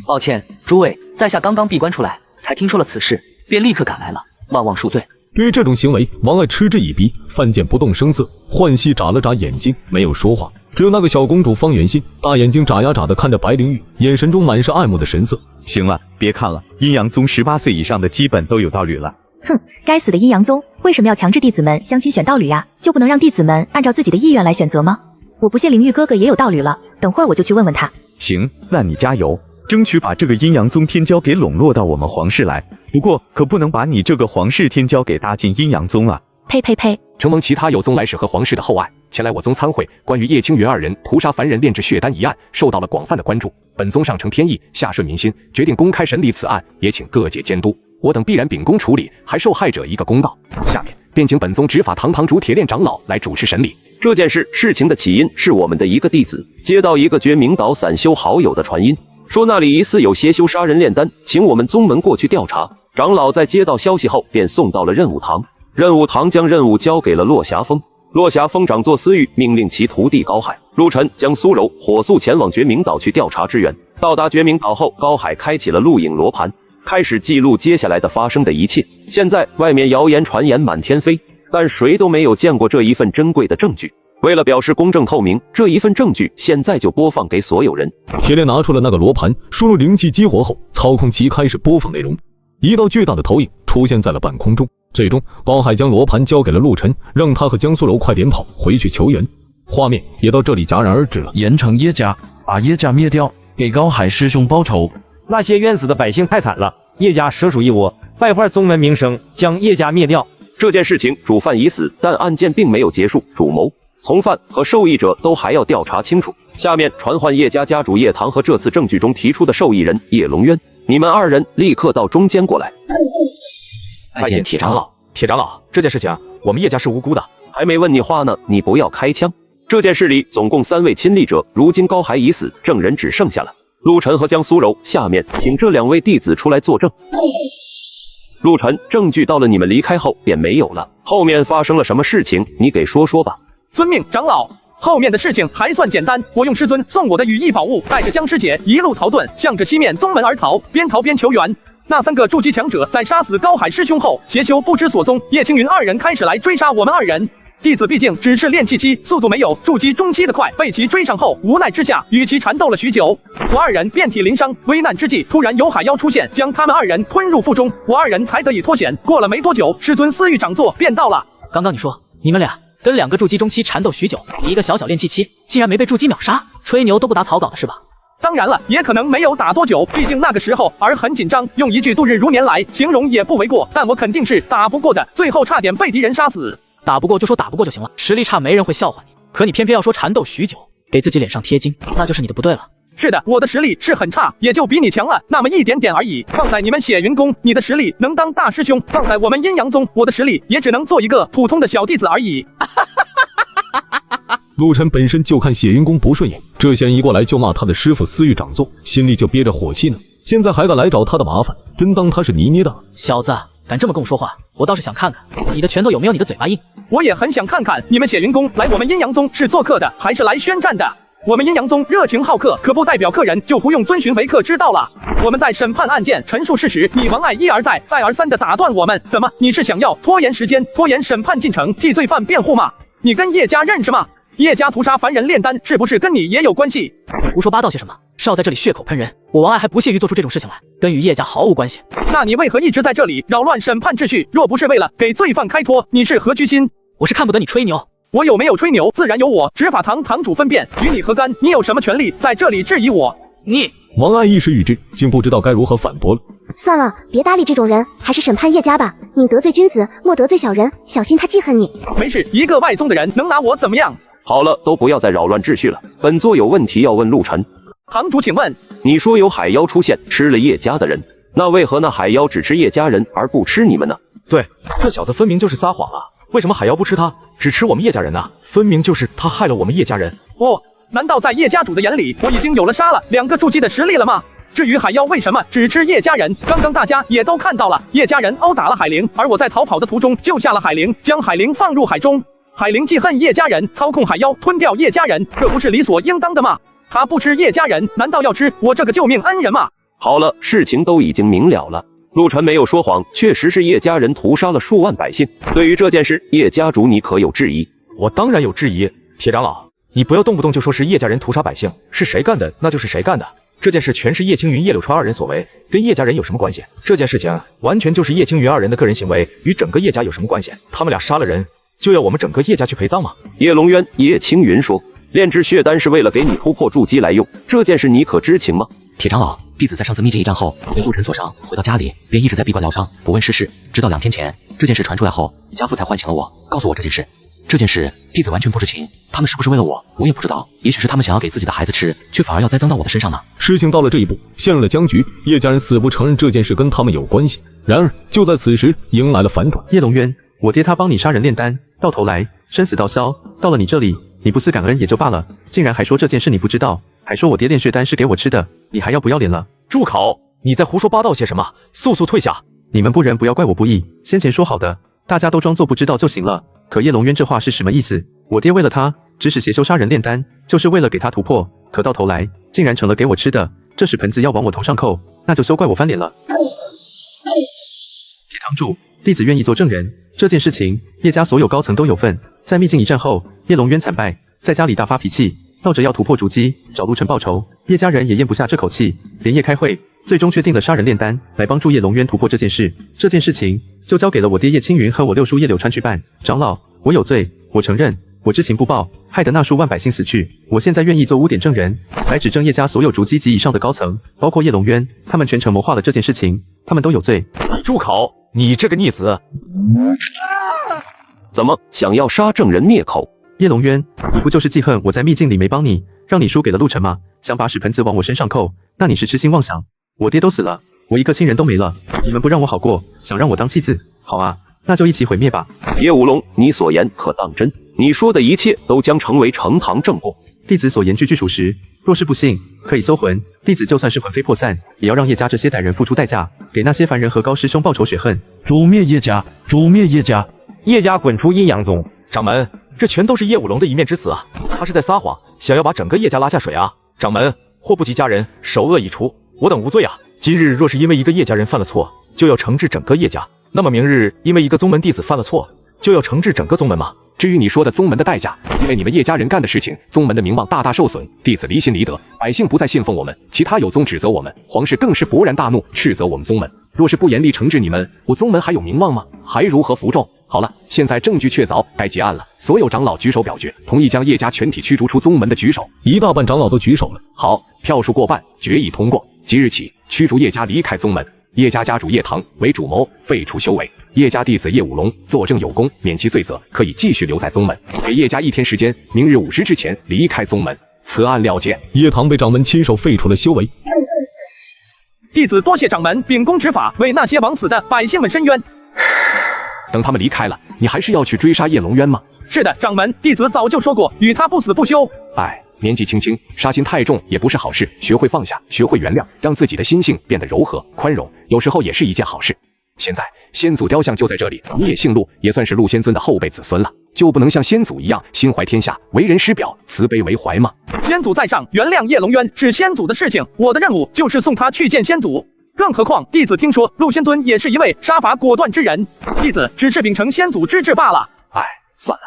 抱歉，诸位，在下刚刚闭关出来，才听说了此事，便立刻赶来了，万望恕罪。对于这种行为，王爱嗤之以鼻，范建不动声色，浣溪眨了眨眼睛，没有说话。只有那个小公主方元心，大眼睛眨呀眨的看着白灵玉，眼神中满是爱慕的神色。行了，别看了，阴阳宗18岁以上的基本都有道侣了。哼，该死的阴阳宗，为什么要强制弟子们相亲选道侣呀？就不能让弟子们按照自己的意愿来选择吗？我不信灵玉哥哥也有道侣了，等会儿我就去问问他。行，那你加油。争取把这个阴阳宗天骄给笼络到我们皇室来。不过可不能把你这个皇室天骄给搭进阴阳宗啊！呸呸呸！承蒙其他有宗来使和皇室的厚爱，前来我宗参会，关于叶青云二人屠杀凡人炼制血丹一案，受到了广泛的关注。本宗上承天意，下顺民心，决定公开审理此案，也请各界监督。我等必然秉公处理，还受害者一个公道。下面便请本宗执法堂堂主铁链长老来主持审理。这件事情的起因是我们的一个弟子接到一个绝明岛散修好友的传音，说那里疑似有邪修杀人炼丹，请我们宗门过去调查。长老在接到消息后便送到了任务堂，任务堂将任务交给了落霞峰。落霞峰长做私欲，命令其徒弟高海、陆晨、江苏柔火速前往绝明岛去调查支援。到达绝明岛后，高海开启了录影罗盘，开始记录接下来的发生的一切。现在外面谣言传言满天飞，但谁都没有见过这一份珍贵的证据。为了表示公正透明，这一份证据现在就播放给所有人。铁链拿出了那个罗盘，输入灵气激活后，操控其开始播放内容。一道巨大的投影出现在了半空中，最终高海将罗盘交给了陆晨，让他和江苏柔快点跑回去求援。画面也到这里戛然而止了。严惩叶家，把叶家灭掉，给高海师兄报仇。那些冤死的百姓太惨了，叶家蛇鼠一窝，败坏宗门名声，将叶家灭掉。这件事情主犯已死，但案件并没有结束，主谋、从犯和受益者都还要调查清楚。下面传唤叶家家主叶棠和这次证据中提出的受益人叶龙渊，你们二人立刻到中间过来。拜见铁长老。铁长老，这件事情我们叶家是无辜的。还没问你话呢，你不要开枪。这件事里总共3位亲历者，如今高海已死，证人只剩下了陆晨和江苏柔。下面请这2位弟子出来作证。陆晨，证据到了你们离开后便没有了，后面发生了什么事情，你给说说吧。遵命，长老。后面的事情还算简单，我用师尊送我的羽翼宝物，带着僵尸姐一路逃遁，向着西面宗门而逃，边逃边求援。那3个筑基强者在杀死高海师兄后，邪修不知所踪，叶青云2人开始来追杀我们2人。弟子毕竟只是炼气期，速度没有筑基中期的快，被其追上后，无奈之下与其缠斗了许久。我2人遍体鳞伤，危难之际，突然有海妖出现，将他们2人吞入腹中，我2人才得以脱险。过了没多久，师尊私欲掌座便到了。刚刚你说你们俩跟2个筑基中期缠斗许久，你一个小小炼气期，竟然没被筑基秒杀，吹牛都不打草稿的是吧？当然了，也可能没有打多久，毕竟那个时候儿很紧张，用一句度日如年来形容也不为过。但我肯定是打不过的，最后差点被敌人杀死。打不过就说打不过就行了，实力差没人会笑话你，可你偏偏要说缠斗许久，给自己脸上贴金，那就是你的不对了。是的，我的实力是很差，也就比你强了那么一点点而已。放在你们血云宫，你的实力能当大师兄；放在我们阴阳宗，我的实力也只能做一个普通的小弟子而已。陆晨本身就看血云宫不顺眼，这些人一过来就骂他的师傅私欲掌座，心里就憋着火气呢。现在还敢来找他的麻烦，真当他是泥捏的？小子，敢这么跟我说话，我倒是想看看你的拳头有没有你的嘴巴硬。我也很想看看你们血云宫来我们阴阳宗是做客的，还是来宣战的。我们阴阳宗热情好客，可不代表客人就不用遵循为客之道了。我们在审判案件、陈述事实，你王爱一而再、再而三的打断我们，怎么？你是想要拖延时间、拖延审判进程，替罪犯辩护吗？你跟叶家认识吗？叶家屠杀凡人炼丹，是不是跟你也有关系？胡说八道些什么？少在这里血口喷人！我王爱还不屑于做出这种事情来，跟与叶家毫无关系。那你为何一直在这里扰乱审判秩序？若不是为了给罪犯开脱，你是何居心？我是看不得你吹牛。我有没有吹牛，自然由我执法堂堂主分辨，与你何干？你有什么权利在这里质疑我？你王爱一时语之，竟不知道该如何反驳了。算了，别搭理这种人，还是审判叶家吧。宁得罪君子，莫得罪小人，小心他记恨你。没事，一个外宗的人能拿我怎么样？好了，都不要再扰乱秩序了。本座有问题要问陆晨。堂主，请问，你说有海妖出现，吃了叶家的人，那为何那海妖只吃叶家人，而不吃你们呢？对，这小子分明就是撒谎啊！为什么海妖不吃他，只吃我们叶家人呢？分明就是他害了我们叶家人。哦，难道在叶家主的眼里，我已经有了杀了2个筑基的实力了吗？至于海妖为什么只吃叶家人，刚刚大家也都看到了，叶家人殴打了海灵，而我在逃跑的途中救下了海灵，将海灵放入海中。海灵记恨叶家人，操控海妖吞掉叶家人，这不是理所应当的吗？他不吃叶家人，难道要吃我这个救命恩人吗？好了，事情都已经明了了。陆晨没有说谎，确实是叶家人屠杀了数万百姓。对于这件事，叶家主你可有质疑？我当然有质疑。铁长老，你不要动不动就说是叶家人屠杀百姓，是谁干的那就是谁干的。这件事全是叶青云、叶柳川2人所为，跟叶家人有什么关系？这件事情完全就是叶青云2人的个人行为，与整个叶家有什么关系？他们俩杀了人，就要我们整个叶家去陪葬吗？叶龙渊、叶青云说，炼制血丹是为了给你突破筑基来用，这件事你可知情吗？铁长老，弟子在上次秘境一战后被陆尘所伤，回到家里便一直在闭关疗伤，不问世事。直到2天前这件事传出来后，家父才唤醒了我，告诉我这件事。这件事弟子完全不知情，他们是不是为了我也不知道。也许是他们想要给自己的孩子吃，却反而要栽赃到我的身上呢。事情到了这一步，陷入了僵局。叶家人死不承认这件事跟他们有关系。然而就在此时，迎来了反转。叶龙渊，我爹他帮你杀人炼丹，到头来生死道消，到了你这里，你不思感恩也就罢了，竟然还说这件事你不知道，还说我爹炼血丹是给我吃的，你还要不要脸了？住口！你在胡说八道些什么？速速退下！你们不仁不要怪我不义，先前说好的，大家都装作不知道就行了。可叶龙渊这话是什么意思？我爹为了他，指使邪修杀人炼丹，就是为了给他突破，可到头来竟然成了给我吃的，这屎盆子要往我头上扣，那就休怪我翻脸了。铁堂主，弟子愿意做证人，这件事情叶家所有高层都有份。在秘境一战后，叶龙渊惨败，在家里大发脾气，闹着要突破筑基，找陆尘报仇。叶家人也咽不下这口气，连夜开会，最终确定了杀人炼丹，来帮助叶龙渊突破这件事。这件事情就交给了我爹叶青云和我六叔叶柳川去办。长老，我有罪，我承认，我知情不报，害得那数万百姓死去。我现在愿意做污点证人，来指证叶家所有筑基级以上的高层，包括叶龙渊，他们全程谋划了这件事情，他们都有罪。住口！你这个逆子！怎么想要杀证人灭口？叶龙渊，你不就是记恨我在秘境里没帮你，让你输给了陆尘吗？想把屎盆子往我身上扣，那你是痴心妄想。我爹都死了，我一个亲人都没了，你们不让我好过，想让我当弃子？好啊，那就一起毁灭吧。叶无龙，你所言可当真？你说的一切都将成为呈堂证供。弟子所言句句属实，若是不信，可以搜魂。弟子就算是魂飞魄散，也要让叶家这些歹人付出代价，给那些凡人和高师兄报仇雪恨。诛灭叶家，诛灭叶家！叶家滚出阴阳宗！掌门，这全都是叶武龙的一面之词啊！他是在撒谎，想要把整个叶家拉下水啊！掌门，祸不及家人，首恶已除，我等无罪啊！今日若是因为一个叶家人犯了错，就要惩治整个叶家，那么明日因为一个宗门弟子犯了错，就要惩治整个宗门吗？至于你说的宗门的代价，因为你们叶家人干的事情，宗门的名望大大受损，弟子离心离德，百姓不再信奉我们，其他有宗指责我们，皇室更是勃然大怒，斥责我们宗门。若是不严厉惩治你们，我宗门还有名望吗？还如何服众？好了，现在证据确凿，该结案了。所有长老举手表决，同意将叶家全体驱逐出宗门的举手。一大半长老都举手了。好，票数过半，决议通过。即日起，驱逐叶家离开宗门。叶家家主叶唐为主谋，废除修为。叶家弟子叶武龙作证有功，免其罪责，可以继续留在宗门。给叶家1天时间，明日午时之前离开宗门。此案了结。叶唐被掌门亲手废除了修为。弟子多谢掌门秉公执法，为那些枉死的百姓们伸冤。等他们离开了，你还是要去追杀叶龙渊吗？是的，掌门，弟子早就说过，与他不死不休。哎，年纪轻轻，杀心太重也不是好事。学会放下，学会原谅，让自己的心性变得柔和、宽容，有时候也是一件好事。现在先祖雕像就在这里，你也姓陆，也算是陆仙尊的后辈子孙了，就不能像先祖一样心怀天下，为人师表，慈悲为怀吗？先祖在上，原谅叶龙渊是先祖的事情，我的任务就是送他去见先祖。更何况弟子听说陆仙尊也是一位杀伐果断之人，弟子只是秉承先祖之志罢了。哎，算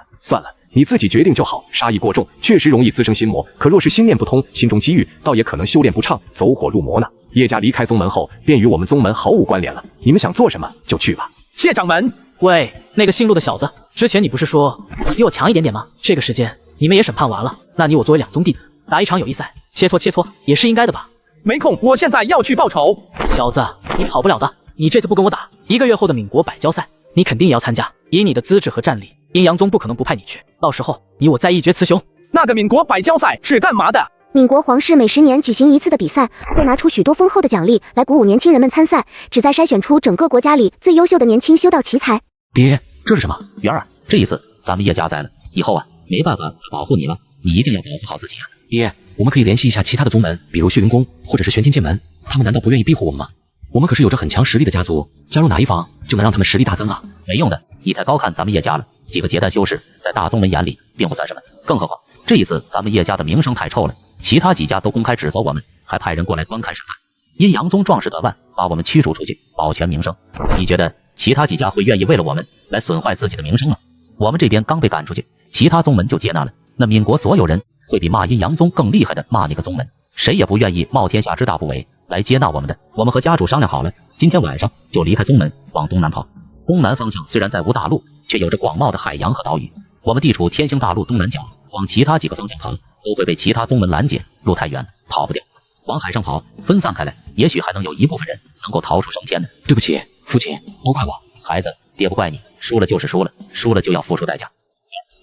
了，你自己决定就好。杀意过重，确实容易滋生心魔，可若是心念不通，心中积郁，倒也可能修炼不畅，走火入魔呢。叶家离开宗门后，便与我们宗门毫无关联了。你们想做什么就去吧。谢掌门。喂，那个姓陆的小子，之前你不是说比我强一点点吗？这个时间你们也审判完了，那你我作为2宗弟子，打一场友谊赛，切磋也是应该的吧？没空，我现在要去报仇。小子，你跑不了的，你这次不跟我打，1个月后的闽国百交赛，你肯定也要参加。以你的资质和战力，阴阳宗不可能不派你去，到时候你我再一决雌雄。那个闽国百交赛是干嘛的？闽国皇室每10年举行一次的比赛，会拿出许多丰厚的奖励来鼓舞年轻人们参赛，旨在筛选出整个国家里最优秀的年轻修道奇才。爹，这是什么？元儿，这一次咱们叶家在了，以后啊没办法保护你了，你一定要保护好自己啊！爹，我们可以联系一下其他的宗门，比如血云宫或者是玄天剑门，他们难道不愿意庇护我们吗？我们可是有着很强实力的家族，加入哪一方就能让他们实力大增啊！没用的，你太高看咱们叶家了，几个结丹修士在大宗门眼里并不算什么，更何况这一次咱们叶家的名声太臭了，其他几家都公开指责我们，还派人过来观看审判。阴阳宗壮士得万，把我们驱逐出去，保全名声。你觉得其他几家会愿意为了我们来损坏自己的名声吗？我们这边刚被赶出去，其他宗门就接纳了，那闽国所有人会比骂阴阳宗更厉害的骂那个宗门，谁也不愿意冒天下之大不韪来接纳我们的。我们和家主商量好了，今天晚上就离开宗门，往东南跑。东南方向虽然再无大陆，却有着广袤的海洋和岛屿。我们地处天星大陆东南角，往其他几个方向跑，都会被其他宗门拦截，路太远，跑不掉。往海上跑，分散开来，也许还能有一部分人能够逃出升天呢。对不起，父亲，都怪我。孩子，爹不怪你，输了就是输了，输了就要付出代价。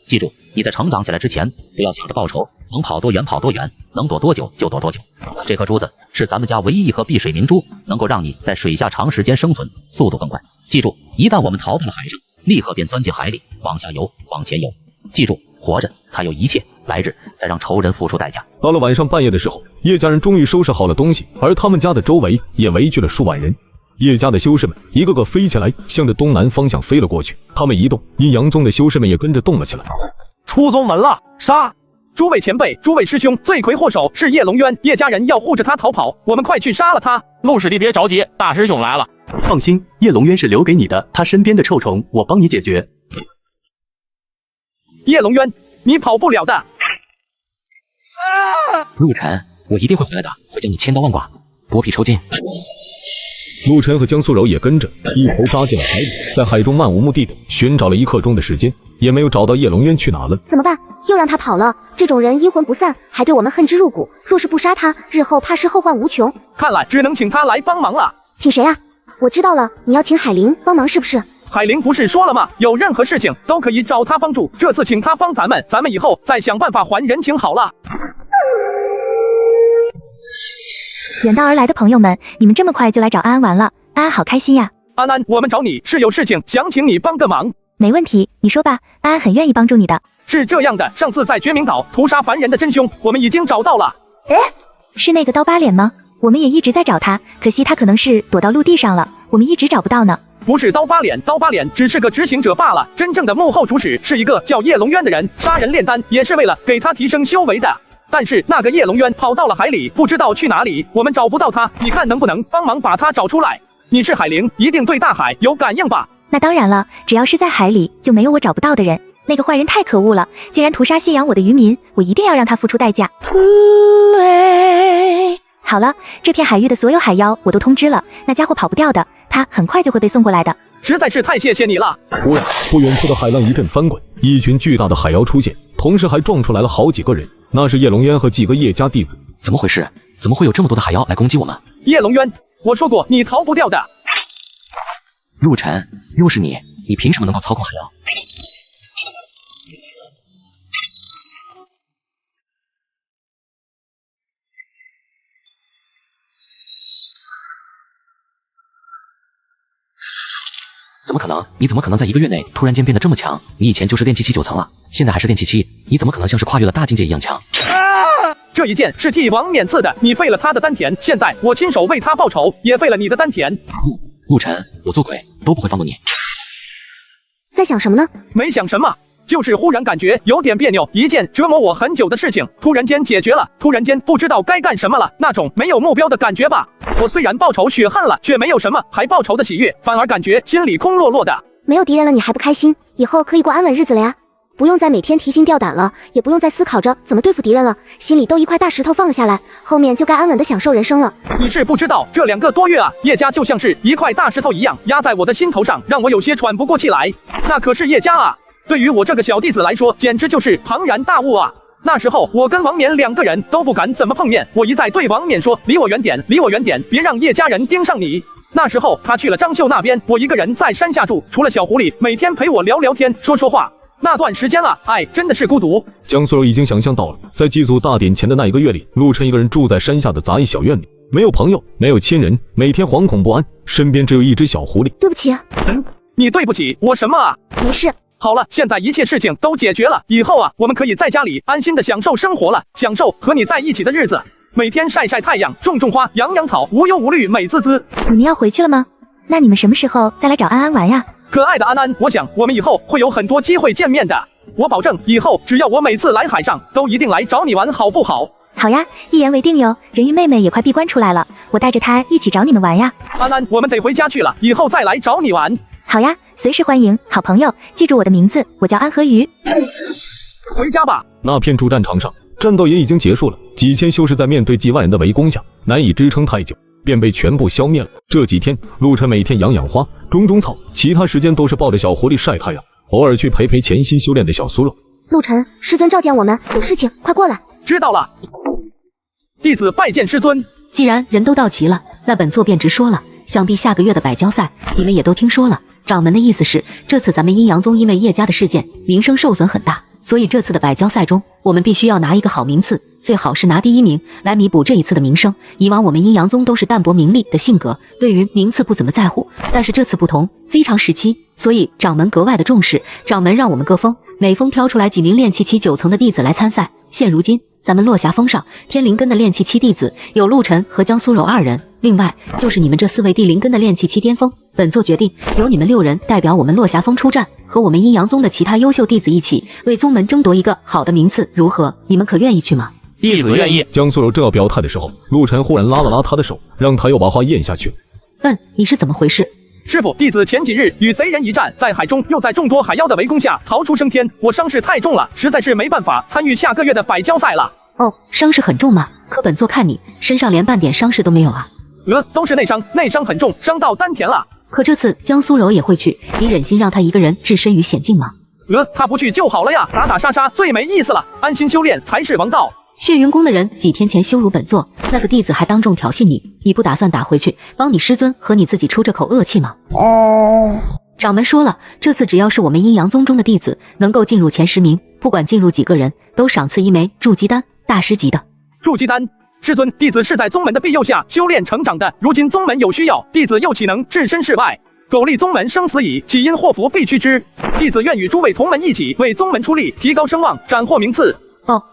记住，你在成长起来之前，不要想着报仇，能跑多远跑多远，能躲多久就躲多久。这颗珠子是咱们家唯一一颗碧水明珠，能够让你在水下长时间生存，速度更快。记住，一旦我们逃到了海上，立刻便钻进海里，往下游，往前游。记住，活着才有一切，来日再让仇人付出代价。到了晚上半夜的时候，叶家人终于收拾好了东西，而他们家的周围也围聚了数万人。叶家的修士们一个个飞起来，向着东南方向飞了过去。他们一动，阴阳宗的修士们也跟着动了起来。出宗门了，杀！诸位前辈，诸位师兄，罪魁祸首是叶龙渊，叶家人要护着他逃跑，我们快去杀了他。陆师弟别着急，大师兄来了。放心，叶龙渊是留给你的，他身边的臭虫我帮你解决。叶龙渊，你跑不了的。陆晨，我一定会回来的，会将你千刀万剐，剥皮抽筋。陆晨和江苏柔也跟着一头扎进了海里，在海中漫无目的的寻找了1刻钟的时间，也没有找到叶龙渊去哪了。怎么办？又让他跑了。这种人阴魂不散，还对我们恨之入骨。若是不杀他，日后怕是后患无穷。看来只能请他来帮忙了。请谁啊？我知道了，你要请海玲帮忙是不是？海玲不是说了吗？有任何事情都可以找他帮助。这次请他帮咱们以后再想办法还人情好了。远道而来的朋友们，你们这么快就来找安安玩了，安安好开心呀！安安，我们找你是有事情想请你帮个忙。没问题，你说吧，安安很愿意帮助你的。是这样的，上次在绝明岛屠杀凡人的真凶，我们已经找到了。是那个刀疤脸吗？我们也一直在找他，可惜他可能是躲到陆地上了，我们一直找不到呢。不是刀疤脸，刀疤脸只是个执行者罢了，真正的幕后主使是一个叫叶龙渊的人，杀人炼丹也是为了给他提升修为的。但是那个叶龙渊跑到了海里，不知道去哪里，我们找不到他，你看能不能帮忙把他找出来？你是海灵，一定对大海有感应吧？那当然了，只要是在海里，就没有我找不到的人。那个坏人太可恶了，竟然屠杀信仰我的渔民，我一定要让他付出代价。好了，这片海域的所有海妖我都通知了，那家伙跑不掉的，他很快就会被送过来的。实在是太谢谢你了。突然，不远处的海浪一阵翻滚，一群巨大的海妖出现，同时还撞出来了好几个人，那是叶龙渊和几个叶家弟子。怎么回事？怎么会有这么多的海妖来攻击我们？叶龙渊，我说过你逃不掉的。陆晨，又是你，你凭什么能够操控海妖？怎么可能？你怎么可能在1个月内突然间变得这么强？你以前就是炼气7 9层了，现在还是炼气7，你怎么可能像是跨越了大境界一样强？这一剑是替王冕赐的，你废了他的丹田，现在我亲手为他报仇，也废了你的丹田。陆晨，我做鬼都不会放过你。在想什么呢？没想什么，就是忽然感觉有点别扭，一件折磨我很久的事情突然间解决了，突然间不知道该干什么了，那种没有目标的感觉吧。我虽然报仇雪恨了，却没有什么还报仇的喜悦，反而感觉心里空落落的。没有敌人了你还不开心？以后可以过安稳日子了呀，不用再每天提心吊胆了，也不用再思考着怎么对付敌人了，心里都一块大石头放了下来，后面就该安稳的享受人生了。你是不知道，这2个多月啊，叶家就像是一块大石头一样压在我的心头上，让我有些喘不过气来。那可是叶家啊，对于我这个小弟子来说，简直就是庞然大物啊。那时候我跟王冕2个人都不敢怎么碰面，我一再对王冕说，离我远点，离我远点，别让叶家人盯上你。那时候他去了张秀那边，我一个人在山下住，除了小狐狸每天陪我聊聊天说说话，那段时间啊，真的是孤独。江苏柔已经想象到了，在祭祖大典前的那1个月里，陆晨一个人住在山下的杂役小院里，没有朋友，没有亲人，每天惶恐不安，身边只有一只小狐狸。对不起啊。你对不起我什么啊？没事。好了，现在一切事情都解决了，以后啊，我们可以在家里安心的享受生活了，享受和你在一起的日子，每天晒晒太阳，种种花，养养草，无忧无虑，美滋滋。你们要回去了吗？那你们什么时候再来找安安玩呀？可爱的安安，我想我们以后会有很多机会见面的，我保证以后只要我每次来海上，都一定来找你玩，好不好？好呀，一言为定哟。人鱼妹妹也快闭关出来了，我带着她一起找你们玩呀。安安，我们得回家去了，以后再来找你玩。好呀，随时欢迎，好朋友，记住我的名字，我叫安和鱼。回家吧。那片主战场上，战斗也已经结束了，几千修士在面对几万人的围攻下，难以支撑太久，便被全部消灭了。这几天，陆晨每天养养花，种种草，其他时间都是抱着小狐狸晒太阳，偶尔去陪陪潜心修炼的小苏肉。陆晨，师尊召见我们，有事情，快过来。知道了。弟子拜见师尊。既然人都到齐了，那本座便直说了。想必下个月的百交赛，你们也都听说了。掌门的意思是，这次咱们阴阳宗因为叶家的事件，名声受损很大，所以这次的百交赛中，我们必须要拿一个好名次，最好是拿第1名，来弥补这一次的名声。以往我们阴阳宗都是淡泊名利的性格，对于名次不怎么在乎，但是这次不同，非常时期，所以掌门格外的重视。掌门让我们各封，每封挑出来几名炼气期9层的弟子来参赛。现如今，咱们落霞峰上天灵根的炼气期弟子有陆晨和江苏柔2人，另外就是你们这4位地灵根的炼气期巅峰。本座决定由你们6人代表我们落霞峰出战，和我们阴阳宗的其他优秀弟子一起为宗门争夺一个好的名次，如何？你们可愿意去吗？弟子愿意。江苏柔正要表态的时候，陆晨忽然拉了拉他的手，让他又把话咽下去。你是怎么回事？师傅，弟子前几日与贼人一战，在海中又在众多海妖的围攻下逃出升天，我伤势太重了，实在是没办法参与下个月的百交赛了。哦，伤势很重吗？可本座看你身上连半点伤势都没有啊。都是内伤，内伤很重，伤到丹田了。可这次江苏柔也会去，你忍心让他一个人置身于险境吗？他不去就好了呀，打打杀杀最没意思了，安心修炼才是王道。血云宫的人几天前羞辱本座，那个弟子还当众挑衅你，你不打算打回去，帮你师尊和你自己出这口恶气吗？掌门说了，这次只要是我们阴阳宗中的弟子能够进入前10名，不管进入几个人，都赏赐1枚筑基丹，大师级的。筑基丹，师尊，弟子是在宗门的庇佑下修炼成长的，如今宗门有需要，弟子又岂能置身事外？苟利宗门生死以，岂因祸福必趋之？弟子愿与诸位同门一起为宗门出力，提高声望，斩获名次。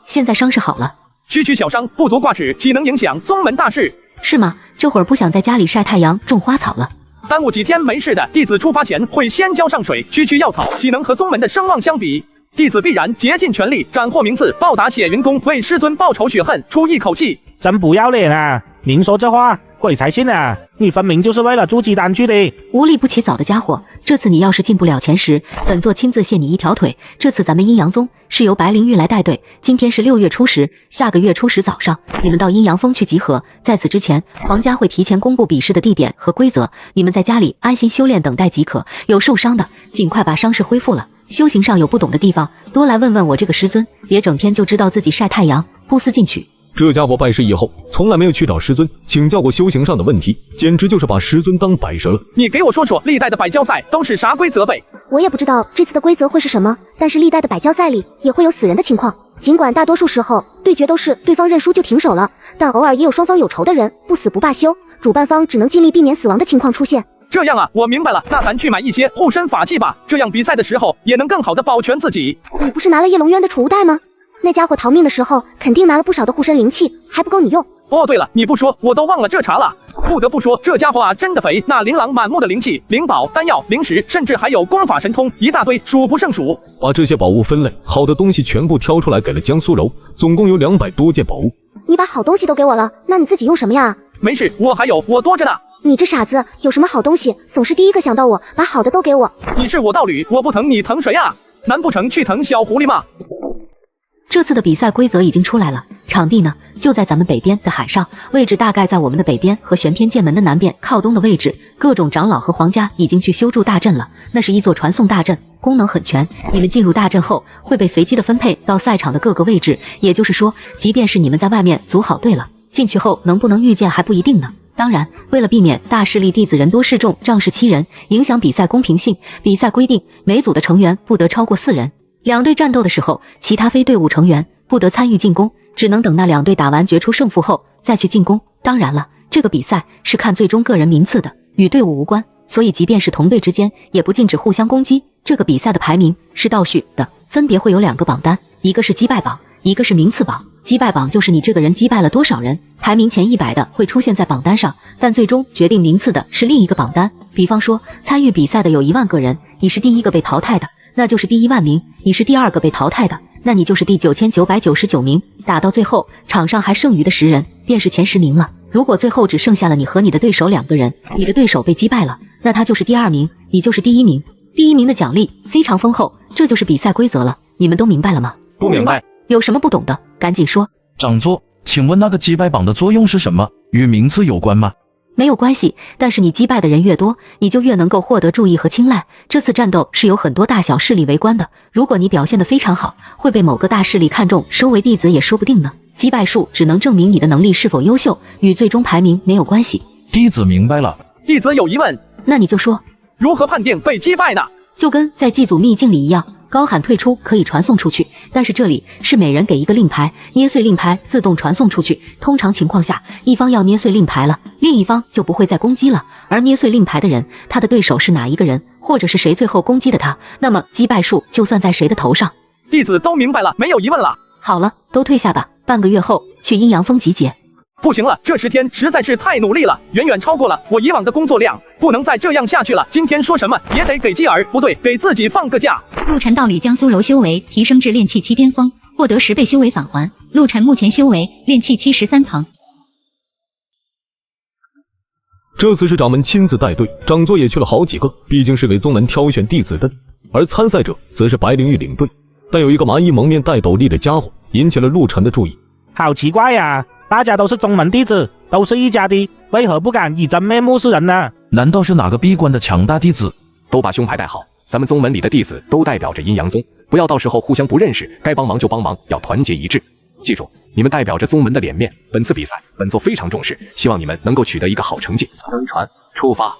现在伤势好了，区区小伤，不足挂齿，岂能影响宗门大事？是吗？这会儿不想在家里晒太阳种花草了？耽误几天没事的，弟子出发前会先浇上水，区药草，岂能和宗门的声望相比？弟子必然竭尽全力斩获名次，报答血云宫，为师尊报仇雪恨，出一口气。真不要脸啊！您说这话，鬼才信啊！你分明就是为了筑基丹去的。无利不起早的家伙，这次你要是进不了前10，本座亲自卸你一条腿。这次咱们阴阳宗是由白灵玉来带队，今天是6月初10，下个月初10早上，你们到阴阳峰去集合。在此之前，皇家会提前公布比试的地点和规则，你们在家里安心修炼等待即可。有受伤的，尽快把伤势恢复了。修行上有不懂的地方，多来问问我这个师尊，别整天就知道自己晒太阳，不思进取。这家伙拜师以后，从来没有去找师尊请教过修行上的问题，简直就是把师尊当摆设了。你给我说说，历代的百交赛都是啥规则呗？我也不知道这次的规则会是什么，但是历代的百交赛里也会有死人的情况。尽管大多数时候对决都是对方认输就停手了，但偶尔也有双方有仇的人不死不罢休，主办方只能尽力避免死亡的情况出现。这样啊，我明白了，那咱去买一些护身法器吧，这样比赛的时候也能更好的保全自己。你不是拿了叶龙渊的储物袋吗？那家伙逃命的时候肯定拿了不少的护身灵气，还不够你用。哦，对了，你不说我都忘了这茬了。不得不说，这家伙啊真的肥，那琳琅满目的灵气、灵宝、丹药、灵石，甚至还有功法神通，一大堆，数不胜数。把这些宝物分类好的东西全部挑出来给了江苏柔，总共有200多件宝物。你把好东西都给我了，那你自己用什么呀？没事，我还有，我多着呢。你这傻子，有什么好东西总是第一个想到我，把好的都给我。你是我道侣，我不疼你疼谁啊？难不成去疼小狐狸吗？这次的比赛规则已经出来了，场地呢就在咱们北边的海上，位置大概在我们的北边和玄天剑门的南边靠东的位置。各种长老和皇家已经去修筑大阵了，那是一座传送大阵，功能很全。你们进入大阵后会被随机的分配到赛场的各个位置，也就是说，即便是你们在外面组好队了，进去后能不能遇见还不一定呢。当然，为了避免大势力弟子人多势众，仗势欺人，影响比赛公平性，比赛规定每组的成员不得超过4人。2队战斗的时候，其他非队伍成员不得参与进攻，只能等那2队打完决出胜负后再去进攻。当然了，这个比赛是看最终个人名次的，与队伍无关，所以即便是同队之间，也不禁止互相攻击。这个比赛的排名是倒序的，分别会有2个榜单，一个是击败榜，一个是名次榜。击败榜就是你这个人击败了多少人，排名前100的会出现在榜单上，但最终决定名次的是另一个榜单。比方说，参与比赛的有1万个人，你是第1个被淘汰的，那就是第1万名；你是第2个被淘汰的，那你就是第9999名。打到最后，场上还剩余的10人，便是前10名了。如果最后只剩下了你和你的对手2个人，你的对手被击败了，那他就是第2名，你就是第1名。第1名的奖励非常丰厚，这就是比赛规则了。你们都明白了吗？不明白。有什么不懂的，赶紧说。长座，请问那个击败榜的作用是什么？与名次有关吗？没有关系，但是你击败的人越多，你就越能够获得注意和青睐。这次战斗是有很多大小势力围观的，如果你表现得非常好，会被某个大势力看中，收为弟子也说不定呢。击败数只能证明你的能力是否优秀，与最终排名没有关系。弟子明白了。弟子有疑问，那你就说。如何判定被击败呢？就跟在祭祖秘境里一样，高喊退出可以传送出去，但是这里是每人给一个令牌，捏碎令牌自动传送出去。通常情况下，一方要捏碎令牌了，另一方就不会再攻击了。而捏碎令牌的人，他的对手是哪一个人，或者是谁最后攻击的他，那么击败数就算在谁的头上。弟子都明白了，没有疑问了。好了，都退下吧，半个月后去阴阳峰集结。不行了，这10天实在是太努力了，远远超过了我以往的工作量，不能再这样下去了。今天说什么也得给基尔，不对，给自己放个假。陆晨道侣将苏柔修为提升至炼气7巅峰，获得10倍修为返还。陆晨目前修为炼气7 13层。这次是掌门亲自带队，掌座也去了好几个，毕竟是给宗门挑选弟子的。而参赛者则是白灵玉领队，但有一个蛮夷蒙面戴斗笠的家伙引起了陆晨的注意。好奇怪呀，大家都是宗门弟子，都是一家的，为何不敢以真面目示人呢？难道是哪个闭关的强大弟子？都把胸牌带好，咱们宗门里的弟子都代表着阴阳宗，不要到时候互相不认识，该帮忙就帮忙，要团结一致。记住，你们代表着宗门的脸面，本次比赛本座非常重视，希望你们能够取得一个好成绩。登船出发。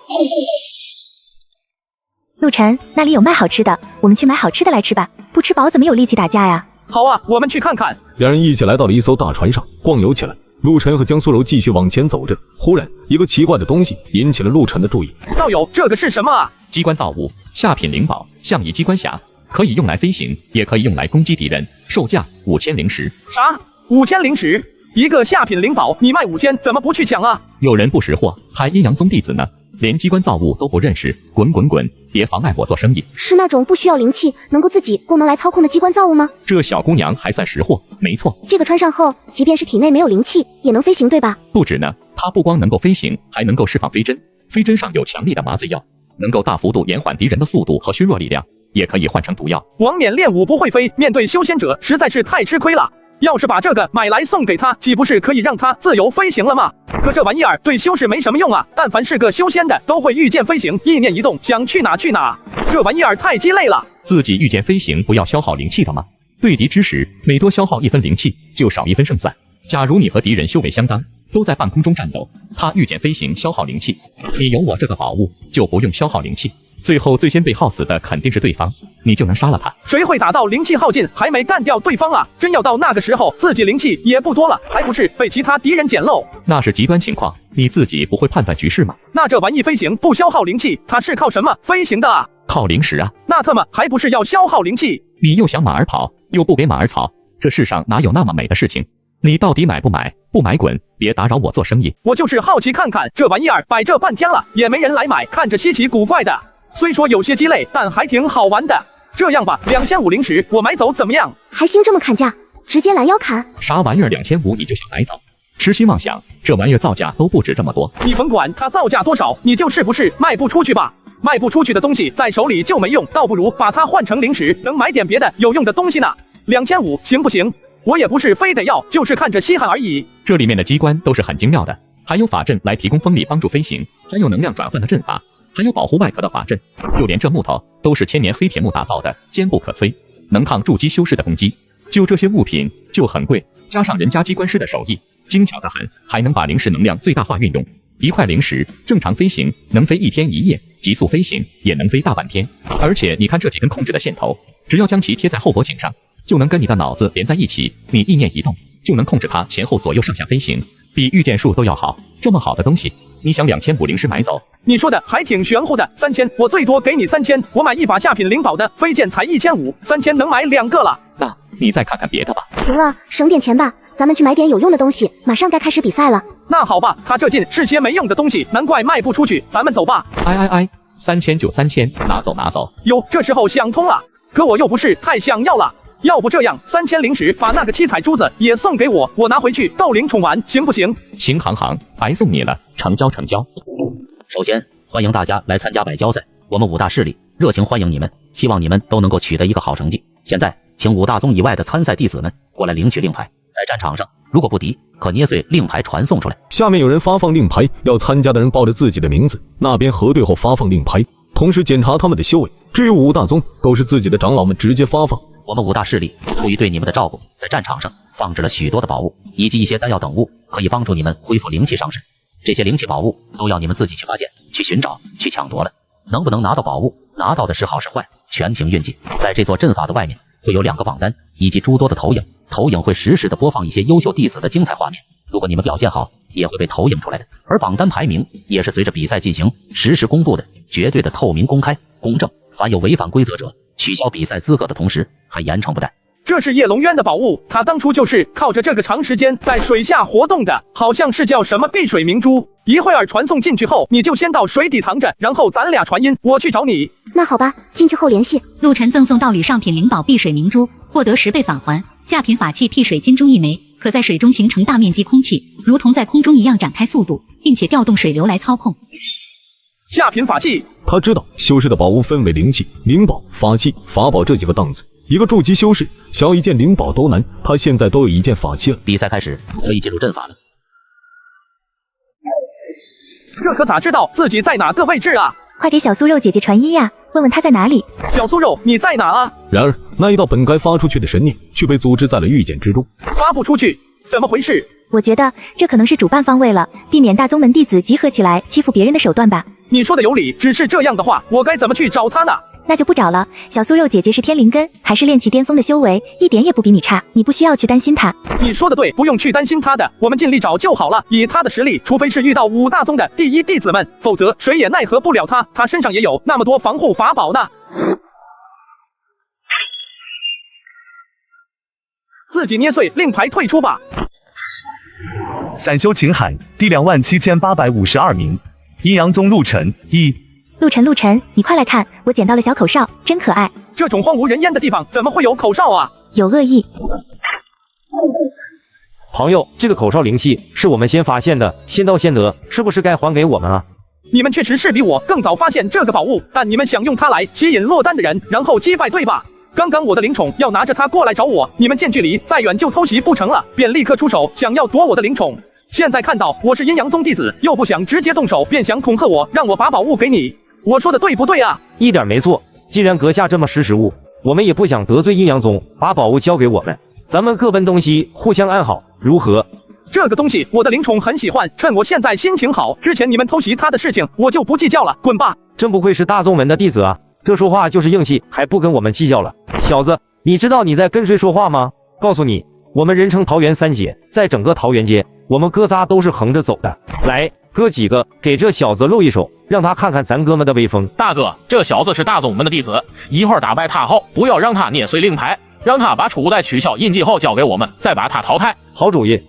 陆晨，那里有卖好吃的，我们去买好吃的来吃吧，不吃饱怎么有力气打架呀？好啊，我们去看看。两人一起来到了一艘大船上，逛游起来。陆晨和江苏柔继续往前走着，忽然一个奇怪的东西引起了陆晨的注意。道友，这个是什么啊？机关造物，下品灵宝，象乙机关匣，可以用来飞行，也可以用来攻击敌人，售价5000灵石。啥？5000灵石？一个下品灵宝，你卖5000，怎么不去抢啊？有人不识货，还阴阳宗弟子呢，连机关造物都不认识，滚滚滚，别妨碍我做生意。是那种不需要灵气，能够自己功能来操控的机关造物吗？这小姑娘还算识货，没错。这个穿上后，即便是体内没有灵气，也能飞行，对吧？不止呢，它不光能够飞行，还能够释放飞针，飞针上有强力的麻醉药，能够大幅度延缓敌人的速度和削弱力量，也可以换成毒药。王冕练武不会飞，面对修仙者实在是太吃亏了。要是把这个买来送给他，岂不是可以让他自由飞行了吗？可这玩意儿对修士没什么用啊，但凡是个修仙的都会御剑飞行，意念一动，想去哪去哪。这玩意儿太鸡肋了。自己御剑飞行不要消耗灵气的吗？对敌之时，每多消耗1分灵气，就少1分胜算。假如你和敌人修为相当，都在半空中战斗，他御剑飞行消耗灵气，你有我这个宝物就不用消耗灵气。最后最先被耗死的肯定是对方，你就能杀了他。谁会打到灵气耗尽还没干掉对方啊？真要到那个时候，自己灵气也不多了，还不是被其他敌人捡漏？那是极端情况，你自己不会判断局势吗？那这玩意飞行不消耗灵气，它是靠什么飞行的啊？靠灵石啊。那他妈还不是要消耗灵气？你又想马儿跑，又不给马儿草，这世上哪有那么美的事情？你到底买不买？不买滚，别打扰我做生意。我就是好奇看看，这玩意儿摆这半天了，也没人来买，看着稀奇古怪的。虽说有些鸡肋，但还挺好玩的。这样吧，2500灵石我买走怎么样？还兴这么砍价，直接拦腰砍？啥玩意儿2500你就想买走？痴心妄想，这玩意儿造价都不止这么多。你甭管它造价多少，你就是不是卖不出去吧？卖不出去的东西在手里就没用，倒不如把它换成灵石，能买点别的有用的东西呢。2500行不行？我也不是非得要，就是看着稀罕而已。这里面的机关都是很精妙的，还有法阵来提供风力帮助飞行，还有能量转换的阵法，还有保护外壳的法阵，就连这木头都是1000年黑铁木打造的，坚不可摧，能抗筑基修士的攻击。就这些物品就很贵，加上人家机关师的手艺精巧得很，还能把灵石能量最大化运用。一块灵石正常飞行能飞1天1夜，急速飞行也能飞大半天。而且你看这几根控制的线头，只要将其贴在后脖颈上，就能跟你的脑子连在一起，你意念一动就能控制它前后左右上下飞行，比御剑术都要好。这么好的东西，你想2500灵石买走？你说的还挺玄乎的，3000我最多给你3000，我买一把下品灵宝的飞剑才1500，3000能买2个了。那你再看看别的吧。行了，省点钱吧，咱们去买点有用的东西，马上该开始比赛了。那好吧，他这尽是些没用的东西，难怪卖不出去，咱们走吧。3000就3000，拿走拿走。哟，这时候想通了，可我又不是太想要了。要不这样，3000灵石把那个7彩珠子也送给我，我拿回去斗灵宠玩，行不行？行行行，白送你了，成交成交。首先欢迎大家来参加百交赛，我们5大势力热情欢迎你们，希望你们都能够取得一个好成绩。现在请5大宗以外的参赛弟子们过来领取令牌，在战场上如果不敌，可捏碎令牌传送出来。下面有人发放令牌，要参加的人报着自己的名字，那边核对后发放令牌，同时检查他们的修为。至于5大宗，都是自己的长老们直接发放。我们5大势力出于对你们的照顾，在战场上放置了许多的宝物，以及一些丹药等物，可以帮助你们恢复灵气上身。这些灵气宝物都要你们自己去发现、去寻找、去抢夺了。能不能拿到宝物，拿到的是好是坏，全凭运气。在这座阵法的外面会有2个榜单以及诸多的投影，投影会实时的播放一些优秀弟子的精彩画面。如果你们表现好，也会被投影出来的。而榜单排名也是随着比赛进行实时公布的，绝对的透明、公开、公正。凡有违反规则者，取消比赛资格的同时还严惩不贷。这是叶龙渊的宝物，他当初就是靠着这个长时间在水下活动的，好像是叫什么碧水明珠。一会儿传送进去后，你就先到水底藏着，然后咱俩传音，我去找你。那好吧，进去后联系。陆晨赠送道侣上品灵宝碧水明珠，获得10倍返还。下品法器辟水金钟1枚，可在水中形成大面积空气，如同在空中一样展开速度，并且调动水流来操控。下品法器，他知道修士的宝物分为灵器、灵宝、法器、法宝这几个档次。一个筑基修士，想要一件灵宝都难，他现在都有一件法器了。比赛开始，可以进入阵法了。这可咋知道自己在哪个位置啊？快给小酥肉姐姐传音呀，问问她在哪里。小酥肉，你在哪啊？然而，那一道本该发出去的神念，却被组织在了御剑之中，发不出去，怎么回事？我觉得这可能是主办方为了避免大宗门弟子集合起来欺负别人的手段吧。你说的有理，只是这样的话，我该怎么去找他呢？那就不找了。小酥肉姐姐是天灵根，还是炼气巅峰的修为，一点也不比你差，你不需要去担心她。你说的对，不用去担心她的，我们尽力找就好了。以她的实力，除非是遇到5大宗的第一弟子们，否则谁也奈何不了她。她身上也有那么多防护法宝呢。自己捏碎令牌退出吧。散修秦海第27852名，阴阳宗陆晨1。陆晨，你快来看，我捡到了小口哨，真可爱。这种荒无人烟的地方怎么会有口哨啊？有恶意。朋友，这个口哨灵气是我们先发现的，先到先得，是不是该还给我们啊？你们确实是比我更早发现这个宝物，但你们想用它来吸引落单的人，然后击败，对吧？刚刚我的灵宠要拿着它过来找我，你们见距离再远就偷袭不成了，便立刻出手想要夺我的灵宠。现在看到我是阴阳宗弟子，又不想直接动手，便想恐吓我，让我把宝物给你。我说的对不对啊？一点没错。既然阁下这么识时务，我们也不想得罪阴阳宗，把宝物交给我们，咱们各奔东西，互相安好，如何？这个东西我的灵宠很喜欢，趁我现在心情好，之前你们偷袭他的事情我就不计较了，滚吧！真不愧是大宗门的弟子啊，这说话就是硬气，还不跟我们计较了。小子，你知道你在跟谁说话吗？告诉你，我们人称桃园三姐，在整个桃园街，我们哥仨都是横着走的。来，哥几个给这小子露一手，让他看看咱哥们的威风。大哥，这小子是大宗门的弟子，一会儿打败他后，不要让他捏碎令牌，让他把储物袋取消印记后交给我们，再把他淘汰。好主意。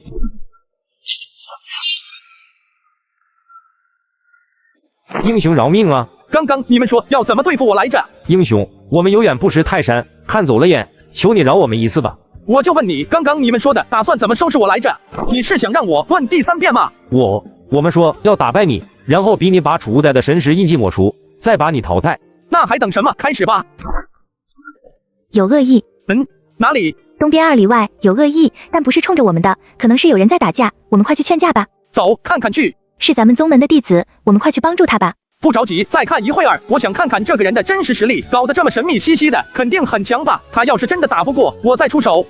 英雄饶命啊！刚刚你们说要怎么对付我来着？英雄，我们有眼不识泰山，看走了眼，求你饶我们一次吧。我就问你，刚刚你们说的打算怎么收拾我来着？你是想让我问第3遍吗？我们说要打败你，然后逼你把储物袋的神识印记抹除，再把你淘汰。那还等什么？开始吧。有恶意。哪里？东边2里外有恶意，但不是冲着我们的，可能是有人在打架，我们快去劝架吧。走，看看去。是咱们宗门的弟子，我们快去帮助他吧。不着急，再看一会儿，我想看看这个人的真实实力，搞得这么神秘兮兮的，肯定很强吧？他要是真的打不过，我再出手。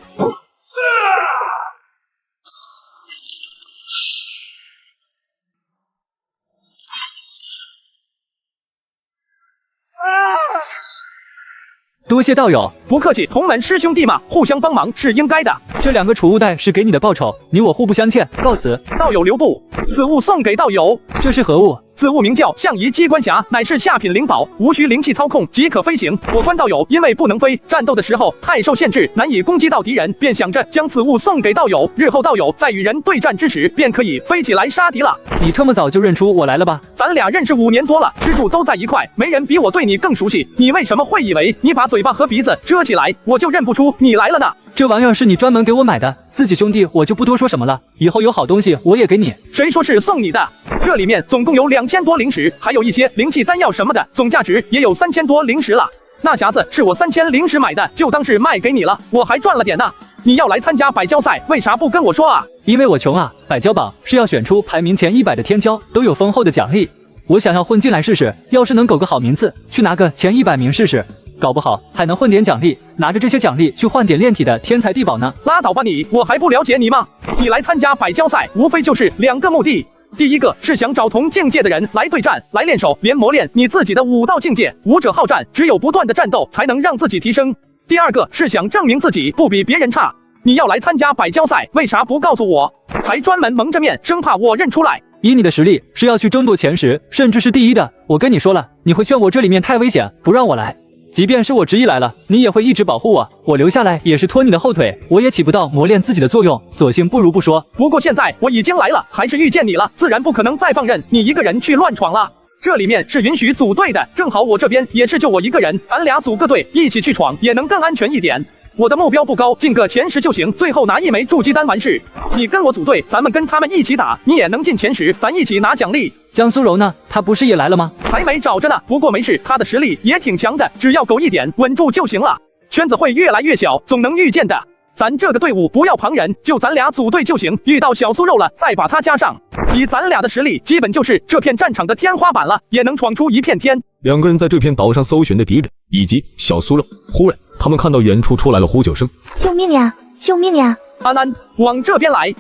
多谢道友，不客气，同门师兄弟嘛，互相帮忙是应该的。这2个储物袋是给你的报酬，你我互不相欠，告辞。道友留步，此物送给道友。这是何物？此物名叫象仪机关匣，乃是下品灵宝，无需灵气操控即可飞行。我关道友因为不能飞，战斗的时候太受限制，难以攻击到敌人，便想着将此物送给道友，日后道友在与人对战之时，便可以飞起来杀敌了。你这么早就认出我来了吧？咱俩认识5年多了，吃住都在一块，没人比我对你更熟悉。你为什么会以为你把嘴巴和鼻子遮起来，我就认不出你来了呢？这玩意儿是你专门给我买的，自己兄弟我就不多说什么了，以后有好东西我也给你。谁说是送你的？这里面总共有2000多灵石，还有一些灵气丹药什么的，总价值也有3000多灵石了。那匣子是我3000灵石买的，就当是卖给你了，我还赚了点呢。你要来参加百蛟赛，为啥不跟我说啊？因为我穷啊，百蛟榜是要选出排名前100的天骄，都有丰厚的奖励。我想要混进来试试，要是能苟个好名次，去拿个前100名试试。搞不好还能混点奖励，拿着这些奖励去换点炼体的天才地宝呢。拉倒吧你，我还不了解你吗？你来参加百交赛，无非就是2个目的。第一个是想找同境界的人来对战，来练手，连磨练你自己的武道境界。武者好战，只有不断的战斗才能让自己提升。第二个是想证明自己不比别人差。你要来参加百交赛，为啥不告诉我？还专门蒙着面，生怕我认出来。以你的实力，是要去争夺前10，甚至是第1的。我跟你说了，你会劝我这里面太危险，不让我来。即便是我执意来了，你也会一直保护我。我留下来也是拖你的后腿，我也起不到磨练自己的作用，索性不如不说。不过现在我已经来了，还是遇见你了，自然不可能再放任你一个人去乱闯了。这里面是允许组队的，正好我这边也是就我一个人，咱俩组个队一起去闯，也能更安全一点。我的目标不高，进个前10就行，最后拿1枚筑基丹完事。你跟我组队，咱们跟他们一起打，你也能进前10，咱一起拿奖励。江苏柔呢？他不是也来了吗？还没找着呢，不过没事，他的实力也挺强的，只要苟一点，稳住就行了。圈子会越来越小，总能遇见的。咱这个队伍不要旁人，就咱俩组队就行，遇到小酥肉了再把他加上。以咱俩的实力，基本就是这片战场的天花板了，也能闯出一片天。2个人在这片岛上搜寻的敌人以及小酥肉，忽然他们看到远处出来了呼救声，救命呀！救命呀！安安，往这边来！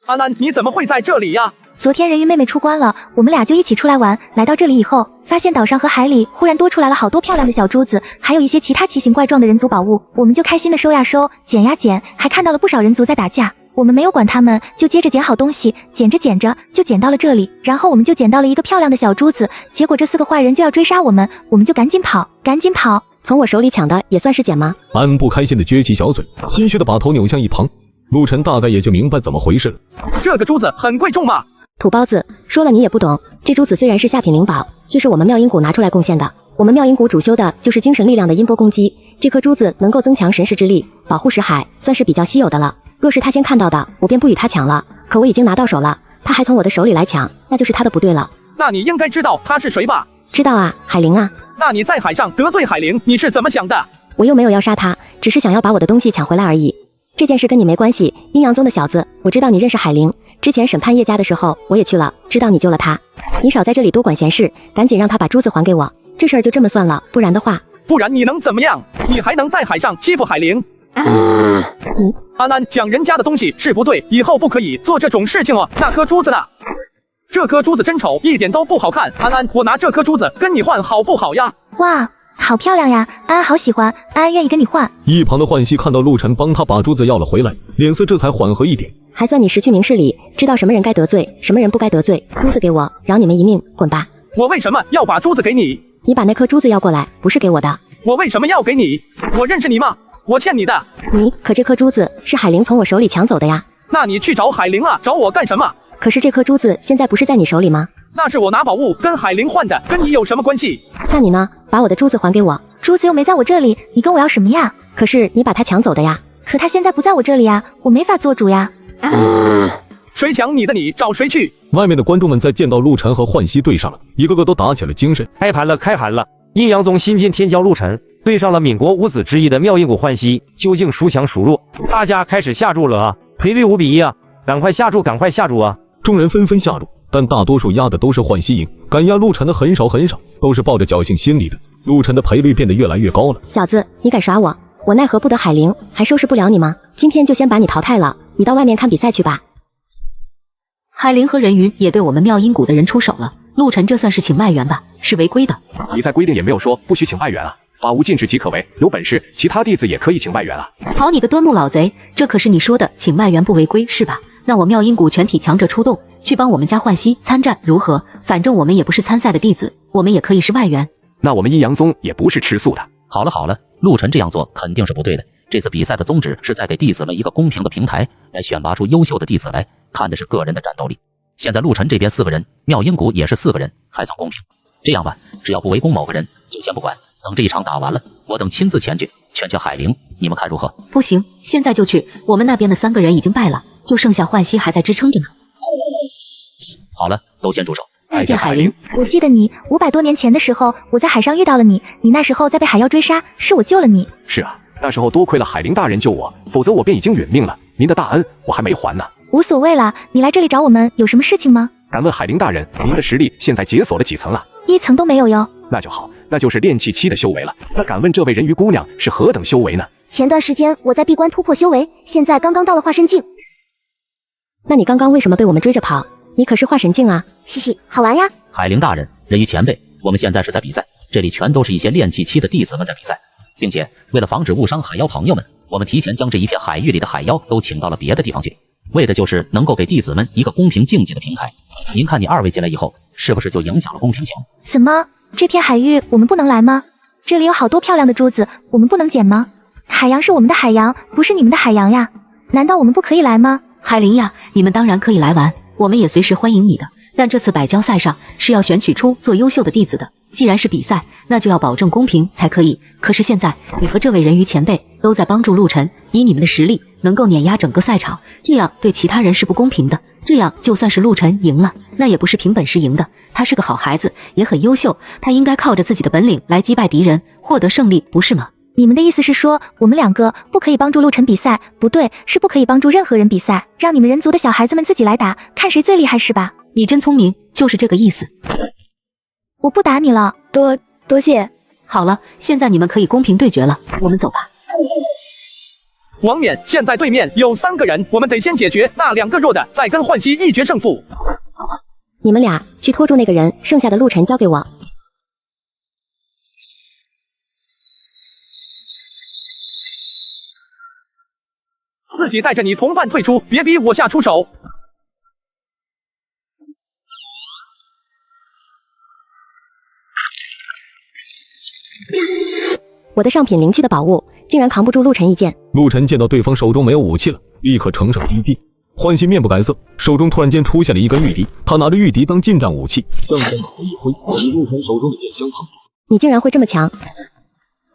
安安，你怎么会在这里呀？昨天人鱼妹妹出关了，我们俩就一起出来玩。来到这里以后，发现岛上和海里忽然多出来了好多漂亮的小珠子，还有一些其他奇形怪状的人族宝物，我们就开心的收呀收，捡呀捡，还看到了不少人族在打架。我们没有管他们，就接着捡好东西，捡着捡着就捡到了这里，然后我们就捡到了一个漂亮的小珠子，结果这4个坏人就要追杀我们，我们就赶紧跑，赶紧跑。从我手里抢的也算是捡吗？安安不开心的撅起小嘴，心虚的把头扭向一旁。陆晨大概也就明白怎么回事了。这个珠子很贵重吗？土包子，说了你也不懂。这珠子虽然是下品灵宝，却是我们妙音谷拿出来贡献的。我们妙音谷主修的就是精神力量的音波攻击，这颗珠子能够增强神识之力，保护识海，算是比较稀有的了。若是他先看到的，我便不与他抢了。可我已经拿到手了，他还从我的手里来抢，那就是他的不对了。那你应该知道他是谁吧？知道啊，海灵啊。那你在海上得罪海灵，你是怎么想的？我又没有要杀他，只是想要把我的东西抢回来而已。这件事跟你没关系，阴阳宗的小子，我知道你认识海灵，之前审判叶家的时候我也去了，知道你救了他。你少在这里多管闲事，赶紧让他把珠子还给我。这事儿就这么算了，不然的话，不然你能怎么样？你还能在海上欺负海灵？安安，讲人家的东西是不对，以后不可以做这种事情哦。那颗珠子呢？这颗珠子真丑，一点都不好看。安安，我拿这颗珠子跟你换好不好呀？哇，好漂亮呀！安安好喜欢，安安愿意跟你换。一旁的浣溪看到陆晨帮他把珠子要了回来，脸色这才缓和一点。还算你识趣明事理，知道什么人该得罪，什么人不该得罪。珠子给我，饶你们一命，滚吧！我为什么要把珠子给你？你把那颗珠子要过来，不是给我的。我为什么要给你？我认识你吗？我欠你的。可这颗珠子是海灵从我手里抢走的呀。那你去找海灵啊，找我干什么？可是这颗珠子现在不是在你手里吗？那是我拿宝物跟海灵换的，跟你有什么关系？那你呢？把我的珠子还给我。珠子又没在我这里，你跟我要什么呀？可是你把它抢走的呀。可他现在不在我这里呀，我没法做主呀。谁抢你的你找谁去？外面的观众们在见到陆晨和浣溪对上了，一个个都打起了精神。开盘了，开盘了！阴阳宗新晋天骄陆晨对上了闽国五子之一的妙音谷浣溪，究竟孰强孰弱？大家开始下注了啊！赔率5比1啊！赶快下注，赶快下注啊！众人纷纷下注，但大多数压的都是浣溪赢，敢压陆晨的很少很少，都是抱着侥幸心理的。陆晨的赔率变得越来越高了。小子，你敢耍我，我奈何不得海灵，还收拾不了你吗？今天就先把你淘汰了，你到外面看比赛去吧。海灵和人鱼也对我们妙音谷的人出手了，陆晨这算是请外援吧，是违规的。你在规定也没有说不许请外援啊，法无禁止即可为，有本事其他弟子也可以请外援啊。好你个端木老贼，这可是你说的请外援不违规是吧？那我妙音谷全体强者出动，去帮我们家浣溪参战如何？反正我们也不是参赛的弟子，我们也可以是外援。那我们阴阳宗也不是吃素的。好了好了，陆晨这样做肯定是不对的。这次比赛的宗旨是在给弟子们一个公平的平台，来选拔出优秀的弟子来，看的是个人的战斗力。现在陆晨这边4个人，妙音谷也是4个人，还算公平。这样吧，只要不围攻某个人，就先不管。等这一场打完了，我等亲自前去劝劝海灵，你们看如何？不行，现在就去。我们那边的3个人已经败了，就剩下浣溪还在支撑着呢。好了，都先住手。再见海灵。我记得你500多年前的时候，我在海上遇到了你，你那时候在被海妖追杀，是我救了你。是啊，那时候多亏了海灵大人救我，否则我便已经殒命了。您的大恩我还没还呢。无所谓啦，你来这里找我们有什么事情吗？敢问海灵大人，您的实力现在解锁了几层啊？一层都没有哟。那就好，那就是炼气期的修为了。那敢问这位人鱼姑娘是何等修为呢？前段时间我在闭关突破修为，现在刚刚到了化神境。那你刚刚为什么被我们追着跑？你可是化神境啊！嘻嘻，好玩呀！海灵大人，人鱼前辈，我们现在是在比赛，这里全都是一些炼气期的弟子们在比赛，并且为了防止误伤海妖朋友们，我们提前将这一片海域里的海妖都请到了别的地方去，为的就是能够给弟子们一个公平竞技的平台。您看你二位进来以后，是不是就影响了公平性？怎么，这片海域我们不能来吗？这里有好多漂亮的珠子，我们不能捡吗？海洋是我们的海洋，不是你们的海洋呀，难道我们不可以来吗？海灵呀，你们当然可以来玩，我们也随时欢迎你的。但这次百交赛上是要选取出做优秀的弟子的，既然是比赛，那就要保证公平才可以。可是现在你和这位人鱼前辈都在帮助陆晨，以你们的实力能够碾压整个赛场，这样对其他人是不公平的。这样就算是陆晨赢了，那也不是凭本事赢的，他是个好孩子，也很优秀，他应该靠着自己的本领来击败敌人，获得胜利，不是吗？你们的意思是说，我们两个不可以帮助陆晨比赛？不对，是不可以帮助任何人比赛，让你们人族的小孩子们自己来打，看谁最厉害是吧？你真聪明，就是这个意思。我不打你了，多谢。好了，现在你们可以公平对决了，我们走吧。王冕，现在对面有3个人，我们得先解决那2个弱的，再跟幻西一决胜负。你们俩去拖住那个人，剩下的陆晨交给我。自己带着你同伴退出，别逼我下出手。我的上品灵气的宝物竟然扛不住陆晨一剑。陆晨见到对方手中没有武器了，立刻乘胜逼近。欢喜面不改色，手中突然间出现了一根玉笛，他拿着玉笛当近战武器，向前往后一挥，与陆晨手中的剑相碰。你竟然会这么强！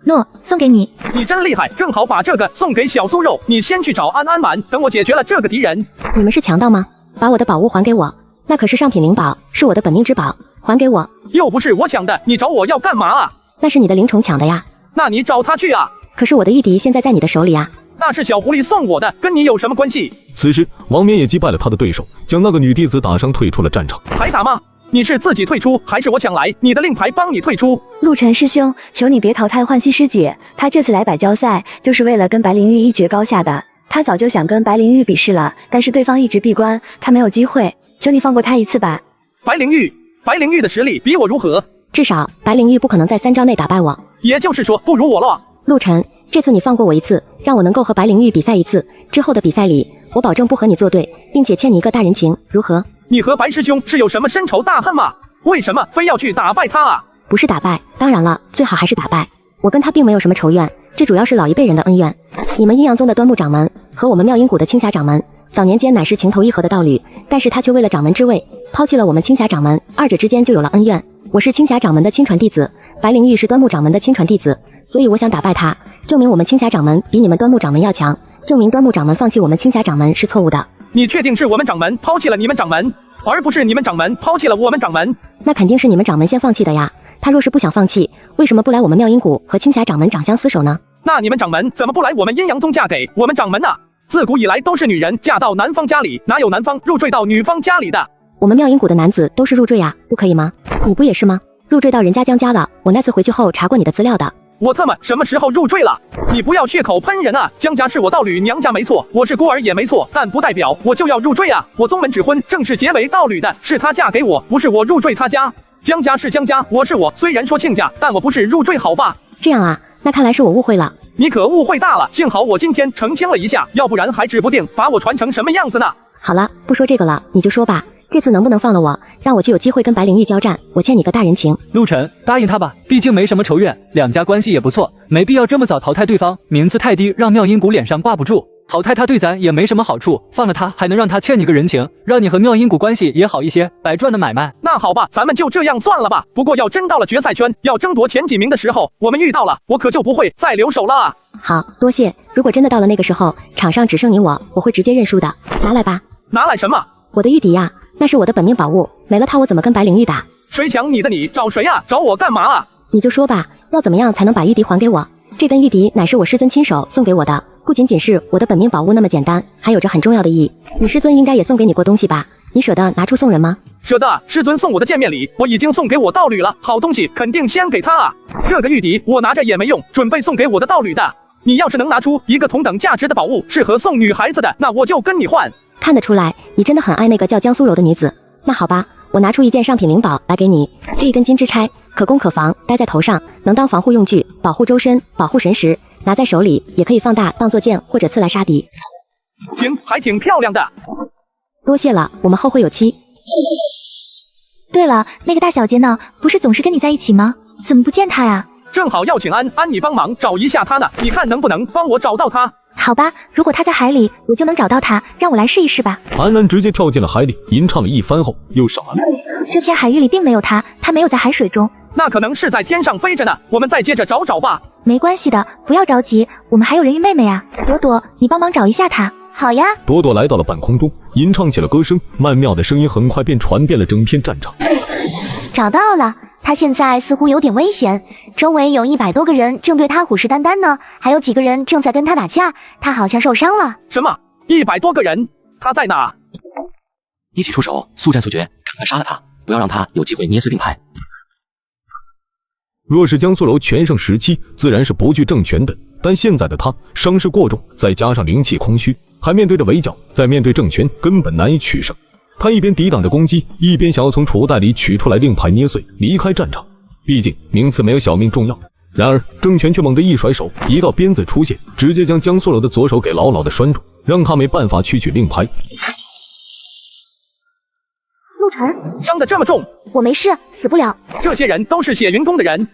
诺，送给你。你真厉害，正好把这个送给小酥肉。你先去找安安满，等我解决了这个敌人。你们是强盗吗？把我的宝物还给我，那可是上品灵宝，是我的本命之宝，还给我。又不是我抢的，你找我要干嘛啊？那是你的灵虫抢的呀。那你找他去啊。可是我的玉笛现在在你的手里啊。那是小狐狸送我的，跟你有什么关系？此时王冕也击败了他的对手，将那个女弟子打伤，退出了战场。还打吗？你是自己退出，还是我抢来你的令牌帮你退出？陆晨师兄，求你别淘汰幻西师姐，她这次来百交赛就是为了跟白灵玉一决高下的。她早就想跟白灵玉比试了，但是对方一直闭关，她没有机会。求你放过她一次吧。白灵玉的实力比我如何？至少白灵玉不可能在3招内打败我。也就是说，不如我了。陆晨，这次你放过我一次，让我能够和白灵玉比赛一次，之后的比赛里，我保证不和你作对，并且欠你一个大人情，如何？你和白师兄是有什么深仇大恨吗？为什么非要去打败他啊？不是打败，当然了，最好还是打败。我跟他并没有什么仇怨，这主要是老一辈人的恩怨。你们阴阳宗的端木掌门和我们妙音谷的青霞掌门，早年间乃是情投意合的道侣，但是他却为了掌门之位，抛弃了我们青霞掌门，二者之间就有了恩怨。我是青霞掌门的亲传弟子，白灵玉是端木掌门的亲传弟子，所以我想打败他，证明我们青霞掌门比你们端木掌门要强，证明端木掌门放弃我们青霞掌门是错误的。你确定是我们掌门抛弃了你们掌门，而不是你们掌门抛弃了我们掌门？那肯定是你们掌门先放弃的呀。他若是不想放弃，为什么不来我们妙音谷和青霞掌门长相厮守呢？那你们掌门怎么不来我们阴阳宗嫁给我们掌门呢？自古以来都是女人嫁到男方家里，哪有男方入赘到女方家里的？我们妙音谷的男子都是入赘啊，不可以吗？你不也是吗？入赘到人家江家了，我那次回去后查过你的资料的。我他妈什么时候入赘了？你不要血口喷人啊！江家是我道侣娘家没错，我是孤儿也没错，但不代表我就要入赘啊！我宗门指婚正是结为道侣的，是她嫁给我，不是我入赘她家。江家是江家，我是我，虽然说亲家，但我不是入赘，好吧？这样啊，那看来是我误会了。你可误会大了，幸好我今天澄清了一下，要不然还指不定把我传成什么样子呢。好了，不说这个了，你就说吧，这次能不能放了我，让我就有机会跟白灵玉交战？我欠你个大人情。陆晨，答应他吧，毕竟没什么仇怨，两家关系也不错，没必要这么早淘汰对方，名次太低，让妙音谷脸上挂不住。淘汰他对咱也没什么好处，放了他还能让他欠你个人情，让你和妙音谷关系也好一些，白赚的买卖。那好吧，咱们就这样算了吧。不过要真到了决赛圈，要争夺前几名的时候，我们遇到了，我可就不会再留手了啊。好，多谢。如果真的到了那个时候，场上只剩你我会直接认输的。拿来吧。拿来什么？我的玉笛呀，那是我的本命宝物，没了它我怎么跟白灵玉打？谁抢你的你找谁啊？找我干嘛啊？你就说吧，要怎么样才能把玉笛还给我？这根玉笛乃是我师尊亲手送给我的，不仅仅是我的本命宝物那么简单，还有着很重要的意义。你师尊应该也送给你过东西吧？你舍得拿出送人吗？舍得啊，师尊送我的见面礼，我已经送给我道侣了，好东西肯定先给他啊。这个玉笛我拿着也没用，准备送给我的道侣的。你要是能拿出一个同等价值的宝物，适合送女孩子的，那我就跟你换。看得出来，你真的很爱那个叫江苏柔的女子。那好吧，我拿出一件上品灵宝来给你，这一根金枝钗，可攻可防，戴在头上能当防护用具，保护周身，保护神识。拿在手里也可以放大，当做剑或者刺来杀敌。行，还挺漂亮的。多谢了，我们后会有期。对了，那个大小姐呢？不是总是跟你在一起吗？怎么不见她呀？正好要请安你帮忙找一下她呢，你看能不能帮我找到她？好吧，如果她在海里，我就能找到她，让我来试一试吧。安直接跳进了海里，吟唱了一番后又上岸。这片海域里并没有她，她没有在海水中。那可能是在天上飞着呢，我们再接着找找吧。没关系的，不要着急，我们还有人鱼妹妹啊。朵朵，你帮忙找一下她。好呀。朵朵来到了半空中，吟唱起了歌声，曼妙的声音很快便传遍了整片战场。找到了，他现在似乎有点危险，周围有100多个人正对他虎视眈眈呢，还有几个人正在跟他打架，他好像受伤了。什么？100多个人？他在哪？一起出手，速战速决，赶快杀了他，不要让他有机会捏碎令牌。若是江苏柔全盛时期，自然是不惧政权的，但现在的他伤势过重，再加上灵气空虚，还面对着围剿，再面对政权，根本难以取胜。他一边抵挡着攻击，一边想要从储物袋里取出来令牌捏碎，离开战场。毕竟名次没有小命重要。然而政权却猛地一甩手，一道鞭子出现，直接将江苏柔的左手给牢牢的拴住，让他没办法去取令牌。陆晨，伤得这么重？我没事，死不了。这些人都是血云宫的人。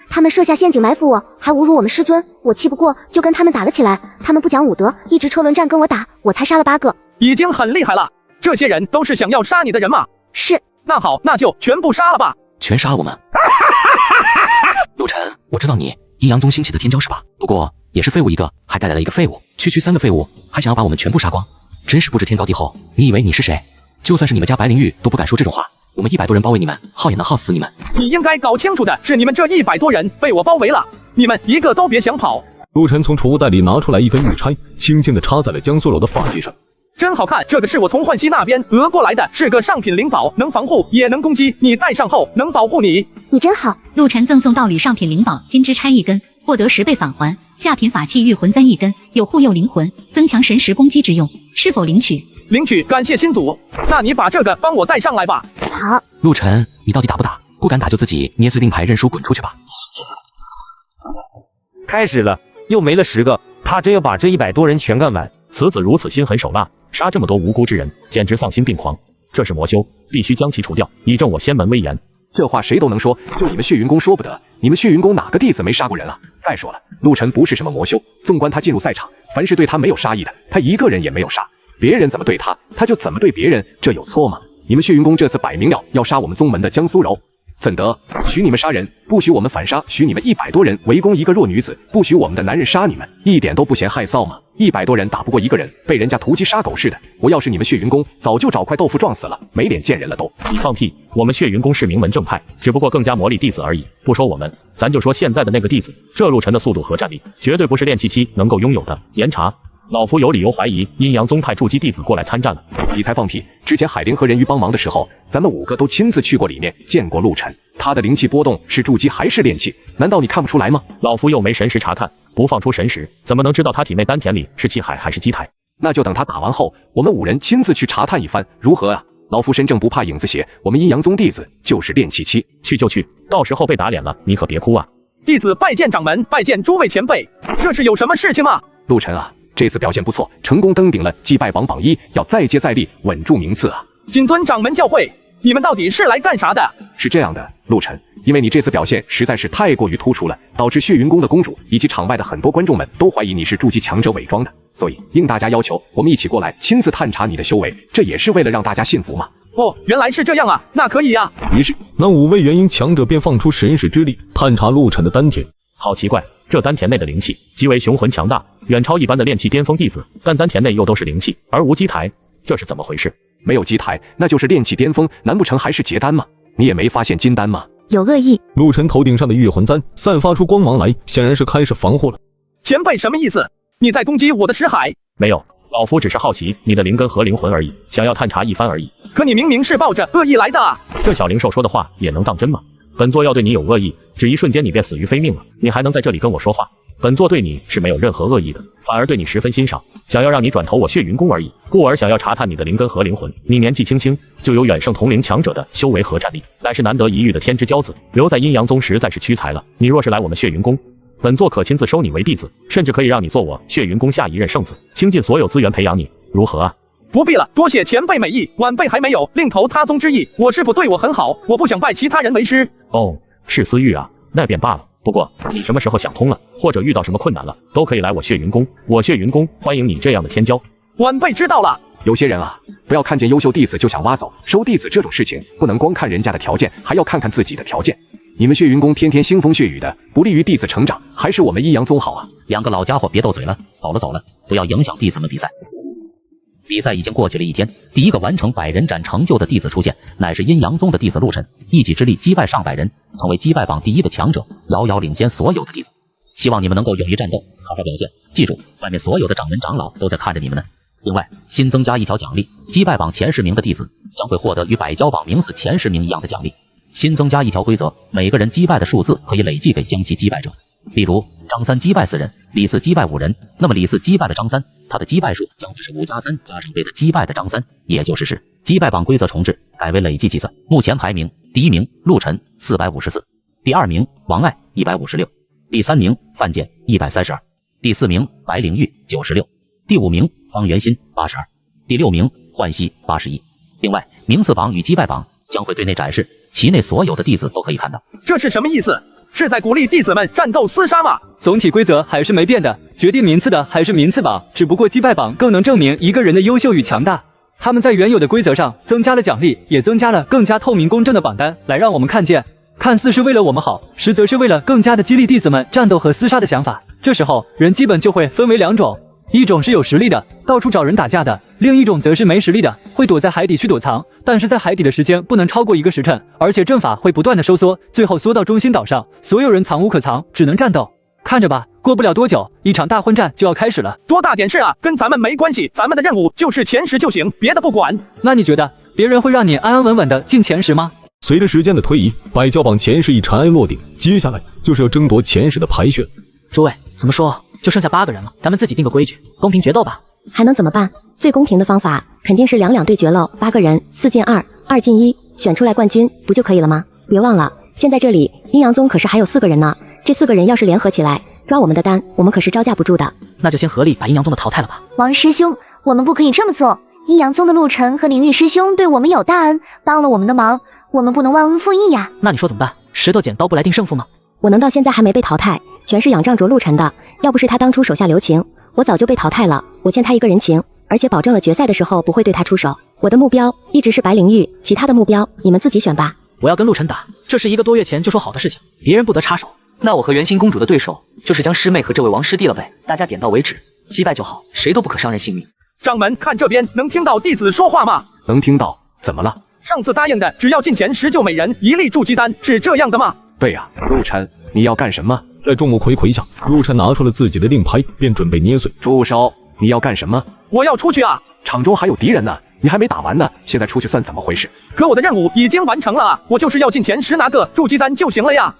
他们设下陷阱埋伏我，还侮辱我们师尊，我气不过就跟他们打了起来。他们不讲武德，一直车轮战跟我打，我才杀了8个，已经很厉害了。这些人都是想要杀你的人吗？是。那好，那就全部杀了吧。全杀我们。陆晨，我知道你阴阳宗兴起的天骄是吧？不过也是废物一个，还带来了一个废物，区3个废物，还想要把我们全部杀光，真是不知天高地厚。你以为你是谁？就算是你们家白灵玉都不敢说这种话。我们100多人包围你们，耗也能耗死你们。你应该搞清楚的是，你们这100多人被我包围了，你们一个都别想跑。陆晨从储物袋里拿出来一根玉钗，轻轻地插在了江苏柔的发髻上。真好看，这个是我从浣溪那边讹过来的，是个上品灵宝，能防护也能攻击，你戴上后能保护你。你真好。陆晨赠送道侣上品灵宝金枝钗1根，获得10倍返还；下品法器玉魂簪1根，有护佑灵魂、增强神识攻击之用，是否领取？领取，感谢新祖。那你把这个帮我带上来吧。好。陆晨，你到底打不打？不敢打就自己捏碎令牌认输滚出去吧。开始了，又没了10个，他真要把这100多人全干完。此子如此心狠手辣，杀这么多无辜之人，简直丧心病狂。这是魔修，必须将其除掉，以正我仙门威严。这话谁都能说，就你们血云宫说不得。你们血云宫哪个弟子没杀过人啊？再说了，陆晨不是什么魔修，纵观他进入赛场，凡是对他没有杀意的，他一个人也没有杀。别人怎么对他，他就怎么对别人，这有错吗？你们血云宫这次摆明了要杀我们宗门的江苏柔，怎得？许你们杀人，不许我们反杀；许你们100多人围攻一个弱女子，不许我们的男人杀你们，一点都不嫌害臊吗？100多人打不过一个人，被人家屠鸡杀狗似的。我要是你们血云宫，早就找块豆腐撞死了，没脸见人了都。你放屁！我们血云宫是名门正派，只不过更加磨砺弟子而已。不说我们，咱就说现在的那个弟子，这陆晨的速度和战力，绝对不是炼气期能够拥有的。严查！老夫有理由怀疑阴阳宗派筑基弟子过来参战了。你才放屁！之前海灵和人鱼帮忙的时候，咱们5个都亲自去过里面见过陆晨，他的灵气波动是筑基还是炼气？难道你看不出来吗？老夫又没神识查看，不放出神识，怎么能知道他体内丹田里是气海还是基台？那就等他打完后，我们5人亲自去查探一番，如何啊？老夫身正不怕影子斜，我们阴阳宗弟子就是炼气期，去就去，到时候被打脸了，你可别哭啊！弟子拜见掌门，拜见诸位前辈，这是有什么事情吗？陆晨啊，这次表现不错，成功登顶了祭拜榜榜1，要再接再厉，稳住名次啊！谨遵掌门教诲，你们到底是来干啥的？是这样的，陆晨，因为你这次表现实在是太过于突出了，导致血云宫的公主以及场外的很多观众们都怀疑你是筑基强者伪装的，所以应大家要求，我们一起过来亲自探查你的修为，这也是为了让大家信服嘛。哦，原来是这样啊，那可以呀。于是那5位元婴强者便放出神识之力，探查陆晨的丹田。好奇怪，这丹田内的灵气极为雄浑强大，远超一般的炼气巅峰弟子，但丹田内又都是灵气，而无基台，这是怎么回事？没有基台，那就是炼气巅峰，难不成还是结丹吗？你也没发现金丹吗？有恶意。陆晨头顶上的玉魂簪散发出光芒来，显然是开始防护了。前辈什么意思？你在攻击我的识海？没有，老夫只是好奇你的灵根和灵魂而已，想要探查一番而已。可你明明是抱着恶意来的啊！这小灵兽说的话也能当真吗？本座要对你有恶意，只一瞬间你便死于非命了，你还能在这里跟我说话？本座对你是没有任何恶意的，反而对你十分欣赏，想要让你转投我血云宫而已，故而想要查探你的灵根和灵魂。你年纪轻轻就有远胜同龄强者的修为和战力，乃是难得一遇的天之骄子，留在阴阳宗实在是屈才了。你若是来我们血云宫，本座可亲自收你为弟子，甚至可以让你做我血云宫下一任圣子，倾尽所有资源培养你，如何啊？不必了，多谢前辈美意，晚辈还没有另投他宗之意。我师父对我很好，我不想拜其他人为师。哦，是私欲啊，那便罢了。不过你什么时候想通了，或者遇到什么困难了，都可以来我血云宫。我血云宫欢迎你这样的天骄。晚辈知道了。有些人啊，不要看见优秀弟子就想挖走。收弟子这种事情，不能光看人家的条件，还要看看自己的条件。你们血云宫天天腥风血雨的，不利于弟子成长，还是我们阴阳宗好啊！两个老家伙别斗嘴了，走了，不要影响弟子们比赛。比赛已经过去了一天，第一个完成100人斩成就的弟子出现，乃是阴阳宗的弟子陆晨，一己之力击败上百人，成为击败榜第1的强者，遥遥领先所有的弟子。希望你们能够勇于战斗，好好表现。记住，外面所有的掌门长老都在看着你们呢。另外，新增加一条奖励，击败榜前10名的弟子将会获得与百交榜名次前10名一样的奖励。新增加一条规则，每个人击败的数字可以累计给将其击败者。例如，张三击败4人，李四击败5人，那么李四击败了张三，他的击败数将会是5加3加上被他击败的张三，也就是击败榜规则重置，改为累计计算。目前排名，第1名陆晨454，第2名王爱156，第3名范建132，第4名白灵玉96，第5名方元新82，第6名焕熙81。另外，名次榜与击败榜将会对内展示，其内所有的弟子都可以看到。这是什么意思？是在鼓励弟子们战斗厮杀吗？总体规则还是没变的，决定名次的还是名次榜，只不过击败榜更能证明一个人的优秀与强大。他们在原有的规则上增加了奖励，也增加了更加透明公正的榜单，来让我们看见，看似是为了我们好，实则是为了更加的激励弟子们战斗和厮杀的想法。这时候人基本就会分为2种，一种是有实力的，到处找人打架的，另一种则是没实力的，会躲在海底去躲藏，但是在海底的时间不能超过1个时辰，而且阵法会不断的收缩，最后缩到中心岛上，所有人藏无可藏，只能战斗。看着吧，过不了多久，一场大混战就要开始了。多大点事啊，跟咱们没关系，咱们的任务就是前10就行，别的不管。那你觉得别人会让你安安稳稳的进前10吗？随着时间的推移，百交榜前10已尘埃落定，接下来就是要争夺前10的排选。诸位，怎么说？就剩下8个人了，咱们自己定个规矩，公平决斗吧。还能怎么办？最公平的方法肯定是2-2对决喽，8个人4进2， 2进1，选出来冠军不就可以了吗？别忘了，现在这里阴阳宗可是还有4个人呢，这4个人要是联合起来抓我们的单，我们可是招架不住的。那就先合力把阴阳宗的淘汰了吧。王师兄，我们不可以这么做。阴阳宗的陆晨和灵玉师兄对我们有大恩，帮了我们的忙，我们不能忘恩负义呀。那你说怎么办？石头剪刀布来定胜负吗？我能到现在还没被淘汰，全是仰仗着陆晨的，要不是他当初手下留情，我早就被淘汰了。我欠他一个人情，而且保证了决赛的时候不会对他出手。我的目标一直是白灵玉，其他的目标你们自己选吧。我要跟陆晨打，这是1个多月前就说好的事情，别人不得插手。那我和元心公主的对手就是江师妹和这位王师弟了呗，大家点到为止，击败就好，谁都不可伤人性命。掌门，看这边，能听到弟子说话吗？能听到，怎么了？上次答应的，只要进前10就每人1粒筑基丹，是这样的吗？对呀，陆晨，你要干什么？在众目睽睽下，陆晨拿出了自己的令牌，便准备捏碎。住手！你要干什么？我要出去啊！场中还有敌人呢，你还没打完呢，现在出去算怎么回事？可我的任务已经完成了啊，我就是要进前10拿个筑基丹就行了呀。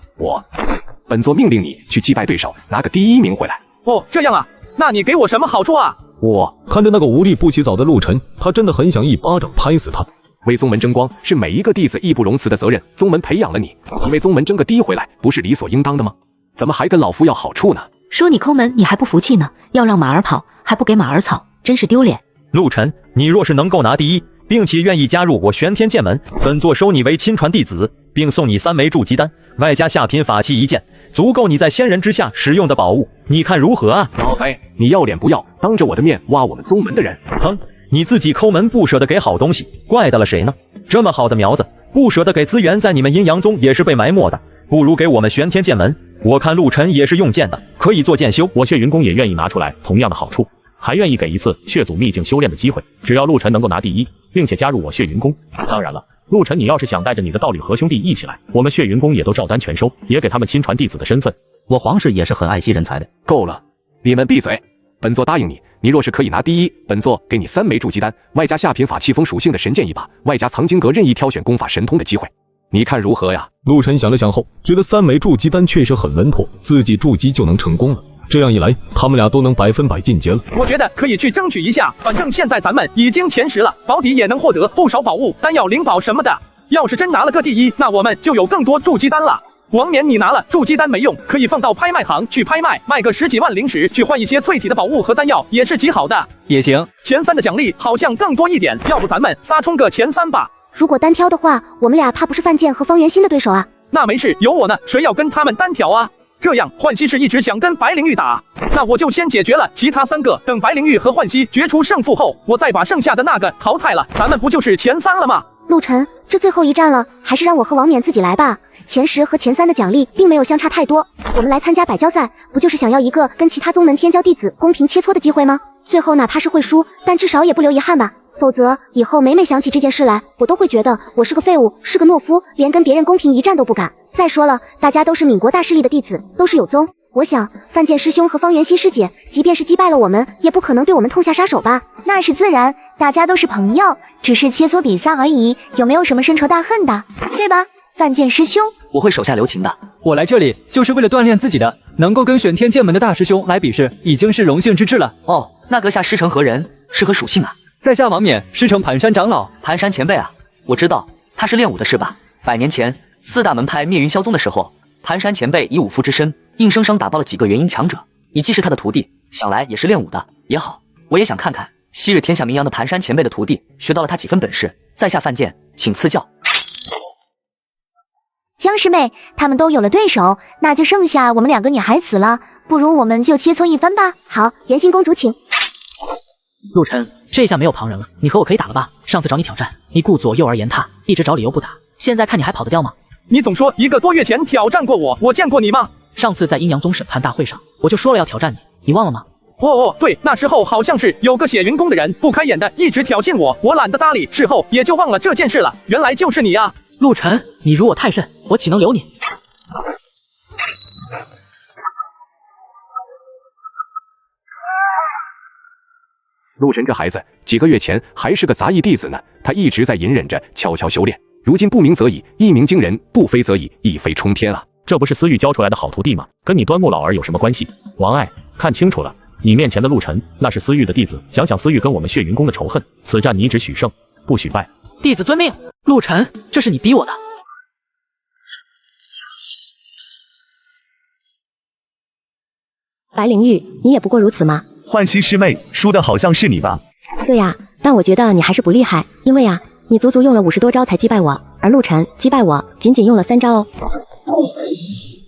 本座命令你去击败对手，拿个第1名回来。哦，这样啊，那你给我什么好处啊？我看着那个无力不起早的陆晨，他真的很想一巴掌拍死他。为宗门争光是每一个弟子义不容辞的责任，宗门培养了你，你为宗门争个第1回来，不是理所应当的吗？怎么还跟老夫要好处呢？说你抠门，你还不服气呢？要让马儿跑，还不给马儿草，真是丢脸。陆晨，你若是能够拿第1，并且愿意加入我玄天剑门，本座收你为亲传弟子，并送你3枚筑基丹，外加下品法器1件，足够你在仙人之下使用的宝物，你看如何啊？老贼，你要脸不要，当着我的面挖我们宗门的人？哼！你自己抠门不舍得给好东西，怪得了谁呢？这么好的苗子，不舍得给资源，在你们阴阳宗也是被埋没的，不如给我们玄天剑门。我看陆晨也是用剑的，可以做剑修，我血云宫也愿意拿出来同样的好处，还愿意给一次血祖秘境修炼的机会，只要陆晨能够拿第1，并且加入我血云宫。当然了，陆晨你要是想带着你的道侣和兄弟一起来，我们血云宫也都照单全收，也给他们亲传弟子的身份。我皇室也是很爱惜人才的。够了，你们闭嘴！本座答应你，你若是可以拿第一，本座给你3枚筑基丹，外加下品法气风属性的神剑一把，外加藏经阁任意挑选功法神通的机会，你看如何呀？陆晨想了想后，觉得3枚筑基丹确实很稳妥，自己筑基就能成功了。这样一来，他们俩都能100%进阶了。我觉得可以去争取一下，反正现在咱们已经前10了，保底也能获得不少宝物、丹药、灵宝什么的。要是真拿了个第一，那我们就有更多筑基丹了。王冕，你拿了筑基丹没用，可以放到拍卖行去拍卖，卖个10几万灵石去换一些淬体的宝物和丹药，也是极好的。也行，前3的奖励好像更多一点，要不咱们仨冲个前3吧？如果单挑的话，我们俩怕不是范建和方圆心的对手啊。那没事，有我呢，谁要跟他们单挑啊？这样，浣溪是一直想跟白灵玉打，那我就先解决了其他3个，等白灵玉和浣溪决出胜负后，我再把剩下的那个淘汰了，咱们不就是前3了吗？陆晨，这最后一战了，还是让我和王冕自己来吧。前10和前3的奖励并没有相差太多，我们来参加百交赛，不就是想要一个跟其他宗门天骄弟子公平切磋的机会吗？最后哪怕是会输，但至少也不留遗憾吧。否则以后每想起这件事来，我都会觉得我是个废物，是个懦夫，连跟别人公平一战都不敢。再说了，大家都是闽国大势力的弟子，都是有宗。我想范建师兄和方圆心师姐，即便是击败了我们，也不可能对我们痛下杀手吧？那是自然，大家都是朋友，只是切磋比赛而已，有没有什么深仇大恨的，对吧？范建师兄，我会手下留情的。我来这里就是为了锻炼自己的，能够跟玄天剑门的大师兄来比试，已经是荣幸之至了。哦，那阁下师承何人？是何属性啊？在下王冕，师承盘山长老。盘山前辈啊，我知道，他是练武的是吧？100年前4大门派灭云霄宗的时候，盘山前辈以武夫之身，硬生生打爆了几个元婴强者。你既是他的徒弟，想来也是练武的，也好，我也想看看昔日天下名扬的盘山前辈的徒弟学到了他几分本事。在下范建，请赐教。江师妹，他们都有了对手，那就剩下我们2个女孩子了，不如我们就切磋一番吧。好，元心公主请。陆晨，这下没有旁人了，你和我可以打了吧？上次找你挑战，你顾左右而言他，一直找理由不打，现在看你还跑得掉吗？你总说1个多月前挑战过我见过你吗？上次在阴阳宗审判大会上，我就说了要挑战你，你忘了吗？哦，对，那时候好像是有个血云宫的人不开眼的一直挑衅我，我懒得搭理，事后也就忘了这件事了。原来就是你啊！陆晨，你辱我太甚，我岂能留你？陆晨这孩子几个月前还是个杂役弟子呢，他一直在隐忍着悄悄修炼，如今不鸣则已，一鸣惊人，不飞则已，一飞冲天啊！这不是思玉教出来的好徒弟吗？跟你端木老儿有什么关系？王爱，看清楚了，你面前的陆晨那是思玉的弟子，想想思玉跟我们血云宫的仇恨，此战你只许胜不许败。弟子遵命。陆晨，这是你逼我的。白灵玉，你也不过如此吗？浣溪师妹，输的好像是你吧？对呀，但我觉得你还是不厉害，因为啊，你足足用了50多招才击败我，而陆晨击败我仅仅用了3招哦。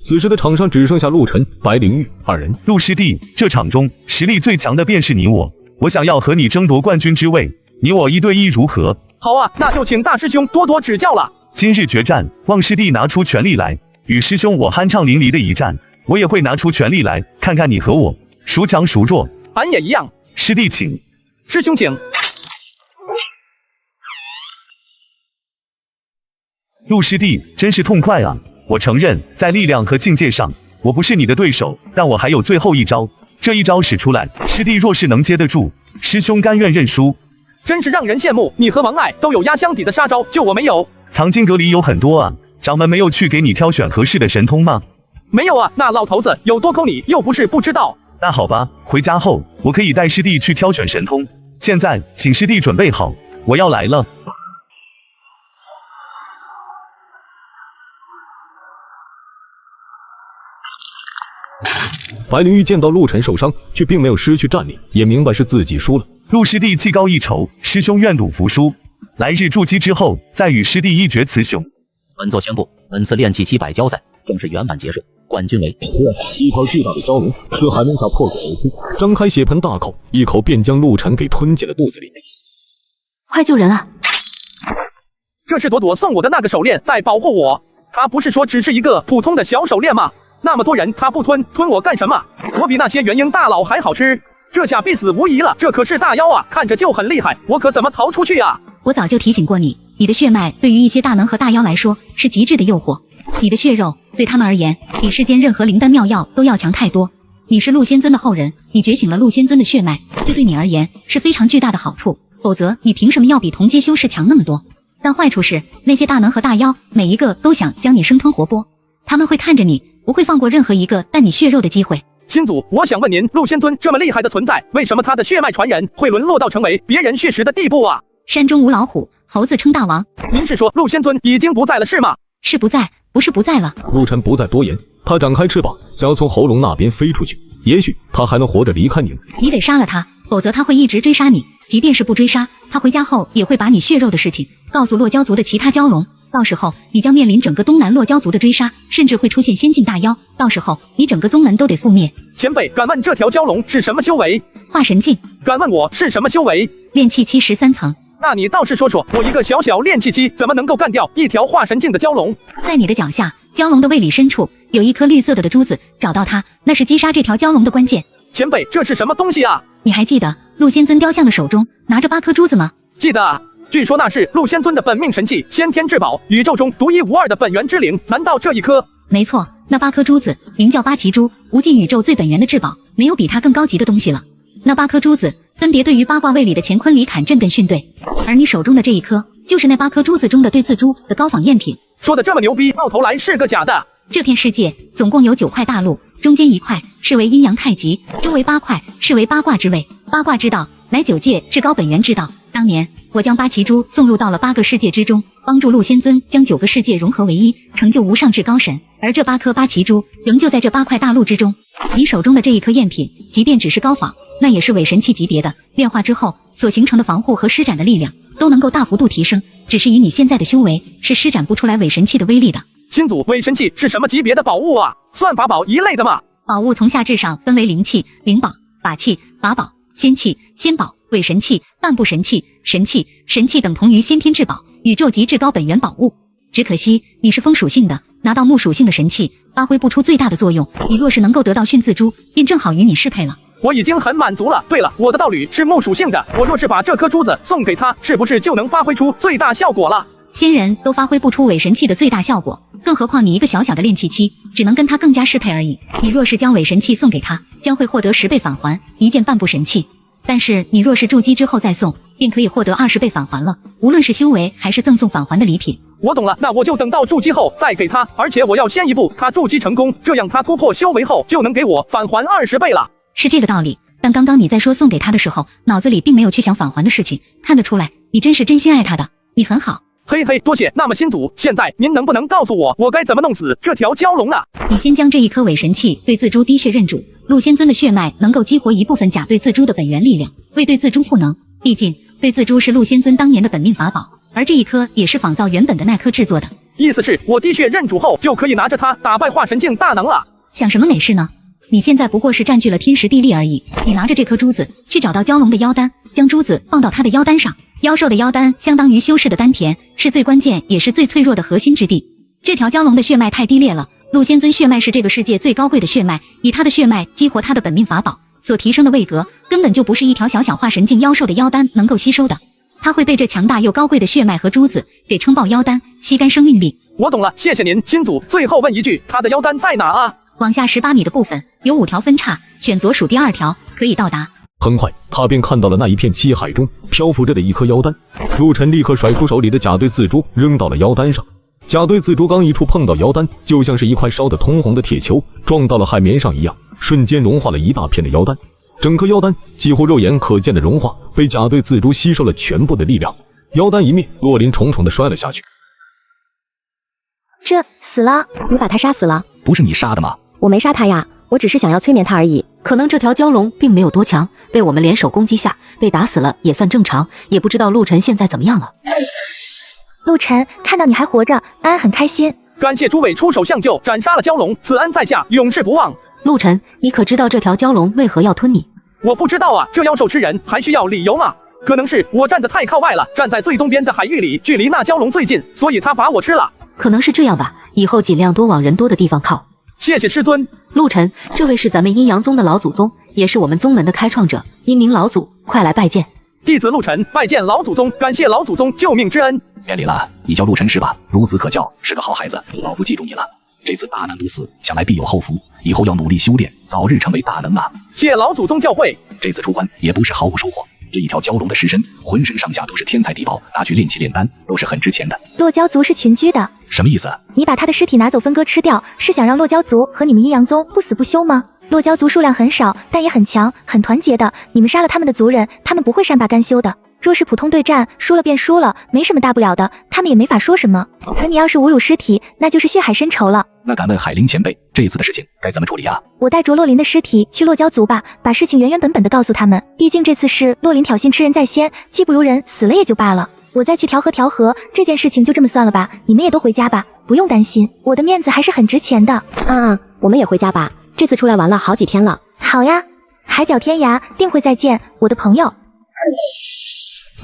此时的场上只剩下陆晨、白灵玉2人。陆师弟，这场中实力最强的便是你我，我想要和你争夺冠军之位，你我1对1如何？好啊，那就请大师兄多多指教了。今日决战，望师弟拿出全力来，与师兄我酣畅淋漓的一战，我也会拿出全力来，看看你和我孰强孰弱。俺也一样。师弟请。师兄请。陆师弟真是痛快啊！我承认，在力量和境界上，我不是你的对手，但我还有最后一招，这一招使出来，师弟若是能接得住，师兄甘愿认输。真是让人羡慕，你和王爱都有压箱底的杀招，就我没有。藏经阁里有很多啊，掌门没有去给你挑选合适的神通吗？没有啊，那老头子有多抠你，又不是不知道。那好吧，回家后我可以带师弟去挑选神通。现在请师弟准备好，我要来了。白灵玉见到陆晨受伤，却并没有失去战力，也明白是自己输了。陆师弟技高一筹，师兄愿赌服输。来日筑基之后，再与师弟一决雌雄。本座宣布，本次炼气期百交赛正式圆满结束，冠军为一头巨大的蛟龙自海面下破口而出，张开血盆大口，一口便将陆晨给吞进了肚子里。快救人啊！这是朵朵送我的那个手链在保护我，他不是说只是一个普通的小手链吗？那么多人他不吞我干什么？我比那些元婴大佬还好吃，这下必死无疑了。这可是大妖啊，看着就很厉害，我可怎么逃出去啊？我早就提醒过你，你的血脉对于一些大能和大妖来说是极致的诱惑，你的血肉对他们而言比世间任何灵丹妙药都要强太多。你是陆仙尊的后人，你觉醒了陆仙尊的血脉，这对你而言是非常巨大的好处。否则，你凭什么要比同阶修士强那么多？但坏处是，那些大能和大妖，每一个都想将你生吞活剥，他们会看着你，不会放过任何一个啖你血肉的机会。新祖，我想问您，陆仙尊这么厉害的存在，为什么他的血脉传人会沦落到成为别人血食的地步啊？山中无老虎，猴子称大王。您是说陆仙尊已经不在了是吗？是不在，不是不在了。陆晨不再多言，他展开翅膀，想要从喉咙那边飞出去。也许他还能活着离开您。你得杀了他，否则他会一直追杀你。即便是不追杀，他回家后也会把你血肉的事情告诉落蛟族的其他蛟龙。到时候你将面临整个东南落蛟族的追杀，甚至会出现仙境大妖。到时候你整个宗门都得覆灭。前辈，敢问这条蛟龙是什么修为？化神境。敢问我是什么修为？炼气期13层。那你倒是说说，我一个小小炼气期怎么能够干掉一条化神境的蛟龙？在你的脚下，蛟龙的胃里深处有一颗绿色的珠子，找到它，那是击杀这条蛟龙的关键。前辈，这是什么东西啊？你还记得陆仙尊雕像的手中拿着8颗珠子吗？记得啊，据说那是陆仙尊的本命神器，先天至宝，宇宙中独一无二的本源之灵。难道这一颗？没错，那8颗珠子名叫8奇珠，无尽宇宙最本源的至宝，没有比它更高级的东西了。那8颗珠子分别对于八卦位里的乾坤里坎震艮巽兑，而你手中的这一颗就是那8颗珠子中的对字珠的高仿赝品。说的这么牛逼，到头来是个假的。这片世界总共有9块大陆，中间1块是为阴阳太极，周围8块是为八卦之位。八卦之道乃9界至高本源之道。当年我将8奇珠送入到了8个世界之中，帮助陆仙尊将9个世界融合为一，成就无上至高神。而这8颗8奇珠仍旧在这8块大陆之中。你手中的这一颗赝品，即便只是高仿，那也是伪神器级别的，炼化之后所形成的防护和施展的力量都能够大幅度提升。只是以你现在的修为，是施展不出来伪神器的威力的。新祖，伪神器是什么级别的宝物啊？算法宝一类的吗？宝物从下至上分为灵器、灵宝、法器、法宝、仙器、仙宝、伪神器、半部神器、神器。神器等同于先天至宝，宇宙级至高本源宝物。只可惜你是风属性的，拿到木属性的神器发挥不出最大的作用。你若是能够得到训字珠，便正好与你适配了。我已经很满足了。对了，我的道侣是木属性的，我若是把这颗珠子送给他，是不是就能发挥出最大效果了？仙人都发挥不出伪神器的最大效果，更何况你一个小小的炼气期，只能跟他更加适配而已。你若是将伪神器送给他，将会获得10倍返还，一件半部神器。但是你若是筑基之后再送，便可以获得20倍返还了，无论是修为还是赠送返还的礼品。我懂了，那我就等到筑基后再给他，而且我要先一步他筑基成功，这样他突破修为后就能给我返还20倍了。是这个道理，但刚刚你在说送给他的时候，脑子里并没有去想返还的事情，看得出来你真是真心爱他的，你很好。嘿嘿，多谢。那么新祖，现在您能不能告诉我该怎么弄死这条蛟龙呢？你先将这一颗伪神器对字珠滴血认主，陆仙尊的血脉能够激活一部分假对字珠的本源力量，为对字珠赋能。毕竟对字珠是陆仙尊当年的本命法宝，而这一颗也是仿造原本的那颗制作的。意思是我滴血认主后就可以拿着它打败化神境大能了？想什么美事呢？你现在不过是占据了天时地利而已。你拿着这颗珠子去找到蛟龙的妖丹，将珠子放到他的妖丹上。妖兽的妖丹相当于修士的丹田，是最关键也是最脆弱的核心之地。这条蛟龙的血脉太低劣了，陆仙尊血脉是这个世界最高贵的血脉，以他的血脉激活他的本命法宝所提升的位格，根本就不是一条小小化神境妖兽的妖丹能够吸收的。他会被这强大又高贵的血脉和珠子给撑爆妖丹，吸干生命力。我懂了，谢谢您，新祖。最后问一句，他的妖丹在哪啊？往下18米的部分有5条分叉，选左数第2条可以到达。很快，他便看到了那一片漆海中漂浮着的一颗妖丹。陆晨立刻甩出手里的假对字珠，扔到了妖丹上。假对字珠刚一触碰到妖丹，就像是一块烧得通红的铁球撞到了海绵上一样，瞬间融化了一大片的妖丹。整颗妖丹几乎肉眼可见的融化，被假对字珠吸收了全部的力量。妖丹一灭，落林重重的摔了下去。这死了？你把他杀死了？不是你杀的吗？我没杀他呀，我只是想要催眠他而已。可能这条蛟龙并没有多强，被我们联手攻击下被打死了也算正常，也不知道陆晨现在怎么样了。陆晨，看到你还活着，安很开心。感谢诸位出手相救，斩杀了蛟龙，此恩在下永世不忘。陆晨，你可知道这条蛟龙为何要吞你？我不知道啊，这妖兽吃人还需要理由吗？可能是我站得太靠外了，站在最东边的海域里，距离那蛟龙最近，所以他把我吃了。可能是这样吧，以后尽量多往人多的地方靠。谢谢师尊。陆晨，这位是咱们阴阳宗的老祖宗，也是我们宗门的开创者，阴明老祖，快来拜见。弟子陆晨拜见老祖宗，感谢老祖宗救命之恩。免礼了，你叫陆晨是吧？孺子可教，是个好孩子，老夫记住你了。这次大难不死，想来必有后福，以后要努力修炼，早日成为大能啊！谢老祖宗教诲。这次出关也不是毫无收获，这一条蛟龙的尸身，浑身上下都是天才地宝，拿去炼器炼丹都是很值钱的。洛焦族是群居的，什么意思？你把他的尸体拿走分割吃掉，是想让洛焦族和你们阴阳宗不死不休吗？洛焦族数量很少，但也很强，很团结的。你们杀了他们的族人，他们不会善罢甘休的。若是普通对战，输了便输了，没什么大不了的，他们也没法说什么。可你要是侮辱尸体，那就是血海深仇了。那敢问海灵前辈，这一次的事情该怎么处理啊？我带着洛林的尸体去洛焦族吧，把事情原原本本的告诉他们。毕竟这次是洛林挑衅吃人在先，技不如人，死了也就罢了。我再去调和，这件事情就这么算了吧。你们也都回家吧，不用担心，我的面子还是很值钱的。我们也回家吧。这次出来玩了好几天了。好呀，海角天涯，定会再见，我的朋友。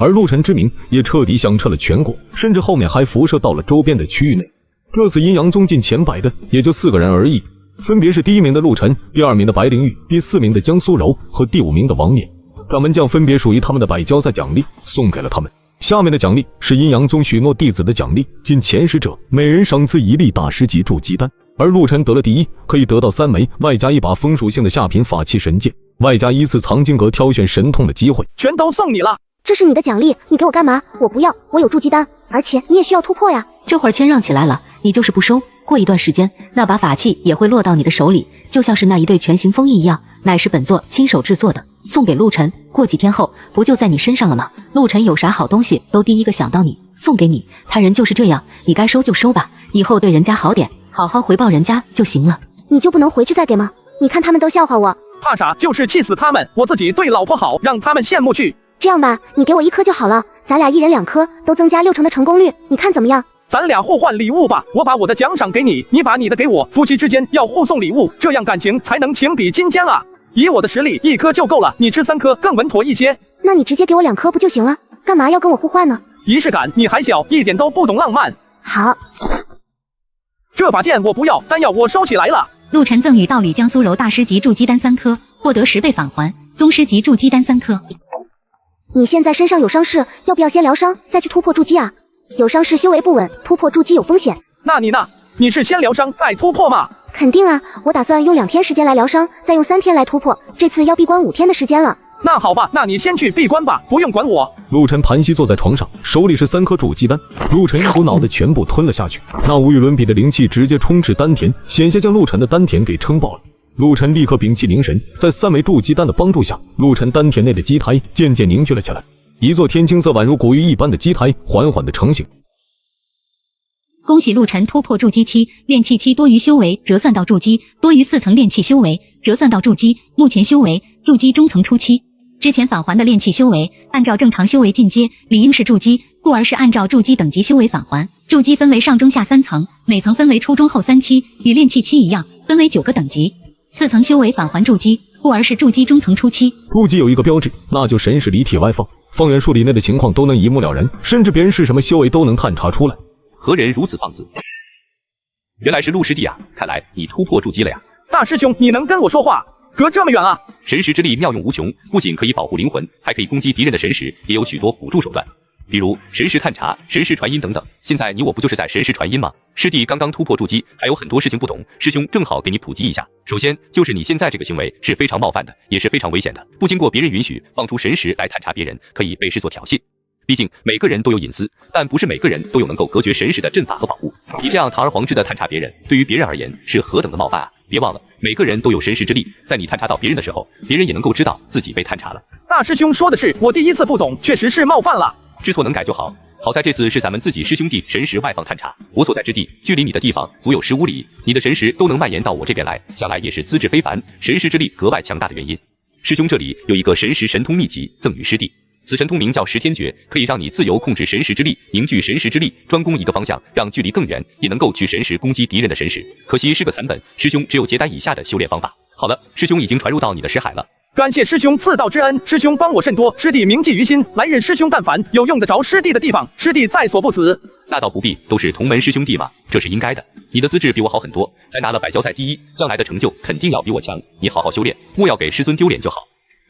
而陆晨之名也彻底响彻了全国，甚至后面还辐射到了周边的区域内。这次阴阳宗进前100的也就4个人而已，分别是第1名的陆晨，第2名的白灵玉，第4名的江苏柔和第5名的王冕。掌门将分别属于他们的百交赛奖励送给了他们。下面的奖励是阴阳宗许诺弟子的奖励，进前10者每人赏赐1粒大师级筑基丹。而陆晨得了第1，可以得到3枚，外加1把风属性的下品法器神剑，外加1次藏经阁挑选神通的机会，全都送你了。这是你的奖励，你给我干嘛？我不要，我有筑基丹，而且你也需要突破呀。这会儿谦让起来了，你就是不收，过一段时间，那把法器也会落到你的手里，就像是那一对全形风翼一样，乃是本座亲手制作的，送给陆晨。过几天后，不就在你身上了吗？陆晨有啥好东西，都第一个想到你，送给你。他人就是这样，你该收就收吧，以后对人家好点，好好回报人家就行了。你就不能回去再给吗？你看他们都笑话我。怕啥？就是气死他们，我自己对老婆好，让他们羡慕去。这样吧，你给我1颗就好了，咱俩1人2颗，都增加60%的成功率，你看怎么样？咱俩互换礼物吧，我把我的奖赏给你，你把你的给我，夫妻之间要互送礼物，这样感情才能情比金坚啊！以我的实力，1颗就够了，你吃3颗更稳妥一些。那你直接给我2颗不就行了？干嘛要跟我互换呢？仪式感，你还小，一点都不懂浪漫。好，这把剑我不要，丹药我收起来了。陆晨赠与道侣江苏柔大师级筑基丹3颗，获得10倍返还，宗师级筑基丹3颗。你现在身上有伤势，要不要先疗伤，再去突破筑基啊？有伤势修为不稳，突破筑基有风险。那你呢？你是先疗伤再突破吗？肯定啊，我打算用2天时间来疗伤，再用3天来突破，这次要闭关5天的时间了。那好吧，那你先去闭关吧，不用管我。陆晨盘膝坐在床上，手里是3颗筑基丹，陆晨一股脑的全部吞了下去，那无与伦比的灵气直接充斥丹田，险些将陆晨的丹田给撑爆了。陆晨立刻屏气凝神，在3枚筑基丹的帮助下，陆晨丹田内的基台渐渐凝聚了起来，一座天青色宛如古玉一般的基台缓缓的成型。恭喜陆晨突破筑基期，炼气期多余修为折算到筑基，多余4层炼气修为折算到筑基，目前修为筑基中层初期。之前返还的炼气修为，按照正常修为进阶，理应是筑基，故而是按照筑基等级修为返还。筑基分为上中下3层，每层分为初中后3期，与炼气期一样，分为9个等级。4层修为返还筑基，故而是筑基中层初期。筑基有一个标志，那就神识离体外放，方圆数里内的情况都能一目了然，甚至别人是什么修为都能探查出来。何人如此放肆？原来是陆师弟啊，看来你突破筑基了呀。大师兄，你能跟我说话？隔这么远啊！神识之力妙用无穷，不仅可以保护灵魂，还可以攻击敌人的神识，也有许多辅助手段，比如神识探查、神识传音等等。现在你我不就是在神识传音吗？师弟刚刚突破筑基，还有很多事情不懂，师兄正好给你普及一下。首先就是你现在这个行为是非常冒犯的，也是非常危险的，不经过别人允许放出神识来探查别人，可以被视作挑衅。毕竟每个人都有隐私，但不是每个人都有能够隔绝神识的阵法和保护。你这样堂而皇之的探查别人，对于别人而言是何等的冒犯啊！别忘了，每个人都有神识之力，在你探查到别人的时候，别人也能够知道自己被探查了。大师兄说的是，我第一次不懂，确实是冒犯了。知错能改就好。好在这次是咱们自己师兄弟神识外放探查，我所在之地距离你的地方足有15里，你的神识都能蔓延到我这边来，想来也是资质非凡，神识之力格外强大的原因。师兄这里有一个神识神通秘籍赠与师弟。此神通名叫十天诀，可以让你自由控制神识之力，凝聚神识之力，专攻一个方向，让距离更远，也能够取神识攻击敌人的神识。可惜是个残本，师兄只有结丹以下的修炼方法。好了，师兄已经传入到你的识海了。感谢师兄赐道之恩，师兄帮我甚多，师弟铭记于心。来日师兄但凡有用得着师弟的地方，师弟在所不辞。那倒不必，都是同门师兄弟嘛，这是应该的。你的资质比我好很多，还拿了百交赛第1，将来的成就肯定要比我强。你好好修炼，莫要给师尊丢脸就好。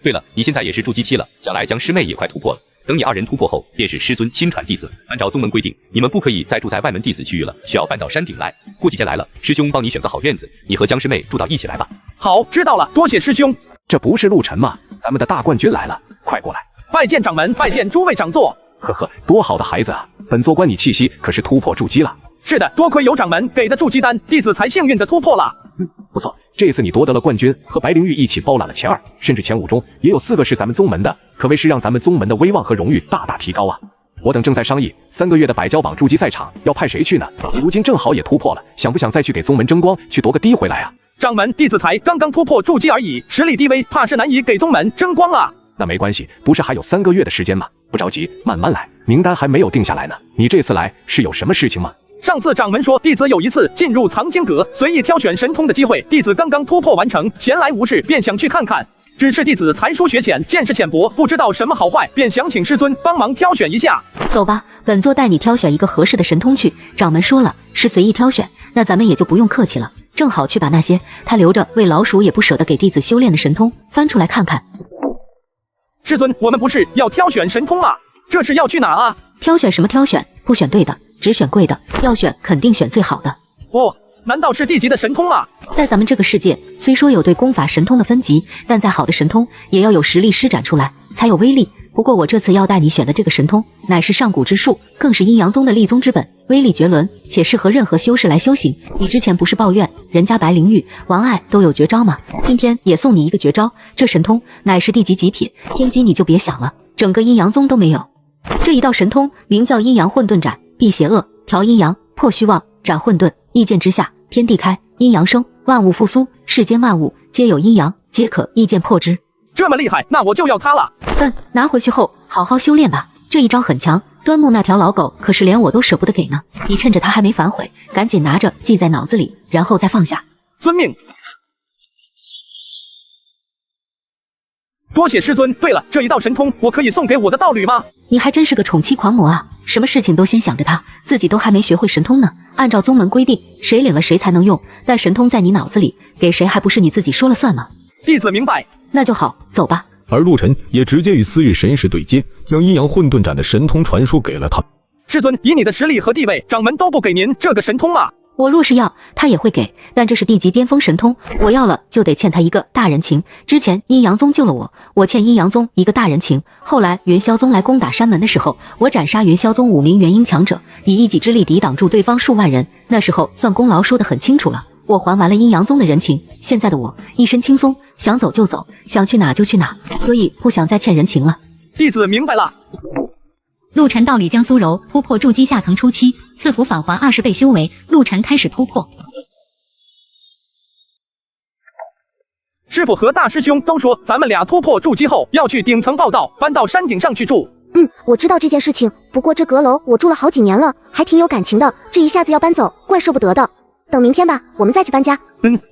对了，你现在也是筑基期了，将来僵尸妹也快突破了。等你二人突破后，便是师尊亲传弟子。按照宗门规定，你们不可以再住在外门弟子区域了，需要搬到山顶来。过几天来了，师兄帮你选个好院子，你和僵尸妹住到一起来吧。好，知道了，多谢师兄。这不是陆晨吗？咱们的大冠军来了，快过来！拜见掌门，拜见诸位掌座。呵呵，多好的孩子啊！本座观你气息，可是突破筑基了。是的，多亏有掌门给的筑基丹，弟子才幸运的突破了。不错，这次你夺得了冠军，和白灵玉一起包揽了前2，甚至前5中，也有4个是咱们宗门的，可谓是让咱们宗门的威望和荣誉大大提高啊！我等正在商议3个月的百交榜筑基赛场要派谁去呢？你如今正好也突破了，想不想再去给宗门争光，去夺个第1回来啊？掌门，弟子才刚刚突破筑基而已，实力低微，怕是难以给宗门争光啊。那没关系，不是还有3个月的时间吗？不着急，慢慢来，名单还没有定下来呢。你这次来是有什么事情吗？上次掌门说弟子有一次进入藏经阁，随意挑选神通的机会，弟子刚刚突破完成，闲来无事便想去看看。只是弟子才疏学浅，见识浅薄，不知道什么好坏，便想请师尊帮忙挑选一下。走吧，本座带你挑选一个合适的神通去。掌门说了是随意挑选，那咱们也就不用客气了，正好去把那些他留着喂老鼠也不舍得给弟子修炼的神通翻出来看看。师尊，我们不是要挑选神通吗？这是要去哪啊？挑选什么挑选？不选对的，只选贵的，要选肯定选最好的。哦，难道是地级的神通啊？在咱们这个世界，虽说有对功法神通的分级，但再好的神通也要有实力施展出来才有威力。不过我这次要带你选的这个神通，乃是上古之术，更是阴阳宗的立宗之本，威力绝伦，且适合任何修士来修行。你之前不是抱怨人家白灵玉、王爱都有绝招吗？今天也送你一个绝招，这神通乃是地级极品，天级你就别想了，整个阴阳宗都没有。这一道神通名叫阴阳混沌斩，避邪恶，调阴阳，破虚妄，斩混沌。一剑之下，天地开，阴阳生，万物复苏，世间万物皆有阴阳，皆可一剑破之。这么厉害，那我就要它了。拿回去后好好修炼吧。这一招很强，端木那条老狗可是连我都舍不得给呢。你趁着他还没反悔，赶紧拿着记在脑子里，然后再放下。遵命。多谢师尊。对了，这一道神通我可以送给我的道侣吗？你还真是个宠妻狂魔啊！什么事情都先想着他，自己都还没学会神通呢。按照宗门规定，谁领了谁才能用，但神通在你脑子里，给谁还不是你自己说了算吗？弟子明白。那就好，走吧。而陆晨也直接与司域神使对接，将阴阳混沌斩的神通传输给了他。师尊，以你的实力和地位，掌门都不给您这个神通吗？我若是要，他也会给，但这是地级巅峰神通，我要了就得欠他一个大人情。之前阴阳宗救了我，我欠阴阳宗一个大人情。后来元宵宗来攻打山门的时候，我斩杀元宵宗5名元婴强者，以一己之力抵挡住对方数万人，那时候算功劳说得很清楚了。我还完了阴阳宗的人情，现在的我一身轻松，想走就走，想去哪就去哪，所以不想再欠人情了。弟子明白了。陆晨道侣江苏柔突破筑基下层初期，赐福返还20倍修为，陆晨开始突破。师傅和大师兄都说咱们俩突破筑基后要去顶层报道，搬到山顶上去住。我知道这件事情，不过这阁楼我住了好几年了，还挺有感情的，这一下子要搬走，怪舍不得的。等明天吧，我们再去搬家。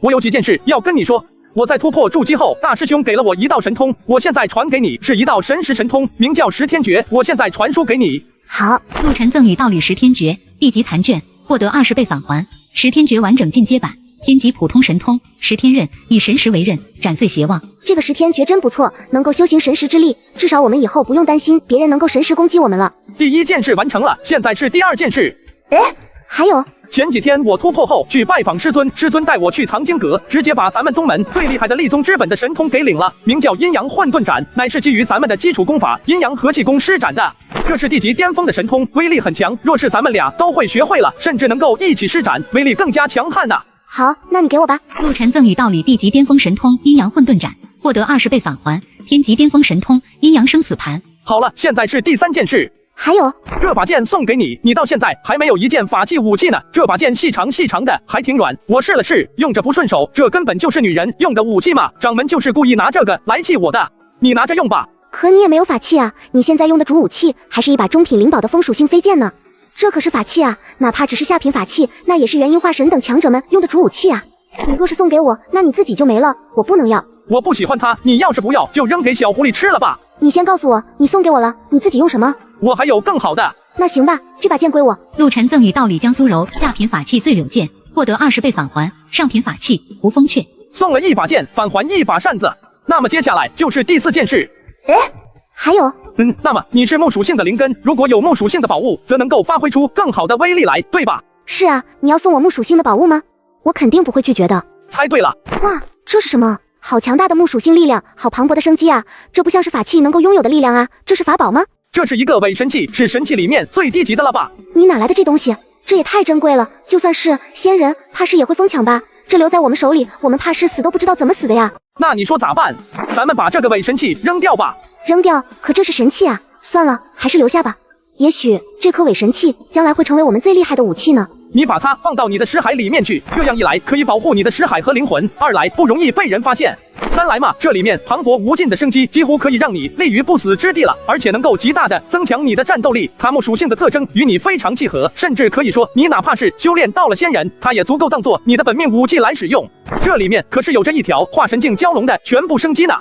我有几件事要跟你说。我在突破筑基后，大师兄给了我一道神通，我现在传给你，是一道神识神通，名叫十天诀，我现在传输给你。好。陆晨赠与道侣十天诀，1级残卷，获得20倍返还。十天诀完整进阶版，天级普通神通，十天刃，以神识为刃，斩碎邪妄。这个十天诀真不错，能够修行神识之力，至少我们以后不用担心别人能够神识攻击我们了。第1件事完成了，现在是第2件事。还有。前几天我突破后去拜访师尊，师尊带我去藏经阁，直接把咱们宗门最厉害的立宗之本的神通给领了，名叫阴阳混沌斩，乃是基于咱们的基础功法阴阳和气功施展的。这是地级巅峰的神通，威力很强，若是咱们俩都会学会了，甚至能够一起施展，威力更加强悍呐。好，那你给我吧。陆晨赠与道侣地级巅峰神通阴阳混沌斩，获得20倍返还。天级巅峰神通阴阳生死盘。好了，现在是第3件事。还有，这把剑送给你，你到现在还没有一件法器武器呢。这把剑细长细长的，还挺软，我试了试，用着不顺手，这根本就是女人用的武器嘛。掌门就是故意拿这个来气我的，你拿着用吧。可你也没有法器啊，你现在用的主武器还是一把中品灵宝的风属性飞剑呢，这可是法器啊，哪怕只是下品法器，那也是元婴化神等强者们用的主武器啊。你若是送给我，那你自己就没了，我不能要。我不喜欢它，你要是不要，就扔给小狐狸吃了吧。你先告诉我，你送给我了，你自己用什么？我还有更好的。那行吧，这把剑归我。陆晨赠与道侣江苏柔下品法器醉柳剑，获得20倍返还。上品法器无风雀。送了一把剑，返还一把扇子。那么接下来就是第4件事。还有，那么你是木属性的灵根，如果有木属性的宝物，则能够发挥出更好的威力来，对吧？是啊，你要送我木属性的宝物吗？我肯定不会拒绝的。猜对了。哇，这是什么？好强大的木属性力量，好磅礴的生机啊！这不像是法器能够拥有的力量啊，这是法宝吗？这是一个伪神器，是神器里面最低级的了吧？你哪来的这东西？这也太珍贵了，就算是仙人，怕是也会疯抢吧？这留在我们手里，我们怕是死都不知道怎么死的呀。那你说咋办？咱们把这个伪神器扔掉吧。扔掉？可这是神器啊！算了，还是留下吧。也许这颗伪神器将来会成为我们最厉害的武器呢。你把它放到你的识海里面去，这样一来可以保护你的识海和灵魂，二来不容易被人发现，三来嘛，这里面磅礴无尽的生机，几乎可以让你立于不死之地了，而且能够极大的增强你的战斗力。它木属性的特征与你非常契合，甚至可以说你哪怕是修炼到了仙人，它也足够当做你的本命武器来使用。这里面可是有着一条化神境蛟龙的全部生机呢。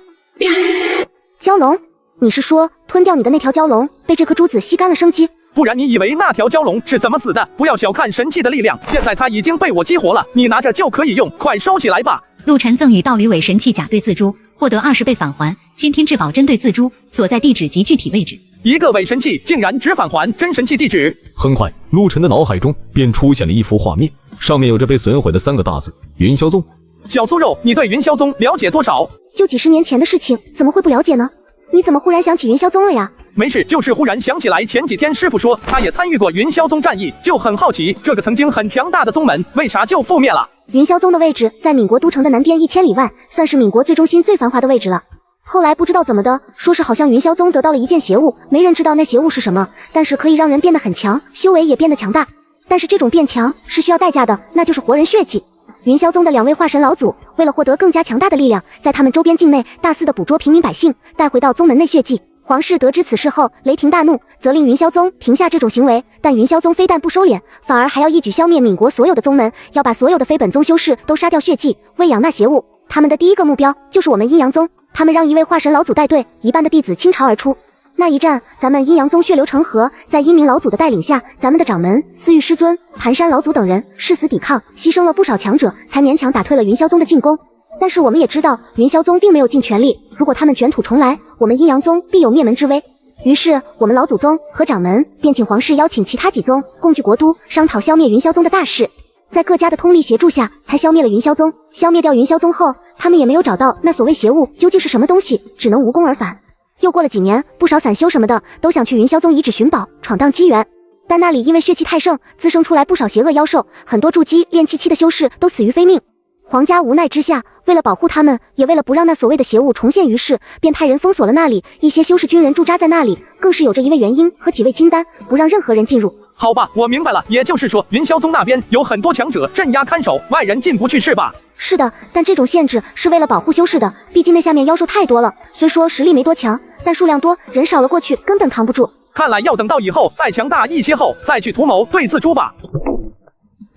蛟龙？你是说吞掉你的那条蛟龙被这颗珠子吸干了生机？不然你以为那条蛟龙是怎么死的？不要小看神器的力量，现在它已经被我激活了，你拿着就可以用，快收起来吧。陆晨赠予道侣伪神器甲对自珠，获得20倍返还，先天至宝针对自珠，所在地址及具体位置。一个伪神器竟然只返还真神器地址。很快，陆晨的脑海中便出现了一幅画面，上面有着被损毁的3个大字：云霄宗。小酥肉，你对云霄宗了解多少？就几10年前的事情，怎么会不了解呢？你怎么忽然想起云霄宗了呀？没事，就是忽然想起来，前几天师傅说他也参与过云霄宗战役，就很好奇，这个曾经很强大的宗门为啥就覆灭了？云霄宗的位置在闽国都城的南边1000里外，算是闽国最中心最繁华的位置了。后来不知道怎么的，说是好像云霄宗得到了一件邪物，没人知道那邪物是什么，但是可以让人变得很强，修为也变得强大。但是这种变强是需要代价的，那就是活人血祭。云霄宗的2位化神老祖为了获得更加强大的力量，在他们周边境内大肆的捕捉平民百姓，带回到宗门内血祭。皇室得知此事后，雷霆大怒，责令云霄宗停下这种行为。但云霄宗非但不收敛，反而还要一举消灭闽国所有的宗门，要把所有的非本宗修士都杀掉血祭，喂养那邪物。他们的第一个目标就是我们阴阳宗，他们让1位化神老祖带队，一半的弟子倾巢而出。那一战，咱们阴阳宗血流成河，在阴明老祖的带领下，咱们的掌门司玉师尊、盘山老祖等人誓死抵抗，牺牲了不少强者，才勉强打退了云霄宗的进攻。但是我们也知道，云霄宗并没有尽全力，如果他们卷土重来，我们阴阳宗必有灭门之危。于是我们老祖宗和掌门便请皇室邀请其他几宗共聚国都，商讨消灭云霄宗的大事。在各家的通力协助下，才消灭了云霄宗。消灭掉云霄宗后，他们也没有找到那所谓邪物究竟是什么东西，只能无功而返。又过了几年，不少散修什么的都想去云霄宗遗址寻宝，闯荡机缘，但那里因为血气太盛，滋生出来不少邪恶妖兽，很多筑基炼气期的修士都死于非命。皇家无奈之下，为了保护他们，也为了不让那所谓的邪物重现于世，便派人封锁了那里，一些修士军人驻扎在那里，更是有着1位元婴和几位金丹，不让任何人进入。好吧，我明白了，也就是说云霄宗那边有很多强者镇压看守，外人进不去是吧？是的，但这种限制是为了保护修士的，毕竟那下面妖兽太多了，虽说实力没多强，但数量多，人少了过去根本扛不住。看来要等到以后再强大一些后，再去图谋对自诛吧。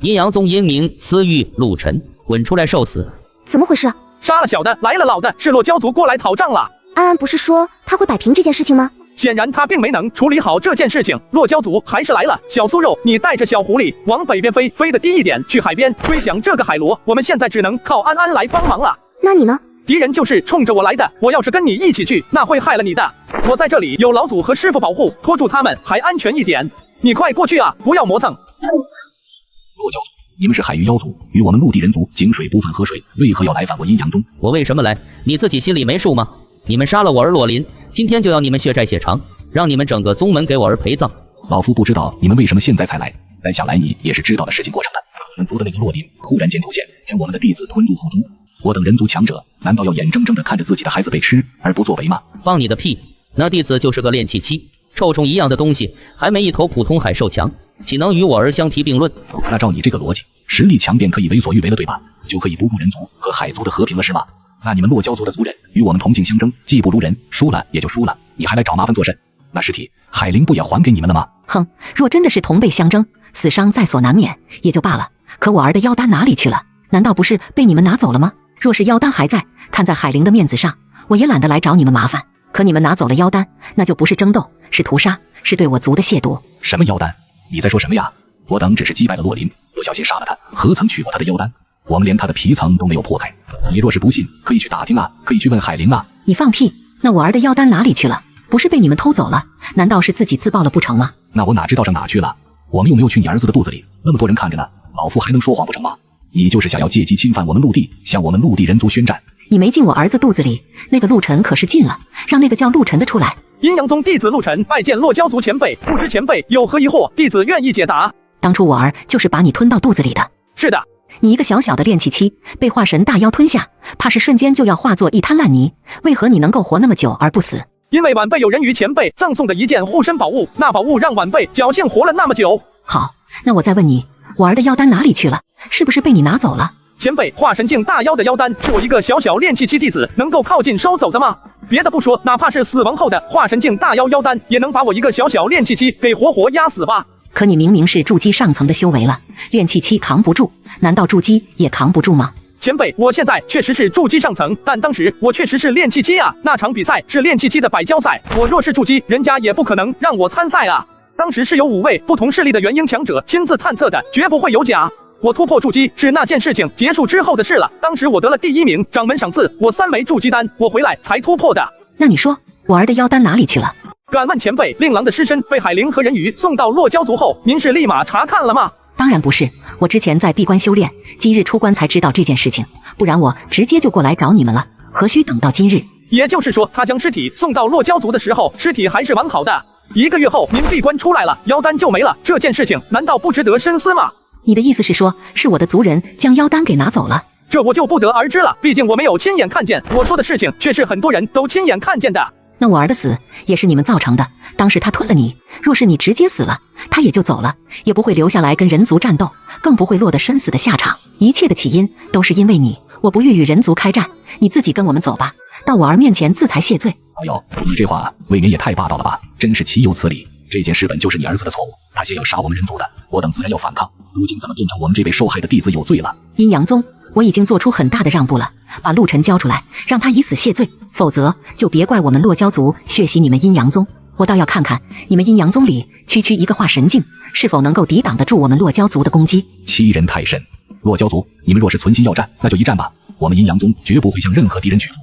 阴阳宗阴明、司玉、陆晨，滚出来受死！怎么回事？杀了小的，来了老的，是洛骄族过来讨账了。安安不是说他会摆平这件事情吗？显然他并没能处理好这件事情，洛骄族还是来了。小酥肉，你带着小狐狸往北边飞，飞得低一点，去海边追响这个海螺。我们现在只能靠安安来帮忙了。那你呢？敌人就是冲着我来的，我要是跟你一起去，那会害了你的。我在这里有老祖和师傅保护，拖住他们还安全一点。你快过去啊，不要磨蹭。洛骄族，你们是海域妖族，与我们陆地人族井水不犯河水，为何要来反我阴阳宗？我为什么来？你自己心里没数吗？你们杀了我儿洛林，今天就要你们血债血偿，让你们整个宗门给我儿陪葬。老夫不知道你们为什么现在才来，但想来你也是知道的事情过程的。我们族的那个洛林忽然间出现，将我们的弟子吞入腹中。我等人族强者，难道要眼睁睁地看着自己的孩子被吃而不作为吗？放你的屁！那弟子就是个炼气期，臭虫一样的东西，还没一头普通海兽强，岂能与我儿相提并论？那照你这个逻辑，实力强便可以为所欲为了，对吧？就可以不顾人族和海族的和平了，是吗？那你们洛骄族的族人与我们同性相争，技不如人，输了也就输了，你还来找麻烦做甚？那尸体海灵不也还给你们了吗？哼，若真的是同辈相争，死伤在所难免也就罢了，可我儿的妖丹哪里去了？难道不是被你们拿走了吗？若是妖丹还在，看在海灵的面子上，我也懒得来找你们麻烦。可你们拿走了妖丹，那就不是争斗，是屠杀，是对我族的亵渎。什么妖丹？你在说什么呀？我等只是击败了洛林，不小心杀了他，何曾取过他的妖丹？我们连他的皮层都没有破开。你若是不信，可以去打听啊，可以去问海玲啊。你放屁！那我儿的腰丹哪里去了？不是被你们偷走了？难道是自己自爆了不成吗？那我哪知道上哪去了？我们又没有去你儿子的肚子里，那么多人看着呢，老夫还能说谎不成吗？你就是想要借机侵犯我们陆地，向我们陆地人族宣战。你没进我儿子肚子里，那个陆晨可是进了，让那个叫陆晨的出来。阴阳宗弟子陆晨拜见洛骄族前辈，不知前辈有何疑惑，弟子愿意解答。当初我儿就是把你吞到肚子里的。是的。你一个小小的炼气期，被化神大妖吞下，怕是瞬间就要化作一滩烂泥。为何你能够活那么久而不死？因为晚辈有人于前辈赠送的一件护身宝物，那宝物让晚辈侥幸活了那么久。好，那我再问你，我儿的妖丹哪里去了？是不是被你拿走了？前辈，化神境大妖的妖丹是我一个小小炼气期弟子能够靠近收走的吗？别的不说，哪怕是死亡后的化神境大妖妖丹，也能把我一个小小炼气期给活活压死吧？可你明明是筑基上层的修为了，炼气期扛不住，难道筑基也扛不住吗？前辈，我现在确实是筑基上层，但当时我确实是炼气期啊！那场比赛是炼气期的百交赛，我若是筑基，人家也不可能让我参赛啊！当时是有5位不同势力的元婴强者亲自探测的，绝不会有假。我突破筑基是那件事情结束之后的事了，当时我得了第1名，掌门赏赐我3枚筑基丹，我回来才突破的。那你说我儿的妖丹哪里去了？敢问前辈，令郎的尸身被海灵和人鱼送到洛骄族后，您是立马查看了吗？当然不是，我之前在闭关修炼，今日出关才知道这件事情，不然我直接就过来找你们了，何须等到今日？也就是说，他将尸体送到洛骄族的时候，尸体还是完好的。1个月后，您闭关出来了，妖丹就没了，这件事情难道不值得深思吗？你的意思是说，是我的族人将妖丹给拿走了？这我就不得而知了，毕竟我没有亲眼看见，我说的事情却是很多人都亲眼看见的。那我儿的死也是你们造成的，当时他吞了你，若是你直接死了，他也就走了，也不会留下来跟人族战斗，更不会落得身死的下场。一切的起因都是因为你，我不欲与人族开战，你自己跟我们走吧，到我儿面前自裁谢罪。哎呦，你这话未免也太霸道了吧，真是岂有此理！这件事本就是你儿子的错误，他先要杀我们人族的，我等自然要反抗，如今怎么变成我们这位受害的弟子有罪了？阴阳宗，我已经做出很大的让步了，把陆晨交出来，让他以死谢罪，否则就别怪我们洛骄族血洗你们阴阳宗。我倒要看看你们阴阳宗里区区一个化神境，是否能够抵挡得住我们洛骄族的攻击。欺人太甚！洛骄族，你们若是存心要战，那就一战吧，我们阴阳宗绝不会向任何敌人屈服。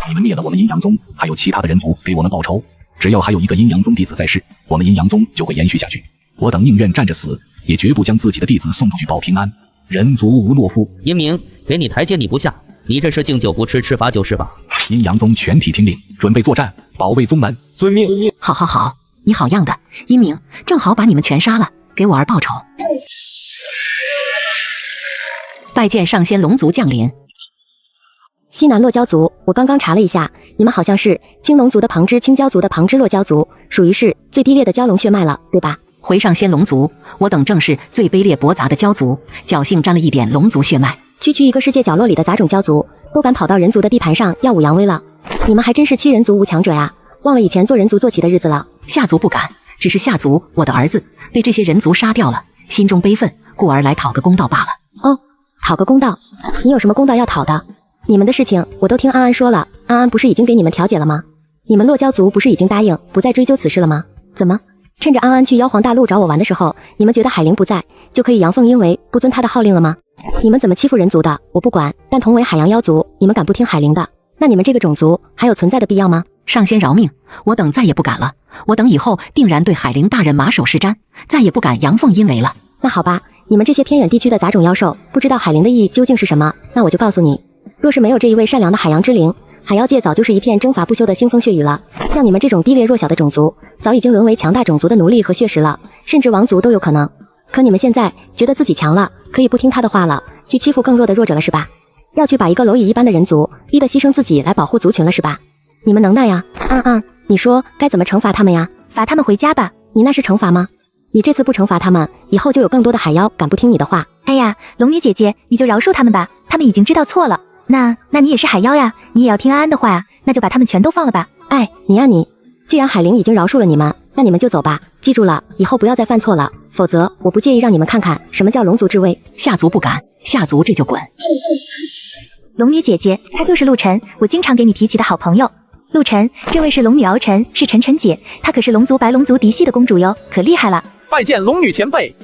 你们灭了我们阴阳宗，还有其他的人族给我们报仇，只要还有一个阴阳宗弟子在世，我们阴阳宗就会延续下去。我等宁愿站着死，也绝不将自己的弟子送出去保平安。人族无懦夫。阴明，给你台阶你不下，你这是敬酒不吃吃罚酒是吧？阴阳宗全体听令，准备作战，保卫宗门。遵命。好好好，你好样的，阴明，正好把你们全杀了，给我儿报仇。拜见上仙龙族降临。西南洛骄族，我刚刚查了一下，你们好像是青龙族的旁支青蛟族的旁支洛骄族，属于是最低劣的蛟龙血脉了，对吧？回上仙龙族，我等正是最卑劣驳杂的蛟族，侥幸沾了一点龙族血脉。区一个世界角落里的杂种蛟族，都敢跑到人族的地盘上耀武扬威了，你们还真是欺人族无强者呀！忘了以前做人族做起的日子了。下族不敢，只是下族我的儿子被这些人族杀掉了，心中悲愤，故而来讨个公道罢了。哦，讨个公道？你有什么公道要讨的？你们的事情我都听安安说了，安安不是已经给你们调解了吗？你们洛骄族不是已经答应不再追究此事了吗？怎么趁着安安去妖皇大陆找我玩的时候，你们觉得海灵不在就可以阳奉阴违，不遵他的号令了吗？你们怎么欺负人族的我不管，但同为海洋妖族，你们敢不听海灵的，那你们这个种族还有存在的必要吗？上仙饶命，我等再也不敢了，我等以后定然对海灵大人马首是瞻，再也不敢阳奉阴违了。那好吧，你们这些偏远地区的杂种妖兽不知道海灵的意义究竟是什么，那我就告诉你，若是没有这一位善良的海洋之灵，海妖界早就是一片征伐不休的腥风血雨了。像你们这种低劣弱小的种族，早已经沦为强大种族的奴隶和血食了，甚至王族都有可能。可你们现在觉得自己强了，可以不听他的话了，去欺负更弱的弱者了是吧？要去把一个蝼蚁一般的人族逼得牺牲自己来保护族群了是吧？你们能耐呀？你说该怎么惩罚他们呀？罚他们回家吧。你那是惩罚吗？你这次不惩罚他们，以后就有更多的海妖敢不听你的话。哎呀，龙女姐姐，你就饶恕他们吧，他们已经知道错了。那你也是海妖呀，你也要听安安的话呀，那就把他们全都放了吧。哎，你呀你，既然海灵已经饶恕了你们，那你们就走吧，记住了，以后不要再犯错了，否则我不介意让你们看看什么叫龙族之威。下族不敢，下族这就滚。龙女姐姐，她就是陆晨，我经常给你提起的好朋友。陆晨，这位是龙女敖晨，是晨晨姐，她可是龙族白龙族嫡系的公主哟，可厉害了。拜见龙女前辈。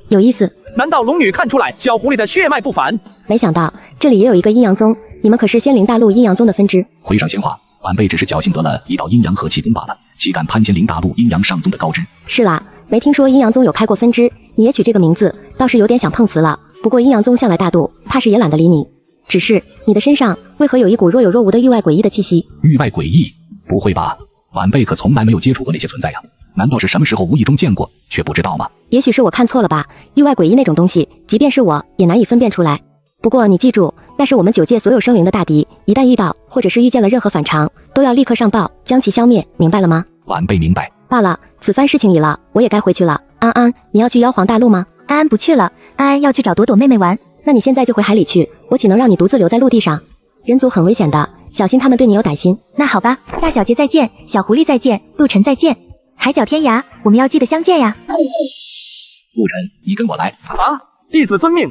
有意思。难道龙女看出来小狐狸的血脉不凡？没想到这里也有一个阴阳宗，你们可是仙灵大陆阴阳宗的分支。回上闲话，晚辈只是侥幸得了一道阴阳和气功罢了，岂敢攀仙灵大陆阴阳上宗的高枝？是啦，没听说阴阳宗有开过分支，你也取这个名字，倒是有点想碰瓷了。不过阴阳宗向来大度，怕是也懒得理你。只是你的身上为何有一股若有若无的域外诡异的气息？域外诡异？不会吧？晚辈可从来没有接触过那些存在呀，难道是什么时候无意中见过却不知道吗？也许是我看错了吧，域外诡异那种东西，即便是我也难以分辨出来。不过你记住，那是我们9界所有生灵的大敌，一旦遇到或者是遇见了任何反常，都要立刻上报，将其消灭，明白了吗？晚辈明白。罢了，此番事情已了，我也该回去了。安安，你要去妖皇大陆吗？安安不去了，安安要去找朵朵妹妹玩。那你现在就回海里去，我岂能让你独自留在陆地上？人族很危险的，小心他们对你有歹心。那好吧，大小姐再见，小狐狸再见，陆晨再见，海角天涯，我们要记得相见呀。陆晨，你跟我来。啊，弟子遵命。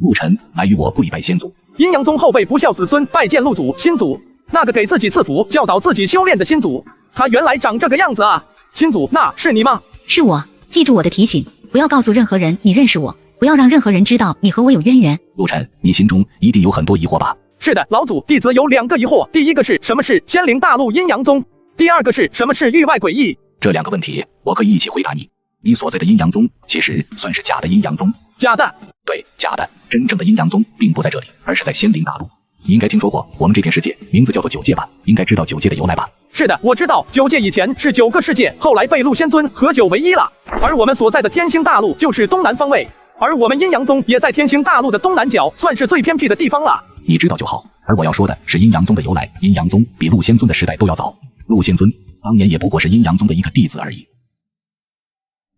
陆晨，来与我跪拜先祖。阴阳宗后辈不孝子孙拜见陆祖、新祖。那个给自己赐福、教导自己修炼的新祖，他原来长这个样子啊！新祖，那是你吗？是我，记住我的提醒，不要告诉任何人你认识我，不要让任何人知道你和我有渊源。陆晨，你心中一定有很多疑惑吧？是的，老祖，弟子有2个疑惑，第一个是什么是仙灵大陆阴阳宗，第二个是什么是域外诡异。这2个问题我可以一起回答你。你所在的阴阳宗其实算是假的阴阳宗。假的？对，假的。真正的阴阳宗并不在这里，而是在仙灵大陆。你应该听说过我们这片世界名字叫做9界吧？应该知道9界的由来吧？是的，我知道9界以前是9个世界，后来被陆仙尊合9为一了。而我们所在的天星大陆就是东南方位，而我们阴阳宗也在天星大陆的东南角，算是最偏僻的地方了。你知道就好。而我要说的是阴阳宗的由来，阴阳宗比陆仙尊的时代都要早。陆仙尊当年也不过是阴阳宗的一个弟子而已。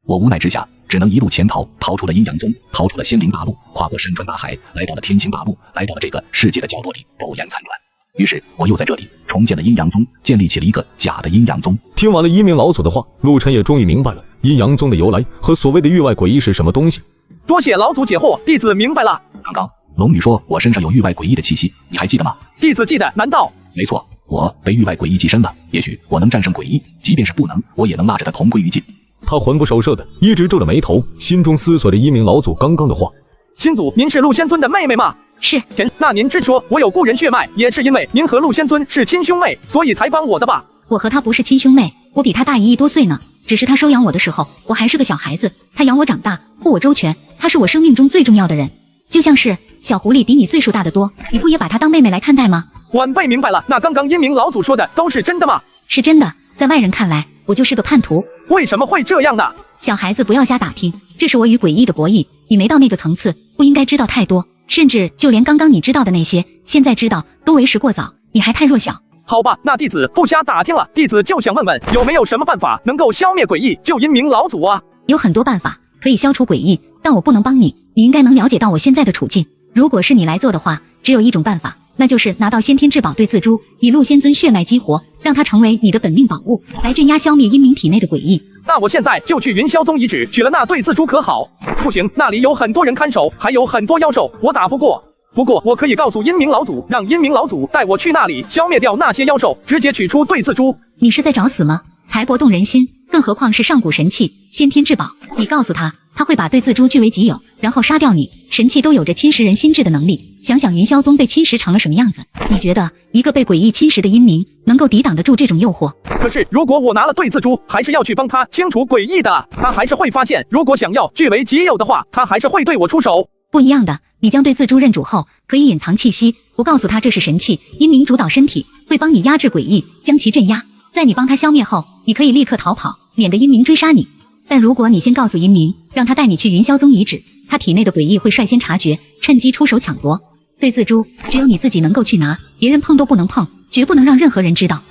我无奈之下，只能一路潜逃，逃出了阴阳宗，逃出了仙灵大陆，跨过山川大海，来到了天星大陆，来到了这个世界的角落里，苟延残喘。于是我又在这里重建了阴阳宗，建立起了一个假的阴阳宗。听完了一鸣老祖的话，陆晨也终于明白了阴阳宗的由来和所谓的域外诡异是什么东西。多谢老祖解惑，弟子明白了。刚刚龙女说我身上有域外诡异的气息，你还记得吗？弟子记得。难道？没错，我被域外诡异寄身了。也许我能战胜诡异，即便是不能，我也能拉着他同归于尽。他魂不守舍的一直皱着眉头，心中思索着一鸣老祖刚刚的话。新祖，您是陆仙尊的妹妹吗？是。那您之说我有故人血脉，也是因为您和陆仙尊是亲兄妹，所以才帮我的吧？我和他不是亲兄妹，我比他大1亿多岁呢。只是他收养我的时候，我还是个小孩子，他养我长大，护我周全，他是我生命中最重要的人。就像是小狐狸比你岁数大得多，你不也把他当妹妹来看待吗？晚辈明白了。那刚刚阴鸣老祖说的都是真的吗？是真的，在外人看来，我就是个叛徒。为什么会这样呢？小孩子不要瞎打听，这是我与诡异的博弈，你没到那个层次，不应该知道太多，甚至就连刚刚你知道的那些，现在知道都为时过早，你还太弱小。好吧，那弟子不瞎打听了，弟子就想问问，有没有什么办法能够消灭诡异，救阴鸣老祖啊？有很多办法可以消除诡异，但我不能帮你，你应该能了解到我现在的处境。如果是你来做的话，只有一种办法，那就是拿到先天至宝对字珠，以陆仙尊血脉激活，让它成为你的本命宝物，来镇压消灭阴冥体内的诡异。那我现在就去云霄宗遗址取了那对字珠可好？不行，那里有很多人看守，还有很多妖兽，我打不过。不过我可以告诉阴冥老祖，让阴冥老祖带我去那里消灭掉那些妖兽，直接取出对字珠。你是在找死吗？才博动人心，更何况是上古神器，先天至宝。你告诉他，他会把对字珠据为己有，然后杀掉你。神器都有着侵蚀人心智的能力，想想云霄宗被侵蚀成了什么样子？你觉得一个被诡异侵蚀的阴冥能够抵挡得住这种诱惑？可是如果我拿了对字珠，还是要去帮他清除诡异的，他还是会发现，如果想要据为己有的话，他还是会对我出手。不一样的，你将对字珠认主后，可以隐藏气息，不告诉他这是神器，阴冥主导身体，会帮你压制诡异，将其镇压。在你帮他消灭后，你可以立刻逃跑，免得阴冥追杀你。但如果你先告诉阴冥，让他带你去云霄宗遗址，他体内的诡异会率先察觉，趁机出手抢夺。对字珠，只有你自己能够去拿，别人碰都不能碰，绝不能让任何人知道。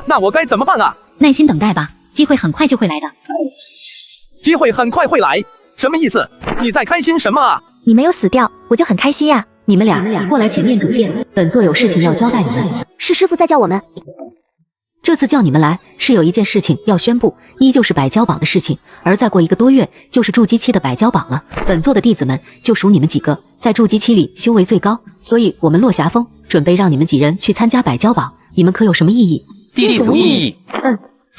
那我该怎么办啊？耐心等待吧，机会很快就会来的。机会很快会来？什么意思？你在开心什么啊？你没有死掉，我就很开心呀。你们俩过来前面主殿，本座有事情要交代你们。是师父在叫我们。这次叫你们来，是有一件事情要宣布，依旧是百交榜的事情，而再过1个多月就是筑基期的百交榜了。本座的弟子们就属你们几个，在筑基期里修为最高，所以我们落霞峰准备让你们几人去参加百交榜，你们可有什么异议？弟子无异议。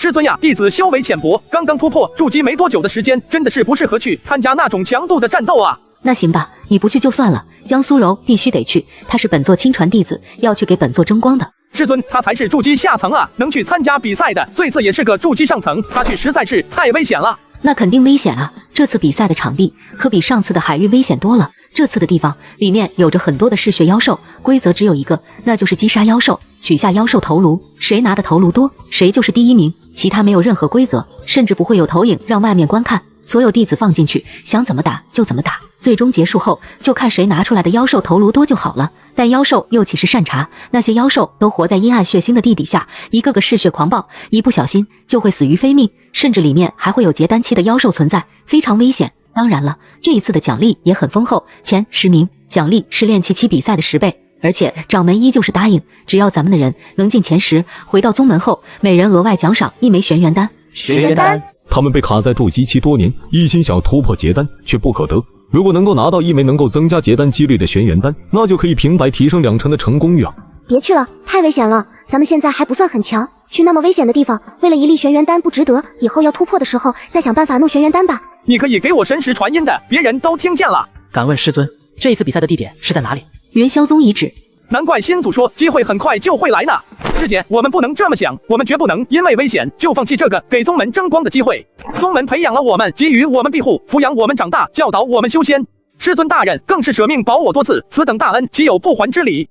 师尊呀，弟子修为浅薄，刚刚突破筑基没多久的时间，真的是不适合去参加那种强度的战斗啊。那行吧，你不去就算了，江苏柔必须得去，他是本座亲传弟子，要去给本座争光的。师尊，他才是筑基下层啊，能去参加比赛的，最次也是个筑基上层，他去实在是太危险了。那肯定危险啊！这次比赛的场地可比上次的海域危险多了。这次的地方里面有着很多的嗜血妖兽，规则只有一个，那就是击杀妖兽，取下妖兽头颅，谁拿的头颅多，谁就是第一名。其他没有任何规则，甚至不会有投影让外面观看。所有弟子放进去，想怎么打就怎么打。最终结束后，就看谁拿出来的妖兽头颅多就好了。但妖兽又岂是善茬？那些妖兽都活在阴暗血腥的地底下，一个个嗜血狂暴，一不小心就会死于非命，甚至里面还会有结丹期的妖兽存在，非常危险。当然了，这一次的奖励也很丰厚，前10名奖励是炼气期比赛的10倍，而且掌门依旧是答应，只要咱们的人能进前10，回到宗门后，每人额外奖赏1枚玄元丹。玄元丹，他们被卡在筑基期多年，一心想突破结丹，却不可得。如果能够拿到1枚能够增加结丹几率的玄元丹，那就可以平白提升2成的成功率啊！别去了，太危险了，咱们现在还不算很强，去那么危险的地方，为了1粒玄元丹不值得，以后要突破的时候再想办法弄玄元丹吧。你可以给我神识传音的，别人都听见了。敢问师尊，这一次比赛的地点是在哪里？元宵宗遗址。难怪新祖说机会很快就会来呢。师姐，我们不能这么想，我们绝不能因为危险就放弃这个给宗门争光的机会。宗门培养了我们，给予我们庇护，抚养我们长大，教导我们修仙。师尊大人更是舍命保我多次，此等大恩，岂有不还之理？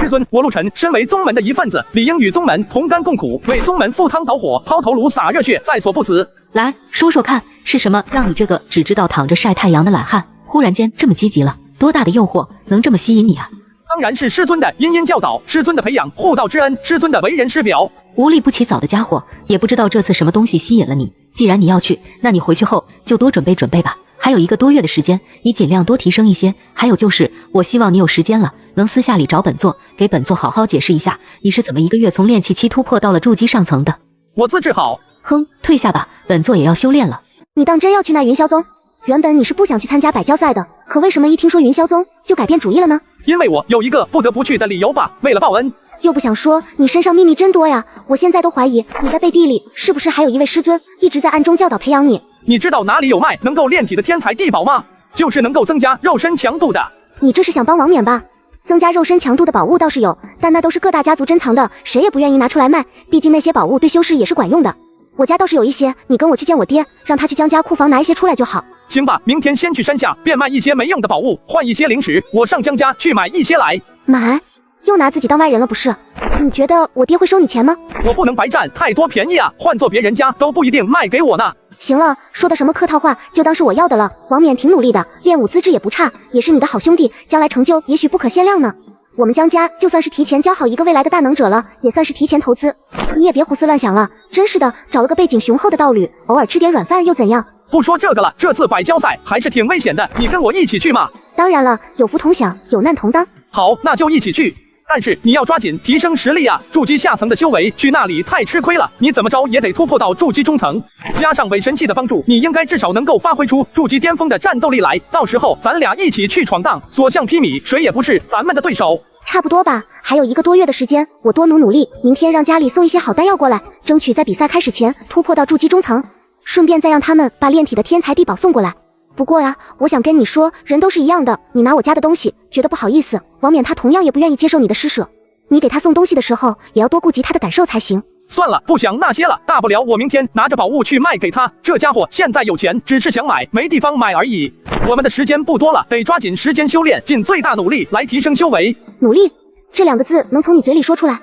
师尊，我陆晨身为宗门的一份子，理应与宗门同甘共苦，为宗门赴汤蹈火，抛头颅洒热血，在所不辞。来说说看，是什么让你这个只知道躺着晒太阳的懒汉，忽然间这么积极了？多大的诱惑能这么吸引你啊？当然是师尊的殷殷教导，师尊的培养，护道之恩，师尊的为人师表。无利不起早的家伙，也不知道这次什么东西吸引了你。既然你要去，那你回去后就多准备准备吧。还有1个多月的时间，你尽量多提升一些。还有就是，我希望你有时间了，能私下里找本座，给本座好好解释一下，你是怎么1个月从炼气期突破到了筑基上层的。我自治好。哼，退下吧，本座也要修炼了。你当真要去那云霄宗？原本你是不想去参加百交赛的，可为什么一听说云霄宗就改变主意了呢？因为我有一个不得不去的理由吧，为了报恩。又不想说，你身上秘密真多呀！我现在都怀疑你在背地里是不是还有一位师尊一直在暗中教导培养你。你知道哪里有卖能够炼体的天材地宝吗？就是能够增加肉身强度的。你这是想帮王冕吧？增加肉身强度的宝物倒是有，但那都是各大家族珍藏的，谁也不愿意拿出来卖，毕竟那些宝物对修士也是管用的。我家倒是有一些，你跟我去见我爹，让他去江家库房拿一些出来就好。行吧，明天先去山下变卖一些没用的宝物，换一些零食，我上江家去买一些来。买？又拿自己当外人了不是？你觉得我爹会收你钱吗？我不能白占太多便宜啊，换做别人家都不一定卖给我呢。行了，说的什么客套话，就当是我要的了。王冕挺努力的，练武资质也不差，也是你的好兄弟，将来成就也许不可限量呢。我们江家就算是提前教好一个未来的大能者了，也算是提前投资。你也别胡思乱想了，真是的，找了个背景雄厚的道侣，偶尔吃点软饭又怎样？不说这个了，这次百交赛还是挺危险的，你跟我一起去嘛？当然了，有福同享，有难同当。好，那就一起去。但是你要抓紧提升实力啊！筑基下层的修为去那里太吃亏了，你怎么着也得突破到筑基中层，加上伪神器的帮助，你应该至少能够发挥出筑基巅峰的战斗力来。到时候咱俩一起去闯荡，所向披靡，谁也不是咱们的对手。差不多吧，还有1个多月的时间，我多努力，明天让家里送一些好丹药过来，争取在比赛开始前突破到筑基中层，顺便再让他们把炼体的天材地宝送过来。不过呀，我想跟你说，人都是一样的，你拿我家的东西觉得不好意思，王冕他同样也不愿意接受你的施舍，你给他送东西的时候也要多顾及他的感受才行。算了，不想那些了，大不了我明天拿着宝物去卖给他，这家伙现在有钱，只是想买没地方买而已。我们的时间不多了，得抓紧时间修炼，尽最大努力来提升修为。努力这2个字能从你嘴里说出来呀？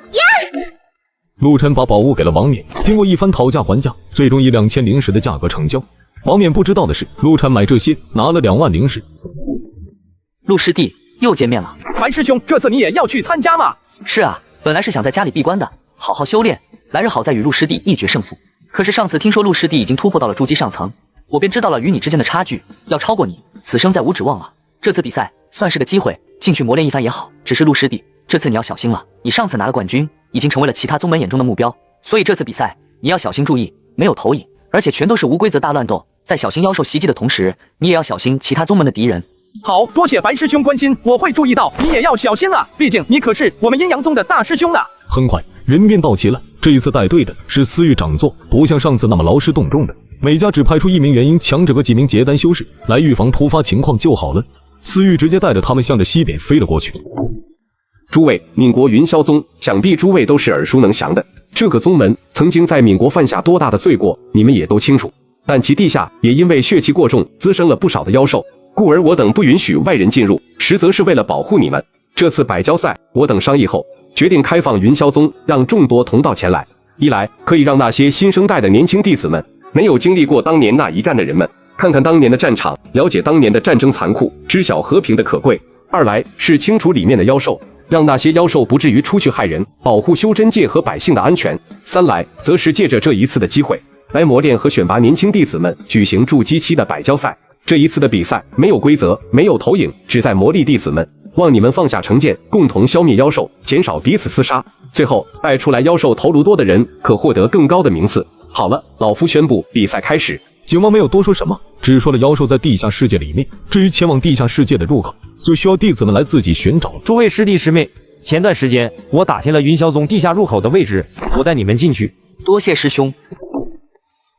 陆晨把宝物给了王冕，经过一番讨价还价，最终以2000灵石的价格成交。王冕不知道的是，陆晨买这些拿了2万灵石。陆师弟又见面了，白师兄，这次你也要去参加吗？是啊，本来是想在家里闭关的，好好修炼，来日好再与陆师弟一决胜负。可是上次听说陆师弟已经突破到了筑基上层，我便知道了与你之间的差距，要超过你，此生再无指望了。这次比赛算是个机会，进去磨练一番也好。只是陆师弟，这次你要小心了，你上次拿了冠军，已经成为了其他宗门眼中的目标，所以这次比赛你要小心注意，没有投影，而且全都是无规则大乱斗。在小心妖兽袭击的同时，你也要小心其他宗门的敌人。好，多谢白师兄关心，我会注意到。你也要小心啊，毕竟你可是我们阴阳宗的大师兄呢。很快，人便到齐了。这一次带队的是司狱长座，不像上次那么劳师动众的，每家只派出1名元婴强者和几名结丹修士来预防突发情况就好了。司狱直接带着他们向着西边飞了过去。诸位，闽国云霄宗，想必诸位都是耳熟能详的。这个宗门曾经在闽国犯下多大的罪过，你们也都清楚。但其地下也因为血气过重，滋生了不少的妖兽，故而我等不允许外人进入，实则是为了保护你们。这次百交赛，我等商议后，决定开放云霄宗，让众多同道前来。一来可以让那些新生代的年轻弟子们，没有经历过当年那一战的人们，看看当年的战场，了解当年的战争残酷，知晓和平的可贵；二来是清除里面的妖兽，让那些妖兽不至于出去害人，保护修真界和百姓的安全；三来则是借着这一次的机会，来磨练和选拔年轻弟子们，举行筑基期的百交赛。这一次的比赛没有规则，没有投影，只在磨砺弟子们，望你们放下成见，共同消灭妖兽，减少彼此厮杀。最后带出来妖兽头颅多的人，可获得更高的名次。好了，老夫宣布比赛开始。景王没有多说什么，只说了妖兽在地下世界里面，至于前往地下世界的入口，就需要弟子们来自己寻找。诸位师弟师妹，前段时间我打听了云霄宗地下入口的位置，我带你们进去。多谢师兄。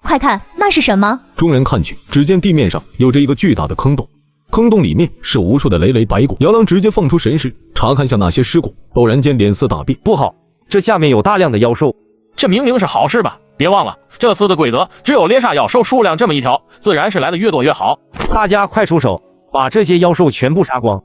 快看，那是什么？众人看去，只见地面上有着一个巨大的坑洞，坑洞里面是无数的累累白骨。姚郎直接放出神识，查看向那些尸骨，陡然间脸色大变，不好，这下面有大量的妖兽。这明明是好事吧？别忘了，这次的规则只有猎杀妖兽数量这么一条，自然是来的越多越好。大家快出手，把这些妖兽全部杀光。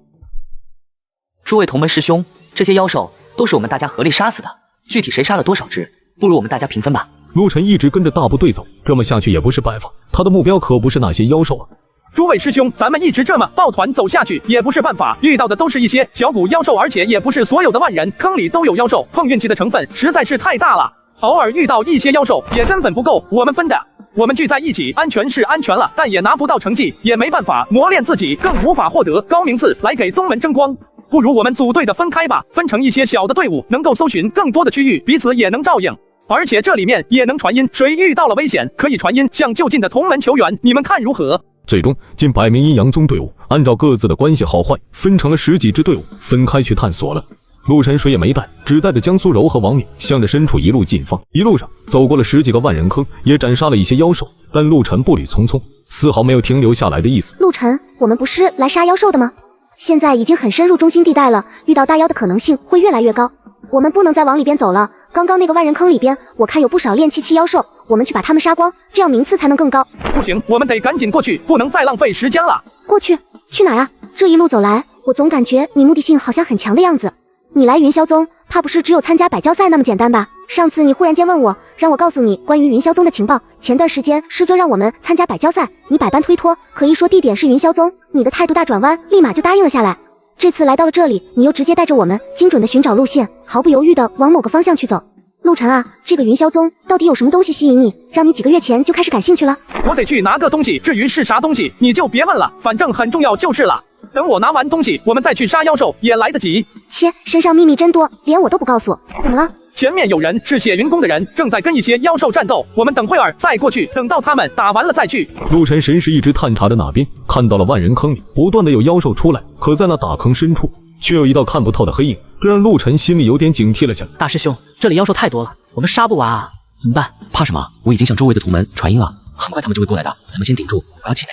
诸位同门师兄，这些妖兽都是我们大家合力杀死的，具体谁杀了多少只，不如我们大家平分吧。陆晨一直跟着大部队走，这么下去也不是办法，他的目标可不是那些妖兽啊。诸位师兄，咱们一直这么抱团走下去也不是办法，遇到的都是一些小股妖兽，而且也不是所有的万人坑里都有妖兽，碰运气的成分实在是太大了，偶尔遇到一些妖兽也根本不够我们分的。我们聚在一起，安全是安全了，但也拿不到成绩，也没办法磨练自己，更无法获得高名次来给宗门争光。不如我们组队的分开吧，分成一些小的队伍，能够搜寻更多的区域，彼此也能照应。而且这里面也能传音，谁遇到了危险，可以传音向就近的同门求援，你们看如何？最终，近100名阴阳宗队伍按照各自的关系好坏，分成了10几支队伍，分开去探索了。陆晨谁也没带，只带着江苏柔和王冕，向着深处一路进发。一路上走过了10几个万人坑，也斩杀了一些妖兽，但陆晨步履匆匆，丝毫没有停留下来的意思。陆晨，我们不是来杀妖兽的吗？现在已经很深入中心地带了，遇到大妖的可能性会越来越高。我们不能再往里边走了。刚刚那个万人坑里边，我看有不少炼气期妖兽，我们去把他们杀光，这样名次才能更高。不行，我们得赶紧过去，不能再浪费时间了。过去？去哪儿啊？这一路走来，我总感觉你目的性好像很强的样子。你来云霄宗，怕不是只有参加百交赛那么简单吧？上次你忽然间问我，让我告诉你关于云霄宗的情报。前段时间师尊让我们参加百交赛，你百般推脱，可一说地点是云霄宗，你的态度大转弯，立马就答应了下来。这次来到了这里，你又直接带着我们精准的寻找路线，毫不犹豫的往某个方向去走。陆晨啊，这个云霄宗到底有什么东西吸引你，让你几个月前就开始感兴趣了？我得去拿个东西，至于是啥东西，你就别问了，反正很重要就是了。等我拿完东西，我们再去杀妖兽也来得及。切，身上秘密真多，连我都不告诉。怎么了？前面有人，是血云宫的人，正在跟一些妖兽战斗，我们等会儿再过去，等到他们打完了再去。陆晨神识一直探查着那边，看到了万人坑里不断的有妖兽出来，可在那大坑深处却有一道看不透的黑影，这让陆晨心里有点警惕了下来。大师兄，这里妖兽太多了，我们杀不完啊，怎么办？怕什么？我已经向周围的同门传音了，很快他们就会过来的，咱们先顶住，不要气馁。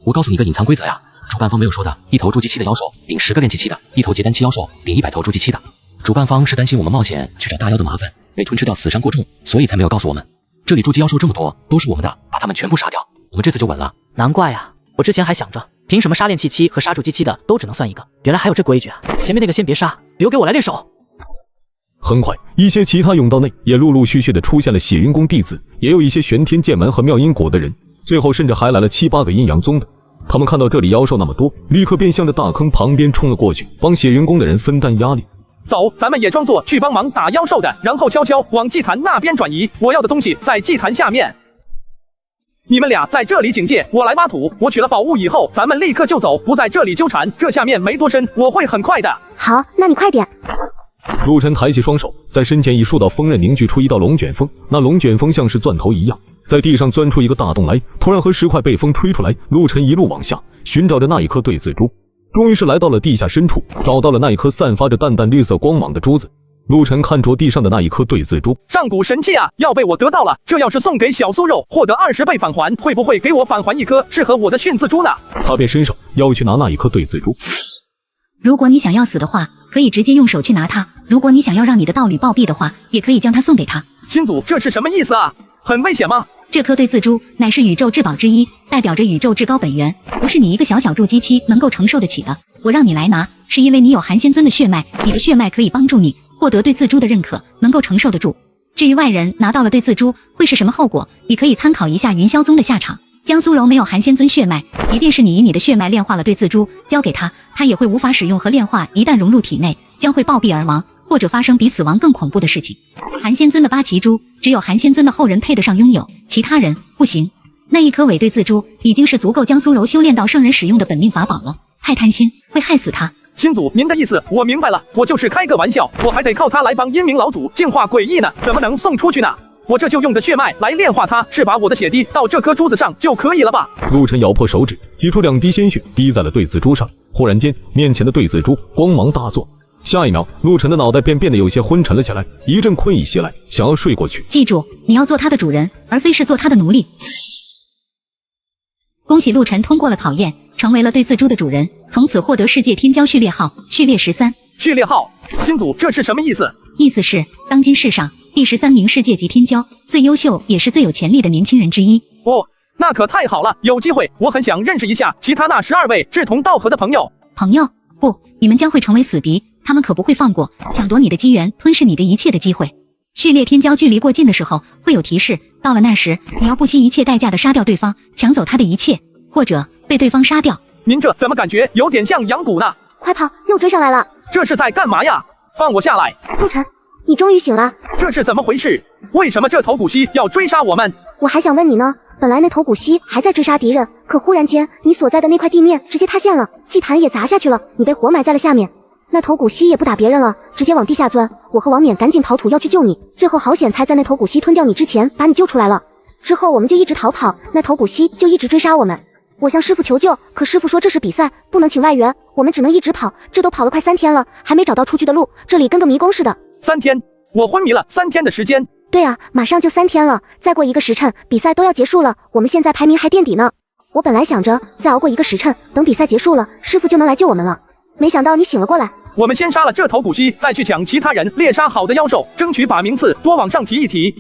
我告诉你个隐藏规则呀，主办方没有说的，一头筑基期的妖兽顶10个炼气期的，一头结丹期妖兽顶100头筑基期的。主办方是担心我们冒险去找大妖的麻烦，没吞吃掉死伤过重，所以才没有告诉我们。这里筑基妖兽这么多，都是我们的，把他们全部杀掉，我们这次就稳了。难怪呀，我之前还想着，凭什么杀炼气期和杀筑基期的都只能算一个？原来还有这规矩啊！前面那个先别杀，留给我来练手。很快，一些其他甬道内也陆陆续续的出现了血云宫弟子，也有一些玄天剑门和妙音谷的人，最后甚至还来了7、8个阴阳宗的。他们看到这里妖兽那么多，立刻便向着大坑旁边冲了过去，帮血云宫的人分担压力。走，咱们也装作去帮忙打妖兽的，然后悄悄往祭坛那边转移。我要的东西在祭坛下面，你们俩在这里警戒，我来挖土。我取了宝物以后，咱们立刻就走，不在这里纠缠。这下面没多深，我会很快的。好，那你快点。陆晨抬起双手，在身前以数道锋刃凝聚出一道龙卷风，那龙卷风像是钻头一样，在地上钻出一个大洞来，突然和石块被风吹出来。陆晨一路往下寻找着那一颗对子珠，终于是来到了地下深处，找到了那一颗散发着淡淡绿色光芒的珠子。陆晨看着地上的那一颗对字珠，上古神器啊，要被我得到了。这要是送给小酥肉，获得20倍返还，会不会给我返还一颗适合我的训字珠呢？他便伸手要去拿那一颗对字珠。如果你想要死的话，可以直接用手去拿它；如果你想要让你的道侣暴毙的话，也可以将它送给他。金祖，这是什么意思啊？很危险吗？这颗对字珠乃是宇宙至宝之一，代表着宇宙至高本源，不是你一个小小筑基期能够承受得起的。我让你来拿，是因为你有韩仙尊的血脉，你的血脉可以帮助你获得对字珠的认可，能够承受得住。至于外人拿到了对字珠会是什么后果，你可以参考一下云霄宗的下场。江苏柔没有韩仙尊血脉，即便是你以你的血脉炼化了对字珠交给他，他也会无法使用和炼化，一旦融入体内，将会暴毙而亡，或者发生比死亡更恐怖的事情。韩仙尊的8奇珠，只有韩仙尊的后人配得上拥有，其他人不行。那一颗伪对字珠已经是足够江苏柔修炼到圣人使用的本命法宝了，太贪心会害死他。金祖，您的意思我明白了，我就是开个玩笑，我还得靠他来帮阴冥老祖净化诡异呢，怎么能送出去呢？我这就用着血脉来炼化它，是把我的血滴到这颗珠子上就可以了吧？陆晨咬破手指，挤出2滴鲜血，滴在了对字珠上。忽然间，面前的对字珠光芒大作，下一秒，陆晨的脑袋便变得有些昏沉了下来，一阵困意袭来，想要睡过去。记住，你要做他的主人，而非是做他的奴隶。恭喜陆晨通过了考验，成为了对字珠的主人，从此获得世界天骄序列号，序列13。序列号，金祖，这是什么意思？意思是当今世上第13名世界级天骄，最优秀也是最有潜力的年轻人之一。哦，那可太好了，有机会我很想认识一下其他那12位志同道合的朋友。朋友？不，你们将会成为死敌，他们可不会放过抢夺你的机缘，吞噬你的一切的机会。序列天骄距离过近的时候会有提示，到了那时，你要不惜一切代价的杀掉对方，抢走他的一切，或者被对方杀掉。您这怎么感觉有点像养蛊呢？快跑，又追上来了！这是在干嘛呀？放我下来！陆晨，你终于醒了。这是怎么回事？为什么这头骨蜥要追杀我们？我还想问你呢，本来那头骨蜥还在追杀敌人，可忽然间你所在的那块地面直接塌陷了，祭坛也砸下去了，你被活埋在了下面。那头骨蜥也不打别人了，直接往地下钻。我和王冕赶紧刨土要去救你，最后好险才在那头骨蜥吞掉你之前把你救出来了。之后我们就一直逃跑，那头骨蜥就一直追杀我们。我向师傅求救，可师傅说这是比赛，不能请外援，我们只能一直跑，这都跑了快3天了，还没找到出去的路，这里跟个迷宫似的。3天？我昏迷了3天的时间？对啊，马上就3天了，再过1个时辰，比赛都要结束了，我们现在排名还垫底呢。我本来想着再熬过1个时辰，等比赛结束了，师傅就能来救我们了，没想到你醒了过来。我们先杀了这头骨蜥，再去抢其他人猎杀好的妖兽，争取把名次多往上提一提。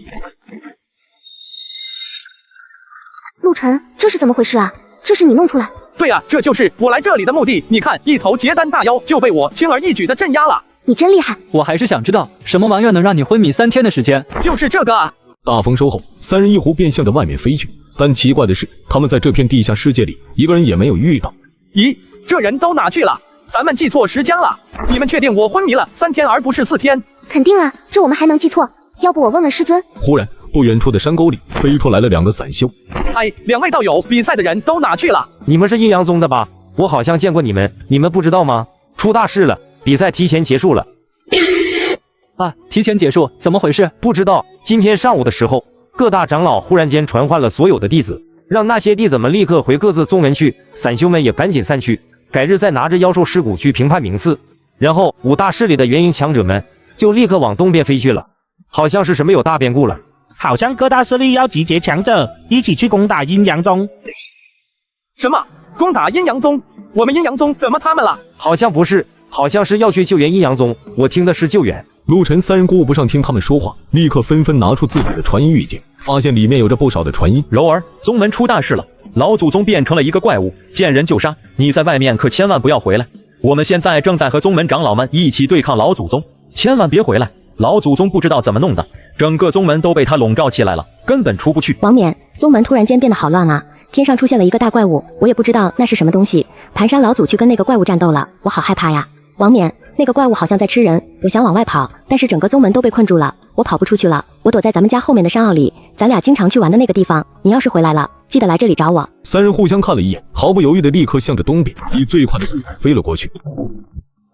陆晨，这是怎么回事啊？这是你弄出来？对啊，这就是我来这里的目的。你看，一头结丹大妖就被我轻而易举的镇压了。你真厉害！我还是想知道什么玩意能让你昏迷3天的时间？就是这个啊！大丰收后，3人一狐便向着外面飞去。但奇怪的是，他们在这片地下世界里，一个人也没有遇到。咦，这人都哪去了？咱们记错时间了。你们确定我昏迷了3天而不是4天？肯定啊，这我们还能记错？要不我问问师尊？忽然，不远处的山沟里飞出来了2个散修。哎，2位道友，比赛的人都哪去了？你们是阴阳宗的吧？我好像见过你们，你们不知道吗？出大事了，比赛提前结束了。啊，提前结束，怎么回事？不知道。今天上午的时候，各大长老忽然间传唤了所有的弟子，让那些弟子们立刻回各自宗门去，散修们也赶紧散去，改日再拿着妖兽尸骨去评判名次。然后5大势力的元婴强者们就立刻往东边飞去了，好像是什么有大变故了。好像各大势力要集结强者，一起去攻打阴阳宗。什么？攻打阴阳宗？我们阴阳宗怎么他们了？好像不是，好像是要去救援阴阳宗，我听的是救援。陆晨3人顾不上听他们说话，立刻纷纷拿出自己的传音玉镜，发现里面有着不少的传音。柔儿，宗门出大事了，老祖宗变成了一个怪物，见人就杀，你在外面可千万不要回来。我们现在正在和宗门长老们一起对抗老祖宗，千万别回来。老祖宗不知道怎么弄的，整个宗门都被他笼罩起来了，根本出不去。王冕，宗门突然间变得好乱啊！天上出现了一个大怪物，我也不知道那是什么东西。盘山老祖去跟那个怪物战斗了，我好害怕呀！王冕，那个怪物好像在吃人，我想往外跑，但是整个宗门都被困住了，我跑不出去了。我躲在咱们家后面的山坳里，咱俩经常去玩的那个地方。你要是回来了，记得来这里找我。3人互相看了一眼，毫不犹豫的立刻向着东边以最快的速度飞了过去。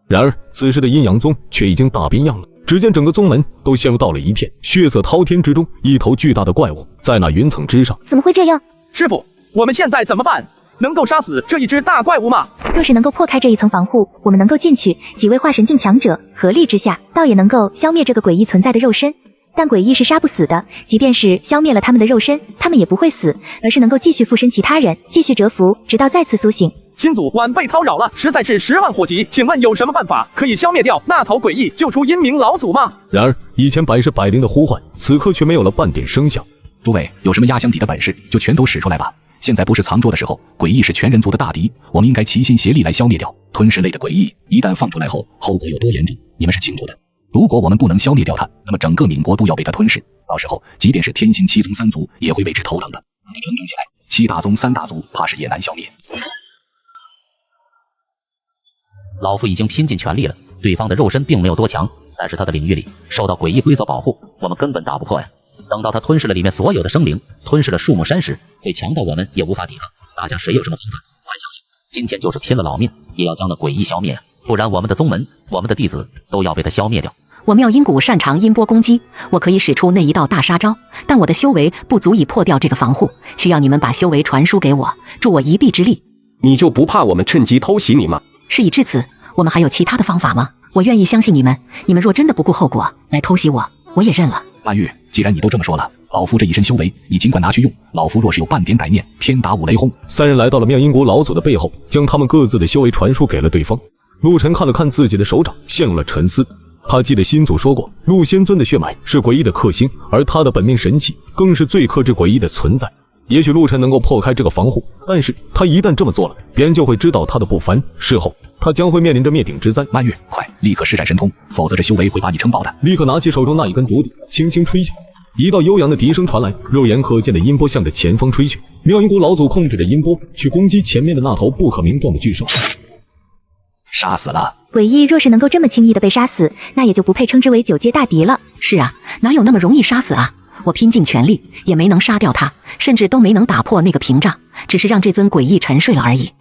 然而此时的阴阳宗却已经大变样了。只见整个宗门都陷入到了一片血色滔天之中，一头巨大的怪物在那云层之上。怎么会这样？师傅，我们现在怎么办？能够杀死这一只大怪物吗？若是能够破开这一层防护，我们能够进去，几位化神境强者合力之下，倒也能够消灭这个诡异存在的肉身。但诡异是杀不死的，即便是消灭了他们的肉身，他们也不会死，而是能够继续附身其他人，继续蛰伏，直到再次苏醒。金主晚被叨扰了，实在是10万火急，请问有什么办法可以消灭掉那头诡异，救出阴冥老祖吗？然而，以前百试百灵的呼唤，此刻却没有了半点声响。诸位有什么压箱底的本事，就全都使出来吧！现在不是藏拙的时候，诡异是全人族的大敌，我们应该齐心协力来消灭掉。吞噬类的诡异，一旦放出来后，后果有多严重，你们是清楚的。如果我们不能消灭掉它，那么整个闽国都要被它吞噬，到时候即便是天星七宗三族也会为之头疼的。整整起来，7大宗3大族，怕是也难消灭。老夫已经拼尽全力了，对方的肉身并没有多强，但是他的领域里受到诡异规则保护，我们根本打不破呀。等到他吞噬了里面所有的生灵，吞噬了树木山石，会强到我们也无法抵抗。大家谁有这么拼法？快想想，今天就是拼了老命，也要将那诡异消灭啊！不然我们的宗门，我们的弟子都要被他消灭掉。我妙音谷擅长音波攻击，我可以使出那一道大杀招，但我的修为不足以破掉这个防护，需要你们把修为传输给我，助我一臂之力。你就不怕我们趁机偷袭你吗？事已至此，我们还有其他的方法吗？我愿意相信你们，你们若真的不顾后果来偷袭我，我也认了。曼玉，既然你都这么说了，老夫这一身修为，你尽管拿去用。老夫若是有半点歹念，天打五雷轰。三人来到了妙音谷老祖的背后，将他们各自的修为传输给了对方。陆晨看了看自己的手掌，陷入了沉思。他记得新祖说过，陆仙尊的血脉是诡异的克星，而他的本命神器更是最克制诡异的存在。也许陆晨能够破开这个防护，但是他一旦这么做了，别人就会知道他的不凡，事后他将会面临着灭顶之灾。曼玉，快，立刻施展神通，否则这修为会把你撑爆的。立刻拿起手中那一根竹笛，轻轻吹响，一道悠扬的笛声传来，肉眼可见的音波向着前方吹去。妙音谷老祖控制着音波去攻击前面的那头不可名状的巨兽。杀死了诡异，若是能够这么轻易的被杀死，那也就不配称之为9阶大敌了。是啊，哪有那么容易杀死啊？我拼尽全力也没能杀掉他，甚至都没能打破那个屏障，只是让这尊诡异沉睡了而已。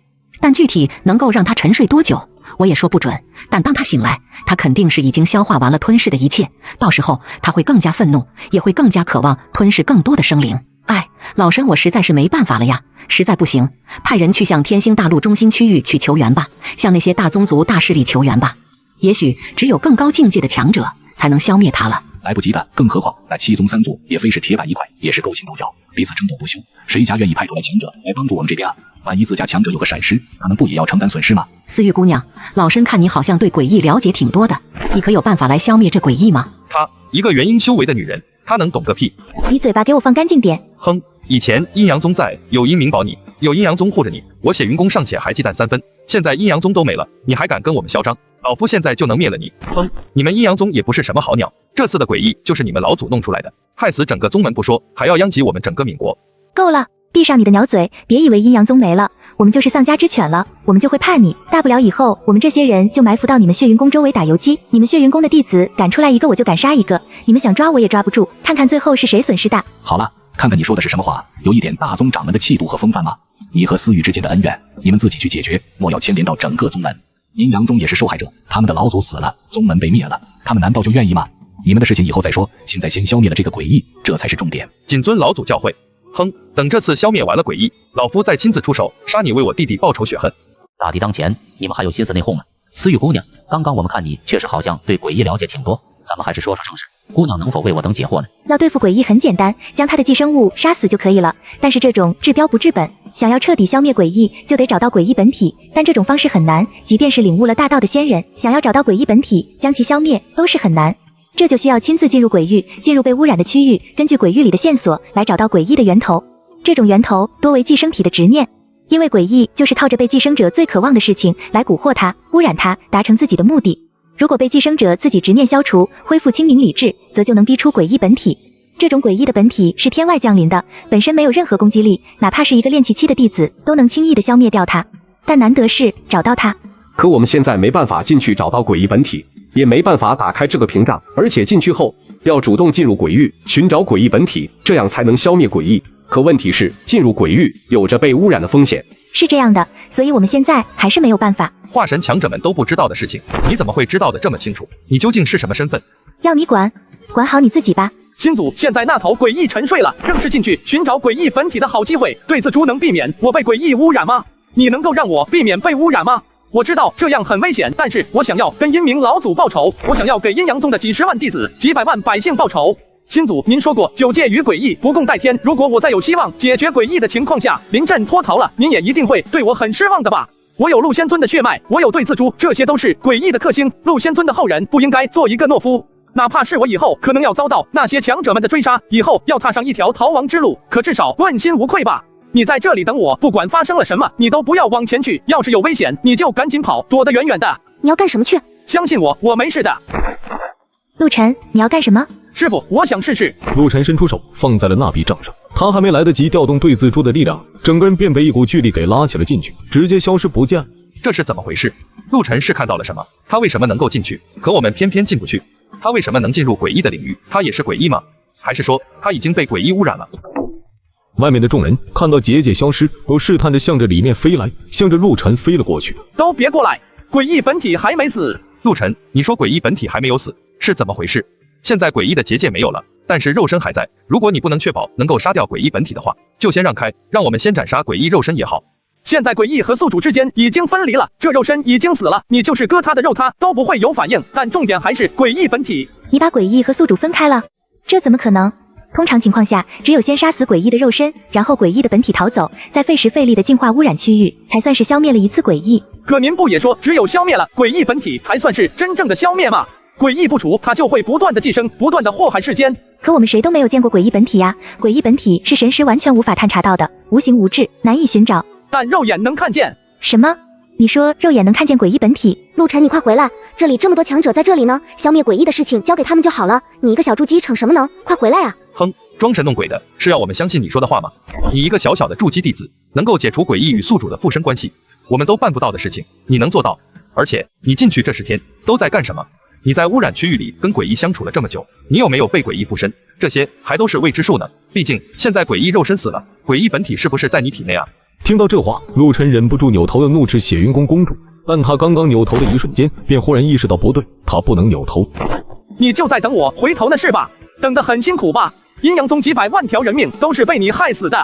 但具体能够让他沉睡多久，我也说不准。但当他醒来，他肯定是已经消化完了吞噬的一切，到时候他会更加愤怒，也会更加渴望吞噬更多的生灵。哎，老身我实在是没办法了呀，实在不行，派人去向天星大陆中心区域去求援吧，向那些大宗族大势力求援吧。也许只有更高境界的强者才能消灭他了。来不及的，更何况那7宗3族也非是铁板一块，也是勾心斗角，彼此争斗不休。谁家愿意派出来强者来帮助我们这边啊？万一自家强者有个闪失，他们不也要承担损失吗？思玉姑娘，老身看你好像对诡异了解挺多的，你可有办法来消灭这诡异吗？她一个元婴修为的女人，她能懂个屁！你嘴巴给我放干净点！哼，以前阴阳宗在，有阴冥保你，有阴阳宗护着你，我血云宫尚且还忌惮3分，现在阴阳宗都没了，你还敢跟我们嚣张？老夫现在就能灭了你！哼，你们阴阳宗也不是什么好鸟，这次的诡异就是你们老祖弄出来的，害死整个宗门不说，还要殃及我们整个闽国。够了，闭上你的鸟嘴！别以为阴阳宗没了，我们就是丧家之犬了，我们就会叛你，大不了以后我们这些人就埋伏到你们血云宫周围打游击，你们血云宫的弟子赶出来一个我就敢杀一个，你们想抓我也抓不住，看看最后是谁损失大。好了，看看你说的是什么话，有一点大宗掌门的气度和风范吗？你和思雨之间的恩怨，你们自己去解决，莫要牵连到整个宗门。阴阳宗也是受害者，他们的老祖死了，宗门被灭了，他们难道就愿意吗？你们的事情以后再说，现在先消灭了这个诡异，这才是重点。谨遵老祖教诲。哼，等这次消灭完了诡异，老夫再亲自出手杀你，为我弟弟报仇雪恨。大敌当前，你们还有心思内讧吗？思雨姑娘，刚刚我们看你确实好像对诡异了解挺多，咱们还是说说正事。姑娘能否为我等解惑呢？要对付诡异很简单，将他的寄生物杀死就可以了。但是这种治标不治本，想要彻底消灭诡异，就得找到诡异本体。但这种方式很难，即便是领悟了大道的仙人，想要找到诡异本体，将其消灭都是很难。这就需要亲自进入鬼域，进入被污染的区域，根据鬼域里的线索来找到诡异的源头。这种源头多为寄生体的执念，因为诡异就是靠着被寄生者最渴望的事情来蛊惑他、污染他，达成自己的目的。如果被寄生者自己执念消除，恢复清明理智，则就能逼出诡异本体。这种诡异的本体是天外降临的，本身没有任何攻击力，哪怕是一个炼气期的弟子都能轻易的消灭掉它。但难得是找到它。可我们现在没办法进去找到诡异本体，也没办法打开这个屏障，而且进去后要主动进入鬼域寻找诡异本体，这样才能消灭诡异。可问题是，进入鬼域有着被污染的风险。是这样的，所以我们现在还是没有办法。化神强者们都不知道的事情，你怎么会知道的这么清楚？你究竟是什么身份？要你管，管好你自己吧。新祖现在那头诡异沉睡了，正是进去寻找诡异本体的好机会。对自猪能避免我被诡异污染吗？你能够让我避免被污染吗？我知道这样很危险，但是我想要跟阴冥老祖报仇，我想要给阴阳宗的几十万弟子、几百万百姓报仇。新祖，您说过九界与诡异不共戴天，如果我在有希望解决诡异的情况下临阵脱逃了，您也一定会对我很失望的吧？我有陆仙尊的血脉，我有对自猪，这些都是诡异的克星。陆仙尊的后人不应该做一个懦夫，哪怕是我以后可能要遭到那些强者们的追杀，以后要踏上一条逃亡之路，可至少问心无愧吧。你在这里等我，不管发生了什么，你都不要往前去，要是有危险，你就赶紧跑，躲得远远的。你要干什么去？相信我，我没事的。陆晨，你要干什么？师傅，我想试试。陆晨伸出手放在了那笔账上，他还没来得及调动对自猪的力量，整个人便被一股巨力给拉起了进去，直接消失不见。这是怎么回事？陆晨是看到了什么？他为什么能够进去，可我们偏偏进不去？他为什么能进入诡异的领域？他也是诡异吗？还是说他已经被诡异污染了？外面的众人看到结界消失，都试探着向着里面飞来，向着陆晨飞了过去。都别过来，诡异本体还没死。陆晨，你说诡异本体还没有死，是怎么回事？现在诡异的结界没有了，但是肉身还在。如果你不能确保能够杀掉诡异本体的话，就先让开，让我们先斩杀诡异肉身也好。现在诡异和宿主之间已经分离了，这肉身已经死了，你就是割他的肉，他都不会有反应。但重点还是诡异本体。你把诡异和宿主分开了？这怎么可能？通常情况下，只有先杀死诡异的肉身，然后诡异的本体逃走，再费时费力的净化污染区域，才算是消灭了一次诡异。可您不也说，只有消灭了诡异本体，才算是真正的消灭吗？诡异不除，它就会不断的寄生，不断的祸害世间。可我们谁都没有见过诡异本体呀！诡异本体是神识完全无法探查到的，无形无质，难以寻找。但肉眼能看见。什么？你说肉眼能看见诡异本体？陆晨，你快回来！这里这么多强者在这里呢，消灭诡异的事情交给他们就好了。你一个小筑基逞什么呢？快回来啊！哼，装神弄鬼的，是要我们相信你说的话吗？你一个小小的筑基弟子，能够解除诡异与宿主的附身关系，我们都办不到的事情，你能做到？而且你进去这10天都在干什么？你在污染区域里跟诡异相处了这么久，你有没有被诡异附身？这些还都是未知数呢。毕竟现在诡异肉身死了，诡异本体是不是在你体内啊？听到这话，陆晨忍不住扭头要怒斥血云宫公主，但他刚刚扭头的一瞬间，便忽然意识到不对，他不能扭头。你就在等我回头呢是吧？等得很辛苦吧？阴阳宗几百万条人命都是被你害死的。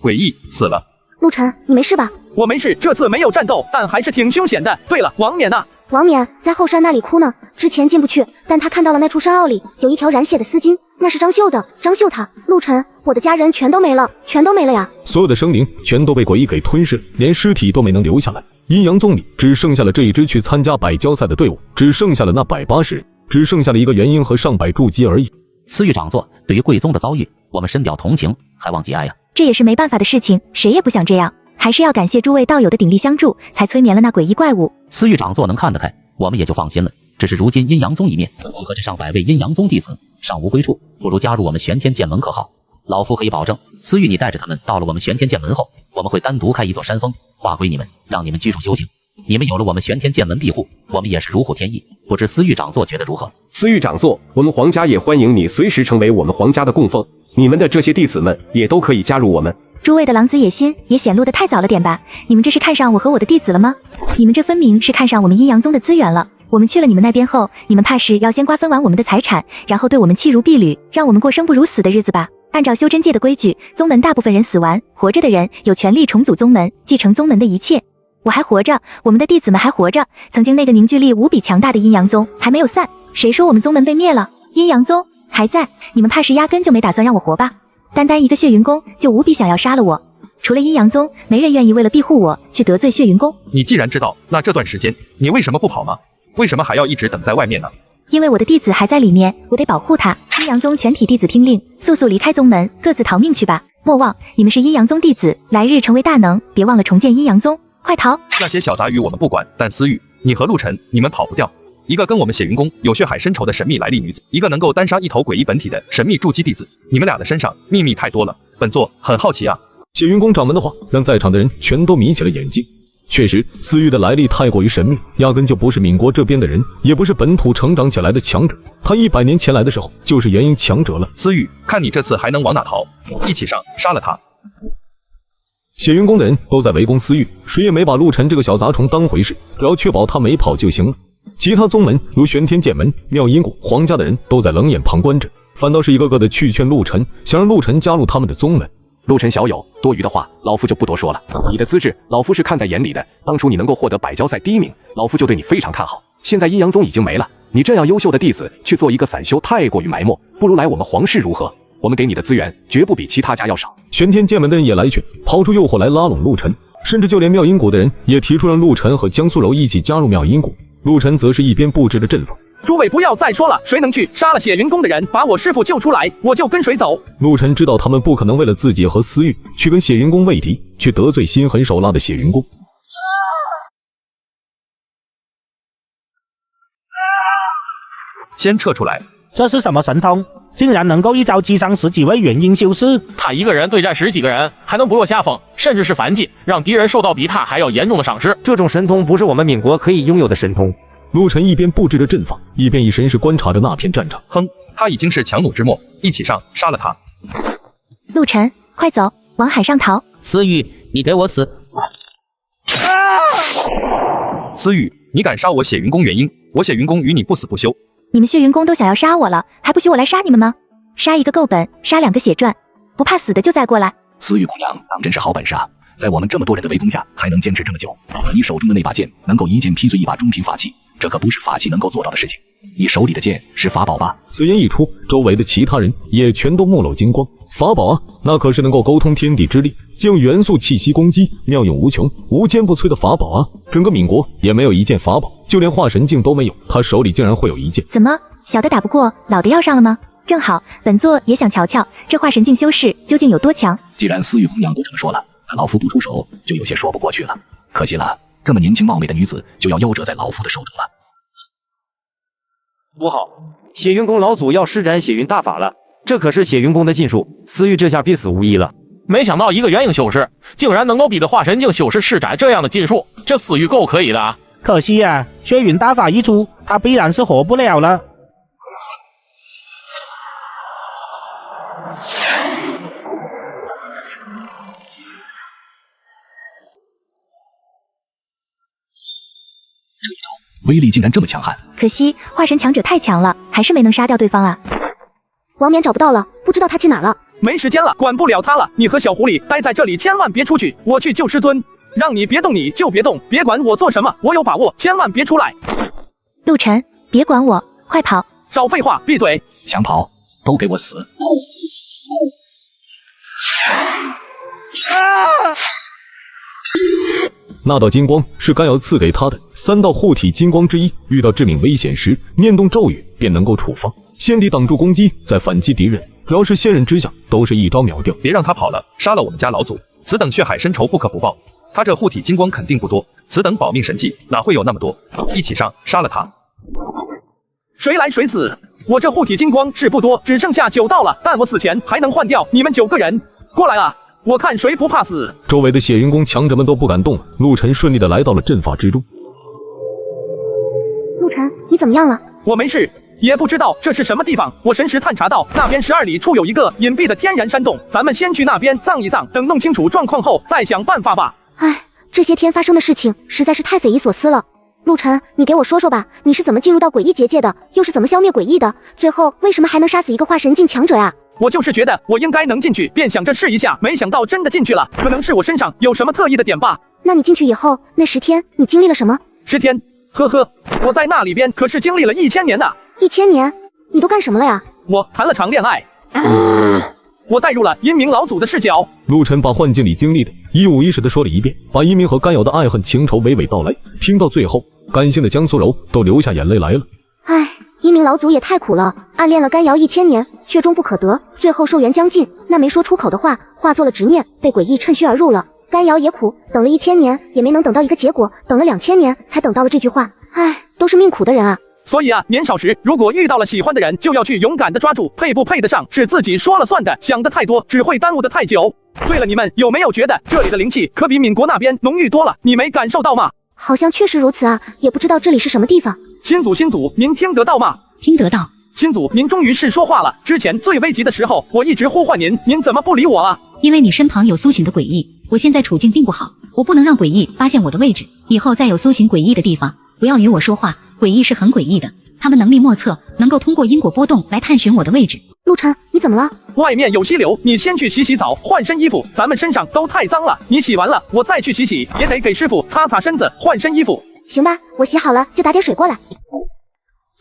诡异死了。陆晨，你没事吧？我没事，这次没有战斗，但还是挺凶险的。对了，王冕呢？王冕在后山那里哭呢，之前进不去，但他看到了那处山坳里有一条染血的丝巾，那是张绣的。张绣他，陆晨，我的家人全都没了，全都没了呀！所有的生灵全都被诡异给吞噬，连尸体都没能留下来。阴阳宗里只剩下了这一支去参加百交赛的队伍，只剩下了那180人，只剩下了一个元婴和上百筑基而已。司狱长座，对于贵宗的遭遇，我们深表同情，还望节哀呀。这也是没办法的事情，谁也不想这样。还是要感谢诸位道友的鼎力相助，才催眠了那诡异怪物。司狱长座能看得开，我们也就放心了。只是如今阴阳宗一灭，你和这上百位阴阳宗弟子尚无归处，不如加入我们玄天剑门可好？老夫可以保证，司狱你带着他们到了我们玄天剑门后，我们会单独开一座山峰，划归你们，让你们居住修行。你们有了我们玄天剑门庇护，我们也是如虎添翼。不知司狱长座觉得如何？司狱长座，我们皇家也欢迎你随时成为我们皇家的供奉，你们的这些弟子们也都可以加入我们。诸位的狼子野心也显露得太早了点吧？你们这是看上我和我的弟子了吗？你们这分明是看上我们阴阳宗的资源了。我们去了你们那边后，你们怕是要先瓜分完我们的财产，然后对我们弃如敝履，让我们过生不如死的日子吧？按照修真界的规矩，宗门大部分人死完，活着的人有权利重组宗门，继承宗门的一切。我还活着，我们的弟子们还活着，曾经那个凝聚力无比强大的阴阳宗还没有散。谁说我们宗门被灭了？阴阳宗还在，你们怕是压根就没打算让我活吧？单单一个血云宫就无比想要杀了我，除了阴阳宗，没人愿意为了庇护我去得罪血云宫。你既然知道，那这段时间你为什么不跑吗？为什么还要一直等在外面呢？因为我的弟子还在里面，我得保护他。阴阳宗全体弟子听令，速速离开宗门，各自逃命去吧。莫忘你们是阴阳宗弟子，来日成为大能，别忘了重建阴阳宗，快逃！那些小杂鱼我们不管，但司狱，你和陆晨，你们跑不掉。一个跟我们血云宫有血海深仇的神秘来历女子，一个能够单杀一头诡异本体的神秘筑基弟子，你们俩的身上秘密太多了，本座很好奇啊。血云宫掌门的话让在场的人全都迷起了眼睛。确实，司狱的来历太过于神秘，压根就不是闽国这边的人，也不是本土成长起来的强者。他100年前来的时候就是元婴强者了。司狱，看你这次还能往哪逃？一起上，杀了他！血云宫的人都在围攻司狱，谁也没把陆晨这个小杂虫当回事，只要确保他没跑就行了。其他宗门如玄天剑门、妙音谷、皇家的人都在冷眼旁观着，反倒是一个个的去劝陆晨，想让陆晨加入他们的宗门。陆晨小友，多余的话老夫就不多说了。你的资质，老夫是看在眼里的。当初你能够获得百交赛第1名，老夫就对你非常看好。现在阴阳宗已经没了，你这样优秀的弟子去做一个散修，太过于埋没，不如来我们皇室如何？我们给你的资源绝不比其他家要少。玄天剑门的人也来劝，抛出诱惑来拉拢陆晨，甚至就连妙音谷的人也提出让陆晨和江苏柔一起加入妙音谷。陆晨则是一边布置着阵法。诸位不要再说了，谁能去杀了血云宫的人，把我师父救出来，我就跟谁走。陆晨知道他们不可能为了自己和私欲去跟血云宫为敌，去得罪心狠手辣的血云宫。先撤出来！这是什么神通？竟然能够一招击伤10几位元婴修士？他一个人对战10几个人，还能不落下风，甚至是反击，让敌人受到比他还要严重的伤势。这种神通不是我们闽国可以拥有的神通。陆晨一边布置着阵法，一边以神识观察着那片战场。哼，他已经是强弩之末，一起上，杀了他！陆晨，快走，往海上逃！思域，你给我死！思域，你敢杀我血云宫元婴，我血云宫与你不死不休！你们血云宫都想要杀我了，还不许我来杀你们吗？杀一个够本，杀2个血赚，不怕死的就再过来。思域姑娘，当真是好本事啊！在我们这么多人的围攻下，还能坚持这么久。你手中的那把剑，能够一剑劈碎一把中品法器，这可不是法器能够做到的事情。你手里的剑是法宝吧？此言一出，周围的其他人也全都目露金光。法宝啊，那可是能够沟通天地之力，借用元素气息攻击，妙用无穷，无坚不摧的法宝啊！整个闽国也没有一件法宝，就连化神镜都没有，他手里竟然会有一件。怎么，小的打不过，老的要上了吗？正好，本座也想瞧瞧这化神镜修士究竟有多强。既然思域姑娘都这么说了，那老夫不出手就有些说不过去了。可惜了，这么年轻貌美的女子就要夭折在老夫的手中了。不好，血云宫老祖要施展血云大法了，这可是血云宫的禁术，思域这下必死无疑了。没想到一个元婴修士竟然能够比得化神镜修士施展这样的禁术，这思域够可以的啊！可惜啊，血云大法一出，他必然是活不了了。这一招威力竟然这么强悍，可惜化神强者太强了，还是没能杀掉对方啊。王冕找不到了，不知道他去哪了。没时间了，管不了他了。你和小狐狸待在这里，千万别出去。我去救师尊，让你别动你就别动，别管我做什么，我有把握，千万别出来。陆晨，别管我，快跑！少废话，闭嘴！想跑都给我死！那道金光是甘瑶赐给他的3道护体金光之一，遇到致命危险时，念动咒语便能够处方，先敌挡住攻击，再反击敌人。只要是仙人之下，都是一招秒掉。别让他跑了，杀了我们家老祖，此等血海深仇不可不报。他这护体金光肯定不多，此等保命神器哪会有那么多？一起上，杀了他！谁来谁死！我这护体金光是不多，只剩下9道了，但我死前还能换掉你们9个人。过来啊！我看谁不怕死！周围的血云宫强者们都不敢动了。陆晨顺利的来到了阵法之中。陆晨，你怎么样了？我没事，也不知道这是什么地方。我神识探查到那边12里处有一个隐蔽的天然山洞，咱们先去那边葬一葬，等弄清楚状况后再想办法吧。唉，这些天发生的事情实在是太匪夷所思了。陆晨，你给我说说吧，你是怎么进入到诡异结界的？又是怎么消灭诡异的？最后为什么还能杀死一个化神境强者呀？我就是觉得我应该能进去，便想着试一下，没想到真的进去了。可能是我身上有什么特异的点吧。那你进去以后，那10天你经历了什么？10天，呵呵，我在那里边可是经历了1000年呐。1000年？你都干什么了呀？我谈了场恋爱。我带入了阴冥老祖的视角。陆晨把幻境里经历的一五一十的说了一遍，把阴冥和甘瑶的爱恨情仇娓娓道来。听到最后，甘心的江苏柔都流下眼泪来了。唉，阴冥老祖也太苦了，暗恋了甘瑶1000年，却终不可得，最后寿元将尽，那没说出口的话化作了执念，被诡异趁虚而入了。甘瑶也苦，等了1000年也没能等到一个结果，等了2000年才等到了这句话。唉，都是命苦的人啊。所以啊，年少时如果遇到了喜欢的人，就要去勇敢的抓住，配不配得上是自己说了算的，想的太多只会耽误的太久。对了，你们有没有觉得这里的灵气可比闽国那边浓郁多了？你没感受到吗？好像确实如此啊，也不知道这里是什么地方。新祖，您听得到吗？听得到。新祖，您终于是说话了。之前最危急的时候，我一直呼唤您，您怎么不理我啊？因为你身旁有苏醒的诡异，我现在处境并不好，我不能让诡异发现我的位置。以后再有苏醒诡异的地方，不要与我说话，诡异是很诡异的，他们能力莫测，能够通过因果波动来探寻我的位置。陆晨，你怎么了？外面有溪流，你先去洗澡，换身衣服，咱们身上都太脏了。你洗完了，我再去洗，也得给师傅擦擦身子，换身衣服。行吧，我洗好了就打点水过来。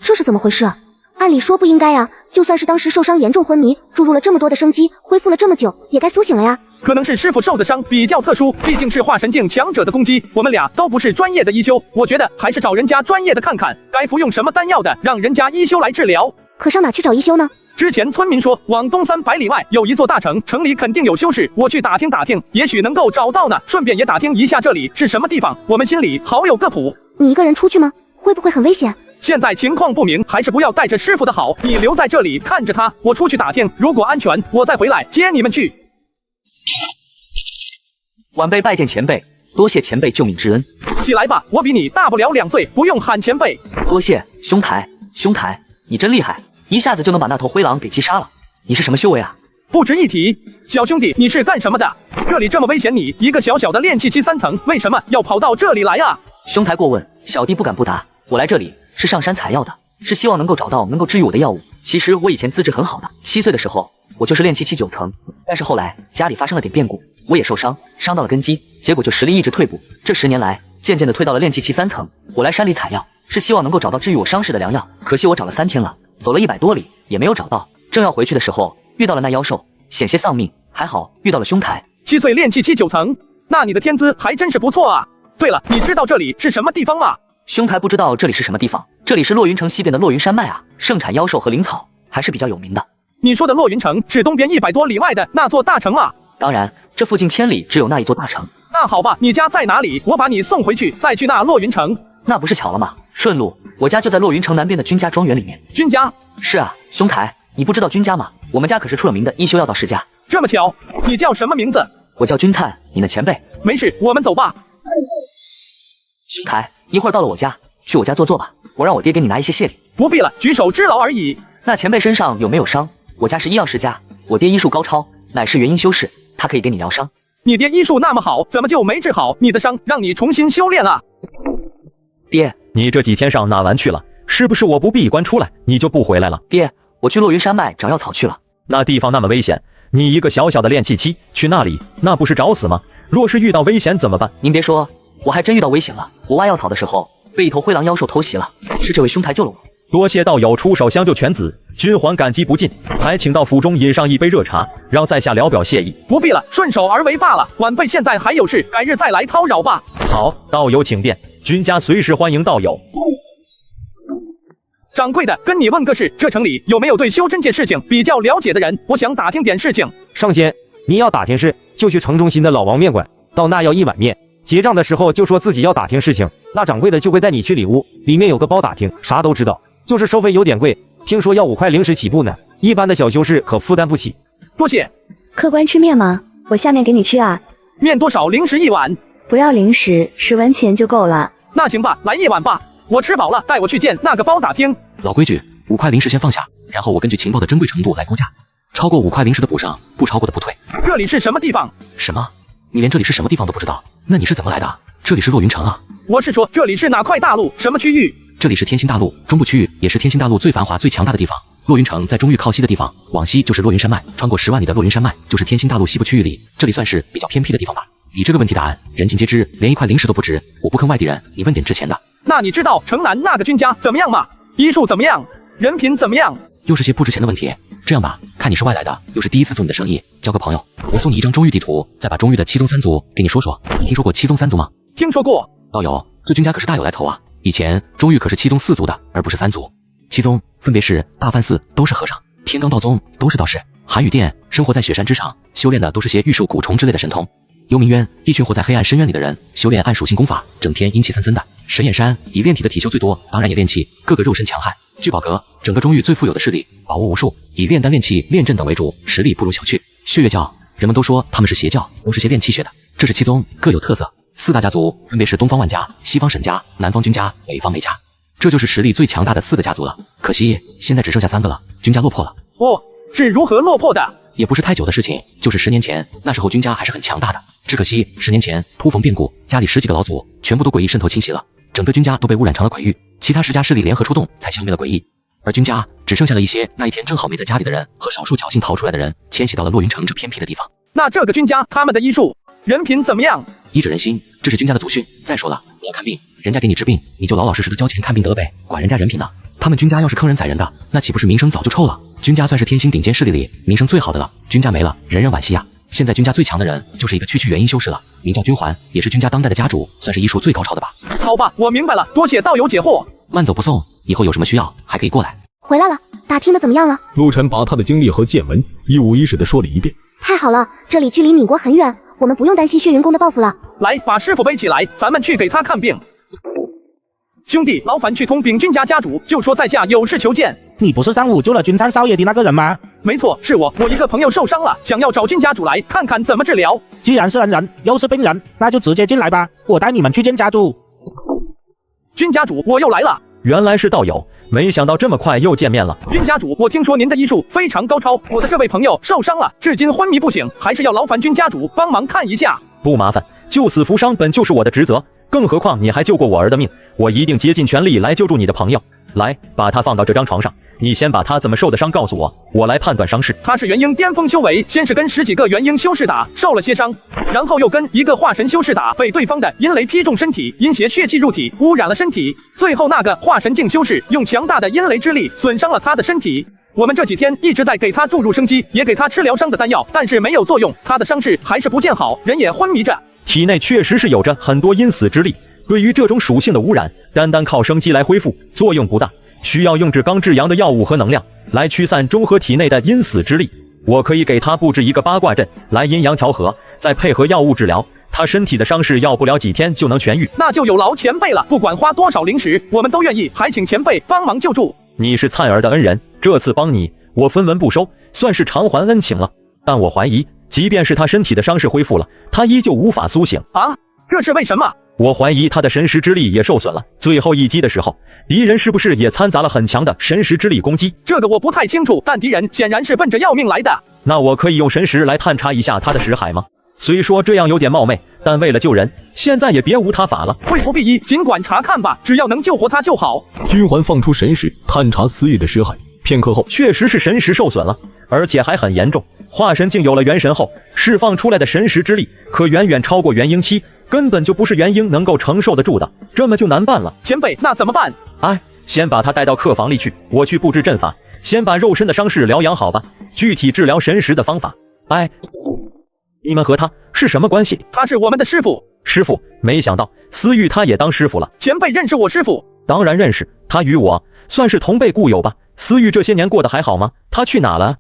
这是怎么回事？按理说不应该呀，就算是当时受伤严重昏迷，注入了这么多的生机，恢复了这么久，也该苏醒了呀。可能是师傅受的伤比较特殊，毕竟是化神境强者的攻击，我们俩都不是专业的医修，我觉得还是找人家专业的看看，该服用什么丹药的，让人家医修来治疗。可上哪去找医修呢？之前村民说，往东300里外有一座大城，城里肯定有修士，我去打听打听，也许能够找到呢。顺便也打听一下这里是什么地方，我们心里好有个谱。你一个人出去吗？会不会很危险？现在情况不明，还是不要带着师傅的好。你留在这里看着他，我出去打听，如果安全，我再回来接你们去。晚辈拜见前辈，多谢前辈救命之恩。起来吧，我比你大不了2岁，不用喊前辈。多谢兄台，兄台，你真厉害，一下子就能把那头灰狼给击杀了。你是什么修为啊？不值一提。小兄弟，你是干什么的？这里这么危险，你一个小小的炼气期3层，为什么要跑到这里来啊？兄台过问，小弟不敢不答。我来这里是上山采药的，是希望能够找到能够治愈我的药物。其实我以前资质很好的，7岁的时候我就是炼气期9层，但是后来家里发生了点变故，我也受伤，伤到了根基，结果就实力一直退步。这10年来，渐渐的退到了炼气期3层。我来山里采药，是希望能够找到治愈我伤势的良药，可惜我找了3天了，走了100多里也没有找到。正要回去的时候，遇到了那妖兽，险些丧命，还好遇到了兄台。7岁炼气期9层，那你的天资还真是不错啊。对了，你知道这里是什么地方吗？兄台不知道这里是什么地方，这里是洛云城西边的洛云山脉啊，盛产妖兽和灵草，还是比较有名的。你说的洛云城是东边100多里外的那座大城吗？当然，这附近1000里只有那一座大城。那好吧，你家在哪里？我把你送回去，再去那洛云城。那不是巧了吗？顺路，我家就在洛云城南边的君家庄园里面。君家？是啊，兄台，你不知道君家吗？我们家可是出了名的医修药道世家。这么巧，你叫什么名字？我叫君灿，你的前辈。没事，我们走吧。兄台，一会儿到了我家，去我家坐坐吧，我让我爹给你拿一些谢礼。不必了，举手之劳而已。那前辈身上有没有伤？我家是医药世家，我爹医术高超，乃是元婴修士，他可以给你疗伤。你爹医术那么好，怎么就没治好你的伤，让你重新修炼啊？爹，你这几天上哪玩去了？是不是我不闭关出来，你就不回来了？爹，我去洛云山脉找药草去了。那地方那么危险，你一个小小的炼气期去那里，那不是找死吗？若是遇到危险怎么办？您别说，我还真遇到危险了。我挖药草的时候被一头灰狼妖兽偷袭了，是这位兄台救了我。多谢道友出手相救犬子，君还感激不尽，还请到府中饮上一杯热茶，让在下聊表谢意。不必了，顺手而为罢了。晚辈现在还有事，改日再来叨扰吧。好，道友请便，君家随时欢迎道友。掌柜的，跟你问个事，这城里有没有对修真界事情比较了解的人？我想打听点事情。上仙，你要打听事，就去城中心的老王面馆，到那要1碗面。结账的时候就说自己要打听事情，那掌柜的就会带你去里屋，里面有个包打听，啥都知道，就是收费有点贵，听说要5块零食起步呢，一般的小修士可负担不起。多谢。客官吃面吗？我下面给你吃啊。面多少零食1碗？不要零食，10文钱就够了。那行吧，来1碗吧。我吃饱了，带我去见那个包打听。老规矩，5块零食先放下，然后我根据情报的珍贵程度来估价，超过5块零食的补上，不超过的不退。这里是什么地方？什么？你连这里是什么地方都不知道？那你是怎么来的？这里是洛云城啊。我是说这里是哪块大陆，什么区域？这里是天星大陆中部区域，也是天星大陆最繁华最强大的地方。洛云城在中域靠西的地方，往西就是洛云山脉，穿过10万里的洛云山脉就是天星大陆西部区域里，这里算是比较偏僻的地方吧。你这个问题答案人尽皆知，连1块零食都不值，我不坑外地人，你问点值钱的。那你知道城南那个君家怎么样吗？医术怎么样？人品怎么样？又是些不值钱的问题。这样吧，看你是外来的，又是第一次做你的生意，交个朋友，我送你一张中域地图，再把中域的7宗3族给你说说。你听说过7宗3族吗？听说过。道友，这君家可是大有来头啊！以前中域可是7宗4族的，而不是3族。7宗分别是大梵寺都是和尚，天罡道宗都是道士，寒雨殿生活在雪山之上，修炼的都是些玉树蛊虫之类的神通。幽冥渊一群活在黑暗深渊里的人，修炼暗属性功法，整天阴气森森的。神眼山以炼体的体修最多，当然也炼气，个个肉身强悍。聚宝阁整个中域最富有的势力，宝物无数，以炼丹炼气炼阵等为主，实力不容小觑。血月教人们都说他们是邪教，都是些炼气血的。这是7宗，各有特色。4大家族分别是东方万家、西方沈家、南方君家、北方梅家，这就是实力最强大的4个家族了。可惜现在只剩下3个了，君家落魄了。哦，是如何落魄的？也不是太久的事情，就是10年前，那时候君家还是很强大的。只可惜10年前突逢变故，家里10几个老祖全部都诡异渗透侵袭了，整个君家都被污染成了鬼域。其他10家势力联合出动，才消灭了诡异。而君家只剩下了一些那一天正好没在家里的人和少数侥幸逃出来的人，迁徙到了洛云城这偏僻的地方。那这个君家他们的医术人品怎么样？医治人心，这是君家的祖训。再说了，你要看病，人家给你治病，你就老老实实的交钱看病得了呗，管人家人品呢？他们君家要是坑人宰人的，那岂不是名声早就臭了？君家算是天星顶尖势力里名声最好的了，君家没了，人人惋惜啊。现在君家最强的人就是一个区区元婴修士了，名叫君环，也是君家当代的家主，算是医术最高超的吧。好吧，我明白了，多谢道友解惑。慢走不送，以后有什么需要还可以过来。回来了，打听的怎么样了？陆晨把他的经历和见闻一五一十的说了一遍。太好了，这里距离闽国很远，我们不用担心血云宫的报复了。来，把师傅背起来，咱们去给他看病。兄弟，劳烦去通禀君家家主，就说在下有事求见。你不是上午救了君昌少爷的那个人吗？没错，是我。我一个朋友受伤了，想要找君家主来看看怎么治疗。既然是恩人，又是病人，那就直接进来吧，我带你们去见家主。君家主，我又来了。原来是道友，没想到这么快又见面了。君家主，我听说您的医术非常高超，我的这位朋友受伤了，至今昏迷不醒，还是要劳烦君家主帮忙看一下。不麻烦，救死扶伤本就是我的职责，更何况你还救过我儿的命，我一定竭尽全力来救助你的朋友。来，把他放到这张床上，你先把他怎么受的伤告诉我，我来判断伤势。他是元婴巅峰修为，先是跟10几个元婴修士打，受了些伤，然后又跟一个化神修士打，被对方的阴雷劈中身体，阴邪血气入体，污染了身体。最后那个化神境修士用强大的阴雷之力损伤了他的身体。我们这几天一直在给他注入生机，也给他吃疗伤的丹药，但是没有作用，他的伤势还是不见好，人也昏迷着。体内确实是有着很多阴死之力，对于这种属性的污染，单靠生机来恢复作用不大，需要用至刚至阳的药物和能量来驱散中和体内的阴死之力。我可以给他布置一个八卦阵来阴阳调和，再配合药物治疗，他身体的伤势要不了几天就能痊愈。那就有劳前辈了，不管花多少灵石，我们都愿意，还请前辈帮忙救助。你是灿儿的恩人，这次帮你，我分文不收，算是偿还恩情了。但我怀疑，即便是他身体的伤势恢复了，他依旧无法苏醒啊！这是为什么？我怀疑他的神识之力也受损了。最后一击的时候，敌人是不是也掺杂了很强的神识之力攻击？这个我不太清楚，但敌人显然是奔着要命来的。那我可以用神识来探查一下他的识海吗？虽说这样有点冒昧，但为了救人，现在也别无他法了。会不必依，尽管查看吧，只要能救活他就好。君环放出神识，探查思域的识海。片刻后，确实是神识受损了，而且还很严重。化神境有了元神后，释放出来的神识之力可远远超过元婴期，根本就不是元婴能够承受得住的，这么就难办了。前辈，那怎么办？哎，先把他带到客房里去，我去布置阵法，先把肉身的伤势疗养好吧。具体治疗神识的方法，哎，你们和他是什么关系？他是我们的师傅。师傅？没想到思域他也当师傅了。前辈认识我师傅？当然认识，他与我算是同辈故友吧。思域这些年过得还好吗？他去哪了？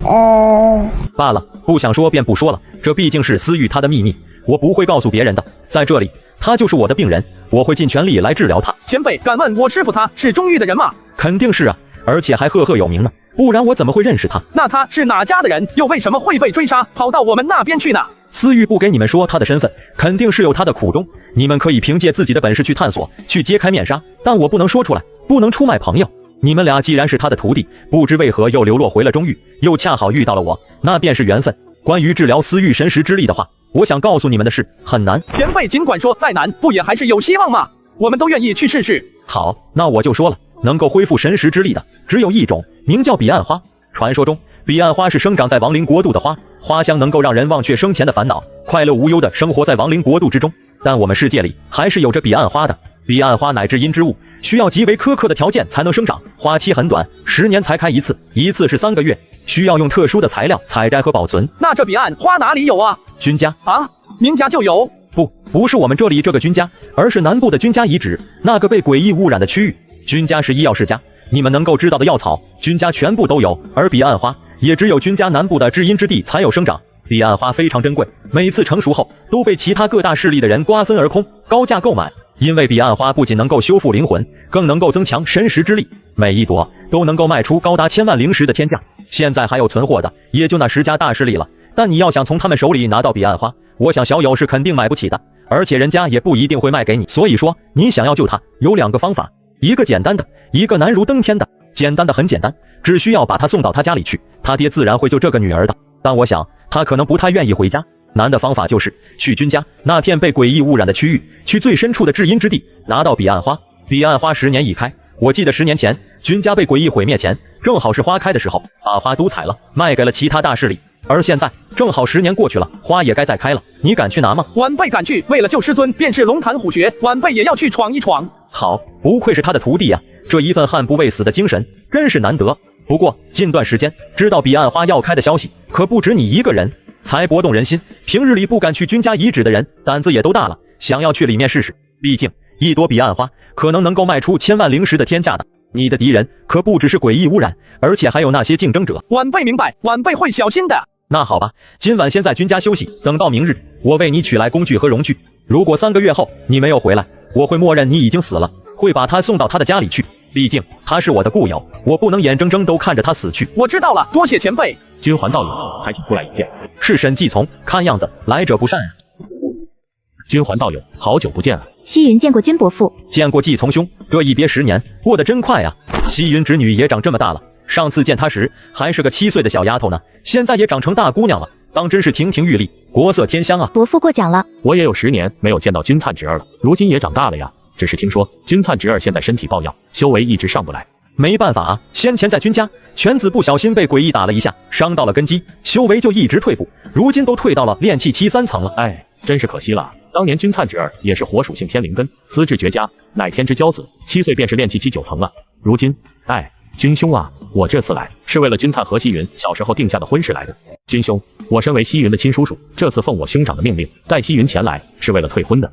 罢了，不想说便不说了，这毕竟是思域他的秘密，我不会告诉别人的。在这里，他就是我的病人，我会尽全力来治疗他。前辈，敢问我师傅他是中域的人吗？肯定是啊，而且还赫赫有名呢，不然我怎么会认识他？那他是哪家的人？又为什么会被追杀，跑到我们那边去呢？思域不给你们说他的身份，肯定是有他的苦衷，你们可以凭借自己的本事去探索，去揭开面纱，但我不能说出来，不能出卖朋友。你们俩既然是他的徒弟，不知为何又流落回了中域，又恰好遇到了我，那便是缘分。关于治疗思域神识之力的话，我想告诉你们的是，很难。前辈尽管说，再难不也还是有希望吗？我们都愿意去试试。好，那我就说了，能够恢复神识之力的只有一种，名叫彼岸花。传说中，彼岸花是生长在亡灵国度的花，花香能够让人忘却生前的烦恼，快乐无忧地生活在亡灵国度之中。但我们世界里还是有着彼岸花的。彼岸花乃至阴之物，需要极为苛刻的条件才能生长，花期很短，10年才开一次，一次是3个月，需要用特殊的材料采摘和保存。那这彼岸花哪里有啊？君家啊？您家就有？不是我们这里这个君家，而是南部的君家遗址，那个被诡异污染的区域。君家是医药世家，你们能够知道的药草，君家全部都有，而彼岸花也只有君家南部的至阴之地才有生长。彼岸花非常珍贵，每次成熟后都被其他各大势力的人瓜分而空，高价购买。因为彼岸花不仅能够修复灵魂，更能够增强神识之力，每一朵都能够卖出高达1000万灵石的天价。现在还有存货的，也就那10家大势力了。但你要想从他们手里拿到彼岸花，我想小友是肯定买不起的，而且人家也不一定会卖给你。所以说，你想要救他，有2个方法，一个简单的，一个难如登天的。简单的很简单，只需要把他送到他家里去，他爹自然会救这个女儿的。但我想他可能不太愿意回家。难的方法就是去君家那片被诡异污染的区域，去最深处的至阴之地，拿到彼岸花。彼岸花10年一开，我记得10年前君家被诡异毁灭前，正好是花开的时候，把花都采了，卖给了其他大势力。而现在正好10年过去了，花也该再开了，你敢去拿吗？晚辈敢去，为了救师尊，便是龙潭虎穴，晚辈也要去闯一闯。好，不愧是他的徒弟呀，这一份悍不畏死的精神真是难得。不过近段时间知道彼岸花要开的消息，可不止你一个人，才波动人心。平日里不敢去君家遗址的人，胆子也都大了，想要去里面试试。毕竟一朵彼岸花可能能够卖出1000万灵石的天价的。你的敌人可不只是诡异污染，而且还有那些竞争者。晚辈明白，晚辈会小心的。那好吧，今晚先在君家休息，等到明日，我为你取来工具和容具。如果3个月后你没有回来，我会默认你已经死了，会把他送到他的家里去。毕竟他是我的故友，我不能眼睁睁都看着他死去。我知道了，多谢前辈。君还道友，还请出来一见。是沈继从，看样子来者不善啊。君还道友，好久不见了。西云见过君伯父，见过继从兄，这一别10年，过得真快啊。西云侄女也长这么大了，上次见她时还是个7岁的小丫头呢，现在也长成大姑娘了，当真是亭亭玉立，国色天香啊。伯父过奖了。我也有10年没有见到君粲侄儿了，如今也长大了呀。只是听说君粲侄儿现在身体抱恙，修为一直上不来。没办法啊，先前在君家，犬子不小心被诡异打了一下，伤到了根基，修为就一直退步，如今都退到了炼气期3层了。哎，真是可惜了。当年君粲侄儿也是火属性天灵根，资质绝佳，乃天之骄子，7岁便是炼气期9层了。如今，君兄啊，我这次来是为了君粲和西云小时候定下的婚事来的。君兄，我身为西云的亲叔叔，这次奉我兄长的命令，带西云前来，是为了退婚的。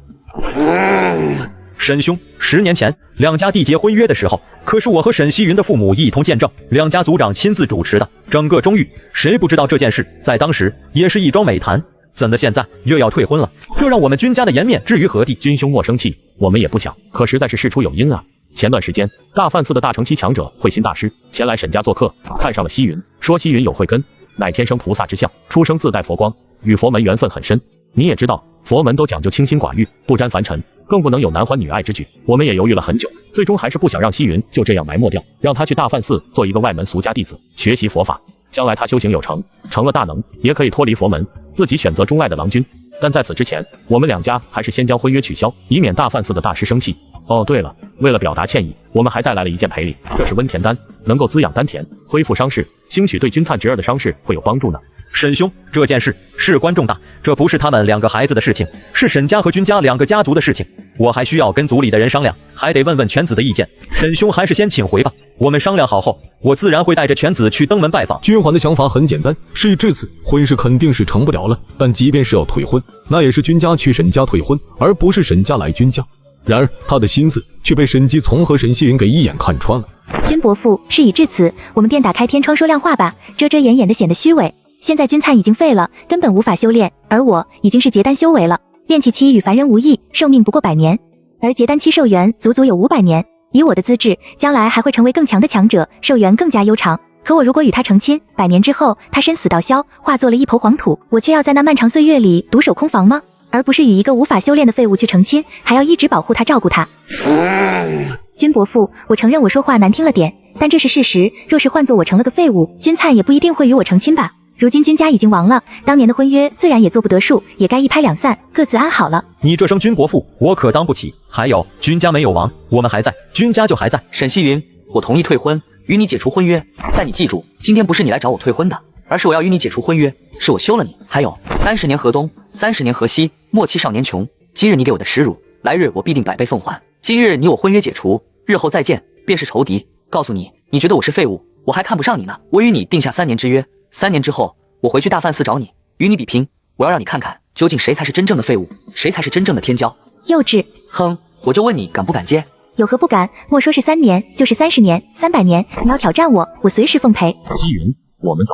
沈兄，10年前两家缔结婚约的时候，可是我和沈西云的父母一同见证，两家族长亲自主持的，整个中域谁不知道这件事，在当时也是一桩美谈。怎的现在又要退婚了？这让我们君家的颜面置于何地？君兄莫生气，我们也不想，可实在是事出有因啊。前段时间，大梵寺的大乘期强者慧心大师前来沈家做客，看上了西云，说西云有慧根，乃天生菩萨之相，出生自带佛光，与佛门缘分很深。你也知道，佛门都讲究清心寡欲，不沾凡尘，更不能有男欢女爱之举。我们也犹豫了很久，最终还是不想让西云就这样埋没掉，让他去大梵寺做一个外门俗家弟子，学习佛法。将来他修行有成，成了大能，也可以脱离佛门，自己选择钟爱的郎君。但在此之前，我们两家还是先将婚约取消，以免大梵寺的大师生气。哦，对了，为了表达歉意，我们还带来了一件赔礼，这是温田丹，能够滋养丹田，恢复伤势，兴许对君粲侄儿的伤势会有帮助呢。沈兄，这件事事关重大，这不是他们2个孩子的事情，是沈家和君家2个家族的事情。我还需要跟族里的人商量，还得问问犬子的意见。沈兄还是先请回吧，我们商量好后，我自然会带着犬子去登门拜访。君环的想法很简单，事已至此，婚事肯定是成不了了。但即便是要退婚，那也是君家去沈家退婚，而不是沈家来君家。然而他的心思却被沈继从和沈西云给一眼看穿了。君伯父，事已至此，我们便打开天窗说亮话吧，遮遮掩掩的显得虚伪。现在君粲已经废了，根本无法修炼，而我已经是结丹修为了。炼气期与凡人无异，寿命不过100年，而结丹期寿元足足有500年。以我的资质，将来还会成为更强的强者，寿元更加悠长。可我如果与他成亲，100年之后，他身死道消，化作了一抔黄土，我却要在那漫长岁月里独守空房吗？而不是与一个无法修炼的废物去成亲，还要一直保护他照顾他。君伯父，我承认我说话难听了点，但这是事实。若是换作我成了个废物，君粲也不一定会与我成亲吧。如今君家已经亡了，当年的婚约自然也做不得数，也该一拍两散，各自安好了。你这声君伯父，我可当不起。还有，君家没有亡，我们还在，君家就还在。沈西云，我同意退婚，与你解除婚约，但你记住，今天不是你来找我退婚的，而是我要与你解除婚约，是我休了你。还有，30年河东，30年河西，莫欺少年穷。今日你给我的耻辱，来日我必定100倍奉还。今日你我婚约解除，日后再见便是仇敌。告诉你，你觉得我是废物，我还看不上你呢。我与你定下3年之约，3年之后，我回去大梵寺找你，与你比拼。我要让你看看，究竟谁才是真正的废物，谁才是真正的天骄。幼稚！哼，我就问你敢不敢接？有何不敢？莫说是3年，就是30年、300年，你要挑战我，我随时奉陪。西云，我们走。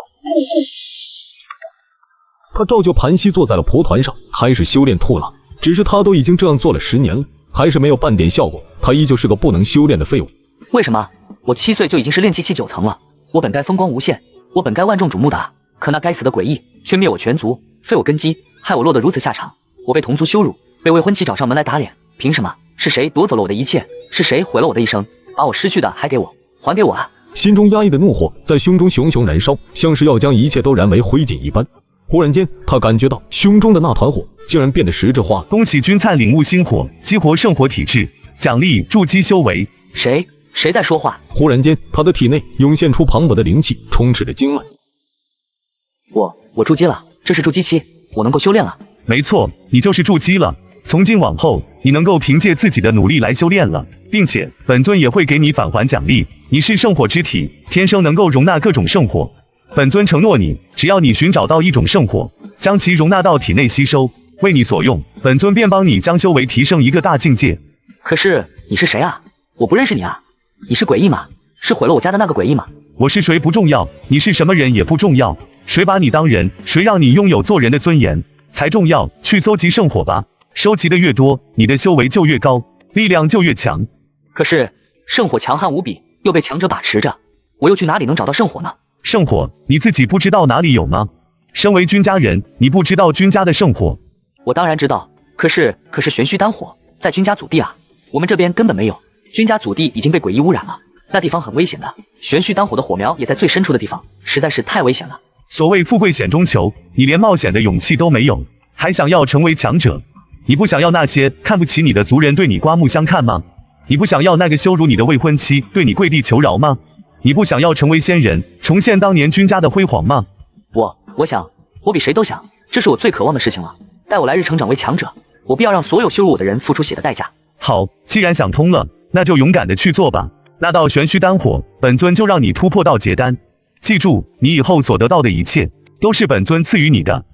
他照旧盘膝坐在了蒲团上，开始修炼吐纳。只是他都已经这样做了10年了，还是没有半点效果。他依旧是个不能修炼的废物。为什么？我7岁就已经是炼气期9层了，我本该风光无限，我本该万众瞩目的，可那该死的诡异却灭我全族，废我根基，害我落得如此下场。我被同族羞辱，被未婚妻找上门来打脸，凭什么？是谁夺走了我的一切？是谁毁了我的一生？把我失去的还给我，还给我啊！心中压抑的怒火在胸中熊熊燃烧，像是要将一切都燃为灰烬一般。忽然间，他感觉到胸中的那团火竟然变得实质化了。恭喜君粲领悟心火，激活圣火体质，奖励筑基修为。谁在说话？忽然间，他的体内涌现出磅礴的灵气，充斥着经脉。我筑基了，这是筑基期，我能够修炼了。没错，你就是筑基了。从今往后，你能够凭借自己的努力来修炼了，并且本尊也会给你返还奖励。你是圣火之体，天生能够容纳各种圣火。本尊承诺你，只要你寻找到一种圣火，将其容纳到体内吸收，为你所用，本尊便帮你将修为提升一个大境界。可是你是谁啊？我不认识你啊！你是诡异吗？是毁了我家的那个诡异吗？我是谁不重要，你是什么人也不重要，谁把你当人，谁让你拥有做人的尊严才重要。去搜集圣火吧，收集的越多，你的修为就越高，力量就越强。可是圣火强悍无比，又被强者把持着，我又去哪里能找到圣火呢？圣火你自己不知道哪里有吗？身为君家人，你不知道君家的圣火？我当然知道，可是玄虚丹火在君家祖地啊，我们这边根本没有。君家祖地已经被诡异污染了，那地方很危险的，玄虚丹火的火苗也在最深处的地方，实在是太危险了。所谓富贵险中求，你连冒险的勇气都没有，还想要成为强者？你不想要那些看不起你的族人对你刮目相看吗？你不想要那个羞辱你的未婚妻对你跪地求饶吗？你不想要成为仙人，重现当年君家的辉煌吗？我想，我比谁都想，这是我最渴望的事情了。带我来日成长为强者，我必要让所有羞辱我的人付出血的代价。好，既然想通了，那就勇敢的去做吧。那道玄虚丹火，本尊就让你突破到结丹。记住，你以后所得到的一切，都是本尊赐予你的。